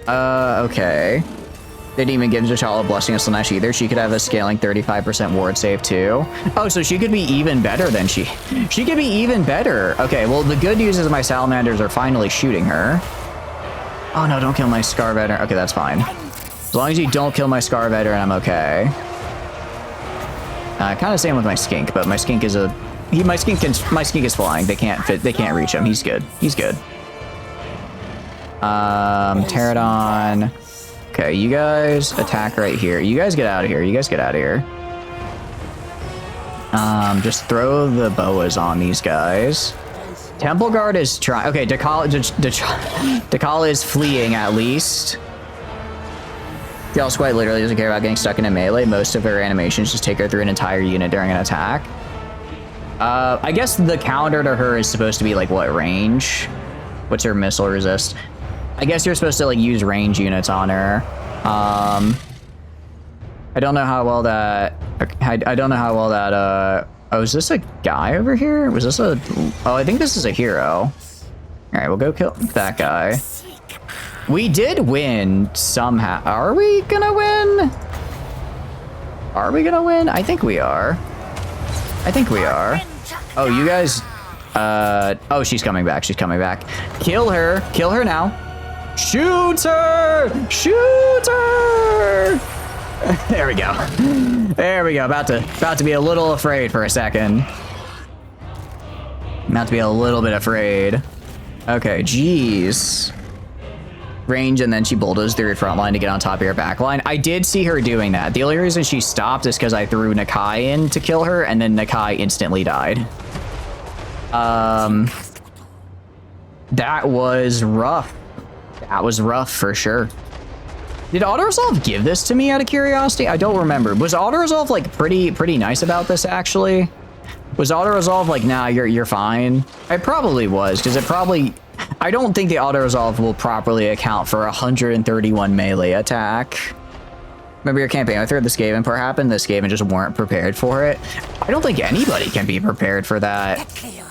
Okay. They didn't even give Dechala Blessing of Slanesh either. She could have a scaling 35% ward save too. Oh, so she could be even better than she could be even better. Okay, well, the good news is my salamanders are finally shooting her. Oh no, don't kill my Scar Veteran. Okay, that's fine. As long as you don't kill my Scar Veteran, I'm okay. Kind of same with my skink, but my skink is my skink is flying. They can't reach him. He's good. He's good. Pterodon. Okay, you guys attack right here. You guys get out of here. You guys get out of here. Just throw the boas on these guys. Temple Guard is trying. Okay, Dechala is fleeing at least. Y'all's quite literally doesn't care about getting stuck in a melee. Most of her animations just take her through an entire unit during an attack. I guess the counter to her is supposed to be like what range? What's her missile resist? I guess you're supposed to like use range units on her. I don't know how well that. I don't know how well that. Oh, is this a guy over here? Was this a? Oh, I think this is a hero. All right, we'll go kill that guy. We did win somehow. Are we gonna win? Are we gonna win? I think we are. I think we are. Oh, you guys. Oh, she's coming back. She's coming back. Kill her. Kill her now. Shoot her! Shoot her! There we go. There we go. About to be a little afraid for a second. About to be a little bit afraid. Okay, jeez. Range, and then she bulldozed through your front line to get on top of your back line. I did see her doing that. The only reason she stopped is because I threw Nakai in to kill her, and then Nakai instantly died. That was rough. That was rough for sure. Did Auto-Resolve give this to me out of curiosity? I don't remember. Was Auto-Resolve like pretty nice about this actually? Was Auto-Resolve like, nah, you're fine? It probably was, because it probably... I don't think the Auto-Resolve will properly account for 131 melee attack. Remember your campaign with her, the Skaven part happened? The Skaven just weren't prepared for it. I don't think anybody can be prepared for that.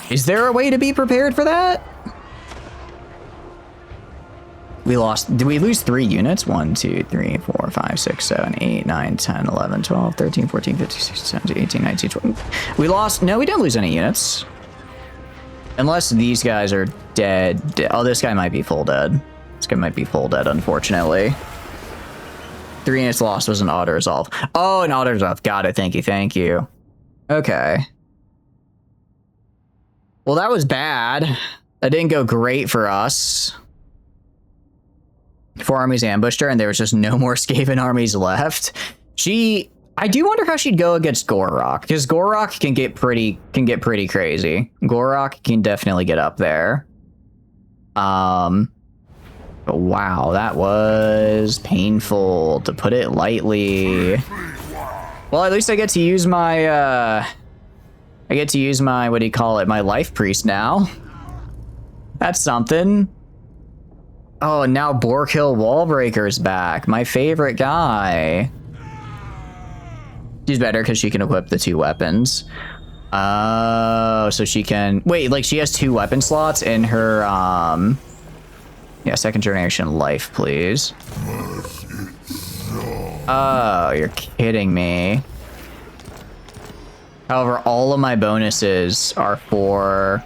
Is there a way to be prepared for that? We lost, did we lose 3 units? 1, 2, 3, 4, 5, 6, 7, 8, 9, 10, 11, 12, 13, 14, 15, 16, 17, 18, 19, 20. We lost, no, we didn't lose any units. Unless these guys are dead. Oh, this guy might be full dead. This guy might be full dead, unfortunately. 3 units lost was an Auto-Resolve. Oh, an Auto-Resolve. Got it. Thank you. Thank you. Okay. Well, that was bad. That didn't go great for us. 4 armies ambushed her, and there was just no more Skaven armies left. I do wonder how she'd go against Gorok, because Gorok can get pretty crazy. Gorok can definitely get up there. But wow, that was painful, to put it lightly. Well, at least I get to use my what do you call it, my life priest now. That's something. Oh, and now Borkhill Wallbreaker's back, my favorite guy. She's better because she can equip the 2 weapons. Oh, so she can... Wait, like she has 2 weapon slots in her, yeah, 2nd generation life, please. Oh, you're kidding me. However, all of my bonuses are for...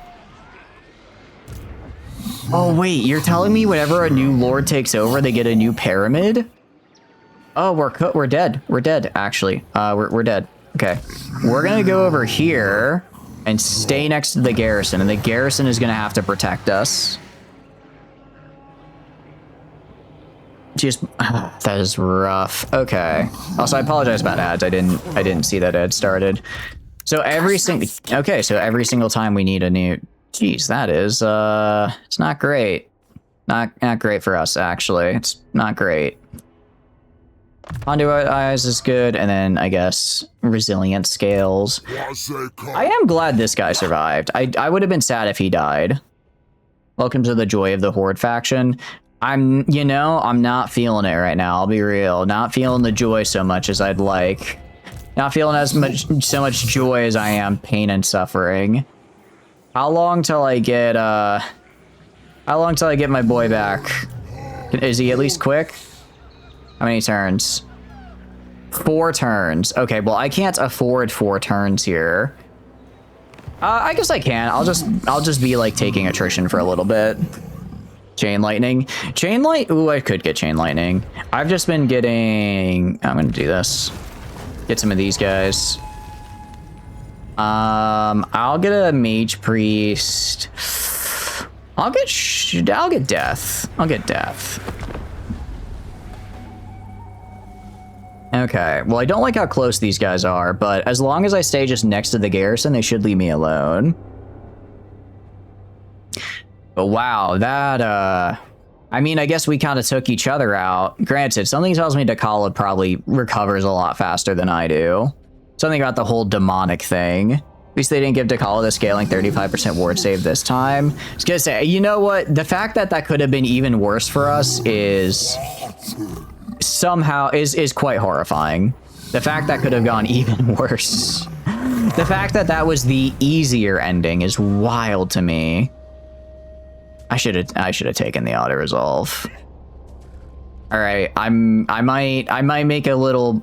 Oh, wait, you're telling me whenever a new lord takes over, they get a new pyramid? Oh, we're dead. We're dead, actually. We're dead. Okay. We're gonna go over here and stay next to the garrison, and the garrison is gonna have to protect us. Just that is rough. Okay. Also, I apologize about ads. I didn't see that ad started. So every single time we need a new. Jeez, that is it's not great. Not great for us actually. It's not great. Conduit eyes is good, and then I guess resilient scales. I am glad this guy survived. I would have been sad if he died. Welcome to the joy of the Horde faction. I'm not feeling it right now. I'll be real. Not feeling the joy so much as I'd like. Not feeling so much joy as I am pain and suffering. How long till I get my boy back? Is he at least quick? How many turns? 4 turns. Okay, well I can't afford 4 turns here. I guess I can. I'll just be like taking attrition for a little bit. Chain lightning. Ooh, I could get chain lightning. I've just been getting. I'm gonna do this. Get some of these guys. I'll get a mage priest. I'll get death. I'll get death. Okay, well I don't like how close these guys are, but as long as I stay just next to the garrison, they should leave me alone. But wow, that, I mean, I guess we kind of took each other out. Granted, something tells me Dechala probably recovers a lot faster than I do. Something about the whole demonic thing. At least they didn't give Dechala the scaling 35% ward save this time. I was gonna say, you know what? The fact that that could have been even worse for us is somehow is quite horrifying. The fact that could have gone even worse. The fact that that was the easier ending is wild to me. I should have taken the auto resolve. All right, I might make a little.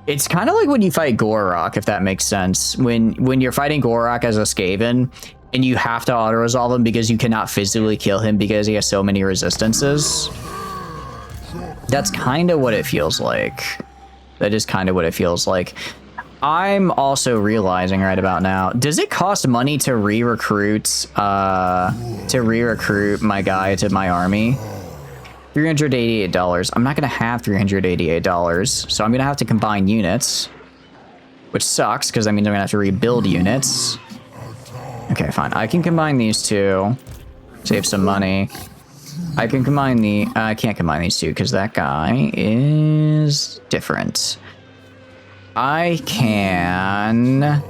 It's kind of like when you fight Gorok, if that makes sense. When you're fighting Gorok as a Skaven, and you have to auto resolve him because you cannot physically kill him because he has so many resistances. That's kind of what it feels like. That is kind of what it feels like. I'm also realizing right about now, does it cost money to re-recruit my guy to my army? $388. I'm not gonna have $388, so I'm gonna have to combine units, which sucks because that means I'm gonna have to rebuild units. Okay, fine. I can combine these two, save some money. I can combine I can't combine these two because that guy is different. I can.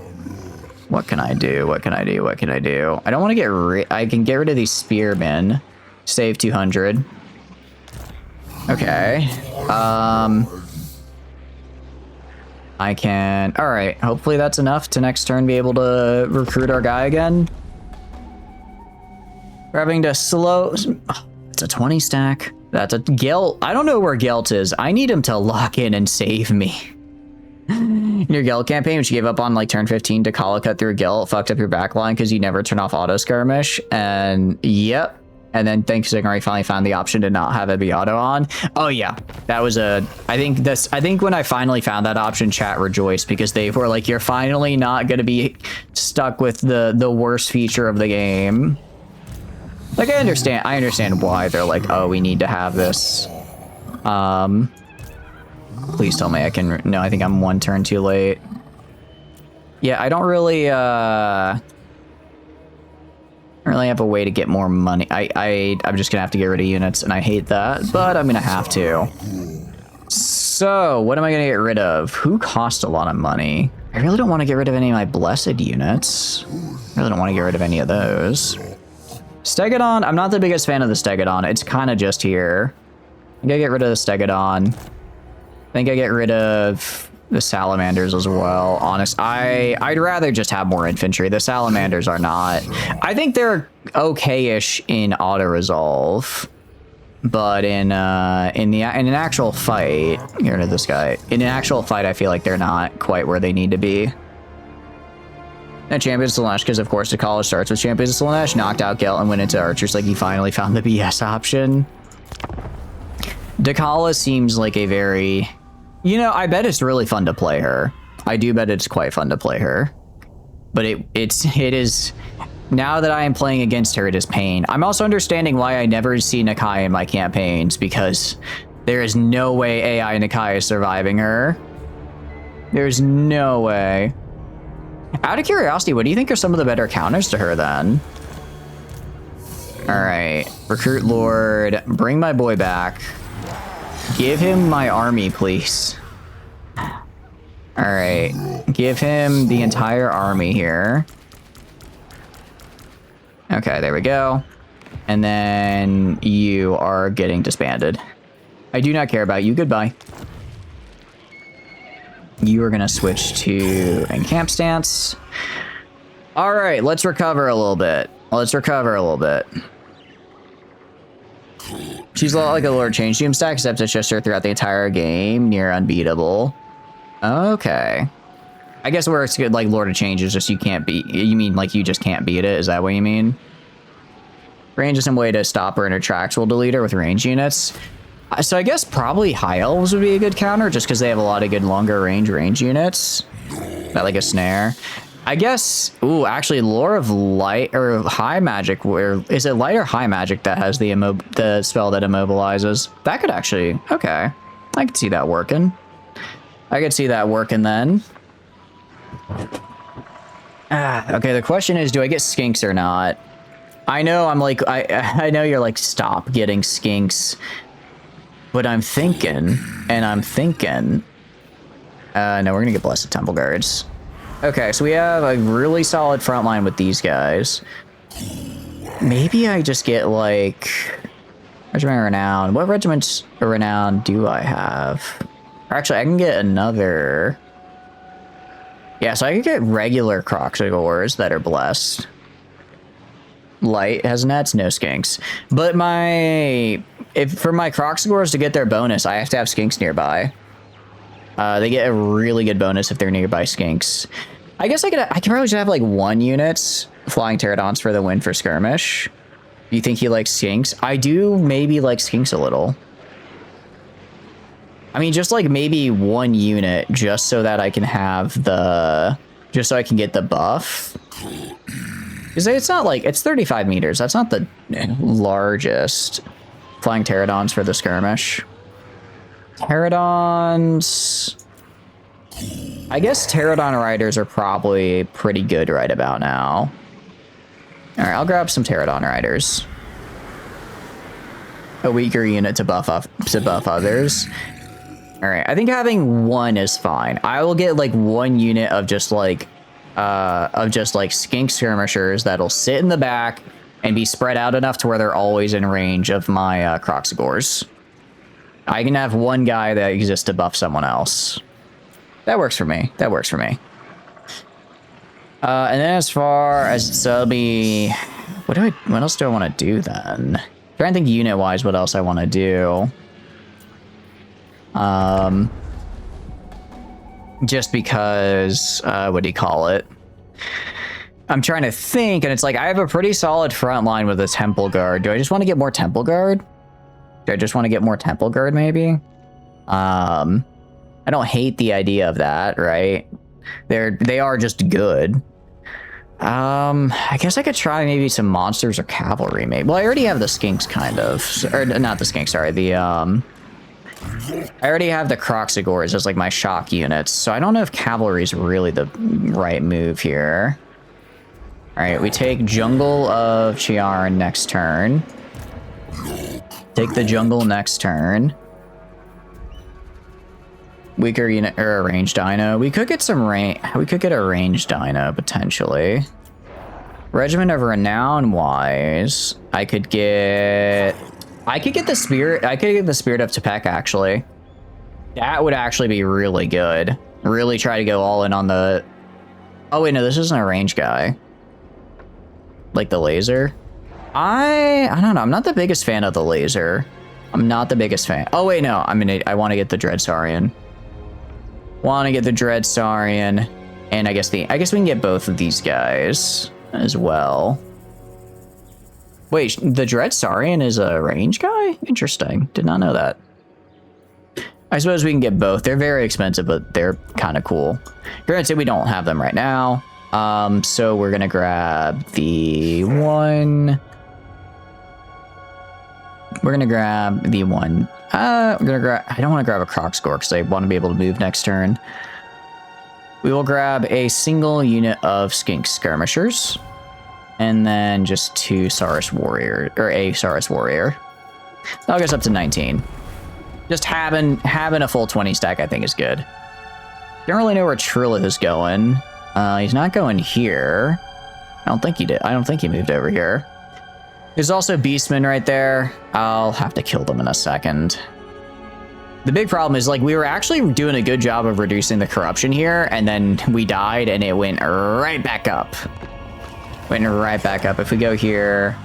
What can I do? What can I do? What can I do? I don't want to get I can get rid of these spearmen. Save 200. Okay. I can. All right. Hopefully that's enough to next turn be able to recruit our guy again. We're having to slow. Oh, it's a 20 stack. That's a Gelt. I don't know where Gelt is. I need him to lock in and save me. Your Gelt campaign, which you gave up on like turn 15, Dechala cut through Gelt, fucked up your backline because you never turn off auto skirmish. And yep. And then thanks to I finally found the option to not have it be auto on. Oh yeah, that was I think when I finally found that option, chat rejoiced because they were like, you're finally not gonna be stuck with the worst feature of the game. Like I understand why they're like, oh, we need to have this. Please tell me I can. No, I think I'm 1 turn too late. Yeah, I don't really have a way to get more money. I'm just gonna have to get rid of units, and I hate that, but I'm gonna have to. So, what am I gonna get rid of? Who cost a lot of money? I really don't want to get rid of any of my blessed units. I really don't want to get rid of any of those. Stegodon, I'm not the biggest fan of the Stegodon. It's kind of just here. I think I get rid of the Stegodon. I think I get rid of the salamanders as well. Honest, I'd rather just have more infantry. The salamanders are not. I think they're okay-ish in auto resolve, but in an actual fight, get rid of this guy. In an actual fight, I feel like they're not quite where they need to be. And Champions of Slaanesh, because of course the college starts with Champions of Slaanesh, knocked out Gelt and went into Archers like he finally found the BS option. Dechala seems like a very... You know, I bet it's really fun to play her. I do bet it's quite fun to play her. But it is... Now that I am playing against her, it is pain. I'm also understanding why I never see Nakai in my campaigns, because there is no way AI Nakai is surviving her. There's no way. Out of curiosity, what do you think are some of the better counters to her then? Alright, Recruit Lord, bring my boy back. Give him my army, please. Alright, give him the entire army here. Okay, there we go. And then you are getting disbanded. I do not care about you. Goodbye. You are going to switch to encamp stance. All right, let's recover a little bit. Let's recover a little bit. She's a lot like a Lord Change Doom stack, except it's just her throughout the entire game. Near unbeatable. Okay. I guess where it's good, like Lord of Change is just you can't beat. You mean like you just can't beat it? Is that what you mean? Range is some way to stop her in her tracks. We'll delete her with range units. So I guess probably High Elves would be a good counter, just because they have a lot of good longer range units. Not like a snare. I guess. Ooh, actually, Lore of Light or High Magic. Where is it? Light or High Magic that has the spell that immobilizes? That could actually. Okay, I could see that working. I could see that working then. Okay, the question is, do I get skinks or not? I know I'm like, I know you're like, stop getting skinks. But I'm thinking, no, we're gonna get Blessed Temple Guards. Okay, so we have a really solid front line with these guys. Maybe I just get like, Regiment of Renown. What regiments of Renown do I have? Or actually, I can get another. Yeah, so I can get regular Croxigors that are blessed. Light has nets, no skinks. But for my Croxigors to get their bonus, I have to have skinks nearby. They get a really good bonus if they're nearby skinks. I guess I could probably just have like 1 unit flying pterodons for the win for skirmish. Do you think he likes skinks? I do maybe like skinks a little. I mean, just like maybe 1 unit just so that I can have just so I can get the buff. Because it's not like, it's 35 meters. That's not the largest. Flying pterodons for the skirmish. Pterodons. I guess pterodon riders are probably pretty good right about now. All right, I'll grab some pterodon riders. A weaker unit to buff others. All right, I think having 1 is fine. I will get like 1 unit of just like skink skirmishers that'll sit in the back and be spread out enough to where they're always in range of my Croxigors. I can have 1 guy that exists to buff someone else. That works for me. That works for me. And then as far as so be, what else do I want to do then? I'm trying to think unit wise what else I want to do. Just because what do you call it? I'm trying to think, and it's like I have a pretty solid front line with a Temple Guard. Do I just want to get more Temple Guard? Do I just want to get more Temple Guard, maybe? I don't hate the idea of that, right? They are just good. I guess I could try maybe some monsters or cavalry, maybe. Well, I already have the skinks, kind of. Or not the skinks, sorry. I already have the Croxigors as like my shock units, so I don't know if cavalry is really the right move here. All right, we take Jungle of Chiaran next turn. Take the jungle next turn. Weaker unit or a ranged dino. We could get some we could get a ranged dino potentially. Regiment of Renown wise, I could get the spirit. I could get the Spirit of Tepec actually. That would actually be really good. Really try to go all in on the. Oh wait, no, this isn't a range guy. Like the laser. I don't know. I'm not the biggest fan of the laser. I'm not the biggest fan. Oh wait, no. I want to get the Dread Saurian. Want to get the Dread Saurian, and I guess we can get both of these guys as well. Wait, the Dread Saurian is a range guy? Interesting. Did not know that. I suppose we can get both. They're very expensive, but they're kind of cool. Granted, we don't have them right now. So we're gonna grab the one. We're gonna grab the one. We're gonna grab. I don't want to grab a Croc Score because I want to be able to move next turn. We will grab a single unit of Skink Skirmishers, and then just 2 Saurus Warrior or a Saurus Warrior. That'll get us up to 19. Just having a full 20 stack, I think, is good. Don't really know where Trilith is going. He's not going here. I don't think he did. I don't think he moved over here. There's also Beastmen right there. I'll have to kill them in a second. The big problem is, like, we were actually doing a good job of reducing the corruption here, and then we died, and it went right back up. Went right back up. If we go here,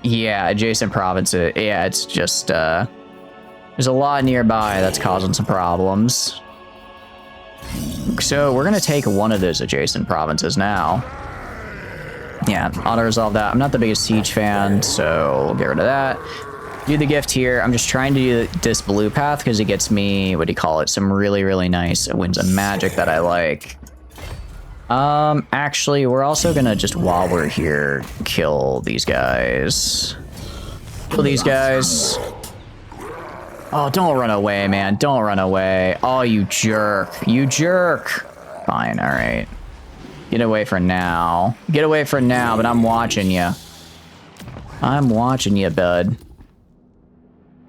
yeah, adjacent provinces. Yeah, it's just, there's a lot nearby that's causing some problems. So we're going to take one of those adjacent provinces now. Yeah, auto-resolve that. I'm not the biggest siege fan, so we'll get rid of that. Do the gift here. I'm just trying to do this blue path because it gets me, what do you call it, some really, really nice winds of magic that I like. Actually, we're also going to just, while we're here, kill these guys. Kill these guys. Oh, don't run away, man. Don't run away. Oh, you jerk. You jerk. Fine, all right. Get away for now. Get away for now, but I'm watching you. I'm watching you, bud.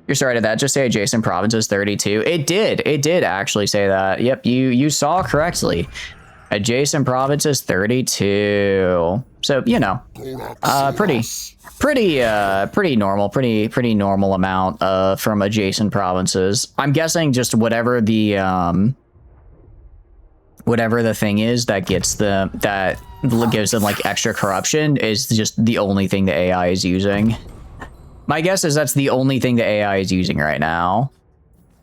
You're sorry to that. Just say adjacent provinces 32. It did. It did actually say that. Yep, you saw correctly. Adjacent provinces 32. So, you know, pretty normal amount from adjacent provinces. I'm guessing just whatever the thing is that gives them like extra corruption is just the only thing the AI is using. My guess is that's the only thing the AI is using right now.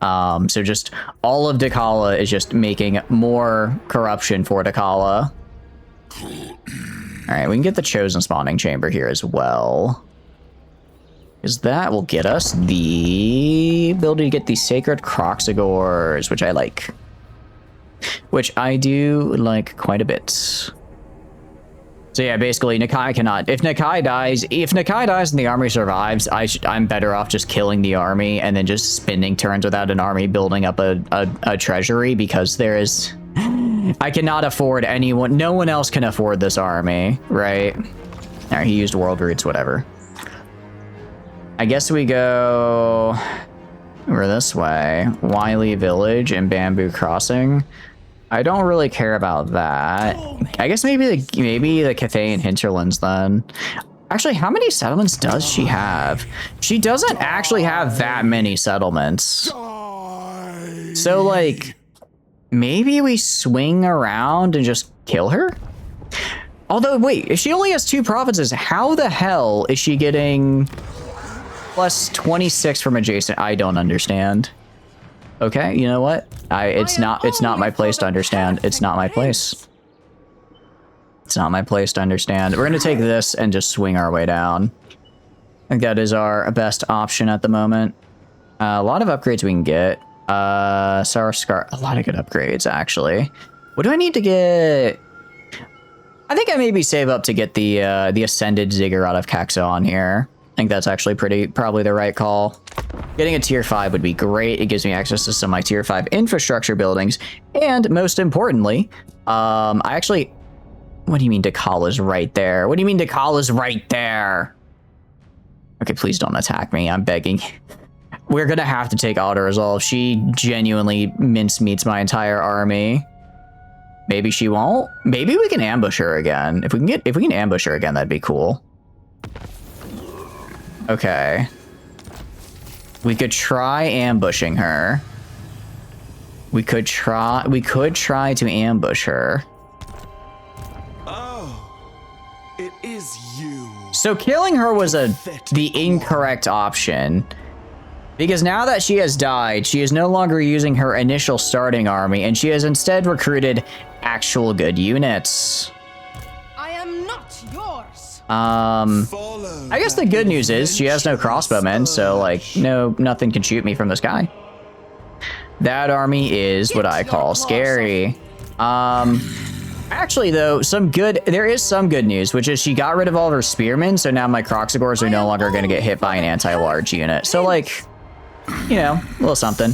So just all of Dechala is just making more corruption for Dechala. All right, we can get the Chosen Spawning Chamber here as well, because that will get us the ability to get the Sacred Croxagores, which I like. Which I do like quite a bit. So yeah, basically, Nakai cannot... If Nakai dies and the army survives, I'm better off just killing the army and then just spending turns without an army building up a treasury, because there is... I cannot afford anyone... No one else can afford this army, right? Alright, he used World Roots, whatever. I guess we go... We're this way. Wily Village and Bamboo Crossing. I don't really care about that. I guess maybe the Cathayan hinterlands then. Actually, how many settlements does she have? She doesn't actually have that many settlements. So, like, maybe we swing around and just kill her? Although, wait, if she only has 2 provinces, how the hell is she getting plus 26 from adjacent? I don't understand. Okay, you know what? It's not my place to understand. It's not my place. It's not my place to understand. We're gonna take this and just swing our way down. I think that is our best option at the moment. A lot of upgrades we can get. Sour Scar, a lot of good upgrades actually. What do I need to get? I think I maybe save up to get the Ascended Ziggurat of Caxon here. I think that's actually probably the right call. Getting a tier 5 would be great. It gives me access to some of my tier 5 infrastructure buildings. And most importantly, I actually... What do you mean Decala's right there? What do you mean Decala's right there? Okay, please don't attack me. I'm begging. We're gonna have to take auto-resolve. She genuinely mincemeats my entire army. Maybe she won't. Maybe we can ambush her again. If we can ambush her again, that'd be cool. Okay. We could try ambushing her. We could try to ambush her. Oh, it is you. So killing her was the incorrect option. Because now that she has died, she is no longer using her initial starting army, and she has instead recruited actual good units. I am not yours. I guess the good news is she has no crossbowmen, so like nothing can shoot me from the sky. That army is what I call scary. I Actually, though, there is some good news, which is she got rid of all of her spearmen, so now my Croxagores are no longer going to get hit by an anti-large unit. So, like, you know, a little something.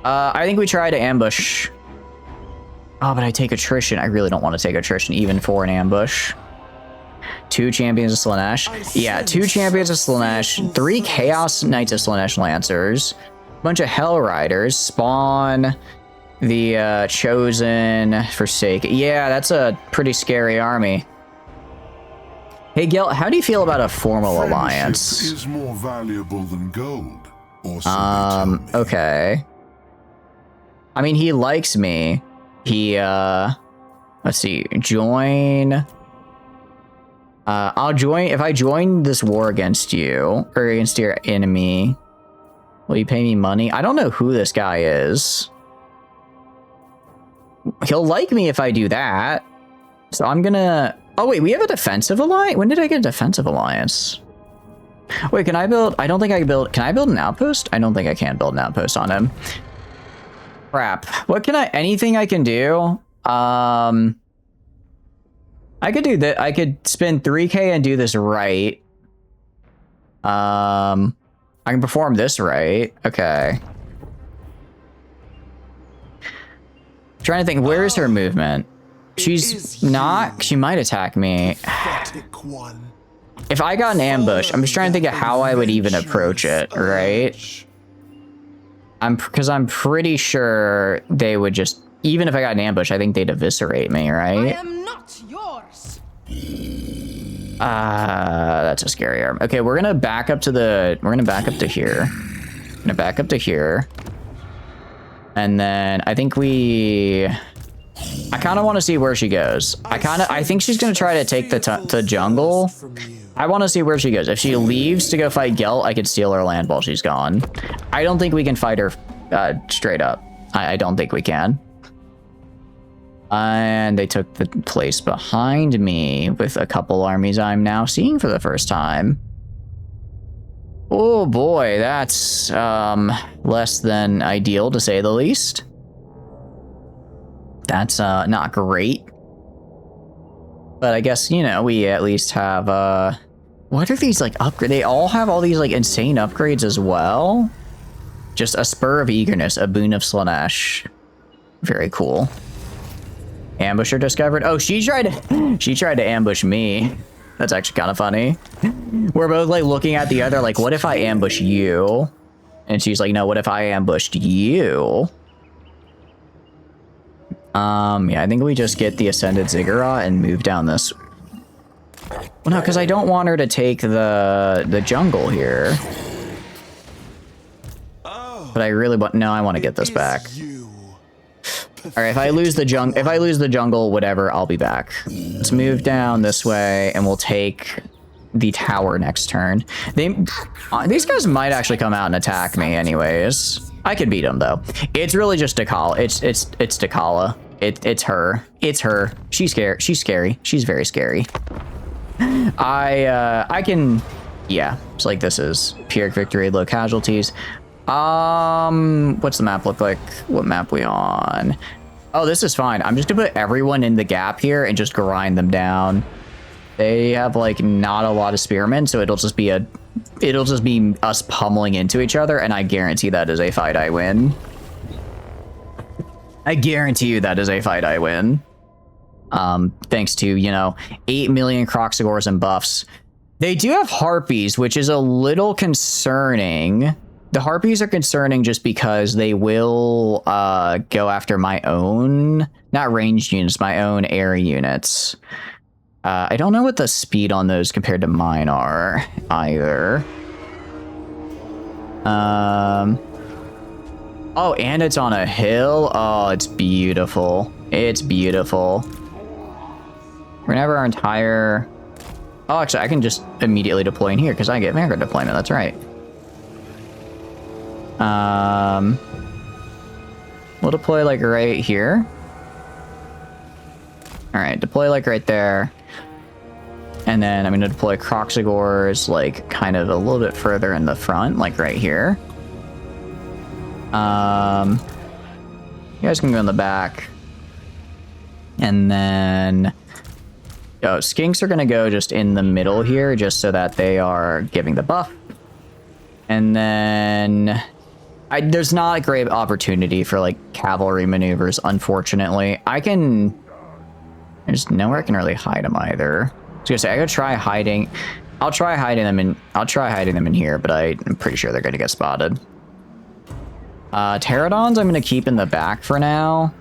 I think we try to ambush. Oh, but I take attrition. I really don't want to take attrition, even for an ambush. 2 champions of Slaanesh. Yeah, 2 champions of Slaanesh, 3 Chaos Knights of Slaanesh Lancers, bunch of Hell Riders, spawn the Chosen, Forsaken. Yeah, that's a pretty scary army. Hey, Gil, how do you feel about a formal alliance? Is more valuable than gold, or so they tell me. Okay. I mean, he likes me. He, let's see, join. I'll join, if I join this war against you, or against your enemy, will you pay me money? I don't know who this guy is. He'll like me if I do that. So I'm gonna, oh wait, we have a defensive alliance? When did I get a defensive alliance? Wait, can I build, I don't think I can build, can I build an outpost? I don't think I can build an outpost on him. Crap. What can I, anything I can do? I could do that. I could spend 3K and do this right. I can perform this right. Okay. Trying to think, where's her movement? She's not, she might attack me. If I got an ambush, I'm just trying to think of how I would even approach it, right? Because I'm pretty sure they would just, even if I got an ambush, I think they'd eviscerate me, right? I am not yours. That's a scary arm. Okay, we're gonna back up to the, we're gonna back up to here. I'm gonna back up to here. And then I think I kind of want to see where she goes. I think she's going to try to take the jungle. I want to see where she goes. If she leaves to go fight Gelt, I could steal her land while she's gone. I don't think we can fight her straight up. I don't think we can. And they took the place behind me with a couple armies I'm now seeing for the first time. Oh boy, that's less than ideal to say the least. That's not great. But I guess, you know, we at least have what are these like upgrades? They all have all these like insane upgrades as well. Just a spur of eagerness, a boon of Slaanesh. Very cool. Ambusher discovered. Oh, she tried to ambush me. That's actually kind of funny. We're both like looking at the other like, what if I ambush you? And she's like, no, what if I ambushed you? Yeah, I think we just get the Ascended Ziggurat and move down this. Well, no, because I don't want her to take the jungle here. But I really want, no, I want to get this back. All right, if I lose the jungle, whatever, I'll be back. Let's move down this way, and we'll take the tower next turn. These guys might actually come out and attack me, anyways. I could beat them though. It's really just Dechala. It's Dechala. It's her. It's her. She's scary. She's scary. She's very scary. I can. Yeah. It's like this is Pyrrhic victory, low casualties. What's the map look like? What map we on? Oh, this is fine. I'm just gonna put everyone in the gap here and just grind them down. They have like not a lot of spearmen, so it'll just be us pummeling into each other, and I guarantee that is a fight I win. I guarantee you that is a fight I win. Thanks to, you know, 8 million Croxagores and buffs. They do have Harpies, which is a little concerning. The Harpies are concerning just because they will go after my own, not ranged units, my own air units. I don't know what the speed on those compared to mine are either. Oh, and it's on a hill. Oh, it's beautiful. It's beautiful. We're gonna have our entire... Oh, actually, I can just immediately deploy in here because I get Vanguard deployment. That's right. We'll deploy like right here. All right, deploy like right there. And then I'm going to deploy Croxagores like kind of a little bit further in the front, like right here. You guys can go in the back. And then skinks are going to go just in the middle here, just so that they are giving the buff. And then there's not a great opportunity for like cavalry maneuvers, unfortunately. There's nowhere I can really hide them either. I was gonna say I gotta try hiding. I'll try hiding them in here, but I'm pretty sure they're gonna get spotted. Pterodons I'm gonna keep in the back for now.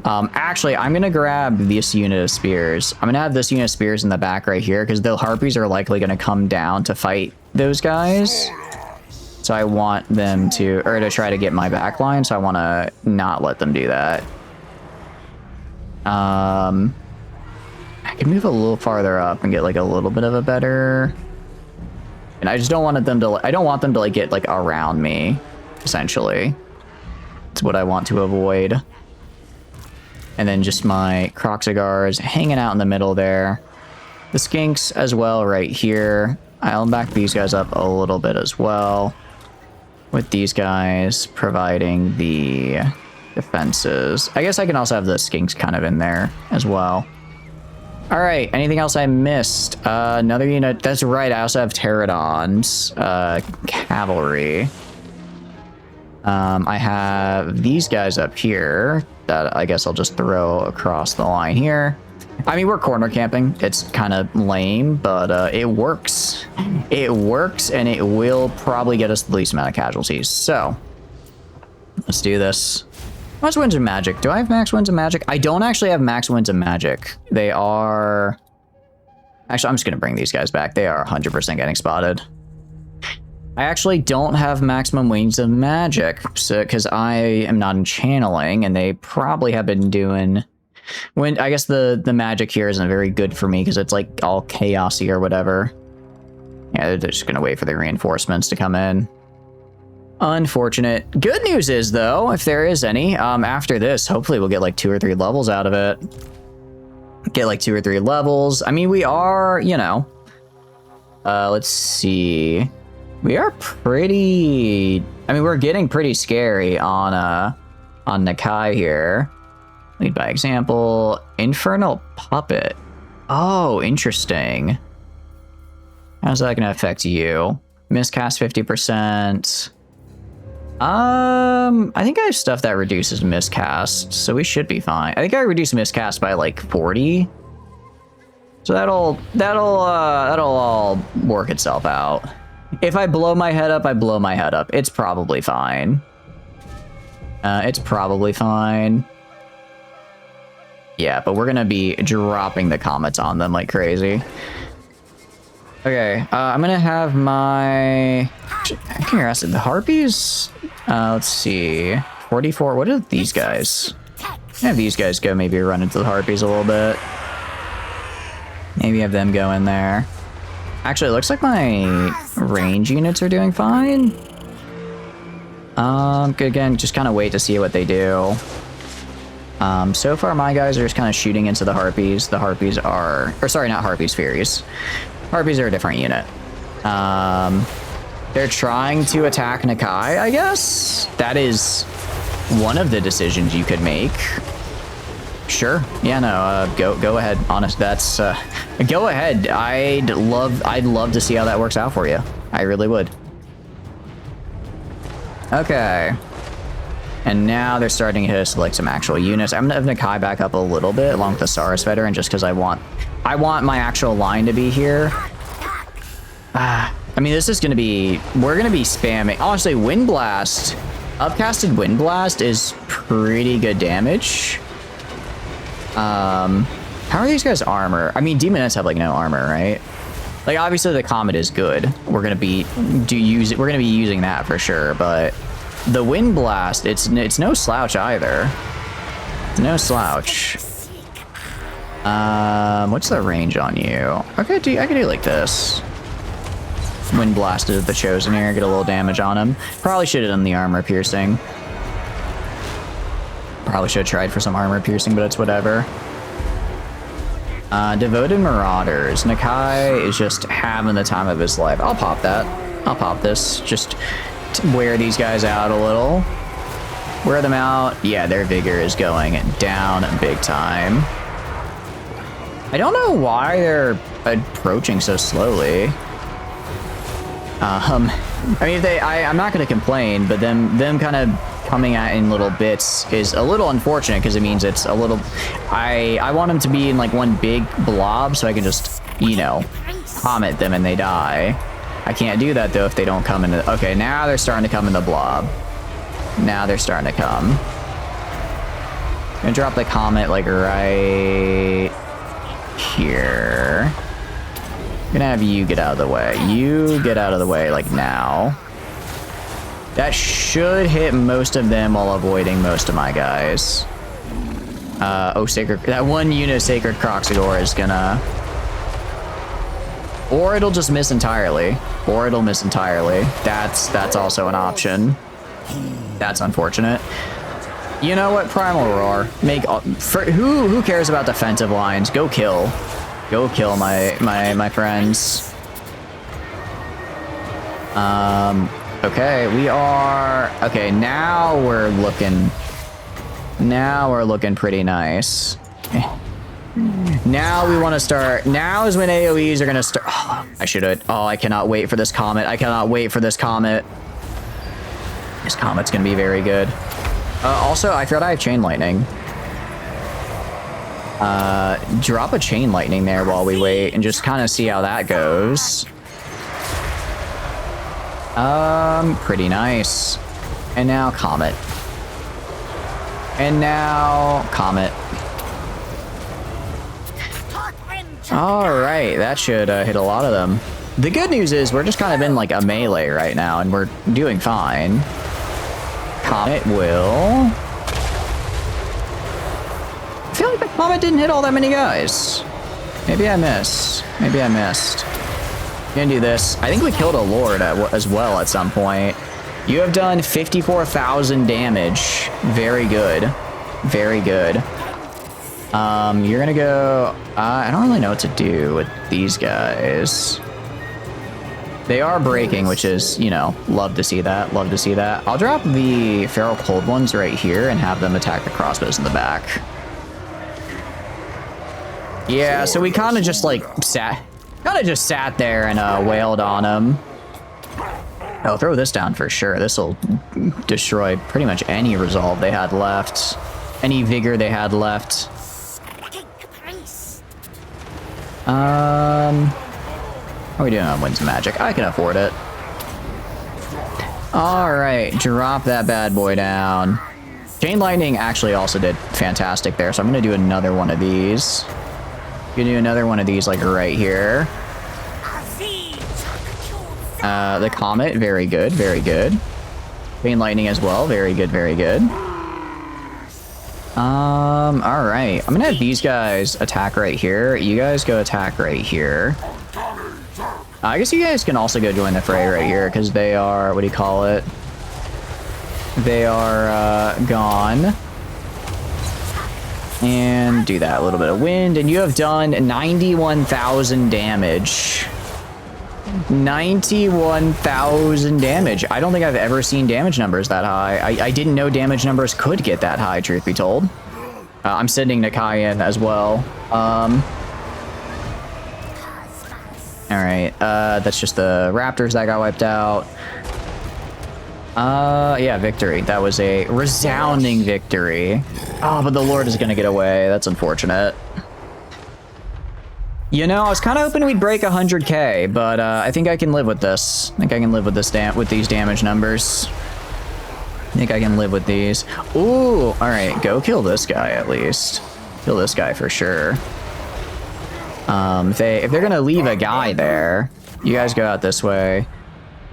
Actually, I'm gonna grab this unit of spears. I'm gonna have this unit of spears in the back right here because the harpies are likely gonna come down to fight those guys. So I want them to, or to try to get my back line. So I want to not let them do that. I can move a little farther up and get like a little bit of a better. And I just don't want them to. I don't want them to like get like around me. Essentially, it's what I want to avoid. And then just my Croxigars hanging out in the middle there. The skinks as well right here. I'll back these guys up a little bit as well. With these guys providing the defenses. I guess I can also have the skinks kind of in there as well. All right, anything else I missed? Another unit. That's right, I also have pterodons. Cavalry. I have these guys up here that I guess I'll just throw across the line here. I mean, we're corner camping. It's kind of lame, but it works. It works, and it will probably get us the least amount of casualties. So, let's do this. Max Winds of Magic. Do I have Max Winds of Magic? I don't actually have Max Winds of Magic. They are... Actually, I'm just going to bring these guys back. They are 100% getting spotted. I actually don't have Maximum Winds of Magic, because I am not in channeling, and they probably have been doing... I guess the magic here isn't very good for me because it's like all chaosy or whatever. Yeah, they're just gonna wait for the reinforcements to come in. Unfortunate. Good news is though, if there is any, after this, hopefully we'll get like 2 or 3 levels out of it. Get like 2 or 3 levels. I mean, we are, you know. Let's see. We are pretty. I mean, we're getting pretty scary on Nakai here. Lead by example. Infernal Puppet. Oh, interesting. How's that going to affect you? Miscast 50%. I think I have stuff that reduces miscast, so we should be fine. I think I reduced miscast by like 40. So that'll all work itself out. If I blow my head up, I blow my head up. It's probably fine. It's probably fine. Yeah, but we're gonna be dropping the comets on them like crazy. Okay, I'm gonna have my... I'm curious, the harpies? Let's see. 44, what are these guys? Have these guys go maybe run into the harpies a little bit. Maybe have them go in there. Actually, it looks like my range units are doing fine. Again, just kind of wait to see what they do. So far my guys are just kind of shooting into the harpies. The harpies are, or sorry, not harpies, furies. Harpies are a different unit. They're trying to attack Nakai, I guess. That is one of the decisions you could make. Sure. Yeah, no, go ahead. Honest, that's go ahead. I'd love to see how that works out for you. I really would. Okay. And now they're starting to hit us with like some actual units. I'm gonna have Nakai back up a little bit along with the Saurus veteran just because I want my actual line to be here. I mean, this is gonna be, we're gonna be spamming. Honestly, Wind Blast, upcasted Wind Blast is pretty good damage. How are these guys armor? I mean, Demonettes have like no armor, right? Like obviously the Comet is good. We're gonna be using that for sure, but the Wind Blast, it's no slouch either. It's no slouch. What's the range on you? Okay, I can do like this. Wind Blast is the chosen here, get a little damage on him. Probably should have done the armor piercing. Probably should have tried for some armor piercing, but it's whatever. Devoted Marauders. Nakai is just having the time of his life. I'll pop that. I'll pop this. Just to wear these guys out a little. Wear them out. Yeah, their vigor is going down big time. I don't know why they're approaching so slowly. I mean, I'm not going to complain, but them kind of coming at in little bits is a little unfortunate because it means it's a little. I want them to be in like one big blob so I can just, you know, comet them and they die. I can't do that though if they don't come in. Okay, now they're starting to come in the blob. Now they're starting to come. I'm gonna drop the comet like right here. I'm gonna have you get out of the way. You get out of the way like now. That should hit most of them while avoiding most of my guys. Oh, Sacred... That one unit of Sacred Croxagore is gonna... Or it'll just miss entirely. Or it'll miss entirely. That's also an option. That's unfortunate. You know what? Primal Roar. Who cares about defensive lines? Go kill. Go kill my friends. Okay, we are... Okay, now we're looking pretty nice. Now we want to start... Now is when AoEs are going to start... Oh, I should have... Oh, I cannot wait for this comet. I cannot wait for this comet. This comet's going to be very good. Also, I forgot I have Chain Lightning. Drop a Chain Lightning there while we wait and just kind of see how that goes. Pretty nice. And now Comet. And now Comet. Alright, that should hit a lot of them. The good news is we're just kind of in like a melee right now and we're doing fine. Comet will... I feel like the Comet didn't hit all that many guys. Maybe I missed. Maybe I missed. Gonna do this. I think we killed a Lord as well at some point. You have done 54,000 damage. Very good. Very good. You're gonna go... I don't really know what to do with these guys. They are breaking, which is, you know, love to see that. Love to see that. I'll drop the Feral Cold ones right here and have them attack the crossbows in the back. Yeah, so we kind of just like sat there and wailed on them. Oh, throw this down for sure. This will destroy pretty much any resolve they had left, any vigor they had left. How are we doing on Winds of Magic? I can afford it. All right, drop that bad boy down. Chain Lightning actually also did fantastic there, so I'm gonna do another one of these. Gonna do another one of these like right here. The Comet, very good, very good. Chain Lightning as well, very good, very good. All right, I'm gonna have these guys attack right here. You guys go attack right here. I guess you guys can also go join the fray right here because they are, what do you call it? They are gone. And do that, a little bit of wind, and you have done 91,000 damage. 91,000 damage. I don't think I've ever seen damage numbers that high. I didn't know damage numbers could get that high, truth be told. I'm sending Nakai in as well. Alright, that's just the Raptors that got wiped out. Yeah, victory. That was a resounding victory. Oh, but the Lord is gonna get away. That's unfortunate. You know, I was kind of hoping we'd break 100k, but I think I can live with this. I think I can live with this with these damage numbers. I think I can live with these. Ooh, all right, go kill this guy at least. Kill this guy for sure. If they're gonna leave a guy there, you guys go out this way.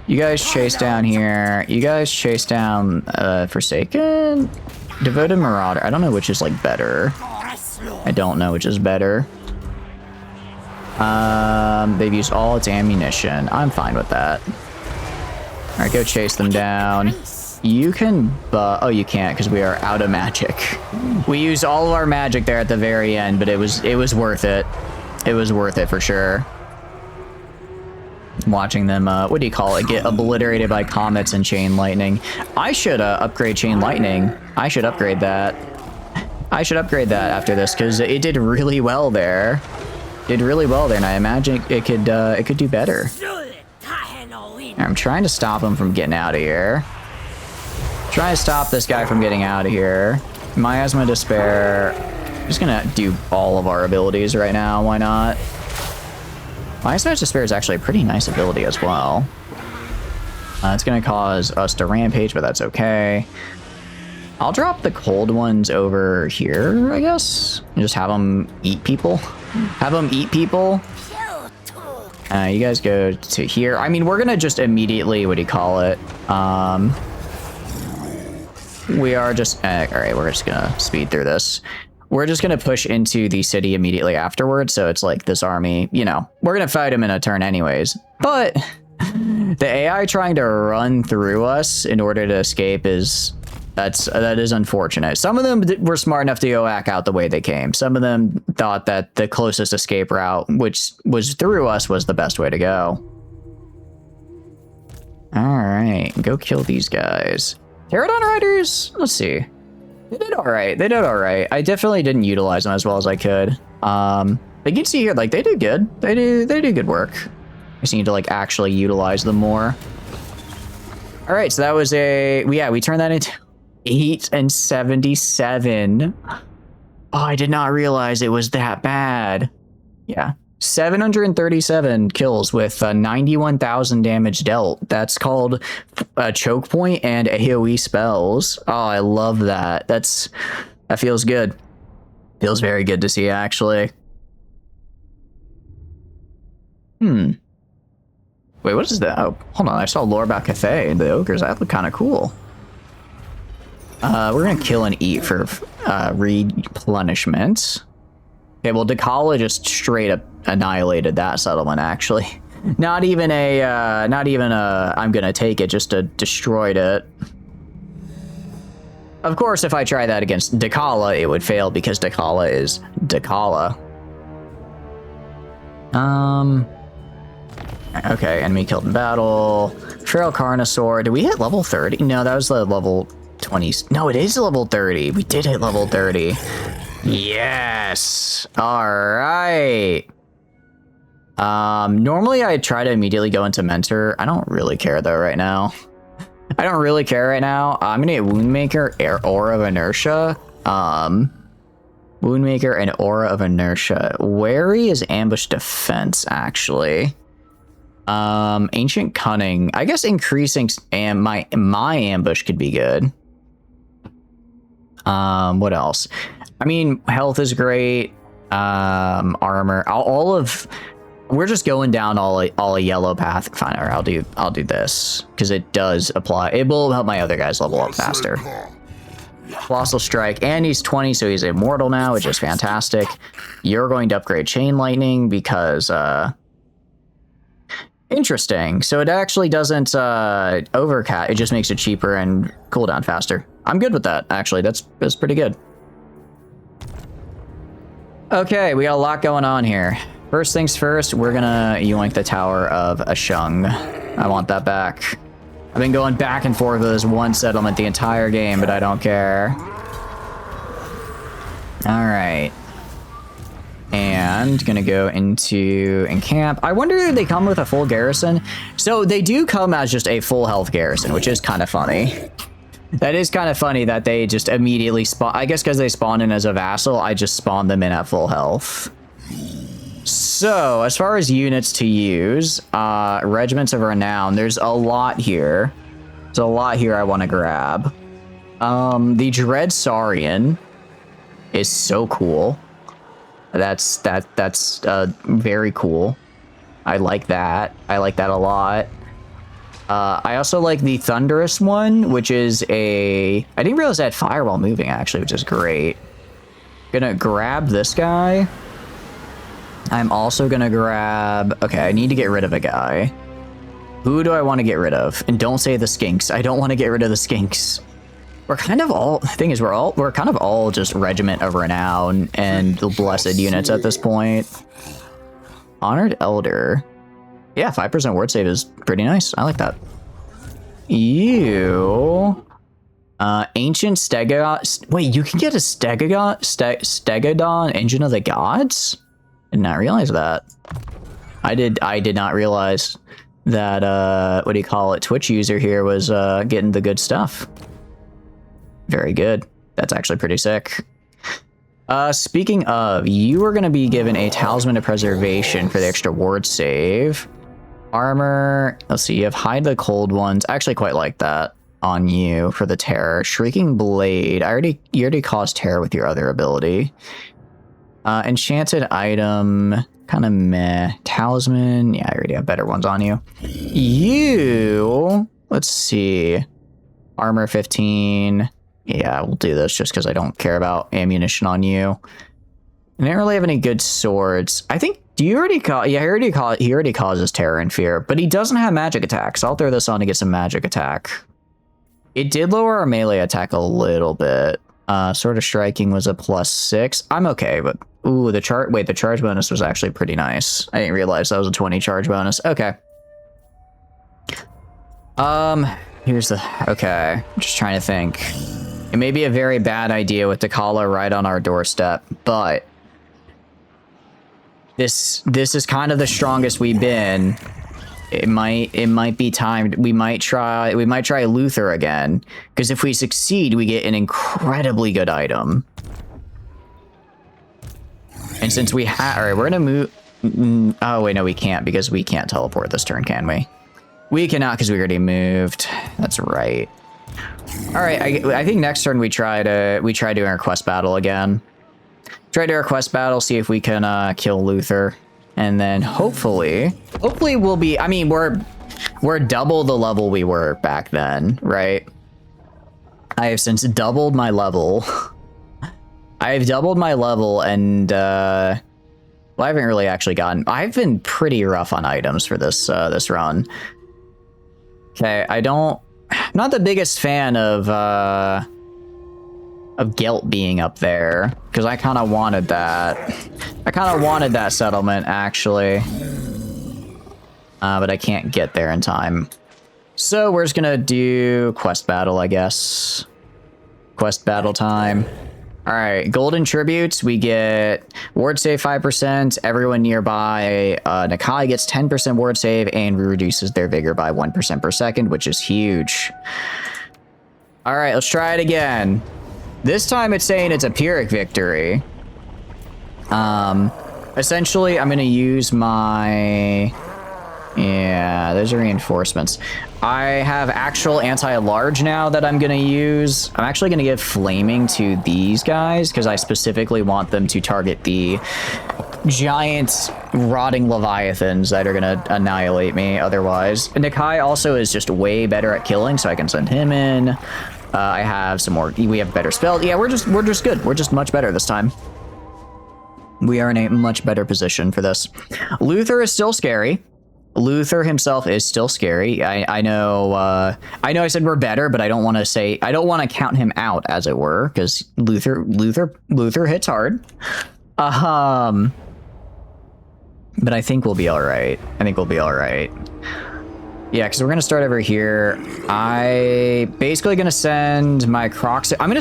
You guys chase down here. You guys chase down Forsaken, Devoted Marauder. I don't know which is like better. I don't know which is better. They've used all its ammunition. I'm fine with that. All right, go chase them down. You can, oh, you can't because we are out of magic. We used all of our magic there at the very end, but it was worth it. It was worth it for sure. Watching them, what do you call it, get obliterated by comets and chain lightning. I should upgrade chain lightning. I should upgrade that. I should upgrade that after this, because it did really well there. Did really well there, and I imagine it could do better. I'm trying to stop him from getting out of here. Trying to stop this guy from getting out of here. Miasma Despair. I'm just gonna do all of our abilities right now. Why not? Miasma Despair is actually a pretty nice ability as well. It's gonna cause us to rampage, but that's okay. I'll drop the cold ones over here, I guess. And just have them eat people. Have them eat people. You guys go to here. I mean, we're gonna just immediately, what do you call it? We are just, all right, we're just gonna speed through this. We're just gonna push into the city immediately afterwards. So it's like this army, you know, we're gonna fight him in a turn anyways. But the AI trying to run through us in order to escape that is unfortunate. Some of them were smart enough to go back out the way they came. Some of them thought that the closest escape route, which was through us, was the best way to go. All right, go kill these guys. Pterodon Riders, let's see. They did all right. They did all right. I definitely didn't utilize them as well as I could. But you can see here, like, they did good. They do good work. I just need to, like, actually utilize them more. All right, so that was we turned that into 8 and 77. Oh, I did not realize it was that bad. Yeah. 737 kills with 91,000 damage dealt. That's called a choke point and AoE spells. Oh, I love that. That feels good. Feels very good to see, actually. Wait, what is that? Oh, hold on. I saw lore about Cathay and the ogres. That looked kind of cool. We're gonna kill and eat for replenishment. Okay, well, Dechala just straight up annihilated that settlement, actually. Not even I'm gonna take it, just destroyed it. Of course, if I try that against Dechala, it would fail because Dechala is Dechala. Okay, enemy killed in battle. Feral Carnosaur. Did we hit level 30? No, that was the level 20. No, it is level 30. We did hit level 30. Yes. All right. Normally I try to immediately go into Mentor. I don't really care though right now. I don't really care right now. I'm gonna get Woundmaker, Aura of Inertia. Woundmaker and Aura of Inertia. Wary is Ambush Defense, actually. Ancient Cunning. I guess increasing my ambush could be good. What else? I mean, health is great. Armor. We're just going down all a yellow path. Fine, or I'll do this because it does apply. It will help my other guys level up faster. Colossal Strike, and he's 20, so he's immortal now, which is fantastic. You're going to upgrade Chain Lightning because interesting. So it actually doesn't overcat. It just makes it cheaper and cooldown faster. I'm good with that, actually. That's pretty good. Okay, we got a lot going on here. First things first, we're gonna yoink the Tower of Ashung. I want that back. I've been going back and forth with this one settlement the entire game, but I don't care. All right. And gonna go into encamp. I wonder if they come with a full garrison. So they do come as just a full health garrison, which is kind of funny. That is kind of funny that they just immediately spawn. I guess because they spawn in as a vassal, I just spawned them in at full health. So as far as units to use, regiments of renown, there's a lot here. There's a lot here I want to grab. The Dread Saurian is so cool. That's very cool. I like that. I like that a lot. I also like the Thunderous one, which is I didn't realize that fire while moving, actually, which is great. Gonna grab this guy. I'm also gonna grab... Okay, I need to get rid of a guy. Who do I want to get rid of? And don't say the Skinks. I don't want to get rid of the Skinks. We're kind of all... The thing is, we're kind of all just Regiment of Renown and the Blessed units at this point. Honored Elder. Yeah, 5% ward save is pretty nice. I like that. You... Ancient Stegodon... Wait, you can get a Stegodon Engine of the Gods? Did not realize that. I did not realize that, what do you call it, Twitch user here was, getting the good stuff. Very good. That's actually pretty sick. Speaking of, you are going to be given a Talisman of Preservation for the extra ward save. Armor, let's see, you have Hide the Cold Ones. I actually quite like that on you for the Terror. Shrieking Blade, you already caused Terror with your other ability. Enchanted Item, kind of meh. Talisman, yeah, I already have better ones on you. You, let's see, Armor 15. Yeah, we'll do this just because I don't care about ammunition on you. I didn't really have any good swords. I think, do you already call? Yeah, he already causes Terror and Fear, but he doesn't have magic attack, so I'll throw this on to get some magic attack. It did lower our melee attack a little bit. Sword of Striking was a +6. I'm okay, but ooh, the charge bonus was actually pretty nice. I didn't realize that was a 20 charge bonus. Okay. Here's the, okay, I'm just trying to think. It may be a very bad idea with Dechala right on our doorstep, but this is kind of the strongest we've been. It might be time. We might try Luther again, because if we succeed, we get an incredibly good item. And since we have, all right, we're gonna move. Oh wait, no, we can't, because we can't teleport this turn, can we? We cannot, because we already moved. That's right. All right, I think next turn we try doing our quest battle again. Try to do our quest battle, see if we can kill Luther, and then hopefully we'll be. I mean, we're double the level we were back then, right? I have since doubled my level. I have doubled my level, and well, I haven't really actually gotten. I've been pretty rough on items for this this run. Okay, I'm not the biggest fan of Gelt being up there, because I kind of wanted that. I kind of wanted that settlement, actually. But I can't get there in time. So we're just gonna do quest battle, I guess. Quest battle time. All right, golden tributes. We get ward save 5%. Everyone nearby, Nakai gets 10% ward save and reduces their vigor by 1% per second, which is huge. All right, let's try it again. This time it's saying it's a Pyrrhic victory. Essentially, I'm gonna use my... Yeah, those are reinforcements. I have actual anti-large now that I'm gonna use. I'm actually gonna give flaming to these guys because I specifically want them to target the giant rotting leviathans that are gonna annihilate me otherwise. Nakai also is just way better at killing, so I can send him in. I have some more. We have better spells. Yeah, we're just good. We're just much better this time. We are in a much better position for this. Luther is still scary. Luther himself is still scary. I know I said we're better, but I don't want to count him out, as it were, because Luther hits hard. But I think we'll be all right. Yeah, because we're gonna start over here. I basically gonna send my Crocs. I'm gonna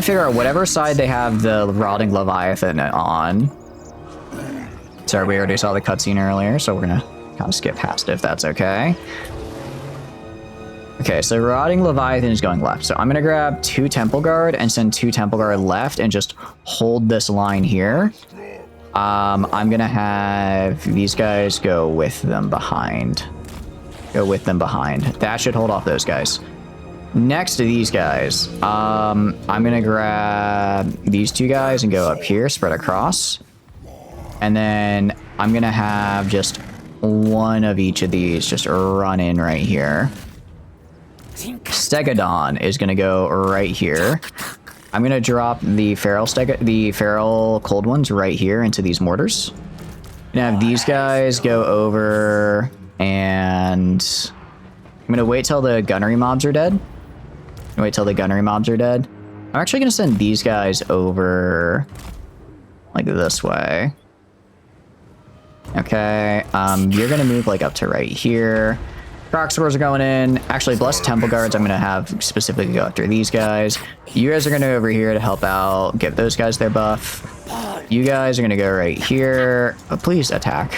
figure out whatever side they have the rotting Leviathan on. Sorry, we already saw the cutscene earlier, so we're gonna kind of skip past it if that's okay. Okay, so rotting Leviathan is going left. So I'm gonna grab 2 Temple Guard and send 2 Temple Guard left and just hold this line here. I'm gonna have these guys go with them behind. That should hold off those guys. Next to these guys, I'm gonna grab these 2 guys and go up here, spread across. And then I'm gonna have just one of each of these just run in right here. Stegodon is gonna go right here. I'm gonna drop the feral cold ones right here into these mortars. Gonna have these guys go over, and I'm gonna wait till the gunnery mobs are dead. I'm actually gonna send these guys over like this way. Okay, you're gonna move like up to right here. Croc swords are going in. Actually, Blessed Temple Guards, I'm gonna have specifically go after these guys. You guys are gonna go over here to help out, give those guys their buff. You guys are gonna go right here. Oh, please attack.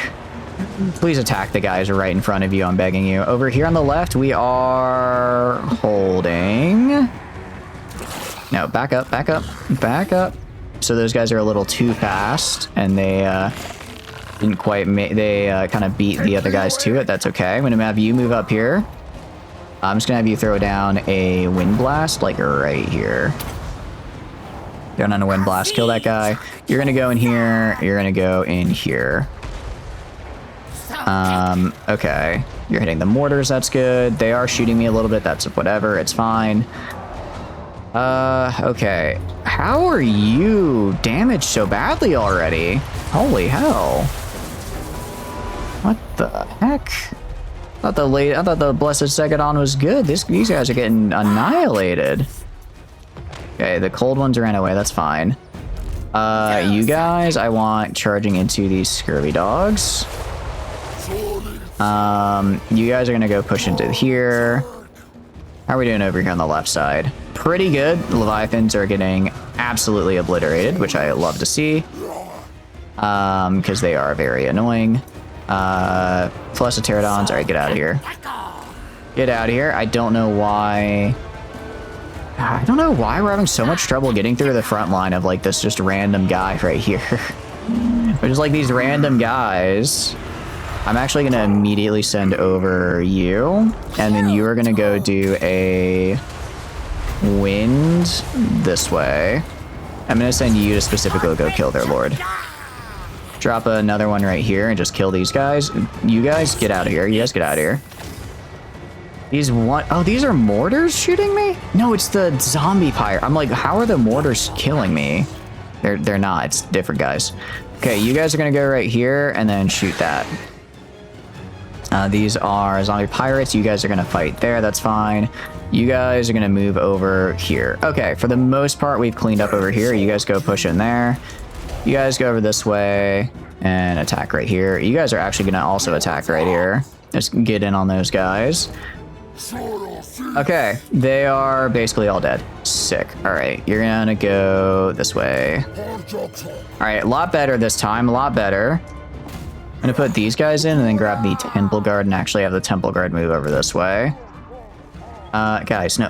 Please attack the guys right in front of you, I'm begging you. Over here on the left, we are holding... No, back up, back up, back up. So those guys are a little too fast, and they didn't quite make... They kind of beat the other guys to it. That's okay. I'm going to have you move up here. I'm just going to have you throw down a Wind Blast, like right here. Down on a Wind Blast, kill that guy. You're going to go in here. You're going to go in here. Okay. You're hitting the mortars, that's good. They are shooting me a little bit, that's whatever, it's fine. Okay. How are you damaged so badly already? Holy hell. What the heck? I thought the Blessed Secondon was good. These guys are getting annihilated. Okay, the cold ones ran away, that's fine. You guys, I want charging into these scurvy dogs. You guys are gonna go push into here. How are we doing over here on the left side? Pretty good. Leviathans are getting absolutely obliterated, which I love to see. Because they are very annoying. Plus the pterodons. Alright, get out of here. Get out of here. I don't know why we're having so much trouble getting through the front line of like this just random guy right here. Which is like these random guys. I'm actually going to immediately send over you, and then you are going to go do a wind this way. I'm going to send you to specifically go kill their lord. Drop another one right here and just kill these guys. You guys get out of here. You guys get out of here. Oh, these are mortars shooting me? No, it's the zombie pyre. I'm like, how are the mortars killing me? They're not. It's different guys. Okay, you guys are going to go right here and then shoot that. These are zombie pirates. You guys are going to fight there. That's fine. You guys are going to move over here. Okay, for the most part, we've cleaned up over here. You guys go push in there. You guys go over this way and attack right here. You guys are actually going to also attack right here. Just get in on those guys. Okay, they are basically all dead. Sick. All right, you're going to go this way. All right, a lot better this time. A lot better. I'm gonna put these guys in and then grab the Temple Guard and actually have the Temple Guard move over this way. Guys, no.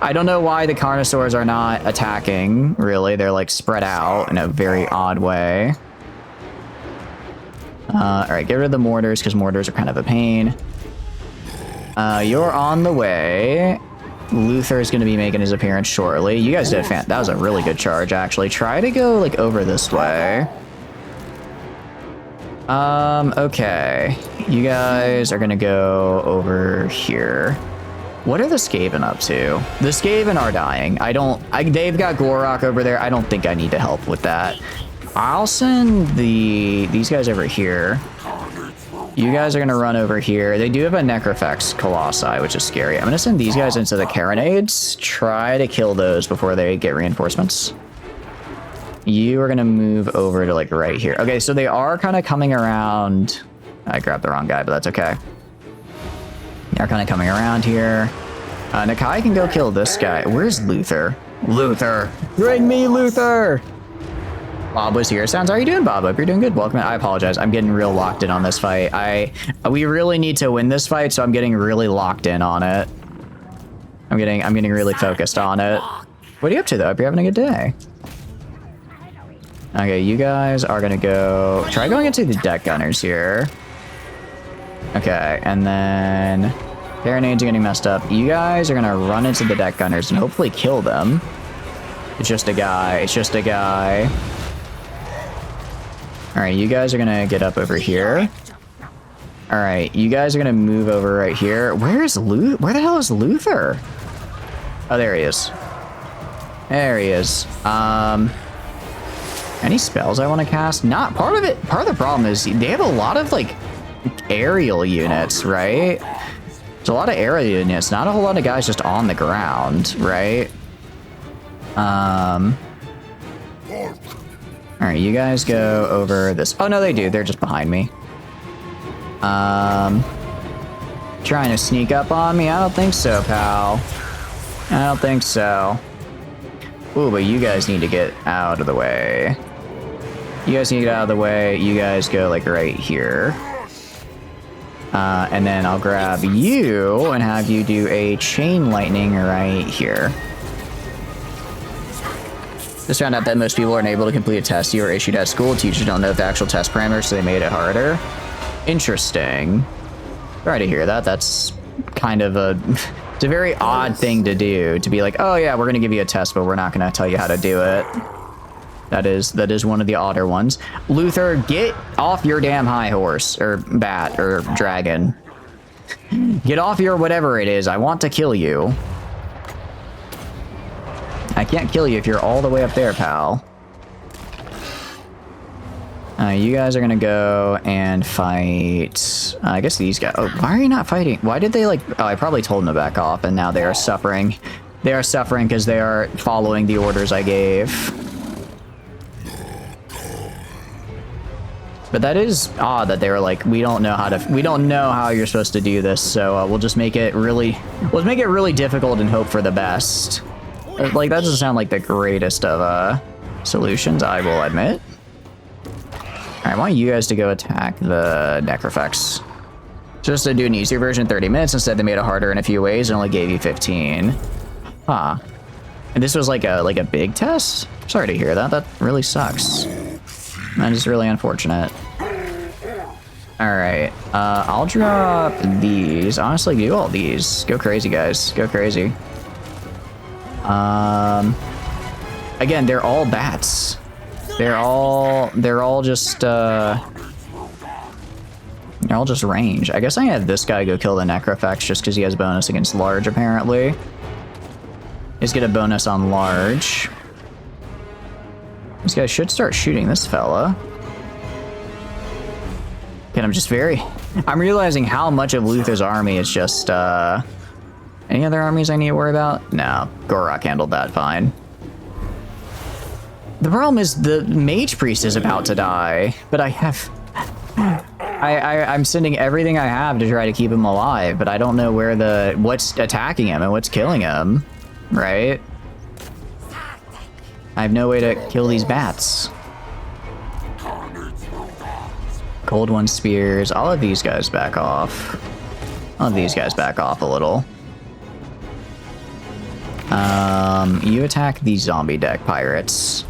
I don't know why the Carnosaurs are not attacking, really. They're like spread out in a very odd way. Alright, get rid of the mortars because mortars are kind of a pain. You're on the way. Luther is going to be making his appearance shortly. You guys did that was a really good charge, actually. Try to go like over this way. Okay. You guys are gonna go over here. What are the Skaven up to? The Skaven are dying. They've got Gorok over there. I don't think I need to help with that. I'll send these guys over here. You guys are gonna run over here. They do have a Necrofex Colossi, which is scary. I'm gonna send these guys into the Carronades. Try to kill those before they get reinforcements. You are going to move over to like right here. Okay, so they are kind of coming around. I grabbed the wrong guy, but that's okay. They're kind of coming around here. Nakai can go kill this guy. Where's Luther? Luther! Bring me Luther! Bob was here. Sounds, how are you doing, Bob? Hope you're doing good. Welcome. I apologize. I'm getting real locked in on this fight. We really need to win this fight, so I'm getting really locked in on it. I'm getting really focused on it. What are you up to, though? Hope you're having a good day. Okay, you guys are gonna go... Try going into the deck gunners here. Okay, and then... Carronades are getting messed up. You guys are gonna run into the deck gunners and hopefully kill them. It's just a guy. It's just a guy. Alright, you guys are gonna get up over here. Alright, you guys are gonna move over right here. Where the hell is Luther? Oh, there he is. There he is. Any spells I want to cast? Not part of it. Part of the problem is they have a lot of like aerial units, right? There's a lot of aerial units, not a whole lot of guys just on the ground, right? Alright, you guys go over this. Oh, no, they do. They're just behind me. Trying to sneak up on me? I don't think so, pal. I don't think so. Ooh, but you guys need to get out of the way. You guys need to get out of the way. You guys go, like, right here. And then I'll grab you and have you do a chain lightning right here. Just found out that most people aren't able to complete a test you were issued at school. Teachers don't know the actual test parameters, so they made it harder. Interesting. Sorry to hear that. That's kind of a... It's a very odd thing to do, to be like, oh yeah, we're going to give you a test, but we're not going to tell you how to do it. That is one of the odder ones. Luther, get off your damn high horse, or bat, or dragon. Get off your whatever it is. I want to kill you. I can't kill you if you're all the way up there, pal. You guys are gonna go and fight... I guess these guys... Oh, why are you not fighting? Why did they, like... Oh, I probably told them to back off, and now they are suffering. They are suffering because they are following the orders I gave. But that is odd that they were like, we don't know how you're supposed to do this, so we'll just make it really... Let's make it really difficult and hope for the best. Like, that doesn't sound like the greatest of solutions, I will admit. I want you guys to go attack the Necrofex. Just to do an easier version, 30 minutes. Instead, they made it harder in a few ways and only gave you 15. Huh. And this was like a big test? Sorry to hear that. That really sucks. That is really unfortunate. Alright. I'll drop these. Honestly, do all these. Go crazy, guys. Go crazy. Again, they're all bats. They're all just range. I guess I have this guy go kill the Necrofex just because he has bonus against large, apparently. He's get a bonus on large. This guy should start shooting this fella. And I'm realizing how much of Luther's army is just, any other armies I need to worry about? No, Gorok handled that fine. The problem is the Mage Priest is about to die, but I'm sending everything I have to try to keep him alive, but I don't know what's attacking him and what's killing him, right? I have no way to kill these bats. Cold One spears. All of these guys back off. All of these guys back off a little. You attack the zombie deck pirates.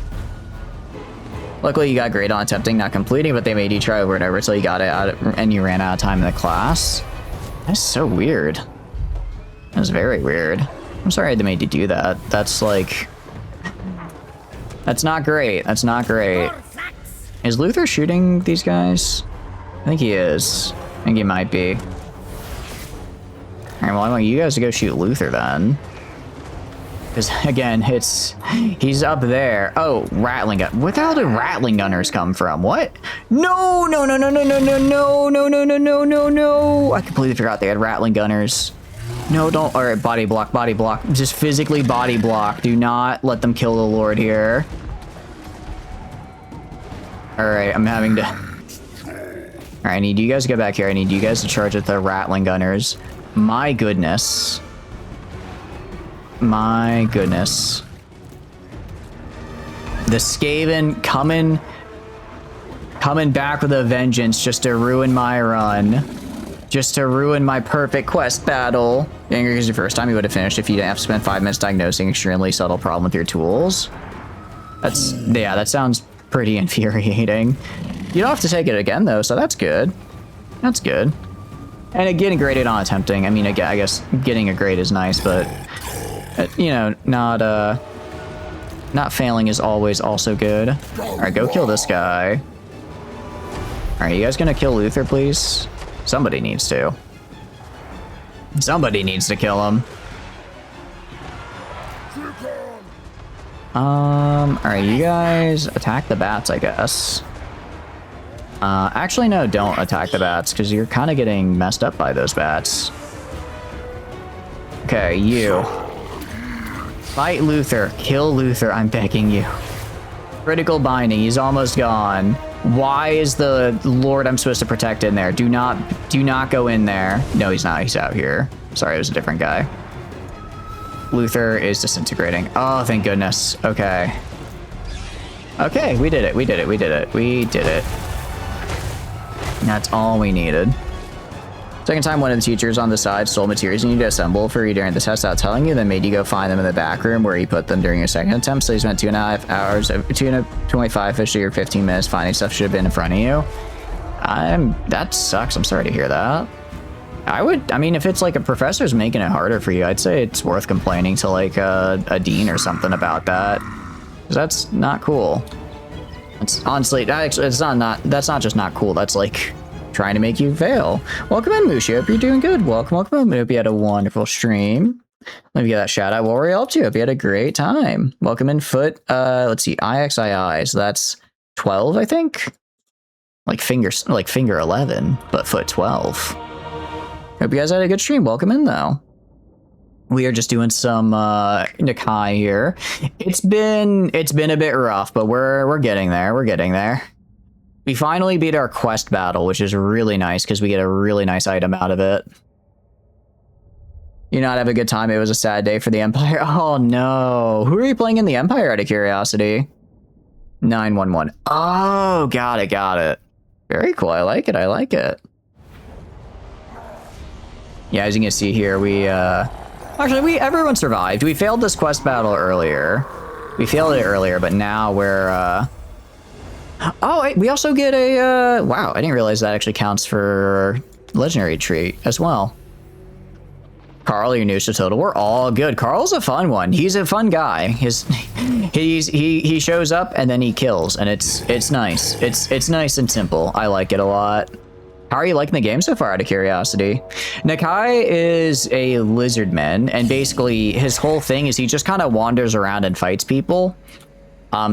Luckily, you got great on attempting, not completing, but they made you try over and over until you got it out and you ran out of time in the class. That's so weird. That's very weird. I'm sorry they made you do that. That's like... That's not great. That's not great. Is Luther shooting these guys? I think he is. I think he might be. Alright, well, I want you guys to go shoot Luther then. Because, again, he's up there. Oh, Rattling Gun. Where the hell did Rattling Gunners come from? What? No, no, no, no, no, no, no, no, no, no, no, no, no, no. I completely forgot they had Rattling Gunners. No, don't. All right, body block, body block. Just physically body block. Do not let them kill the Lord here. All right, I'm having to... All right, I need you guys to go back here. I need you guys to charge at the Rattling Gunners. My goodness. My goodness. The Skaven coming back with a vengeance just to ruin my run. Just to ruin my perfect quest battle. Angry because your first time you would have finished if you didn't have to spend 5 minutes diagnosing extremely subtle problem with your tools. Yeah, that sounds pretty infuriating. You don't have to take it again though, so that's good. That's good. And getting graded on attempting. I mean, I guess getting a grade is nice, but you know, not failing is always also good. All right, go kill this guy. All right, you guys gonna kill Luther, please? Somebody needs to. Somebody needs to kill him. All right, you guys attack the bats, I guess. Actually, no, don't attack the bats because you're kind of getting messed up by those bats. Okay, you. Fight Luther. Kill Luther, I'm begging you. Critical binding. He's almost gone. Why is the Lord I'm supposed to protect in there? Do not go in there. No, he's not. He's out here. Sorry, it was a different guy. Luther is disintegrating. Oh, thank goodness. Okay. Okay, we did it. We did it. We did it. We did it. That's all we needed. Second time, one of the teachers on the side stole materials you need to assemble for you during the test without telling you, then made you go find them in the back room where he put them during your second attempt. So you spent 2.5 hours, 225 officially or 15 minutes finding stuff should have been in front of you. That sucks. I'm sorry to hear that. I mean, if it's like a professor's making it harder for you, I'd say it's worth complaining to like a dean or something about that. 'Cause that's not cool. It's honestly, actually, that's not just not cool. That's like trying to make you fail. Welcome in, Mushi. Hope you're doing good. Welcome. Hope you had a wonderful stream. Let me get that shout out. What were you up to? Hope you had a great time. Welcome in, Foot. Let's see, IXII. So that's 12, I think. Like finger 11, but Foot 12. Hope you guys had a good stream. Welcome in, though. We are just doing some Nakai here. It's been a bit rough, but we're getting there. We're getting there. We finally beat our quest battle, which is really nice because we get a really nice item out of it. You not have a good time? It was a sad day for the Empire. Oh no. Who are you playing in the Empire out of curiosity? 911. Oh, got it. Very cool. I like it. Yeah, as you can see here, everyone survived. We failed this quest battle earlier. We failed it earlier, but now we're oh, we also get a wow, I didn't realize that actually counts for legendary treat as well. Carl, you're new to Total. We're all good. Carl's a fun one. He's a fun guy. He shows up and then he kills, and it's nice. It's nice and simple. I like it a lot. How are you liking the game so far, out of curiosity? Nakai is a lizard man, and basically his whole thing is he just kind of wanders around and fights people.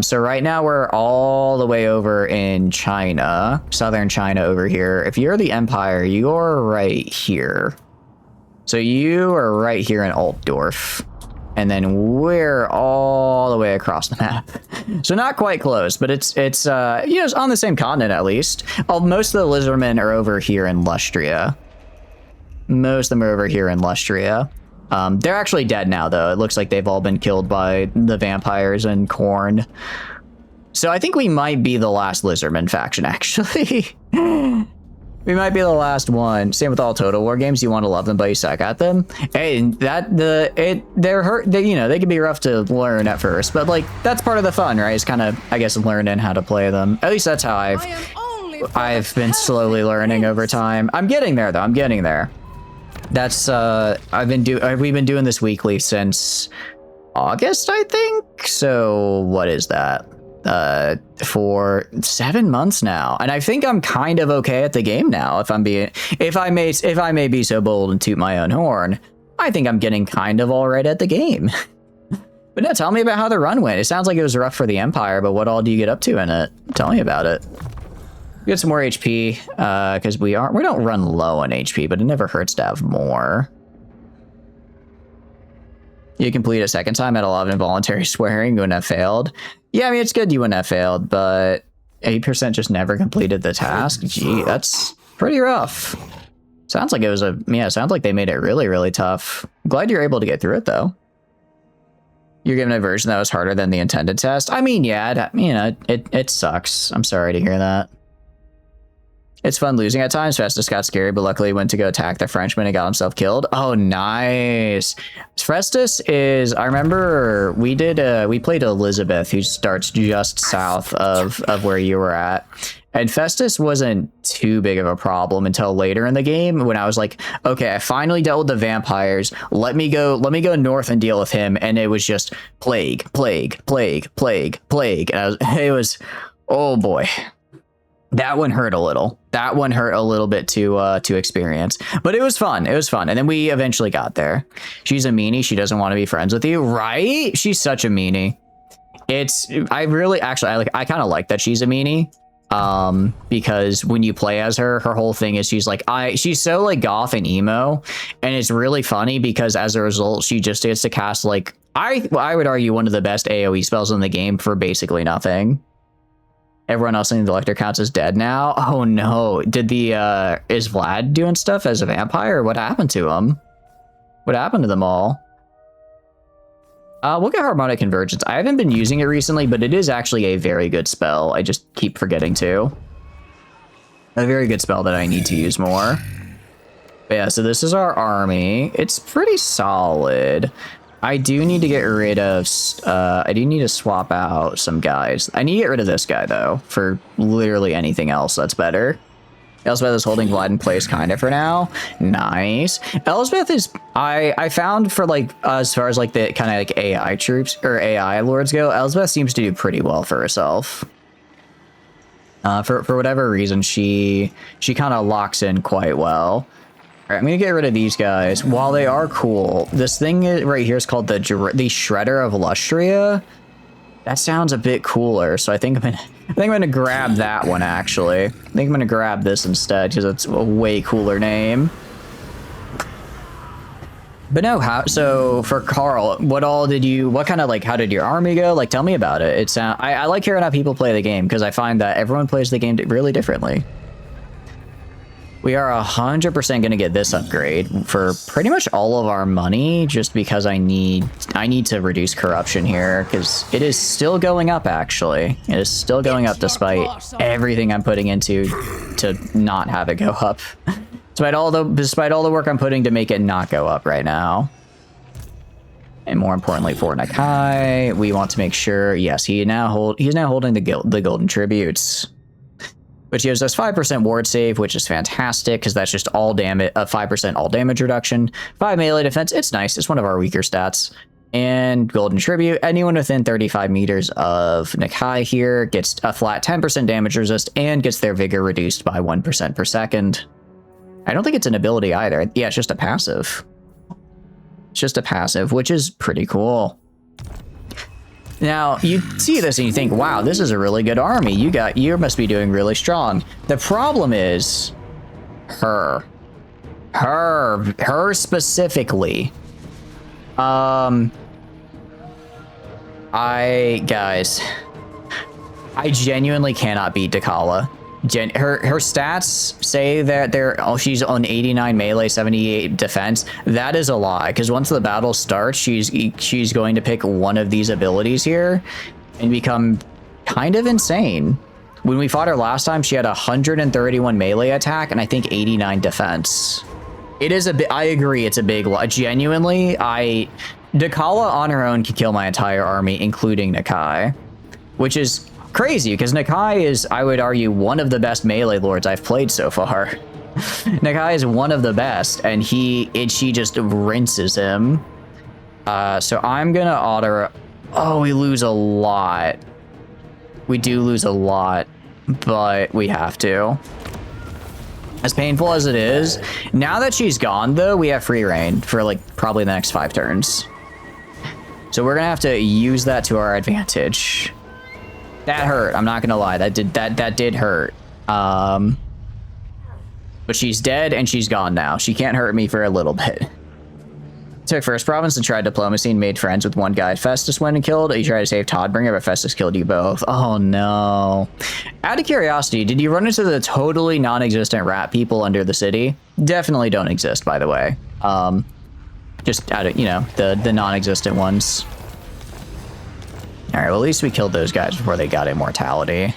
So right now we're all the way over in China, southern China over here. If you're the Empire, you're right here. So you are right here in Altdorf. And then we're all the way across the map. So not quite close, but it's you know, it's on the same continent at least. Most of the lizardmen are over here in Lustria. Most of them are over here in Lustria. They're actually dead now, though. It looks like they've all been killed by the vampires and Khorne. So I think we might be the last lizardman faction, actually. We might be the last one. Same with all Total War games. You want to love them, but you suck at them. Hey, they can be rough to learn at first, but like that's part of the fun, right? It's kind of, I guess, learning how to play them. At least that's how I've been slowly learning over time. I'm getting there, though. I'm getting there. That's we've been doing this weekly since August, I think. So what is that? For 7 months now, and I think I'm kind of okay at the game now. If I may be so bold and toot my own horn, I think I'm getting kind of all right at the game. But no, tell me about how the run went. It sounds like it was rough for the Empire, but what all do you get up to in it? Tell me about it. Get some more HP, because we don't run low on HP, but it never hurts to have more. You complete a second time at 11 involuntary swearing, you wouldn't have failed. Yeah, I mean, it's good you wouldn't have failed, but 8% just never completed the task. Gee, that's pretty rough. Sounds like sounds like they made it really, really tough. I'm glad you're able to get through it, though. You're given a version that was harder than the intended test. I mean, yeah, it sucks. I'm sorry to hear that. It's fun losing at times. Festus got scary, but luckily went to go attack the Frenchman and got himself killed. Oh, nice. Festus is, I remember we played Elizabeth, who starts just south of where you were at. And Festus wasn't too big of a problem until later in the game when I was like, okay, I finally dealt with the vampires. Let me go north and deal with him. And it was just plague. And oh boy. That one hurt a little. That one hurt a little bit to experience, but it was fun. And then we eventually got there. She's a meanie. She doesn't want to be friends with you, right? She's such a meanie. I kind of like that she's a meanie. Because when you play as her whole thing is she's so like goth and emo, and it's really funny because as a result, she just gets to cast like I would argue one of the best AoE spells in the game for basically nothing. Everyone else in the elector counts as dead now. Oh no. Did is Vlad doing stuff as a vampire? What happened to him? What happened to them all? We'll get Harmonic Convergence. I haven't been using it recently, but it is actually a very good spell. I just keep forgetting to. A very good spell that I need to use more. But yeah, so this is our army. It's pretty solid. I do need to get rid of... I do need to swap out some guys. I need to get rid of this guy, though, for literally anything else that's better. Elspeth is holding Vlad in place kind of for now. Nice. Elspeth is... I found for, like, as far as, like, the kind of, like, AI troops, or AI lords go, Elspeth seems to do pretty well for herself. For whatever reason, she kind of locks in quite well. All right, I'm going to get rid of these guys. While they are cool, this thing right here is called the Shredder of Lustria. That sounds a bit cooler, so I think I'm gonna grab that one, actually. I think I'm gonna grab this instead, because it's a way cooler name. But no, so for Carl, what kind of, like, how did your army go? Like, tell me about it. I like hearing how people play the game, because I find that everyone plays the game really differently. We are 100% going to get this upgrade for pretty much all of our money, just because I need to reduce corruption here, because it is still going up, actually. It is still going up despite everything I'm putting into to not have it go up. Despite all the work I'm putting to make it not go up right now. And more importantly for Nakai, we want to make sure, yes, he's now holding the golden tributes. Which gives us 5% ward save, which is fantastic, because that's just all damage, 5% all damage reduction, 5 melee defense. It's nice. It's one of our weaker stats. And golden tribute. Anyone within 35 meters of Nakai here gets a flat 10% damage resist and gets their vigor reduced by 1% per second. I don't think it's an ability either. Yeah, it's just a passive. It's just a passive, which is pretty cool. Now, you see this and you think, wow, this is a really good army. You must be doing really strong. The problem is her specifically. Guys, I genuinely cannot beat Dechala. Her stats say that she's on 89 melee, 78 defense. That is a lie, because once the battle starts, she's going to pick one of these abilities here and become kind of insane. When we fought her last time, she had 131 melee attack and I think 89 defense. It is a bit. I agree, it's a big lie. Genuinely, Dechala on her own can kill my entire army, including Nakai, which is crazy, because Nakai is, I would argue, one of the best melee lords I've played so far. Nakai is one of the best, and she just rinses him. So I'm gonna auto... Oh, we lose a lot. We do lose a lot, but we have to. As painful as it is, now that she's gone, though, we have free reign for, like, probably the next 5 turns. So we're gonna have to use that to our advantage. That hurt. I'm not gonna lie. That did hurt. But she's dead and she's gone now. She can't hurt me for a little bit. Took first province and tried diplomacy and made friends with one guy Festus went and killed. You tried to save Toddbringer, but Festus killed you both. Oh no. Out of curiosity, did you run into the totally non-existent rat people under the city? Definitely don't exist, by the way. Just out of, the non-existent ones. All right, well, at least we killed those guys before they got immortality.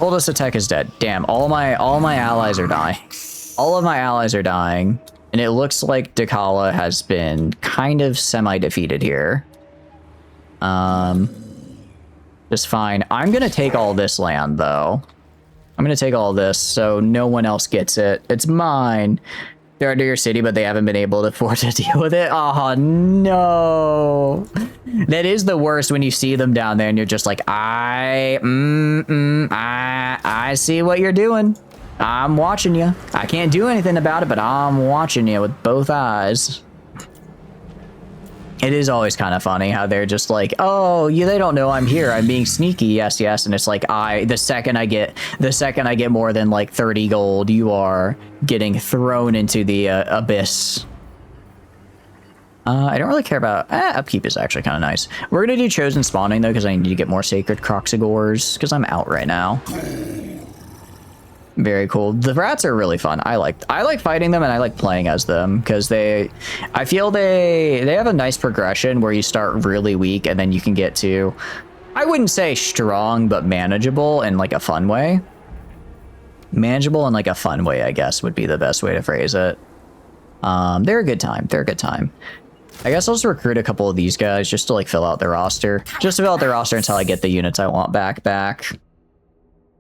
Oldest attack is dead. Damn, all my allies are dying. All of my allies are dying, and it looks like Dechala has been kind of semi-defeated here. Just fine. I'm gonna take all this land, though. I'm gonna take all this so no one else gets it. It's mine. They're under your city, but they haven't been able to afford to deal with it. Oh, no. That is the worst when you see them down there and you're just like, I see what you're doing. I'm watching you. I can't do anything about it, but I'm watching you with both eyes. It is always kind of funny how they're just like, oh, they don't know I'm here. I'm being sneaky. Yes, yes. And it's like, the second I get more than like 30 gold, you are getting thrown into the abyss. I don't really care about... upkeep is actually kind of nice. We're going to do chosen spawning, though, because I need to get more sacred Croxigores, because I'm out right now. Very cool. The rats are really fun. I like fighting them, and I like playing as them, because I feel they have a nice progression where you start really weak, and then you can get to... I wouldn't say strong, but manageable in, like, a fun way. Manageable in, like, a fun way, I guess, would be the best way to phrase it. They're a good time. They're a good time. I guess I'll just recruit a couple of these guys just to like fill out their roster. Just to fill out their roster until I get the units I want back.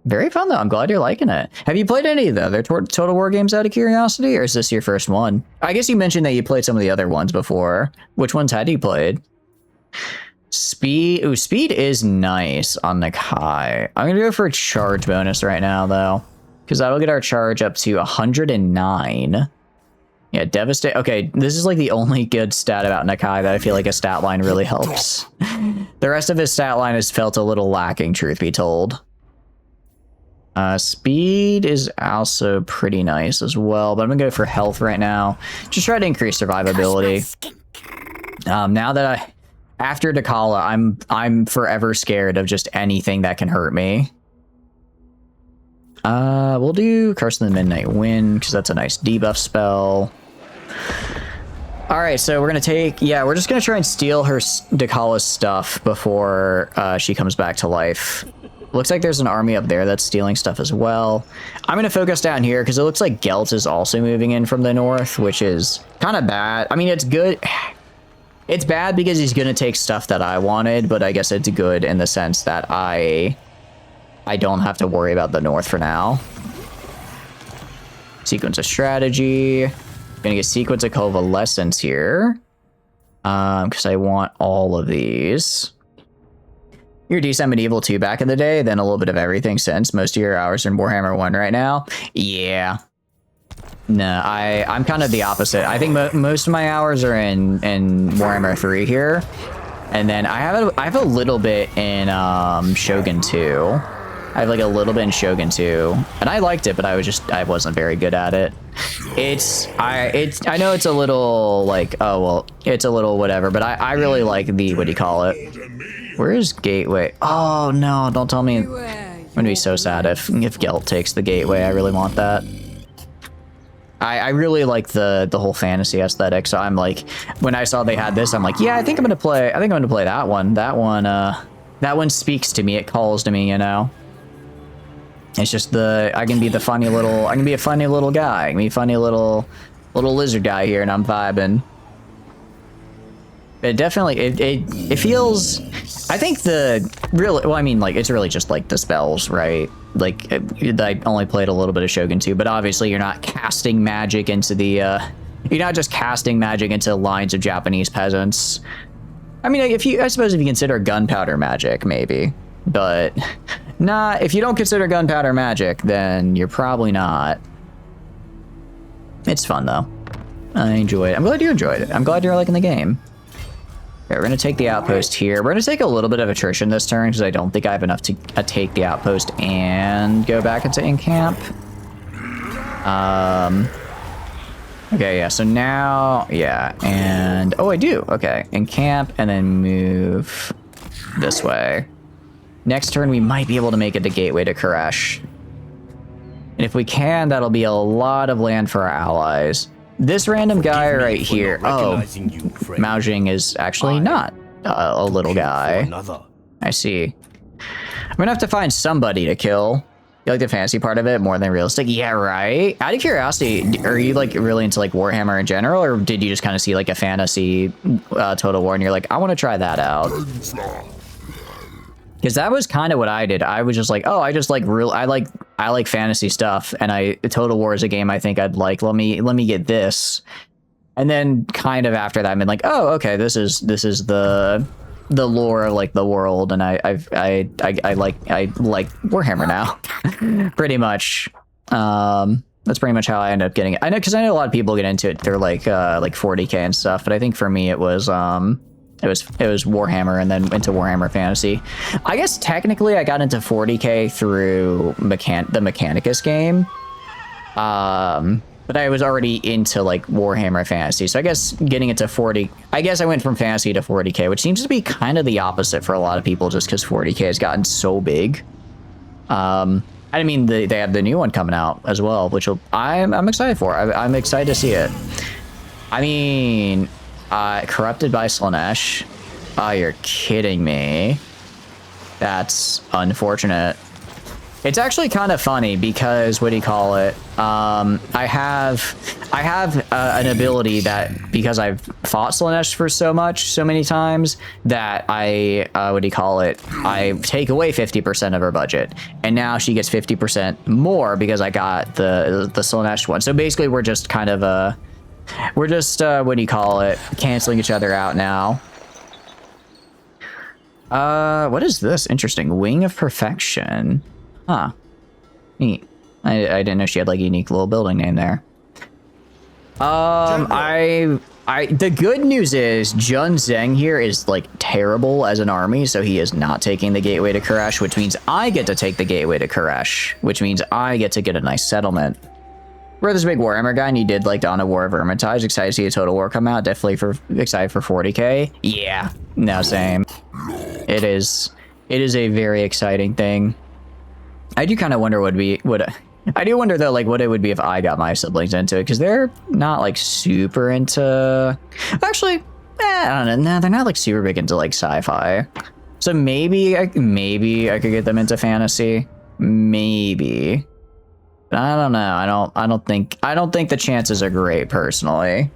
Very fun though. I'm glad you're liking it. Have you played any of the other Total War games out of curiosity, or is this your first one? I guess you mentioned that you played some of the other ones before. Which ones had you played? Speed. Ooh, speed is nice on the Kai. I'm gonna go for a charge bonus right now though, because that'll get our charge up to 109. Yeah, devastate. Okay, this is like the only good stat about Nakai that I feel like a stat line really helps. The rest of his stat line has felt a little lacking, truth be told. Speed is also pretty nice as well, but I'm gonna go for health right now. Just try to increase survivability. Now that after Dechala, I'm forever scared of just anything that can hurt me. We'll do Curse of the Midnight Wind, because that's a nice debuff spell. Alright, so we're gonna take... Yeah, we're just gonna try and steal her Decala's stuff before she comes back to life. Looks like there's an army up there that's stealing stuff as well. I'm gonna focus down here, because it looks like Gelt is also moving in from the north, which is kind of bad. I mean, it's good... It's bad because he's gonna take stuff that I wanted, but I guess it's good in the sense that I don't have to worry about the north for now. Sequence of strategy. Gonna get sequence of convalescence here. Because I want all of these. You're decent medieval 2 back in the day, then a little bit of everything since. Most of your hours in Warhammer 1 right now. Yeah. No, I'm kind of the opposite. I think most of my hours are in Warhammer 3 here. And then I have a little bit in Shogun 2. I have like a little bit in Shogun 2, and I liked it, but I wasn't very good at it. I know it's a little like, oh well, it's a little whatever, but I really like the, what do you call it? Where is Gateway? Oh no, don't tell me. I'm gonna be so sad if Gelt takes the Gateway. I really want that. I really like the whole fantasy aesthetic, so I'm like, when I saw they had this, I'm like, yeah, I think I'm gonna play that one. That one speaks to me. It calls to me, you know. It's just I can be a funny little guy. I can be a funny little lizard guy here, and I'm vibing. It definitely, it feels, I think well, I mean, like, it's really just like the spells, right? Like, I only played a little bit of Shogun 2, but obviously you're not casting magic into you're not just casting magic into lines of Japanese peasants. I mean, I suppose if you consider gunpowder magic, maybe, but not, if you don't consider gunpowder magic, then you're probably not. It's fun though. I enjoy it. I'm glad you enjoyed it. I'm glad you're liking the game. Okay, we're gonna take the outpost here. We're gonna take a little bit of attrition this turn because I don't think I have enough to take the outpost and go back into in-camp. Okay, yeah, so now, yeah, and, oh, I do, okay. In-camp and then move this way. Next turn, we might be able to make it the gateway to Koresh. And if we can, that'll be a lot of land for our allies. This random guy right here, oh, Mao Jing is actually not a little guy. I see. I'm gonna have to find somebody to kill. You like the fantasy part of it more than realistic? Yeah, right? Out of curiosity, are you like really into like Warhammer in general, or did you just kind of see like a fantasy Total War and you're like, I want to try that out? Because that was kind of what I did. I was just like, oh, I just like I like fantasy stuff, and Total War is a game I think I'd like. Let me get this, and then kind of after that, I've been like, oh, okay, this is the lore of like the world, and I like Warhammer now, pretty much. That's pretty much how I ended up getting it. I know, because I know a lot of people get into it. They're like 40K and stuff, but I think for me it was Warhammer and then into Warhammer Fantasy. I guess technically I got into 40K through the Mechanicus game. but I was already into like Warhammer Fantasy. So I guess getting it to 40, I guess I went from Fantasy to 40k, which seems to be kind of the opposite for a lot of people just because 40k has gotten so big. I mean, they have the new one coming out as well, which I'm excited for. I'm excited to see it. I mean, Corrupted by Slaanesh. Oh, you're kidding me. That's unfortunate. It's actually kind of funny because, what do you call it? I have an ability that, because I've fought Slaanesh for so many times, that what do you call it? I take away 50% of her budget, and now she gets 50% more because I got the Slaanesh one. So basically, we're just kind of what do you call it? Canceling each other out now. What is this? Interesting. Wing of Perfection. Huh. Neat. I didn't know she had like a unique little building name there. The good news is Jun Zeng here is like terrible as an army, so he is not taking the Gateway to Koresh, which means I get to take the Gateway to Koresh, which means I get to get a nice settlement. We're this big Warhammer guy, and you did like Dawn of War of Hermitage. Excited to see a Total War come out. Definitely excited for 40k. Yeah, no, same. It is a very exciting thing. I do kind of wonder I do wonder though, like what it would be if I got my siblings into it, because they're not like super into. Actually, I don't know. No, they're not like super big into like sci-fi. So maybe I could get them into fantasy. Maybe. But I don't know. I don't think the chances are great personally.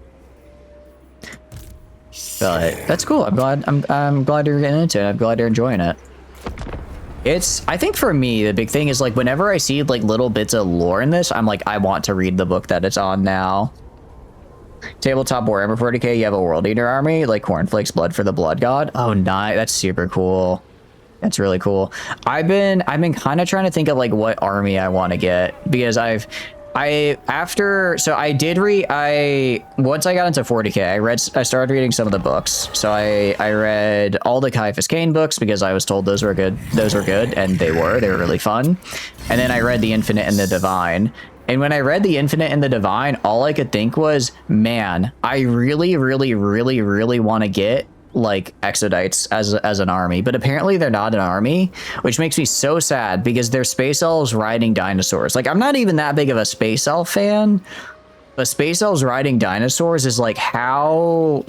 But that's cool. I'm glad you're getting into it. I'm glad you're enjoying it. I think for me, the big thing is like whenever I see like little bits of lore in this, I'm like, I want to read the book that it's on now. Tabletop Warhammer 40k, you have a World Eater army, like Cornflake's Blood for the Blood God. Oh, nice. That's super cool. That's really cool. I've been kind of trying to think of like what army I want to get, because once I got into 40k, I started reading some of the books. So I read all the Caiaphas Cain books because I was told those were good, and they were really fun. And then I read The Infinite and the Divine. And when I read The Infinite and the Divine, all I could think was, man, I really, really, really, really want to get like Exodites as an army, but apparently they're not an army, which makes me so sad because they're space elves riding dinosaurs. Like, I'm not even that big of a space elf fan, but space elves riding dinosaurs is like, how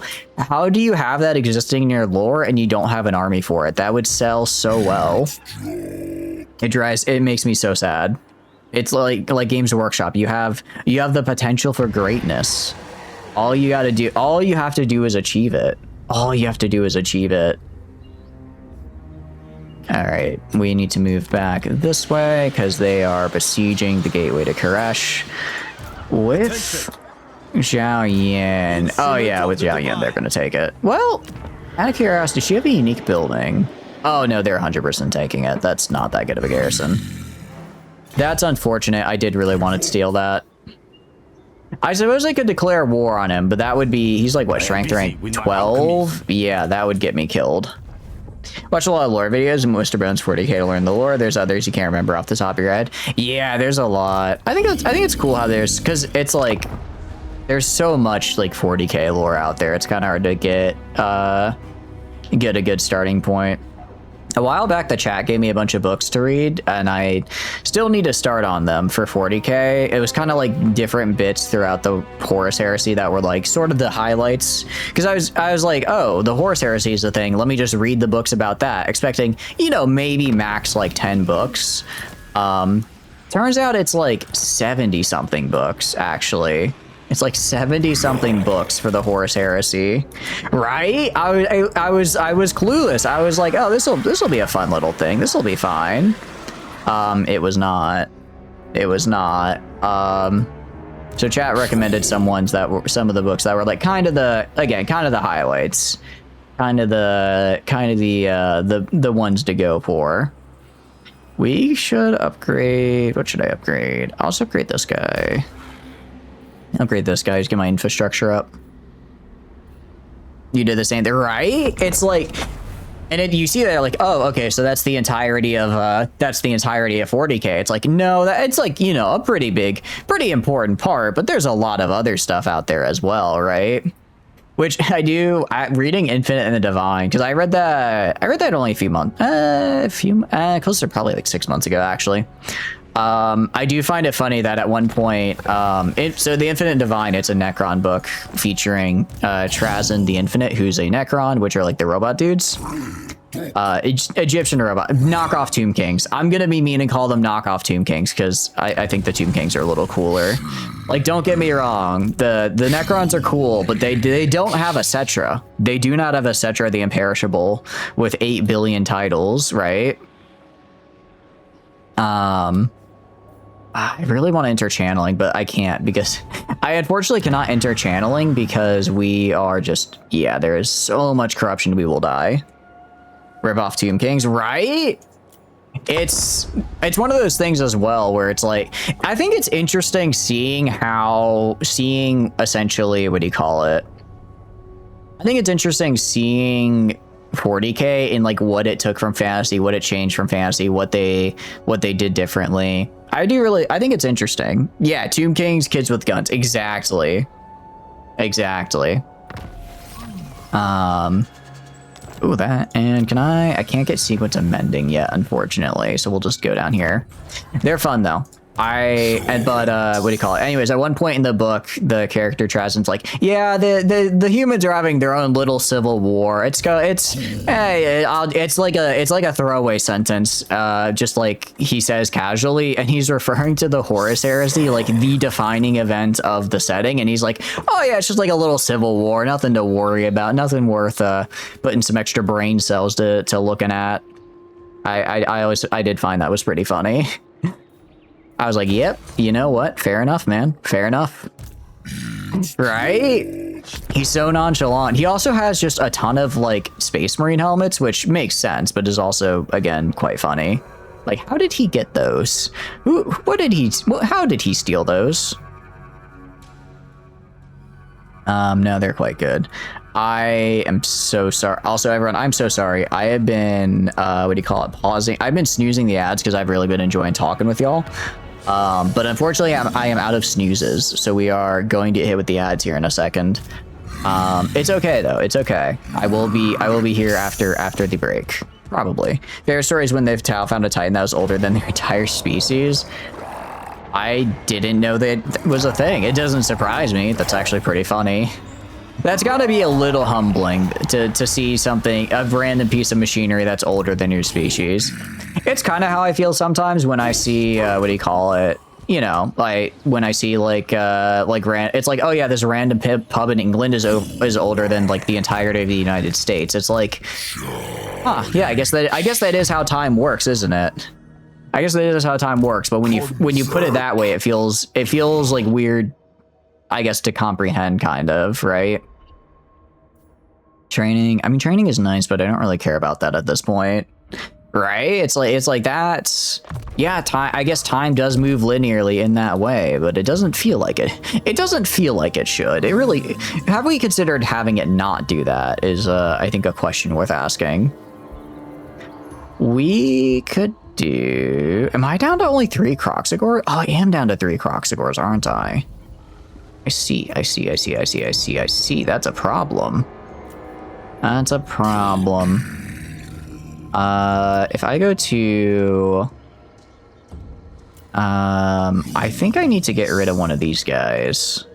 do you have that existing in your lore and you don't have an army for it? That would sell so well. It makes me so sad. It's like Games Workshop. You have the potential for greatness. All you have to do is achieve it. All you have to do is achieve it. All right, we need to move back this way because they are besieging the Gateway to Koresh with Zhao Yan. Oh yeah, with Zhao Yan, they're gonna take it. Well, out of curiosity, does she have a unique building? Oh no, they're 100% taking it. That's not that good of a garrison. That's unfortunate. I did really want to steal that. I suppose I could declare war on him, but that would be... He's like, what, strength rank 12? Yeah, that would get me killed. Watch a lot of lore videos and Mr. Bones 40k to learn the lore. There's others you can't remember off the top of your head. Yeah, there's a lot. I think it's cool how there's... Because it's like... There's so much like 40k lore out there. It's kind of hard to get a good starting point. A while back, the chat gave me a bunch of books to read, and I still need to start on them for 40k. It was kind of like different bits throughout the Horus Heresy that were like sort of the highlights. Because I was like, oh, the Horus Heresy is the thing. Let me just read the books about that, expecting, you know, maybe max like 10 books. Turns out it's like 70 something books, actually. It's like 70 something books for the Horus Heresy, right? I was clueless. I was like, oh, this will be a fun little thing. This will be fine. It was not. It was not. So chat recommended some of the books that were like kind of the highlights, kind of the ones to go for. We should upgrade. What should I upgrade? I'll also upgrade this guy. Upgrade this guy. Just get my infrastructure up. You did the same thing, right? It's like And you see that like, oh, okay, so that's the entirety of 40K. It's like, no, it's like, you know, a pretty big, pretty important part, but there's a lot of other stuff out there as well, right? Which reading Infinite and the Divine, because I read that only a few months, close to probably like 6 months ago, actually. I do find it funny that at one point, so the Infinite and Divine, it's a Necron book featuring Trazyn the Infinite, who's a Necron, which are like the robot dudes. Egyptian robot, knockoff Tomb Kings. I'm gonna be mean and call them knockoff Tomb Kings because I think the Tomb Kings are a little cooler. Like, don't get me wrong, the Necrons are cool, but they don't have a Cetra. They do not have a Cetra the Imperishable with 8 billion titles, right? I really want to enter channeling, but I can't because I unfortunately cannot enter channeling because we are just, yeah, there is so much corruption we will die. Rip off Tomb Kings, right? It's one of those things as well where it's like, I think it's interesting seeing essentially, what do you call it? I think it's interesting seeing 40K in like what it took from fantasy, what it changed from fantasy, what they did differently. I think it's interesting. Yeah, Tomb Kings, kids with guns. Exactly. Ooh, that, and I can't get sequence of mending yet, unfortunately, so we'll just go down here. They're fun though. What do you call it? Anyways, at one point in the book, the character Trazyn's like, yeah, the humans are having their own little civil war. It's like a throwaway sentence, just like he says casually, and he's referring to the Horus Heresy, like the defining event of the setting, and he's like, oh yeah, it's just like a little civil war, nothing to worry about, nothing worth putting some extra brain cells to looking at. I did find that was pretty funny. I was like, yep, you know what? Fair enough, man. Fair enough. Right? He's so nonchalant. He also has just a ton of like Space Marine helmets, which makes sense, but is also, again, quite funny. Like, how did he get those? How did he steal those? No, they're quite good. I am so sorry. Also, everyone, I'm so sorry. I have been, pausing. I've been snoozing the ads because I've really been enjoying talking with y'all. But unfortunately, I am out of snoozes, so we are going to hit with the ads here in a second. It's okay though. It's okay. I will be here after the break, probably. There are stories when they've found a Titan that was older than their entire species. I didn't know that was a thing. It doesn't surprise me. That's actually pretty funny. That's got to be a little humbling to see a random piece of machinery that's older than your species. It's kind of how I feel sometimes when I see, you know, like when I see it's like, oh yeah, this random pub in England is older than like the entirety of the United States. It's like, huh, yeah, I guess that is how time works, isn't it? I guess that is how time works. But when you put it that way, it feels like weird, I guess, to comprehend, kind of, right? Training. I mean, training is nice, but I don't really care about that at this point, right? It's like that. Yeah, time. I guess time does move linearly in that way, but it doesn't feel like it. It doesn't feel like it should. It really. Have we considered having it not do that? Is I think a question worth asking. We could do. Am I down to only 3 Croxagore? Oh, I am down to 3 Croxagores, aren't I? I see. That's a problem. That's a problem. If I go to... I think I need to get rid of one of these guys.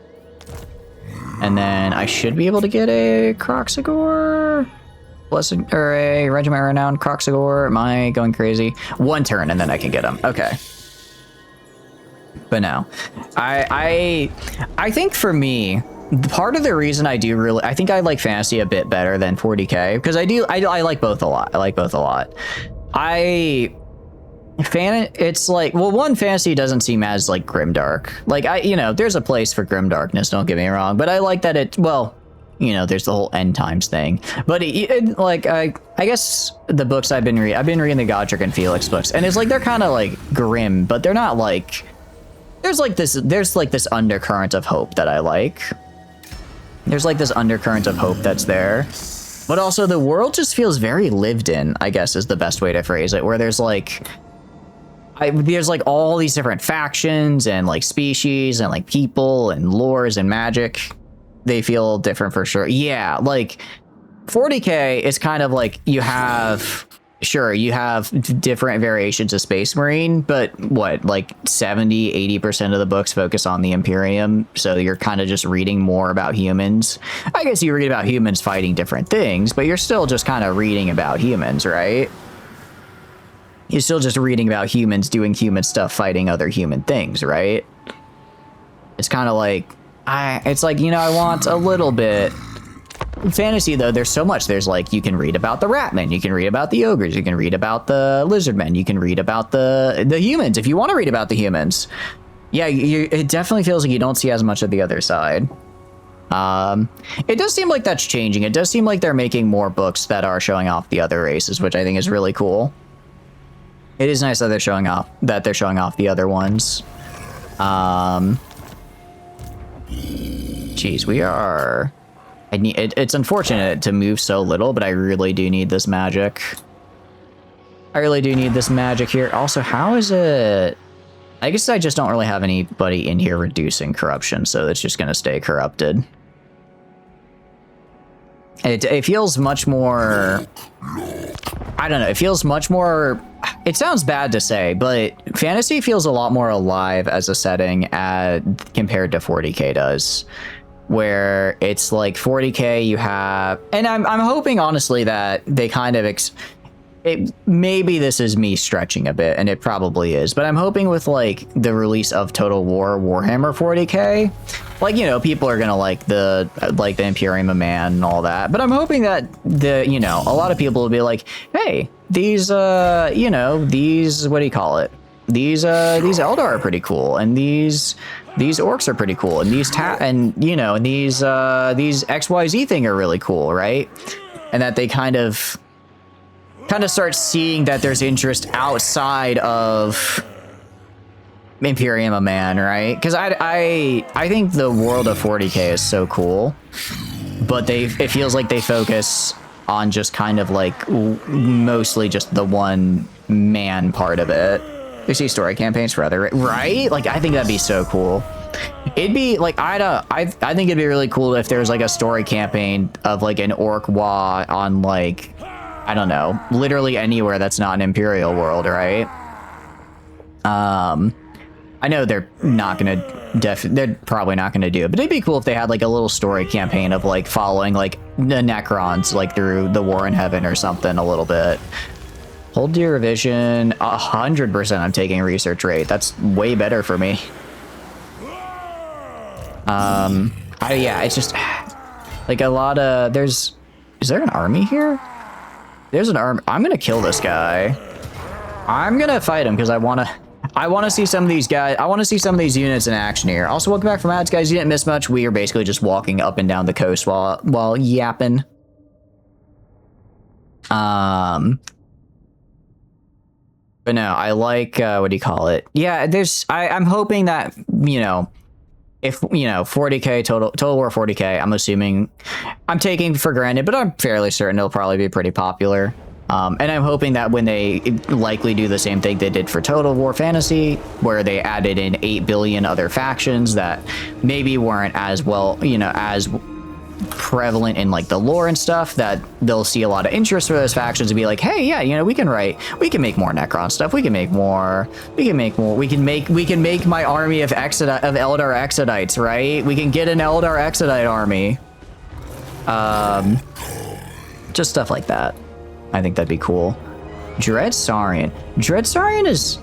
And then I should be able to get a Croxagore? Or a Regiment Renowned Croxagore? Am I going crazy? 1 turn and then I can get him. Okay. But no. I think for me... Part of the reason I think I like fantasy a bit better than 40K because I like both a lot. It's like, well, one, fantasy doesn't seem as like grimdark. Like there's a place for grimdarkness. Don't get me wrong, but I like that there's the whole end times thing. But I guess the books I've been reading the Godric and Felix books, and it's like they're kind of like grim, but they're not like. There's this undercurrent of hope that I like. There's like this undercurrent of hope that's there. But also the world just feels very lived in, I guess is the best way to phrase it, where there's like there's like all these different factions and like species and like people and lores and magic. They feel different for sure. Yeah, like 40K is kind of like you have different variations of Space Marine, but what, like 70-80% of the books focus on the Imperium, so you're kind of just reading more about humans. I guess you read about humans fighting different things, but you're still just kind of reading about humans, right? You're still just reading about humans doing human stuff, fighting other human things, right? It's kind of like, it's like, you know, I want a little bit. In fantasy, though, there's so much. There's like, you can read about the ratmen, you can read about the ogres, you can read about the lizardmen, you can read about the humans if you want to read about the humans. Yeah, it definitely feels like you don't see as much of the other side. It does seem like that's changing. It does seem like they're making more books that are showing off the other races, which I think is really cool. It is nice that they're showing off the other ones. Geez, we are. It's unfortunate to move so little, but I really do need this magic. I really do need this magic here. Also, how is it? I guess I just don't really have anybody in here reducing corruption, so it's just gonna stay corrupted. It feels much more. I don't know. It feels much more. It sounds bad to say, but fantasy feels a lot more alive as a setting compared to 40K does. Where it's like 40K you have, and I'm hoping honestly that they kind of maybe this is me stretching a bit, and it probably is, but I'm hoping with like the release of Total War Warhammer 40K, like, you know, people are gonna like the Imperium of Man and all that, but I'm hoping that a lot of people will be like, hey, these you know, these, what do you call it, these Eldar are pretty cool, and these orcs are pretty cool, and these XYZ thing are really cool, right? And that they kind of start seeing that there's interest outside of Imperium of Man, right? Because I think the world of 40K is so cool, but it feels like they focus on just kind of like mostly just the one man part of it. They see story campaigns for other, right? Like, I think that'd be so cool. It'd be like, I think it'd be really cool if there's like a story campaign of like an orc war on like, I don't know, literally anywhere that's not an Imperial world, right? I know they're not gonna they're probably not gonna do it, but it'd be cool if they had like a little story campaign of like following like the Necrons like through the War in Heaven or something a little bit. Hold your revision. 100% I'm taking research rate. That's way better for me. Yeah, it's just like a lot of is there an army here? There's an army. I'm gonna kill this guy. I'm gonna fight him because I wanna see some of these guys. I want to see some of these units in action here. Also, welcome back from ads, guys. You didn't miss much. We are basically just walking up and down the coast while yapping. But no, I like, what do you call it? Yeah, I'm hoping that, you know, if, you know, 40K, Total War 40K, I'm assuming, I'm taking for granted, but I'm fairly certain it'll probably be pretty popular. And I'm hoping that when they likely do the same thing they did for Total War Fantasy, where they added in 8 billion other factions that maybe weren't as well, you know, as prevalent in like the lore and stuff, that they'll see a lot of interest for those factions and be like, hey, yeah, you know, we can make more Necron stuff, we can make my army of Eldar Exodites, right? We can get an Eldar Exodite army. Just stuff like that. I think that'd be cool. Dread Saurian is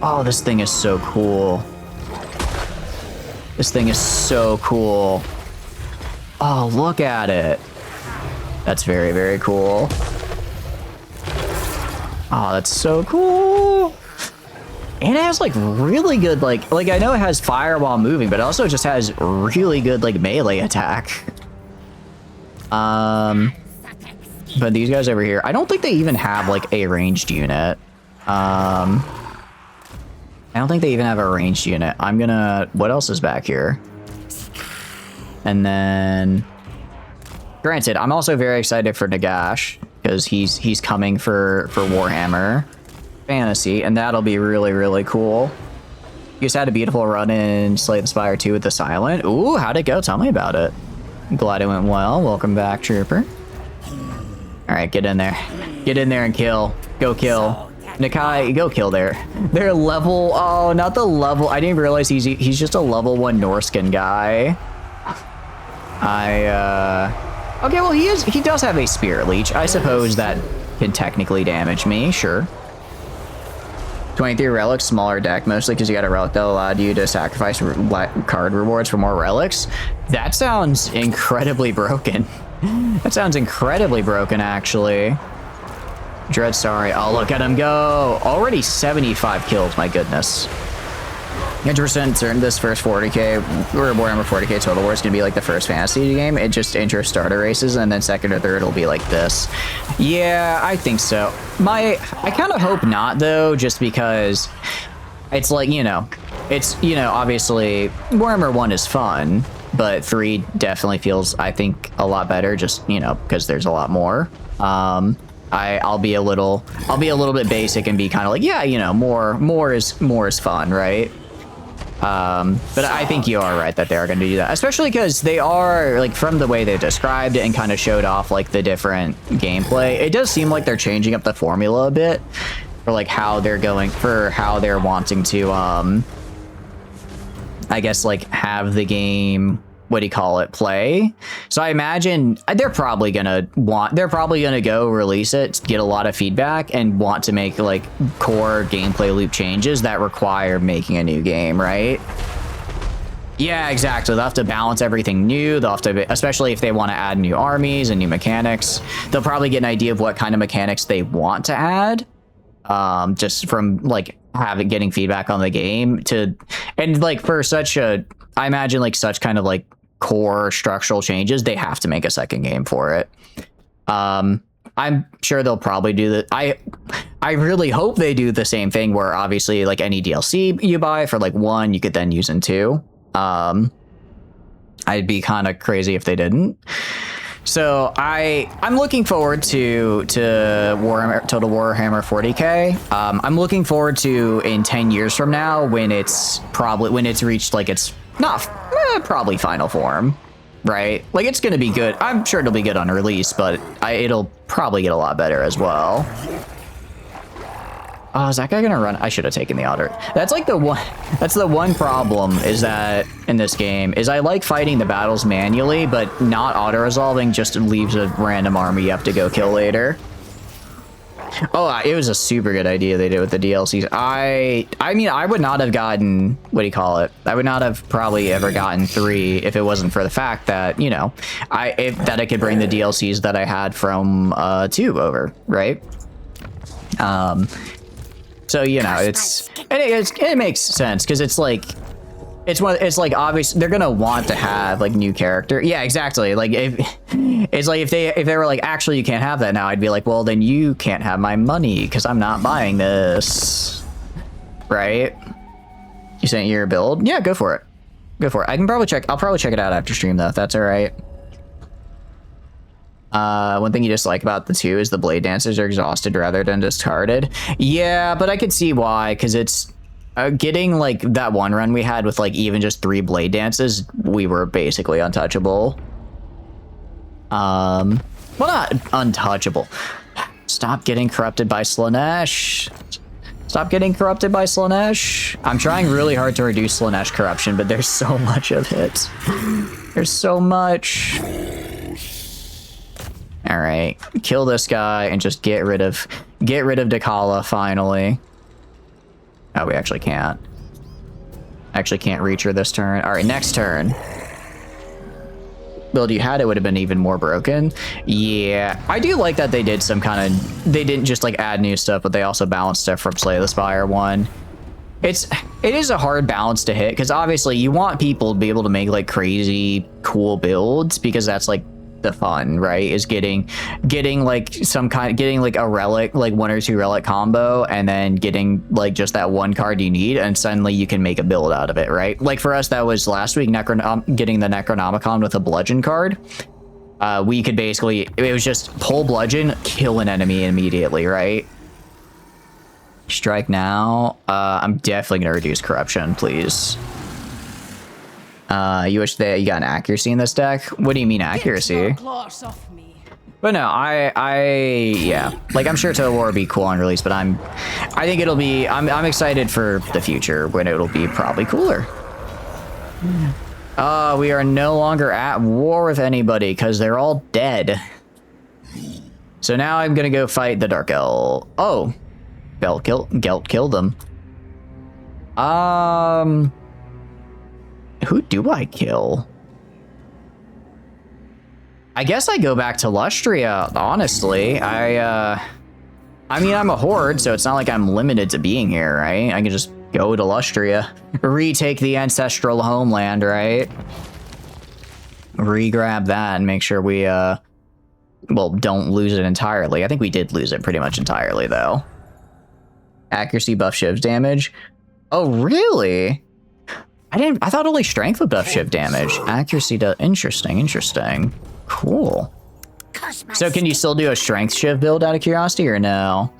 oh, this thing is so cool. This thing is so cool. Oh, look at it. That's very, very cool. Oh, that's so cool. And it has like really good, like I know it has fire while moving, but it also just has really good like melee attack. But these guys over here, I don't think they even have like a ranged unit. I don't think they even have a ranged unit. What else is back here? And then Granted, I'm also very excited for Nagash because he's coming for Warhammer Fantasy, and that'll be really, really cool. You just had a beautiful run in Slay the Spire 2 with the Silent. Ooh, how'd it go? Tell me about it. Glad it went well. Welcome back, Trooper. All right, get in there. Get in there and kill. Go kill. Nakai, go kill there. They're level... Oh, not the level... I didn't realize he's just a level 1 Norskin guy. Okay, well, he does have a Spirit Leech. I suppose that can technically damage me, sure. 23 relics, smaller deck, mostly because you got a relic that allowed you to sacrifice card rewards for more relics. That sounds incredibly broken. That sounds incredibly broken, actually. Dread, sorry. Oh, look at him go. Already 75 kills, my goodness. 100% certain this first 40k, or Warhammer 40k Total War is going to be like the first fantasy game. It just intro starter races, and then second or third will be like this. Yeah, I think so. I kind of hope not, though, just because it's like, you know, obviously Warhammer 1 is fun, but 3 definitely feels, I think, a lot better, just, you know, because there's a lot more. I'll be a little bit basic and be kind of like, yeah, you know, more is fun, right? But I think you are right that they are going to do that, especially because they are, like, from the way they described it and kind of showed off, like, the different gameplay. It does seem like they're changing up the formula a bit for, like, how they're wanting to, I guess, like, have the game, what do you call it, play. So I imagine they're probably gonna go release it, get a lot of feedback, and want to make like core gameplay loop changes that require making a new game, right? Yeah, exactly. They'll have to balance everything new. They'll have to, especially if they want to add new armies and new mechanics. They'll probably get an idea of what kind of mechanics they want to add, just from like getting feedback on the game and like for such a, I imagine like such kind of like core structural changes, they have to make a second game for it. I'm sure they'll probably do that. I really hope they do the same thing where obviously like any DLC you buy for like 1, you could then use in 2. I'd be kind of crazy if they didn't. So I'm looking forward to Warhammer, Total Warhammer 40k. I'm looking forward to in 10 years from now when it's reached like its probably final form, right? Like it's gonna be good. I'm sure it'll be good on release, but it'll probably get a lot better as well. Oh, is that guy gonna run? I should have taken the otter. That's like the one problem is that in this game is I like fighting the battles manually, but not auto-resolving just leaves a random army you have to go kill later. Oh, it was a super good idea they did with the DLCs. I mean, I would not have gotten, what do you call it? I would not have probably ever gotten 3 if it wasn't for the fact that, you know, that I could bring the DLCs that I had from 2 over, right? So, you know, it makes sense because it's like, it's like obvious they're gonna want to have like new character. Yeah, exactly. Like if they were like, actually you can't have that now, I'd be like, well then you can't have my money because I'm not buying this, right? You saying your build? Yeah, go for it. I'll probably check it out after stream though, if that's all right. One thing you dislike about the 2 is the blade dancers are exhausted rather than discarded. Yeah, but I could see why, because it's getting like that one run we had with like even just 3 blade dances, we were basically untouchable. Well, not untouchable. Stop getting corrupted by Slaanesh. I'm trying really hard to reduce Slaanesh corruption, but there's so much of it. There's so much. All right, kill this guy and just get rid of Dechala finally. Oh, we actually can't. Reach her this turn. All right, next turn. Build you had, it would have been even more broken. Yeah, I do like that they did some kind of, they didn't just like add new stuff, but they also balanced stuff from Slay the Spire 1. It is a hard balance to hit because obviously you want people to be able to make like crazy cool builds because that's like the fun, right? Is getting like a relic, like 1 or 2 relic combo, and then getting like just that one card you need, and suddenly you can make a build out of it, right? Like for us, that was last week, getting the Necronomicon with a bludgeon card. we could basically, it was just pull bludgeon, kill an enemy immediately, right? Strike now. I'm definitely gonna reduce corruption, please. You wish that you got an accuracy in this deck? What do you mean accuracy? Get your claws off me. But no, yeah. Like, I'm sure Total War will be cool on release, but I think it'll be, I'm excited for the future when it'll be probably cooler. We are no longer at war with anybody because they're all dead. So now I'm gonna go fight the Dark Elf. Oh, Gelt killed them. Who do I kill? I guess I go back to Lustria, honestly. I mean, I'm a horde, so it's not like I'm limited to being here, right? I can just go to Lustria, retake the ancestral homeland, right? Re-grab that and make sure we, well, don't lose it entirely. I think we did lose it pretty much entirely, though. Accuracy buff Shiv's damage. Oh, really? I thought only strength would buff Shiv damage. Accuracy does. Interesting. Cool. So can you still do a strength Shiv build out of curiosity or no?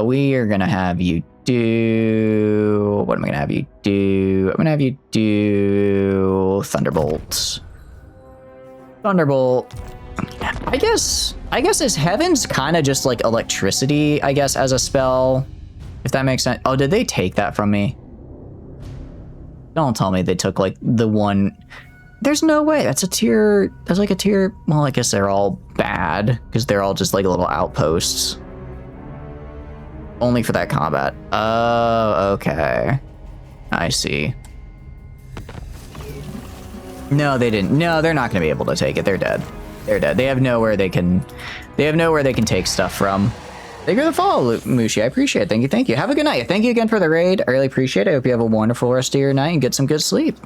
We are gonna have you do... What am I gonna have you do? I'm gonna have you do... Thunderbolt. I guess is Heaven's kind of just like electricity, I guess, as a spell. If that makes sense. Oh, did they take that from me? Don't tell me they took like the one... There's no way. That's like a tier... Well, I guess they're all bad because they're all just like little outposts. Only for that combat. Oh, okay. I see. No, they didn't. No, they're not going to be able to take it. They're dead. They have nowhere they can take stuff from. Thank you for the follow, Mushi. I appreciate it. Thank you. Have a good night. Thank you again for the raid. I really appreciate it. I hope you have a wonderful rest of your night and get some good sleep.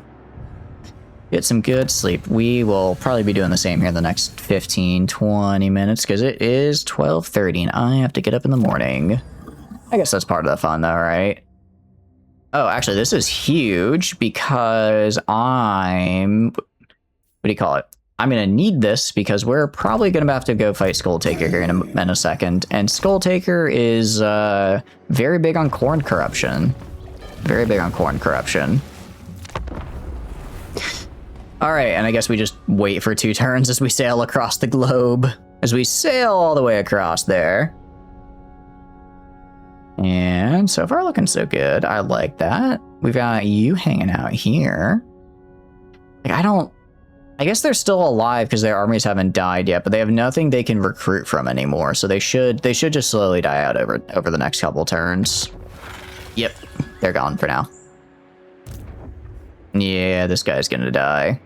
We will probably be doing the same here in the next 15, 20 minutes because it is 12:30 and I have to get up in the morning. I guess that's part of the fun though, right? Oh, actually, this is huge because what do you call it? I'm going to need this because we're probably going to have to go fight Skulltaker here in a second. And Skulltaker is very big on corn corruption. All right, and I guess we just wait for 2 turns as we sail across the globe. As we sail all the way across there. And so far looking so good. I like that. We've got you hanging out here. Like, I guess they're still alive because their armies haven't died yet, but they have nothing they can recruit from anymore. So they should just slowly die out over the next couple turns. Yep, they're gone for now. Yeah, this guy's gonna die.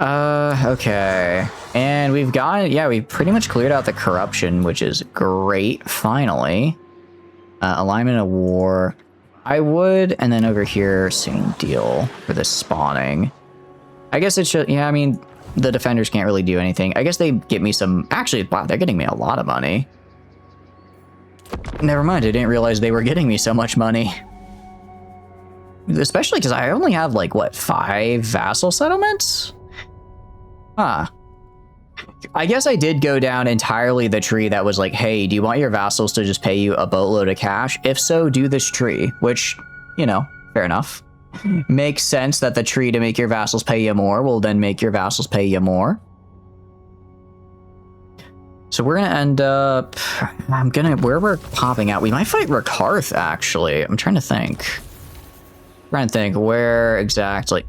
Okay. And we've pretty much cleared out the corruption, which is great, finally. Alignment of war. I would, and then over here, same deal for the spawning. I guess it should, yeah, I mean, the defenders can't really do anything. I guess they get me some, actually, wow, they're getting me a lot of money. Never mind, I didn't realize they were getting me so much money. Especially because I only have, like, what, 5 vassal settlements? Huh. I guess I did go down entirely the tree that was like, hey, do you want your vassals to just pay you a boatload of cash? If so, do this tree, which, you know, fair enough. Makes sense that the tree to make your vassals pay you more will then make your vassals pay you more. So we're gonna end up, where we're popping out, we might fight Rakarth, actually. I'm trying to think. Where exactly.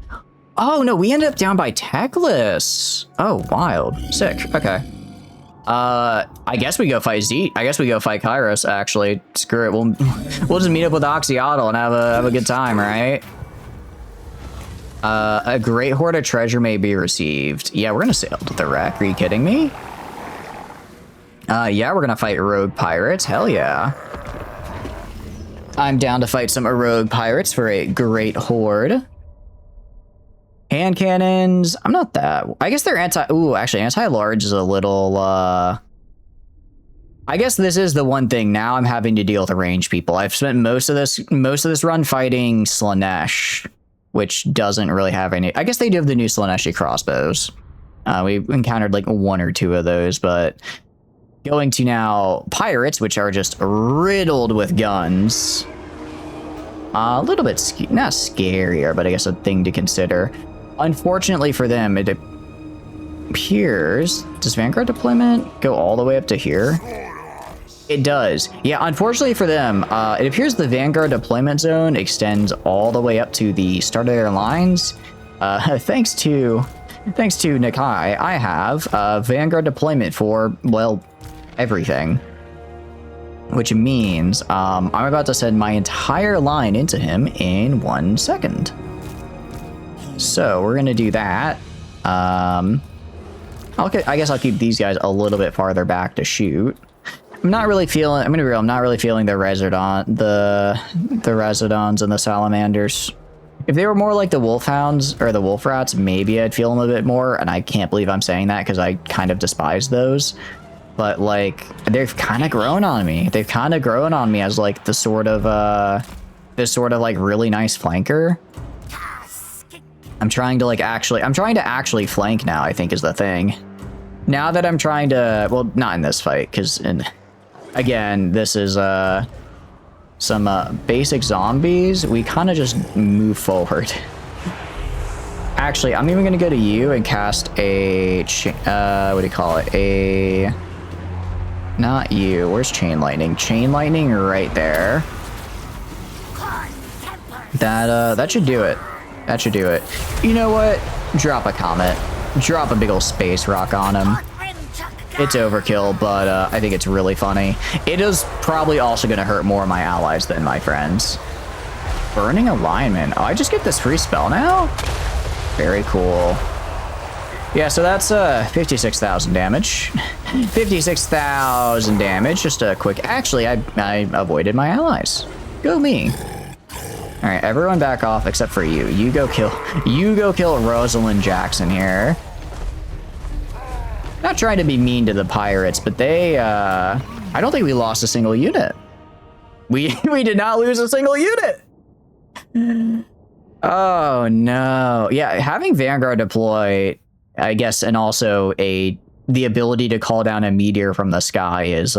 Oh, no, we ended up down by Teclis. Oh, wild. Sick. Okay. I guess we go fight Zeke. I guess we go fight Kairos, actually. Screw it. We'll just meet up with Oxyotl and have a good time, right? A great hoard of treasure may be received. Yeah, we're gonna sail to the wreck. Are you kidding me? Yeah, we're gonna fight rogue pirates. Hell yeah. I'm down to fight some rogue pirates for a great hoard. Hand cannons, I'm not that... I guess they're anti-large is a little, I guess this is the one thing. Now I'm having to deal with range people. I've spent most of this run fighting Slanesh. which doesn't really have any. I guess they do have the new Slaneshi crossbows. We encountered like 1 or 2 of those, but going to now pirates, which are just riddled with guns. A little bit, not scarier, but I guess a thing to consider. Unfortunately for them, it appears, does Vanguard deployment go all the way up to here? It does. Yeah, unfortunately for them, it appears the Vanguard deployment zone extends all the way up to the start of their lines. Thanks to Nikai, I have Vanguard deployment for, well, everything. Which means I'm about to send my entire line into him in 1 second. So we're gonna do that. I guess I'll keep these guys a little bit farther back to shoot. I'm not really feeling. I'm gonna be real. I'm not really feeling the Residons and the Salamanders. If they were more like the Wolfhounds or the Wolf Rats, maybe I'd feel them a bit more. And I can't believe I'm saying that because I kind of despise those. But like, they've kind of grown on me. They've kind of grown on me as like this sort of like really nice flanker. I'm trying to actually flank now, I think is the thing. Now that I'm trying to, well, not in this fight, because again, this is some basic zombies. We kind of just move forward. Actually, I'm even going to go to you and cast a, what do you call it? Not you. Where's Chain Lightning? Chain Lightning right there. That should do it. That should do it. You know what? Drop a comet. Drop a big old space rock on him. It's overkill, but I think it's really funny. It is probably also going to hurt more of my allies than my friends. Burning Alignment. Oh, I just get this free spell now? Very cool. Yeah, so that's 56,000 damage. 56,000 damage. Just a quick... Actually, I avoided my allies. Go me. All right, everyone back off except for you. You go kill Rosalind Jackson here. Not trying to be mean to the pirates, but they... I don't think we lost a single unit. We did not lose a single unit. Oh, no. Yeah, having Vanguard deploy... I guess, and also the ability to call down a meteor from the sky is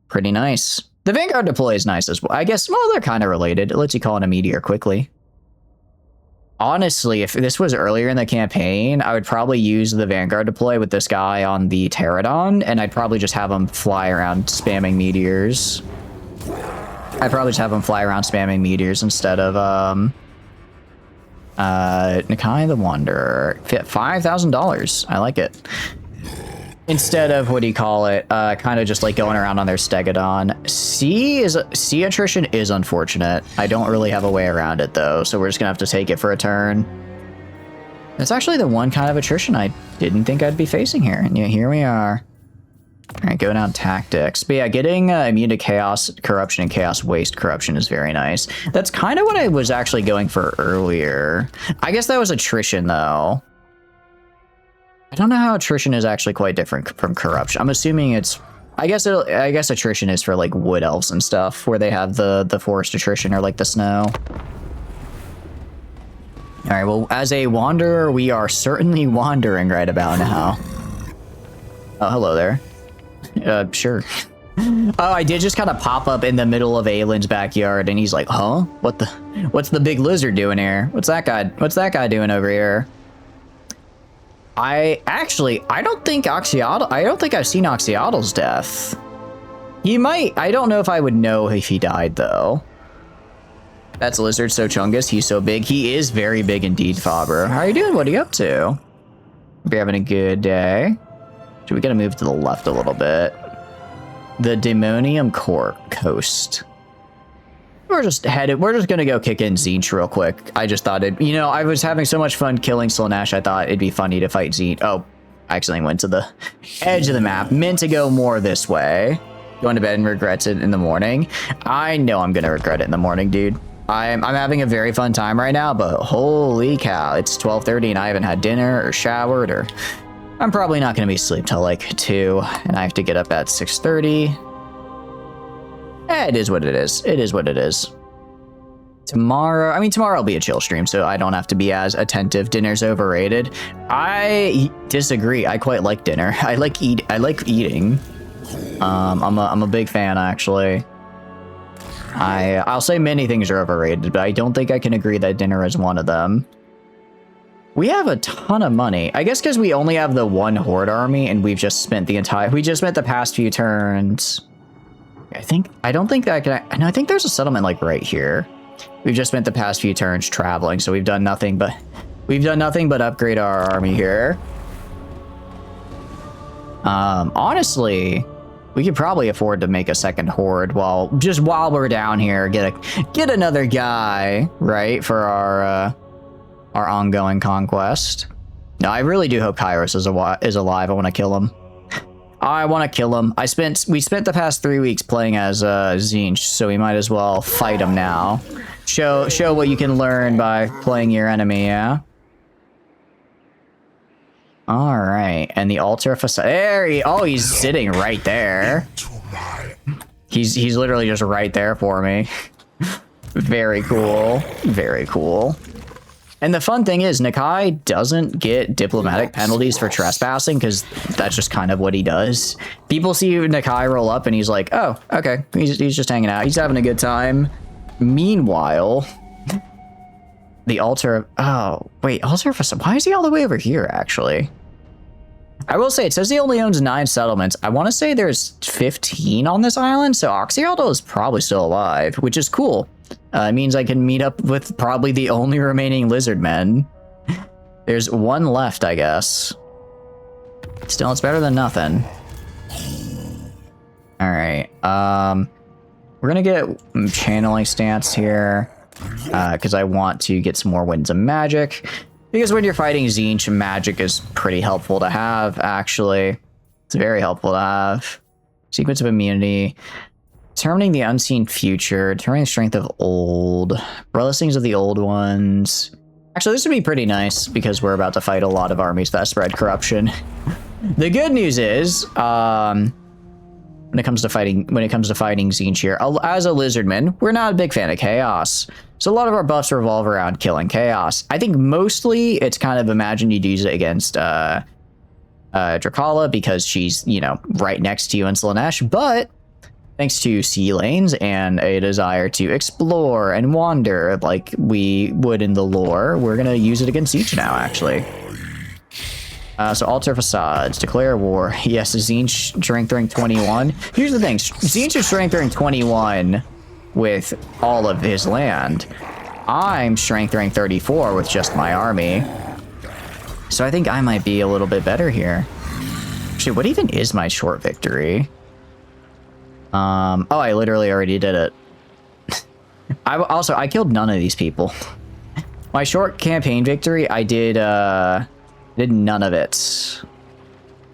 pretty nice. The Vanguard deploy is nice as well. I guess, well, they're kind of related. It lets you call in a meteor quickly. Honestly, if this was earlier in the campaign, I would probably use the Vanguard deploy with this guy on the Pterodon, and I'd probably just have him fly around spamming meteors. I'd probably just have him fly around spamming meteors instead of, Nikai the Wanderer. $5,000. I like it. Instead of, what do you call it? Kind of just like going around on their Stegodon. Sea attrition is unfortunate. I don't really have a way around it though, so we're just gonna have to take it for a turn. That's actually the one kind of attrition I didn't think I'd be facing here. And yeah, here we are. All right, go down tactics. But yeah, getting immune to chaos corruption and chaos waste corruption is very nice. That's kind of what I was actually going for earlier. I guess that was attrition though. I don't know how attrition is actually quite different from corruption. I'm assuming it's, I guess attrition is for like wood elves and stuff where they have the forest attrition or like the snow. All right, well, as a wanderer, we are certainly wandering right about now. Oh, hello there. Sure. Oh, I did just kind of pop up in the middle of Aylin's backyard, and he's like, "Huh? What's the big lizard doing here? What's that guy doing over here?" I don't think I've seen Oxyotl's death. He might. I don't know if I would know if he died though. That's Lizard So Chungus. He's so big. He is very big indeed, Faber. How are you doing? What are you up to? Hope you're having a good day. So we gotta move to the left a little bit. The Demonium Coast. We're just gonna go kick in Tzeentch real quick. I just thought I was having so much fun killing Slaanesh, I thought it'd be funny to fight Tzeentch. Oh, I accidentally went to the edge of the map. Meant to go more this way. Going to bed and regrets it in the morning. I know I'm gonna regret it in the morning, dude. I'm having a very fun time right now, but holy cow, it's 12:30 and I haven't had dinner or showered or... I'm probably not going to be asleep till like 2, and I have to get up at 6:30. It is what it is. It is what it is. Tomorrow, I mean, tomorrow will be a chill stream, so I don't have to be as attentive. Dinner's overrated. I disagree. I quite like dinner. I like eating. I'm a big fan, actually. I'll say many things are overrated, but I don't think I can agree that dinner is one of them. We have a ton of money. I guess because we only have the one horde army, and we've just spent we just spent the past few turns. I think there's a settlement like right here. We've just spent the past few turns traveling, so we've done nothing but upgrade our army here. Honestly, we could probably afford to make a second horde while we're down here. Get another guy, right, for our ongoing conquest. No, I really do hope Kairos is alive. I want to kill him. I want to kill him. We spent the past 3 weeks playing as Tzeentch, so we might as well fight him now. Show what you can learn by playing your enemy, yeah? All right, and the altar facade. There he's sitting right there. He's literally just right there for me. Very cool. Very cool. And the fun thing is, Nakai doesn't get diplomatic penalties for trespassing because that's just kind of what he does. People see Nakai roll up and he's like, oh, okay. He's just hanging out. He's having a good time. Meanwhile, the altar... Oh, wait, altar facade. Why is he all the way over here, actually? I will say, it says he only owns 9 settlements. I want to say there's 15 on this island, so Oxyaldo is probably still alive, which is cool. It means I can meet up with probably the only remaining lizard men. There's one left, I guess. Still, it's better than nothing. All right. We're gonna get channeling stance here because I want to get some more winds of magic. Because when you're fighting Tzeentch, magic is pretty helpful to have. Actually, it's very helpful to have. Sequence of immunity. Determining the unseen future, determining the strength of old, blessings of the old ones. Actually, this would be pretty nice because we're about to fight a lot of armies that spread corruption. The good news is, when it comes to fighting Tzeentch here, as a lizardman, we're not a big fan of chaos. So a lot of our buffs revolve around killing chaos. I think mostly it's kind of imagined you'd use it against Dechala because she's, right next to you in Slaanesh, but thanks to sea lanes and a desire to explore and wander like we would in the lore, we're going to use it against Tzeentch now, actually. So altar facades, declare war. Yes, Tzeentch strength rank 21. Here's the thing, Tzeentch is strength rank 21 with all of his land. I'm strength rank 34 with just my army. So I think I might be a little bit better here. Actually, what even is my short victory? Oh, I literally already did it. I killed none of these people. My short campaign victory, I did none of it.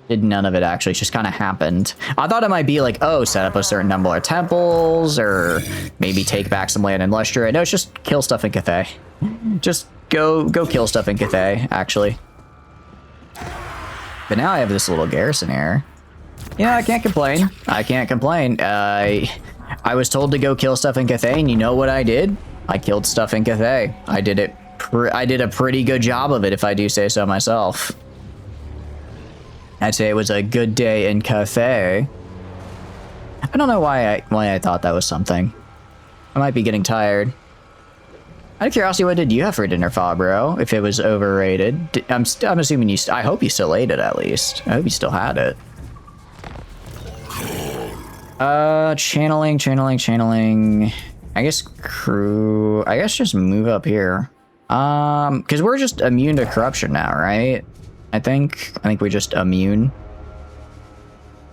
Did none of it, actually. It just kind of happened. I thought it might be like, oh, set up a certain number of temples, or maybe take back some land in Lustria. No, it's just kill stuff in Cathay. Just go kill stuff in Cathay, actually. But now I have this little garrison here. Yeah, I can't complain. I can't complain. I was told to go kill stuff in Cathay, and you know what I did? I killed stuff in Cathay. I did a pretty good job of it, if I do say so myself. I'd say it was a good day in Cathay. I don't know why I thought that was something. I might be getting tired. Out of curiosity, what did you have for dinner, Fabro? If it was overrated, I'm assuming I hope you still ate it at least. I hope you still had it. Channeling. I guess just move up here. Because we're just immune to corruption now, right? I think we're just immune.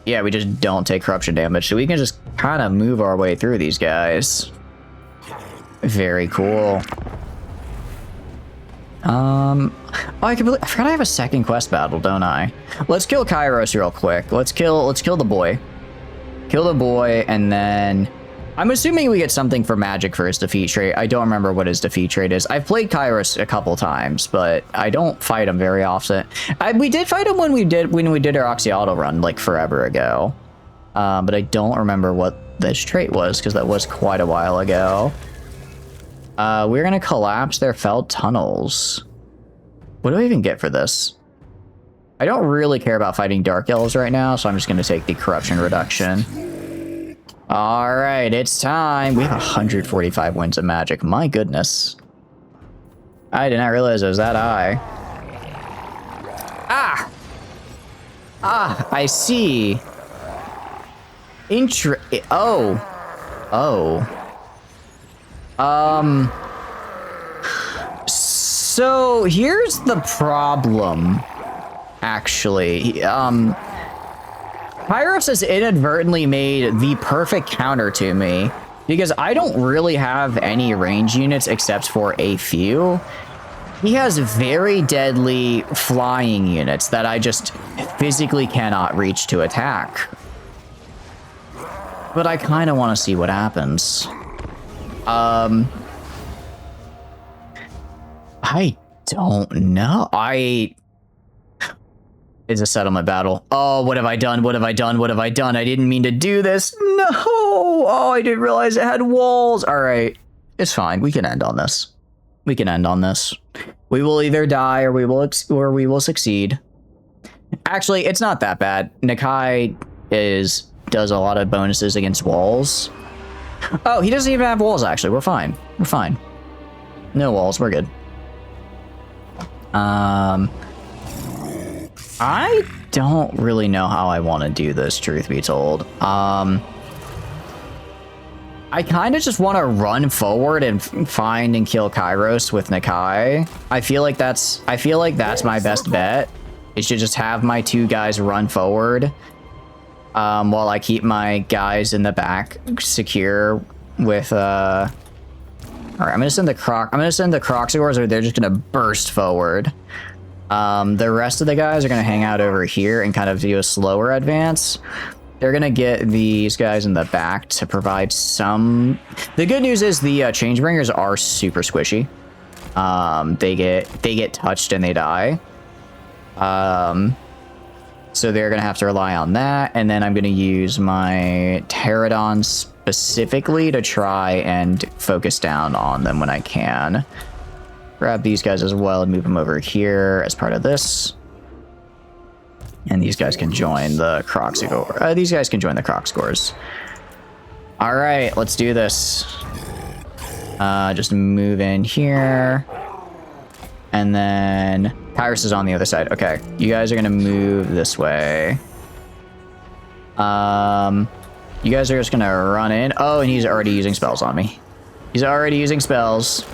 Yeah, we just don't take corruption damage, so we can just kind of move our way through these guys. Very cool. Oh, I forgot I have a second quest battle, don't I? Let's kill Kairos real quick. Let's kill the boy. Kill the boy, and then I'm assuming we get something for magic for his defeat trait. I don't remember what his defeat trait is. I've played Kairos a couple times, but I don't fight him very often. We did fight him when we did our Oxyaldo run like forever ago, but I don't remember what this trait was because that was quite a while ago. We're gonna collapse their felt tunnels. What do I even get for this? I don't really care about fighting Dark Elves right now, so I'm just gonna take the corruption reduction. All right, it's time. We have 145 winds of magic. My goodness. I did not realize it was that high. Ah! Ah, I see. Oh. So here's the problem, actually. Kairos has inadvertently made the perfect counter to me because I don't really have any range units except for a few. He has very deadly flying units that I just physically cannot reach to attack. But I kind of want to see what happens. I don't know. It's a settlement battle. Oh, what have I done? What have I done? What have I done? I didn't mean to do this. No. Oh, I didn't realize it had walls. All right. It's fine. We can end on this. We can end on this. We will either die or we will succeed. Actually, it's not that bad. Nakai does a lot of bonuses against walls. Oh, he doesn't even have walls, actually. We're fine. We're fine. No walls. We're good. I don't really know how I want to do this, truth be told. I kind of just want to run forward and find and kill Kairos with Nakai. I feel like that's my best bet. Is to just have my two guys run forward, while I keep my guys in the back secure with all right, I'm gonna send the Croxigors, or they're just gonna burst forward. The rest of the guys are gonna hang out over here and kind of do a slower advance. They're gonna get these guys in the back to provide some. The good news is the Changebringers are super squishy. They get touched and they die. So they're gonna have to rely on that, and then I'm gonna use my Pterodon specifically to try and focus down on them when I can. Grab these guys as well and move them over here as part of this. And these guys can join the Croxigor. These guys can join the Croxigors. All right, let's do this. Just move in here. And then Kairos is on the other side. Okay, you guys are gonna move this way. You guys are just gonna run in. Oh, and he's already using spells on me. He's already using spells.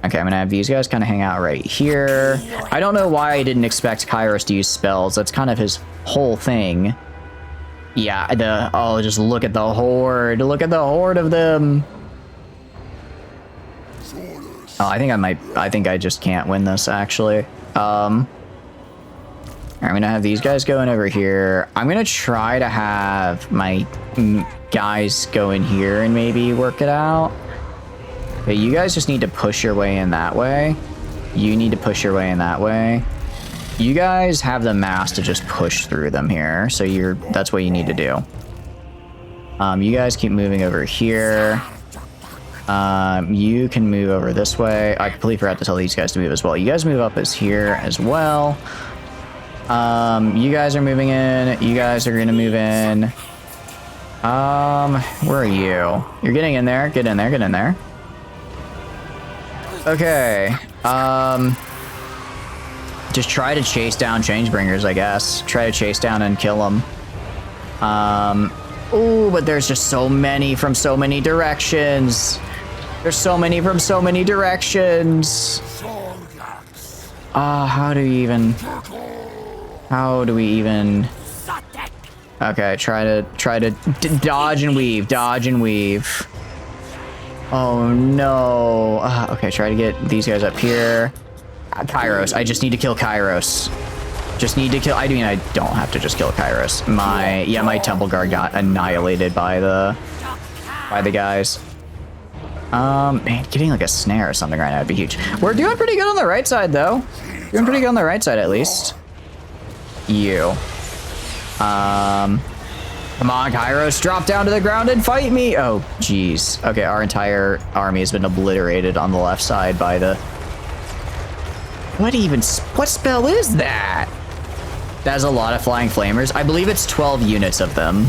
Okay, I'm gonna have these guys kind of hang out right here. I don't know why I didn't expect Kairos to use spells. That's kind of his whole thing. Yeah, oh, just look at the horde. Look at the horde of them. Oh, I think I just can't win this, actually. I'm gonna have these guys going over here. I'm gonna try to have my guys go in here and maybe work it out. Okay, you guys just need to push your way in that way. You need to push your way in that way. You guys have the mass to just push through them here, so that's what you need to do. You guys keep moving over here. You can move over this way. I completely forgot to tell these guys to move as well. You guys move up as here as well. You guys are moving in. You guys are gonna move in. Where are you? You're getting in there. Get in there. Get in there. Okay. Just try to chase down Changebringers, I guess. Try to chase down and kill them. Oh, but there's just so many from so many directions. There's so many from so many directions. How do we even? Okay, try to dodge and weave, dodge and weave. Oh no. Okay, try to get these guys up here. Kairos, I just need to kill Kairos. Just need to kill. I mean, I don't have to just kill Kairos. My temple guard got annihilated by the guys. Man, getting like a snare or something right now would be huge. We're doing pretty good on the right side, though. Doing pretty good on the right side, at least. You. Come on, Kairos, drop down to the ground and fight me. Oh, jeez. Okay, our entire army has been obliterated on the left side by the... What spell is that? That's a lot of flying flamers. I believe it's 12 units of them.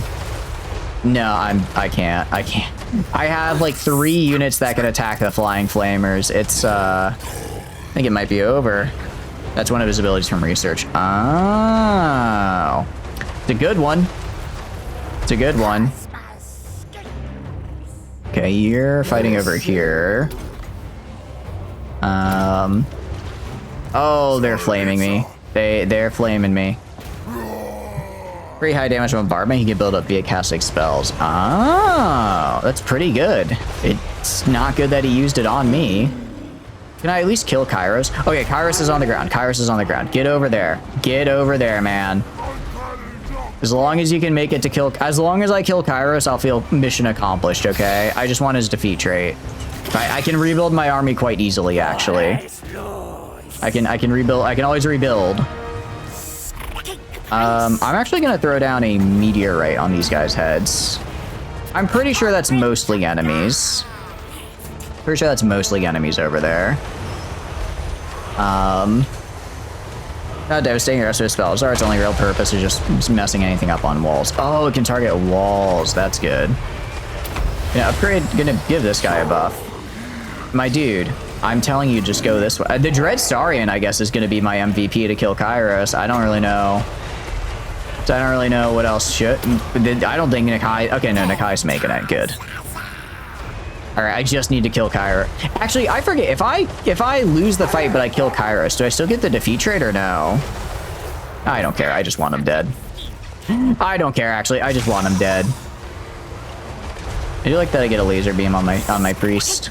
No, I can't. I have like 3 units that can attack the flying flamers. It's, I think it might be over. That's one of his abilities from research. Oh. It's a good one. It's a good one. Okay, you're fighting over here. Oh, they're flaming me. They're flaming me. Pretty high damage bombardment. He can build up via casting spells. Oh, that's pretty good. It's not good that he used it on me. Can I at least kill Kairos? Okay, Kairos is on the ground. Kairos is on the ground. Get over there. Get over there, man. As long as you can make it to kill... As long as I kill Kairos, I'll feel mission accomplished, okay? I just want his defeat trait. I can rebuild my army quite easily, actually. I can rebuild... I can always rebuild. I'm actually going to throw down a meteorite on these guys' heads. I'm pretty sure that's mostly enemies. Pretty sure that's mostly enemies over there. Not devastating the rest of his spells. Or its only real purpose is just messing anything up on walls. Oh, it can target walls. That's good. Gonna give this guy a buff. My dude, I'm telling you, just go this way. The Dread Saurian, I guess, is gonna be my MVP to kill Kairos. I don't really know. I don't really know what else should. I don't think Nakai... Okay, no, Nakai's making it. Good. Alright, I just need to kill Kairos. Actually, I forget. If I lose the fight but I kill Kairos, do I still get the defeat trait or no? I don't care. I just want him dead. I don't care, actually. I just want him dead. I do like that I get a laser beam on my priest.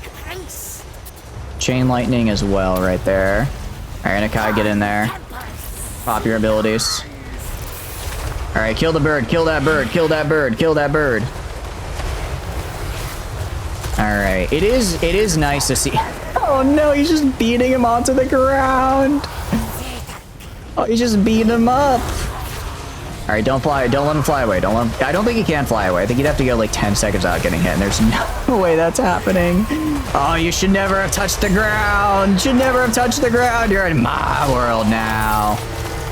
Chain lightning as well right there. Alright, Nakai, get in there. Pop your abilities. Alright, kill the bird, kill that bird, kill that bird, kill that bird. Alright, it is nice to see. Oh no, he's just beating him onto the ground. Oh, he's just beating him up. Alright, don't let him fly away. I don't think he can fly away. I think he'd have to go like 10 seconds without getting hit, and there's no way that's happening. Oh, you should never have touched the ground. Should never have touched the ground. You're in my world now.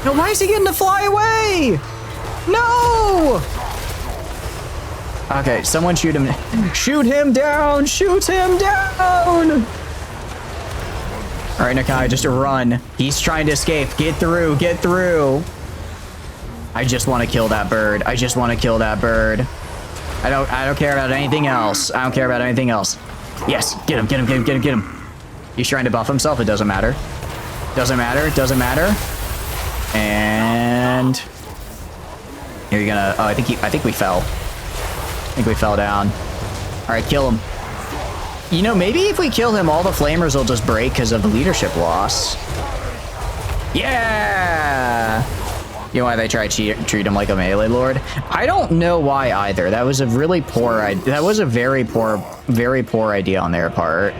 No, why is he getting to fly away? No! Okay, someone shoot him. Shoot him down! Shoot him down! Alright, Nakai, just run. He's trying to escape. Get through, get through. I just want to kill that bird. I just want to kill that bird. I don't care about anything else. I don't care about anything else. Yes, get him, get him, get him, get him, get him. He's trying to buff himself. It doesn't matter. Doesn't matter, doesn't matter. And... You're gonna... Oh, I think we fell. I think we fell down. Alright, kill him. You know, maybe if we kill him, all the flamers will just break because of the leadership loss. Yeah! You know why they try to treat him like a melee lord? I don't know why either. That was a really poor idea. That was a very poor idea on their part.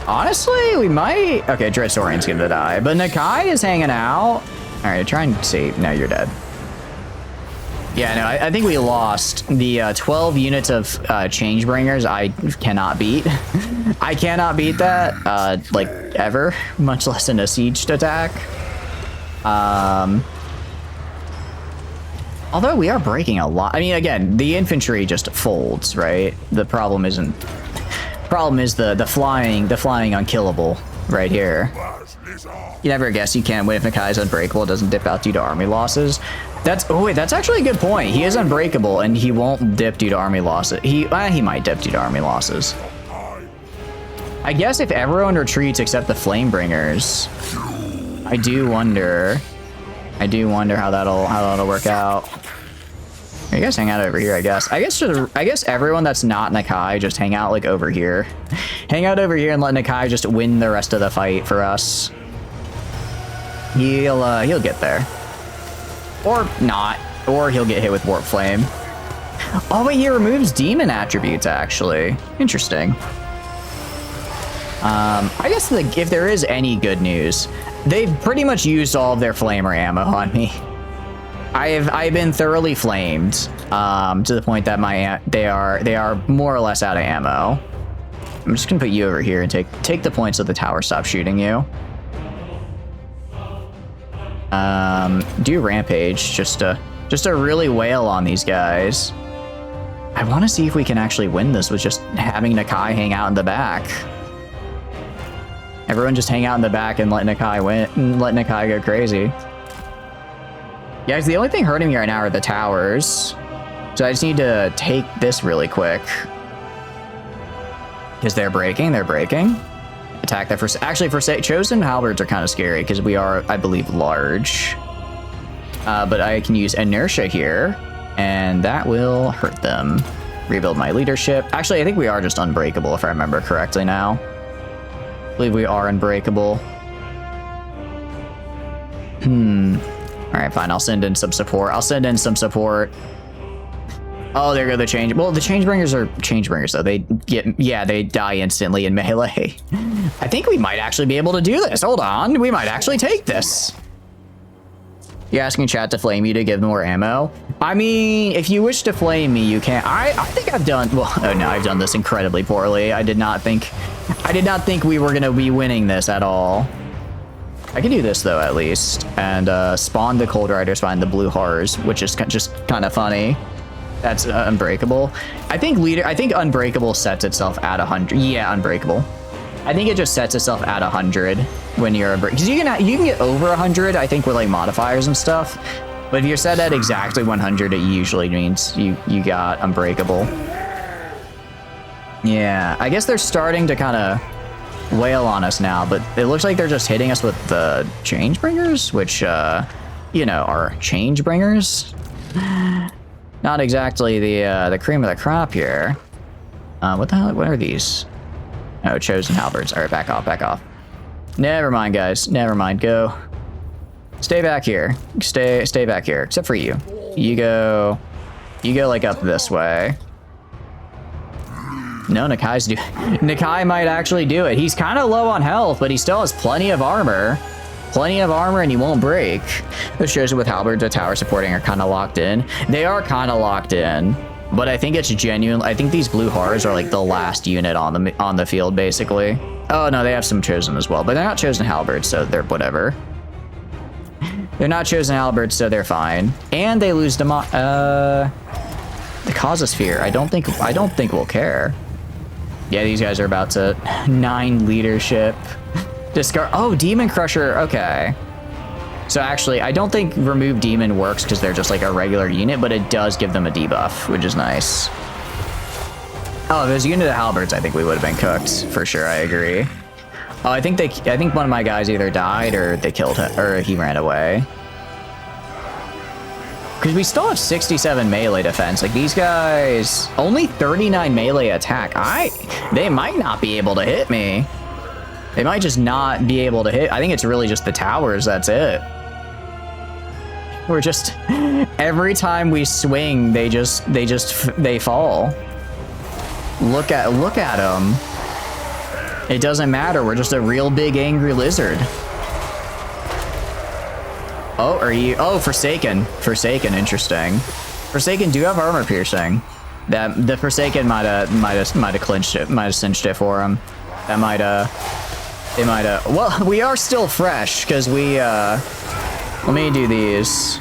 Honestly, we might... Okay, Dread Saurian's gonna die, but Nakai is hanging out. Alright, try and save. No, you're dead. Yeah, no, I think we lost. The 12 units of Changebringers I cannot beat. I cannot beat that, like, ever. Much less in a sieged attack. Although we are breaking a lot. I mean, again, the infantry just folds, right? The problem isn't... Problem is the flying unkillable right here. You never guess you can't win if Nakai's unbreakable. It doesn't dip out due to army losses. Oh wait, that's actually a good point. He is unbreakable and he won't dip due to army losses. He might dip due to army losses. I guess if everyone retreats except the Flamebringers, I do wonder how that'll work out. You guys hang out over here, I guess. I guess everyone that's not Nakai just hang out like over here. Hang out over here and let Nakai just win the rest of the fight for us. He'll get there. Or not. Or he'll get hit with Warp Flame. Oh wait, he removes demon attributes actually. Interesting. I guess if there is any good news, they've pretty much used all of their flamer ammo on me. I've been thoroughly flamed to the point that they are more or less out of ammo. I'm just gonna put you over here and take the points so the tower stops shooting you. Do rampage just to really wail on these guys. I want to see if we can actually win this with just having Nakai hang out in the back. Everyone just hang out in the back and let Nakai win, and let Nakai go crazy. Yeah, the only thing hurting me right now are the towers. So I just need to take this really quick. Because they're breaking. Attack that first. Actually, chosen halberds are kind of scary because we are, I believe, large. But I can use inertia here, and that will hurt them. Rebuild my leadership. Actually, I think we are just unbreakable if I remember correctly now. I believe we are unbreakable. Alright, fine. I'll send in some support. Oh, there go the change. Well, the changebringers are changebringers, though. They die instantly in melee. I think we might actually be able to do this. Hold on. We might actually take this. You're asking chat to flame you to give more ammo? I mean, if you wish to flame me, you can. I think I've done, well, oh no, I've done this incredibly poorly. I did not think we were going to be winning this at all. I can do this, though, at least. And spawn the Cold Riders, find the blue horrors, which is just kind of funny. That's unbreakable. I think unbreakable sets itself at 100. Yeah, unbreakable. I think it just sets itself at 100 when you're because you can get over 100. I think with like modifiers and stuff. But if you're set at exactly 100, it usually means you got unbreakable. Yeah, I guess they're starting to kind of wail on us now, but it looks like they're just hitting us with the changebringers, which you know, are changebringers. Not exactly the cream of the crop here. What the hell? What are these? Oh, chosen halberds. All right, back off. Never mind, guys. Never mind. Go. Stay back here. Stay back here. Except for you. You go like up this way. No, Nakai might actually do it. He's kind of low on health, but he still has plenty of armor. And he won't break. This shows it with halberds, the tower supporting are kind of locked in. They are kind of locked in, but I think it's genuine. I think these blue horrors are like the last unit on the field, basically. Oh no, they have some chosen as well, but they're not chosen halberds, so they're whatever. They're not chosen halberds, so they're fine. And they lose the Causosphere. I don't think we'll care. Yeah, these guys are about to 9 leadership. Discard. Oh, Demon Crusher. Okay. So actually, I don't think remove Demon works because they're just like a regular unit, but it does give them a debuff, which is nice. Oh, if it was a unit of halberds, I think we would have been cooked for sure. I agree. Oh, I think one of my guys either died or they killed him, or he ran away. Because we still have 67 melee defense. Like these guys, only 39 melee attack. They might not be able to hit me. They might just not be able to hit. I think it's really just the towers. That's it. We're just every time we swing, they fall. Look at them. It doesn't matter. We're just a real big angry lizard. Oh, are you? Oh, Forsaken. Interesting. Forsaken do have armor piercing. That the Forsaken might have clinched it. Might have cinched it for him. That might They might well, we are still fresh because we let me do these.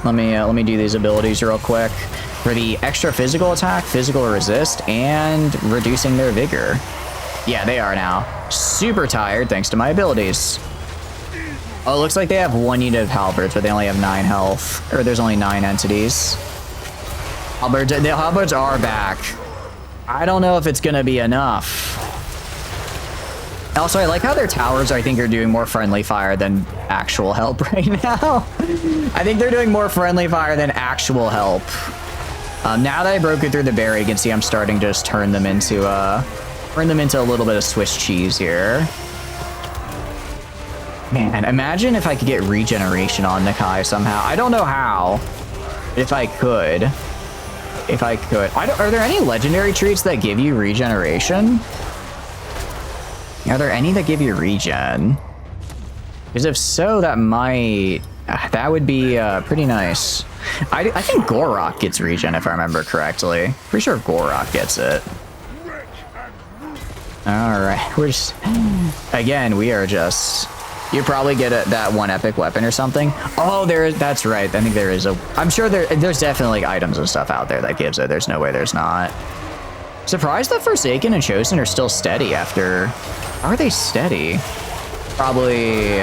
Let me do these abilities real quick. For the extra physical attack, physical resist, and reducing their vigor. Yeah, they are now super tired thanks to my abilities. Oh, it looks like they have 1 unit of halberds, but they only have 9 health. Or there's only 9 entities. The halberds are back. I don't know if it's gonna be enough. Also, I like how their towers, I think, are doing more friendly fire than actual help right now. I think they're doing more friendly fire than actual help. Now that I broke it through the barrier, you can see I'm starting to just turn them into a little bit of Swiss cheese here. Man, imagine if I could get regeneration on Nakai somehow. I don't know how. If I could. Are there any legendary treats that give you regeneration? Are there any that give you regen? Because if so, that might That would be pretty nice. I think Gorok gets regen if I remember correctly. Pretty sure Gorok gets it. All right, we're just again. We are just. You probably get that one epic weapon or something. Oh, that's right. I think there is a. I'm sure there's definitely like items and stuff out there that gives it. There's no way there's not. Surprised that Forsaken and Chosen are still steady after. How are they steady? Probably.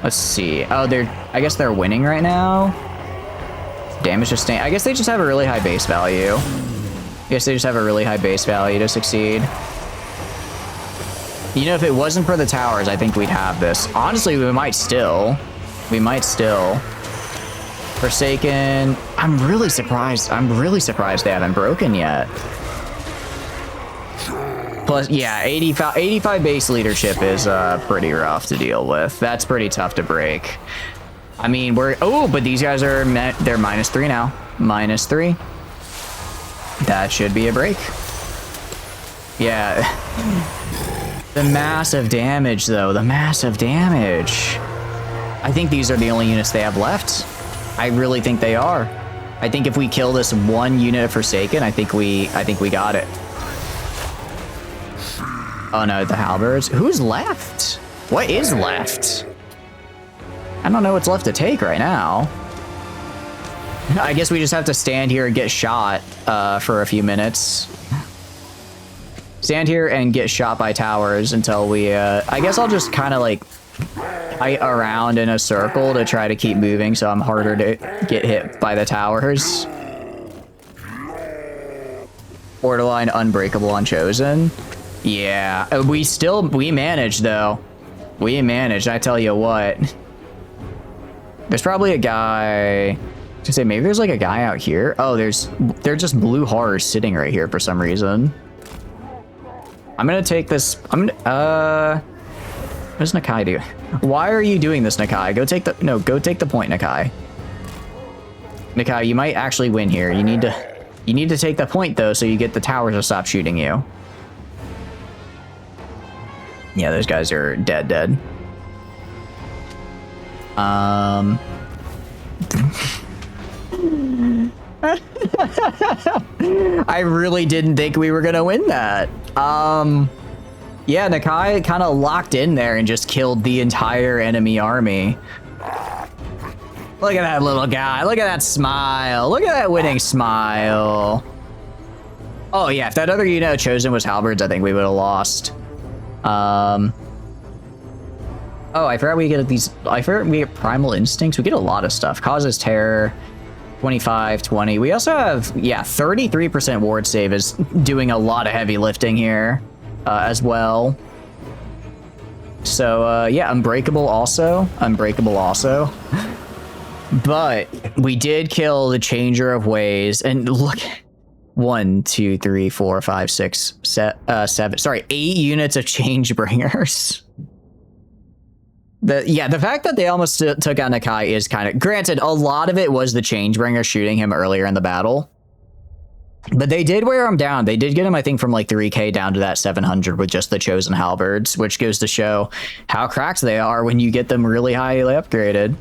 Let's see. Oh, I guess they're winning right now. Damage sustain. I guess they just have a really high base value. I guess they just have a really high base value to succeed. You know, if it wasn't for the towers, I think we'd have this. Honestly, we might still. Forsaken. I'm really surprised they haven't broken yet. Plus, yeah, 85 base leadership is pretty rough to deal with. That's pretty tough to break. I mean, but these guys are, they're -3 now. -3. That should be a break. Yeah. The massive damage, though. The massive damage. I think these are the only units they have left. I really think they are. I think if we kill this one unit of Forsaken, I think we got it. Oh no, the halberds. Who's left? What is left? I don't know what's left to take right now. I guess we just have to stand here and get shot for a few minutes. Stand here and get shot by towers until we, I guess I'll just kind of like kite around in a circle to try to keep moving so I'm harder to get hit by the towers. Borderline unbreakable on Chosen. Yeah, we managed though. We managed, I tell you what. There's probably a guy, to say maybe there's like a guy out here. Oh, they're just blue horrors sitting right here for some reason. I'm gonna take this. What does Nakai do? Why are you doing this, Nakai? Go take the point, Nakai. Nakai, you might actually win here. You need to take the point though, so you get the towers to stop shooting you. Yeah, those guys are dead. I really didn't think we were gonna win that. Yeah, Nakai kind of locked in there and just killed the entire enemy army. Look at that little guy. Look at that smile. Look at that winning smile. Oh yeah, if that other unit had chosen was halberds, I think we would have lost. Oh, I forgot we get these. I forgot we get primal instincts. We get a lot of stuff. Causes terror. 25, 20. We also have, yeah, 33% ward save is doing a lot of heavy lifting here as well. So, yeah, Unbreakable also. But we did kill the Changer of Ways. And look, 1, 2, 3, 4, 5, 6, 7. Sorry, 8 units of Change Bringers. The fact that they almost took out Nakai is kind of... Granted, a lot of it was the Changebringer shooting him earlier in the battle. But they did wear him down. They did get him, I think, from like 3k down to that 700 with just the Chosen Halberds, which goes to show how cracked they are when you get them really highly upgraded.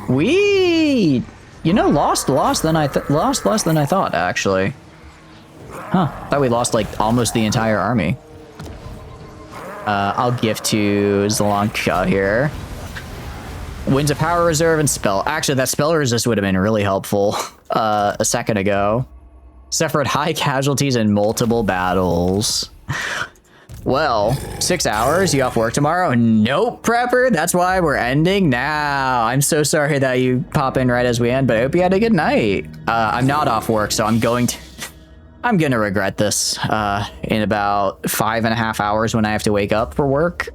We... You know, lost less than I thought, actually. Huh. Thought we lost, like, almost the entire army. I'll give to Zalonka here. Wins a power reserve and spell. Actually, that spell resist would have been really helpful a second ago. Suffered high casualties in multiple battles. Well, 6 hours. You off work tomorrow? Nope, Prepper. That's why we're ending now. I'm so sorry that you pop in right as we end, but I hope you had a good night. I'm not off work, so I'm gonna regret this in about 5.5 hours when I have to wake up for work.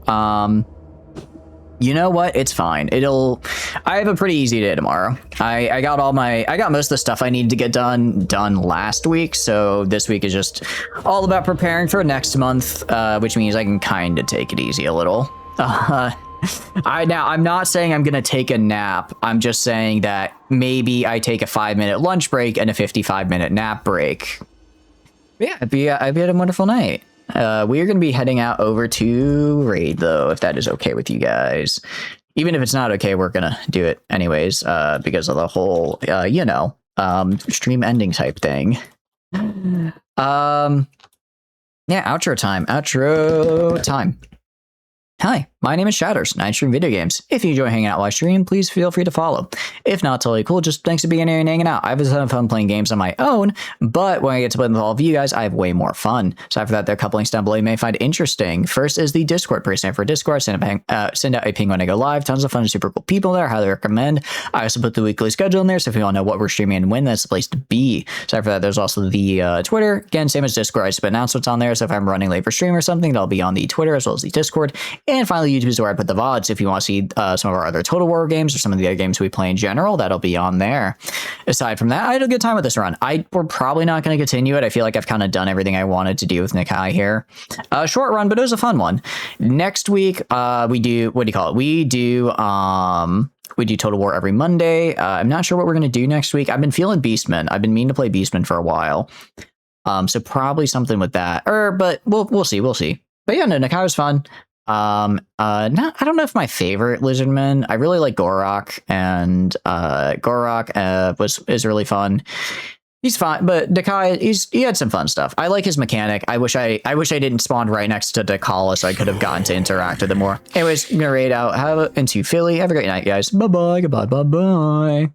You know what? It's fine. I have a pretty easy day tomorrow. I got most of the stuff I needed to get done last week. So this week is just all about preparing for next month, which means I can kind of take it easy a little. I'm not saying I'm gonna take a nap. I'm just saying that maybe I take a 5-minute lunch break and a 55-minute nap break. Yeah, I'd be had a wonderful night. We are going to be heading out over to raid, though, if that is okay with you guys. even if it's not okay, we're gonna do it anyways, because of the whole, stream ending type thing. Yeah, outro time. Hi, my name is Shatters, and I stream video games. If you enjoy hanging out while I stream, please feel free to follow. If not, totally cool, just thanks for being here and hanging out. I have a ton of fun playing games on my own, but when I get to play with all of you guys, I have way more fun. So after that, there are a couple links down below you may find interesting. First is the Discord. Pretty standard for Discord. Send out a ping when I go live. Tons of fun and super cool people there. Highly recommend. I also put the weekly schedule in there, so if you want to know what we're streaming and when, that's the place to be. So after that, there's also the Twitter. Again, same as Discord. I just put announcements on there, so if I'm running late for stream or something, that'll be on the Twitter as well as the Discord. And finally, YouTube is where I put the VODs. If you want to see some of our other Total War games or some of the other games we play in general, that'll be on there. Aside from that, I had a good time with this run. We're probably not going to continue it. I feel like I've kind of done everything I wanted to do with Nikai here. Short run, but it was a fun one. Next week, we do, what do you call it? We do Total War every Monday. I'm not sure what we're going to do next week. I've been feeling Beastman. I've been meaning to play Beastman for a while. So probably something with that. But we'll see. But yeah, no, Nikai was fun. I don't know if my favorite Lizardman. I really like Gorok, and Gorok is really fun. He's fine, but Dechala, he had some fun stuff. I like his mechanic. I wish I didn't spawn right next to Dechala so I could have gotten to interact with him more. Anyways, I'm gonna raid out. Into Philly. Have a great night, guys. Bye bye. Goodbye. Bye bye.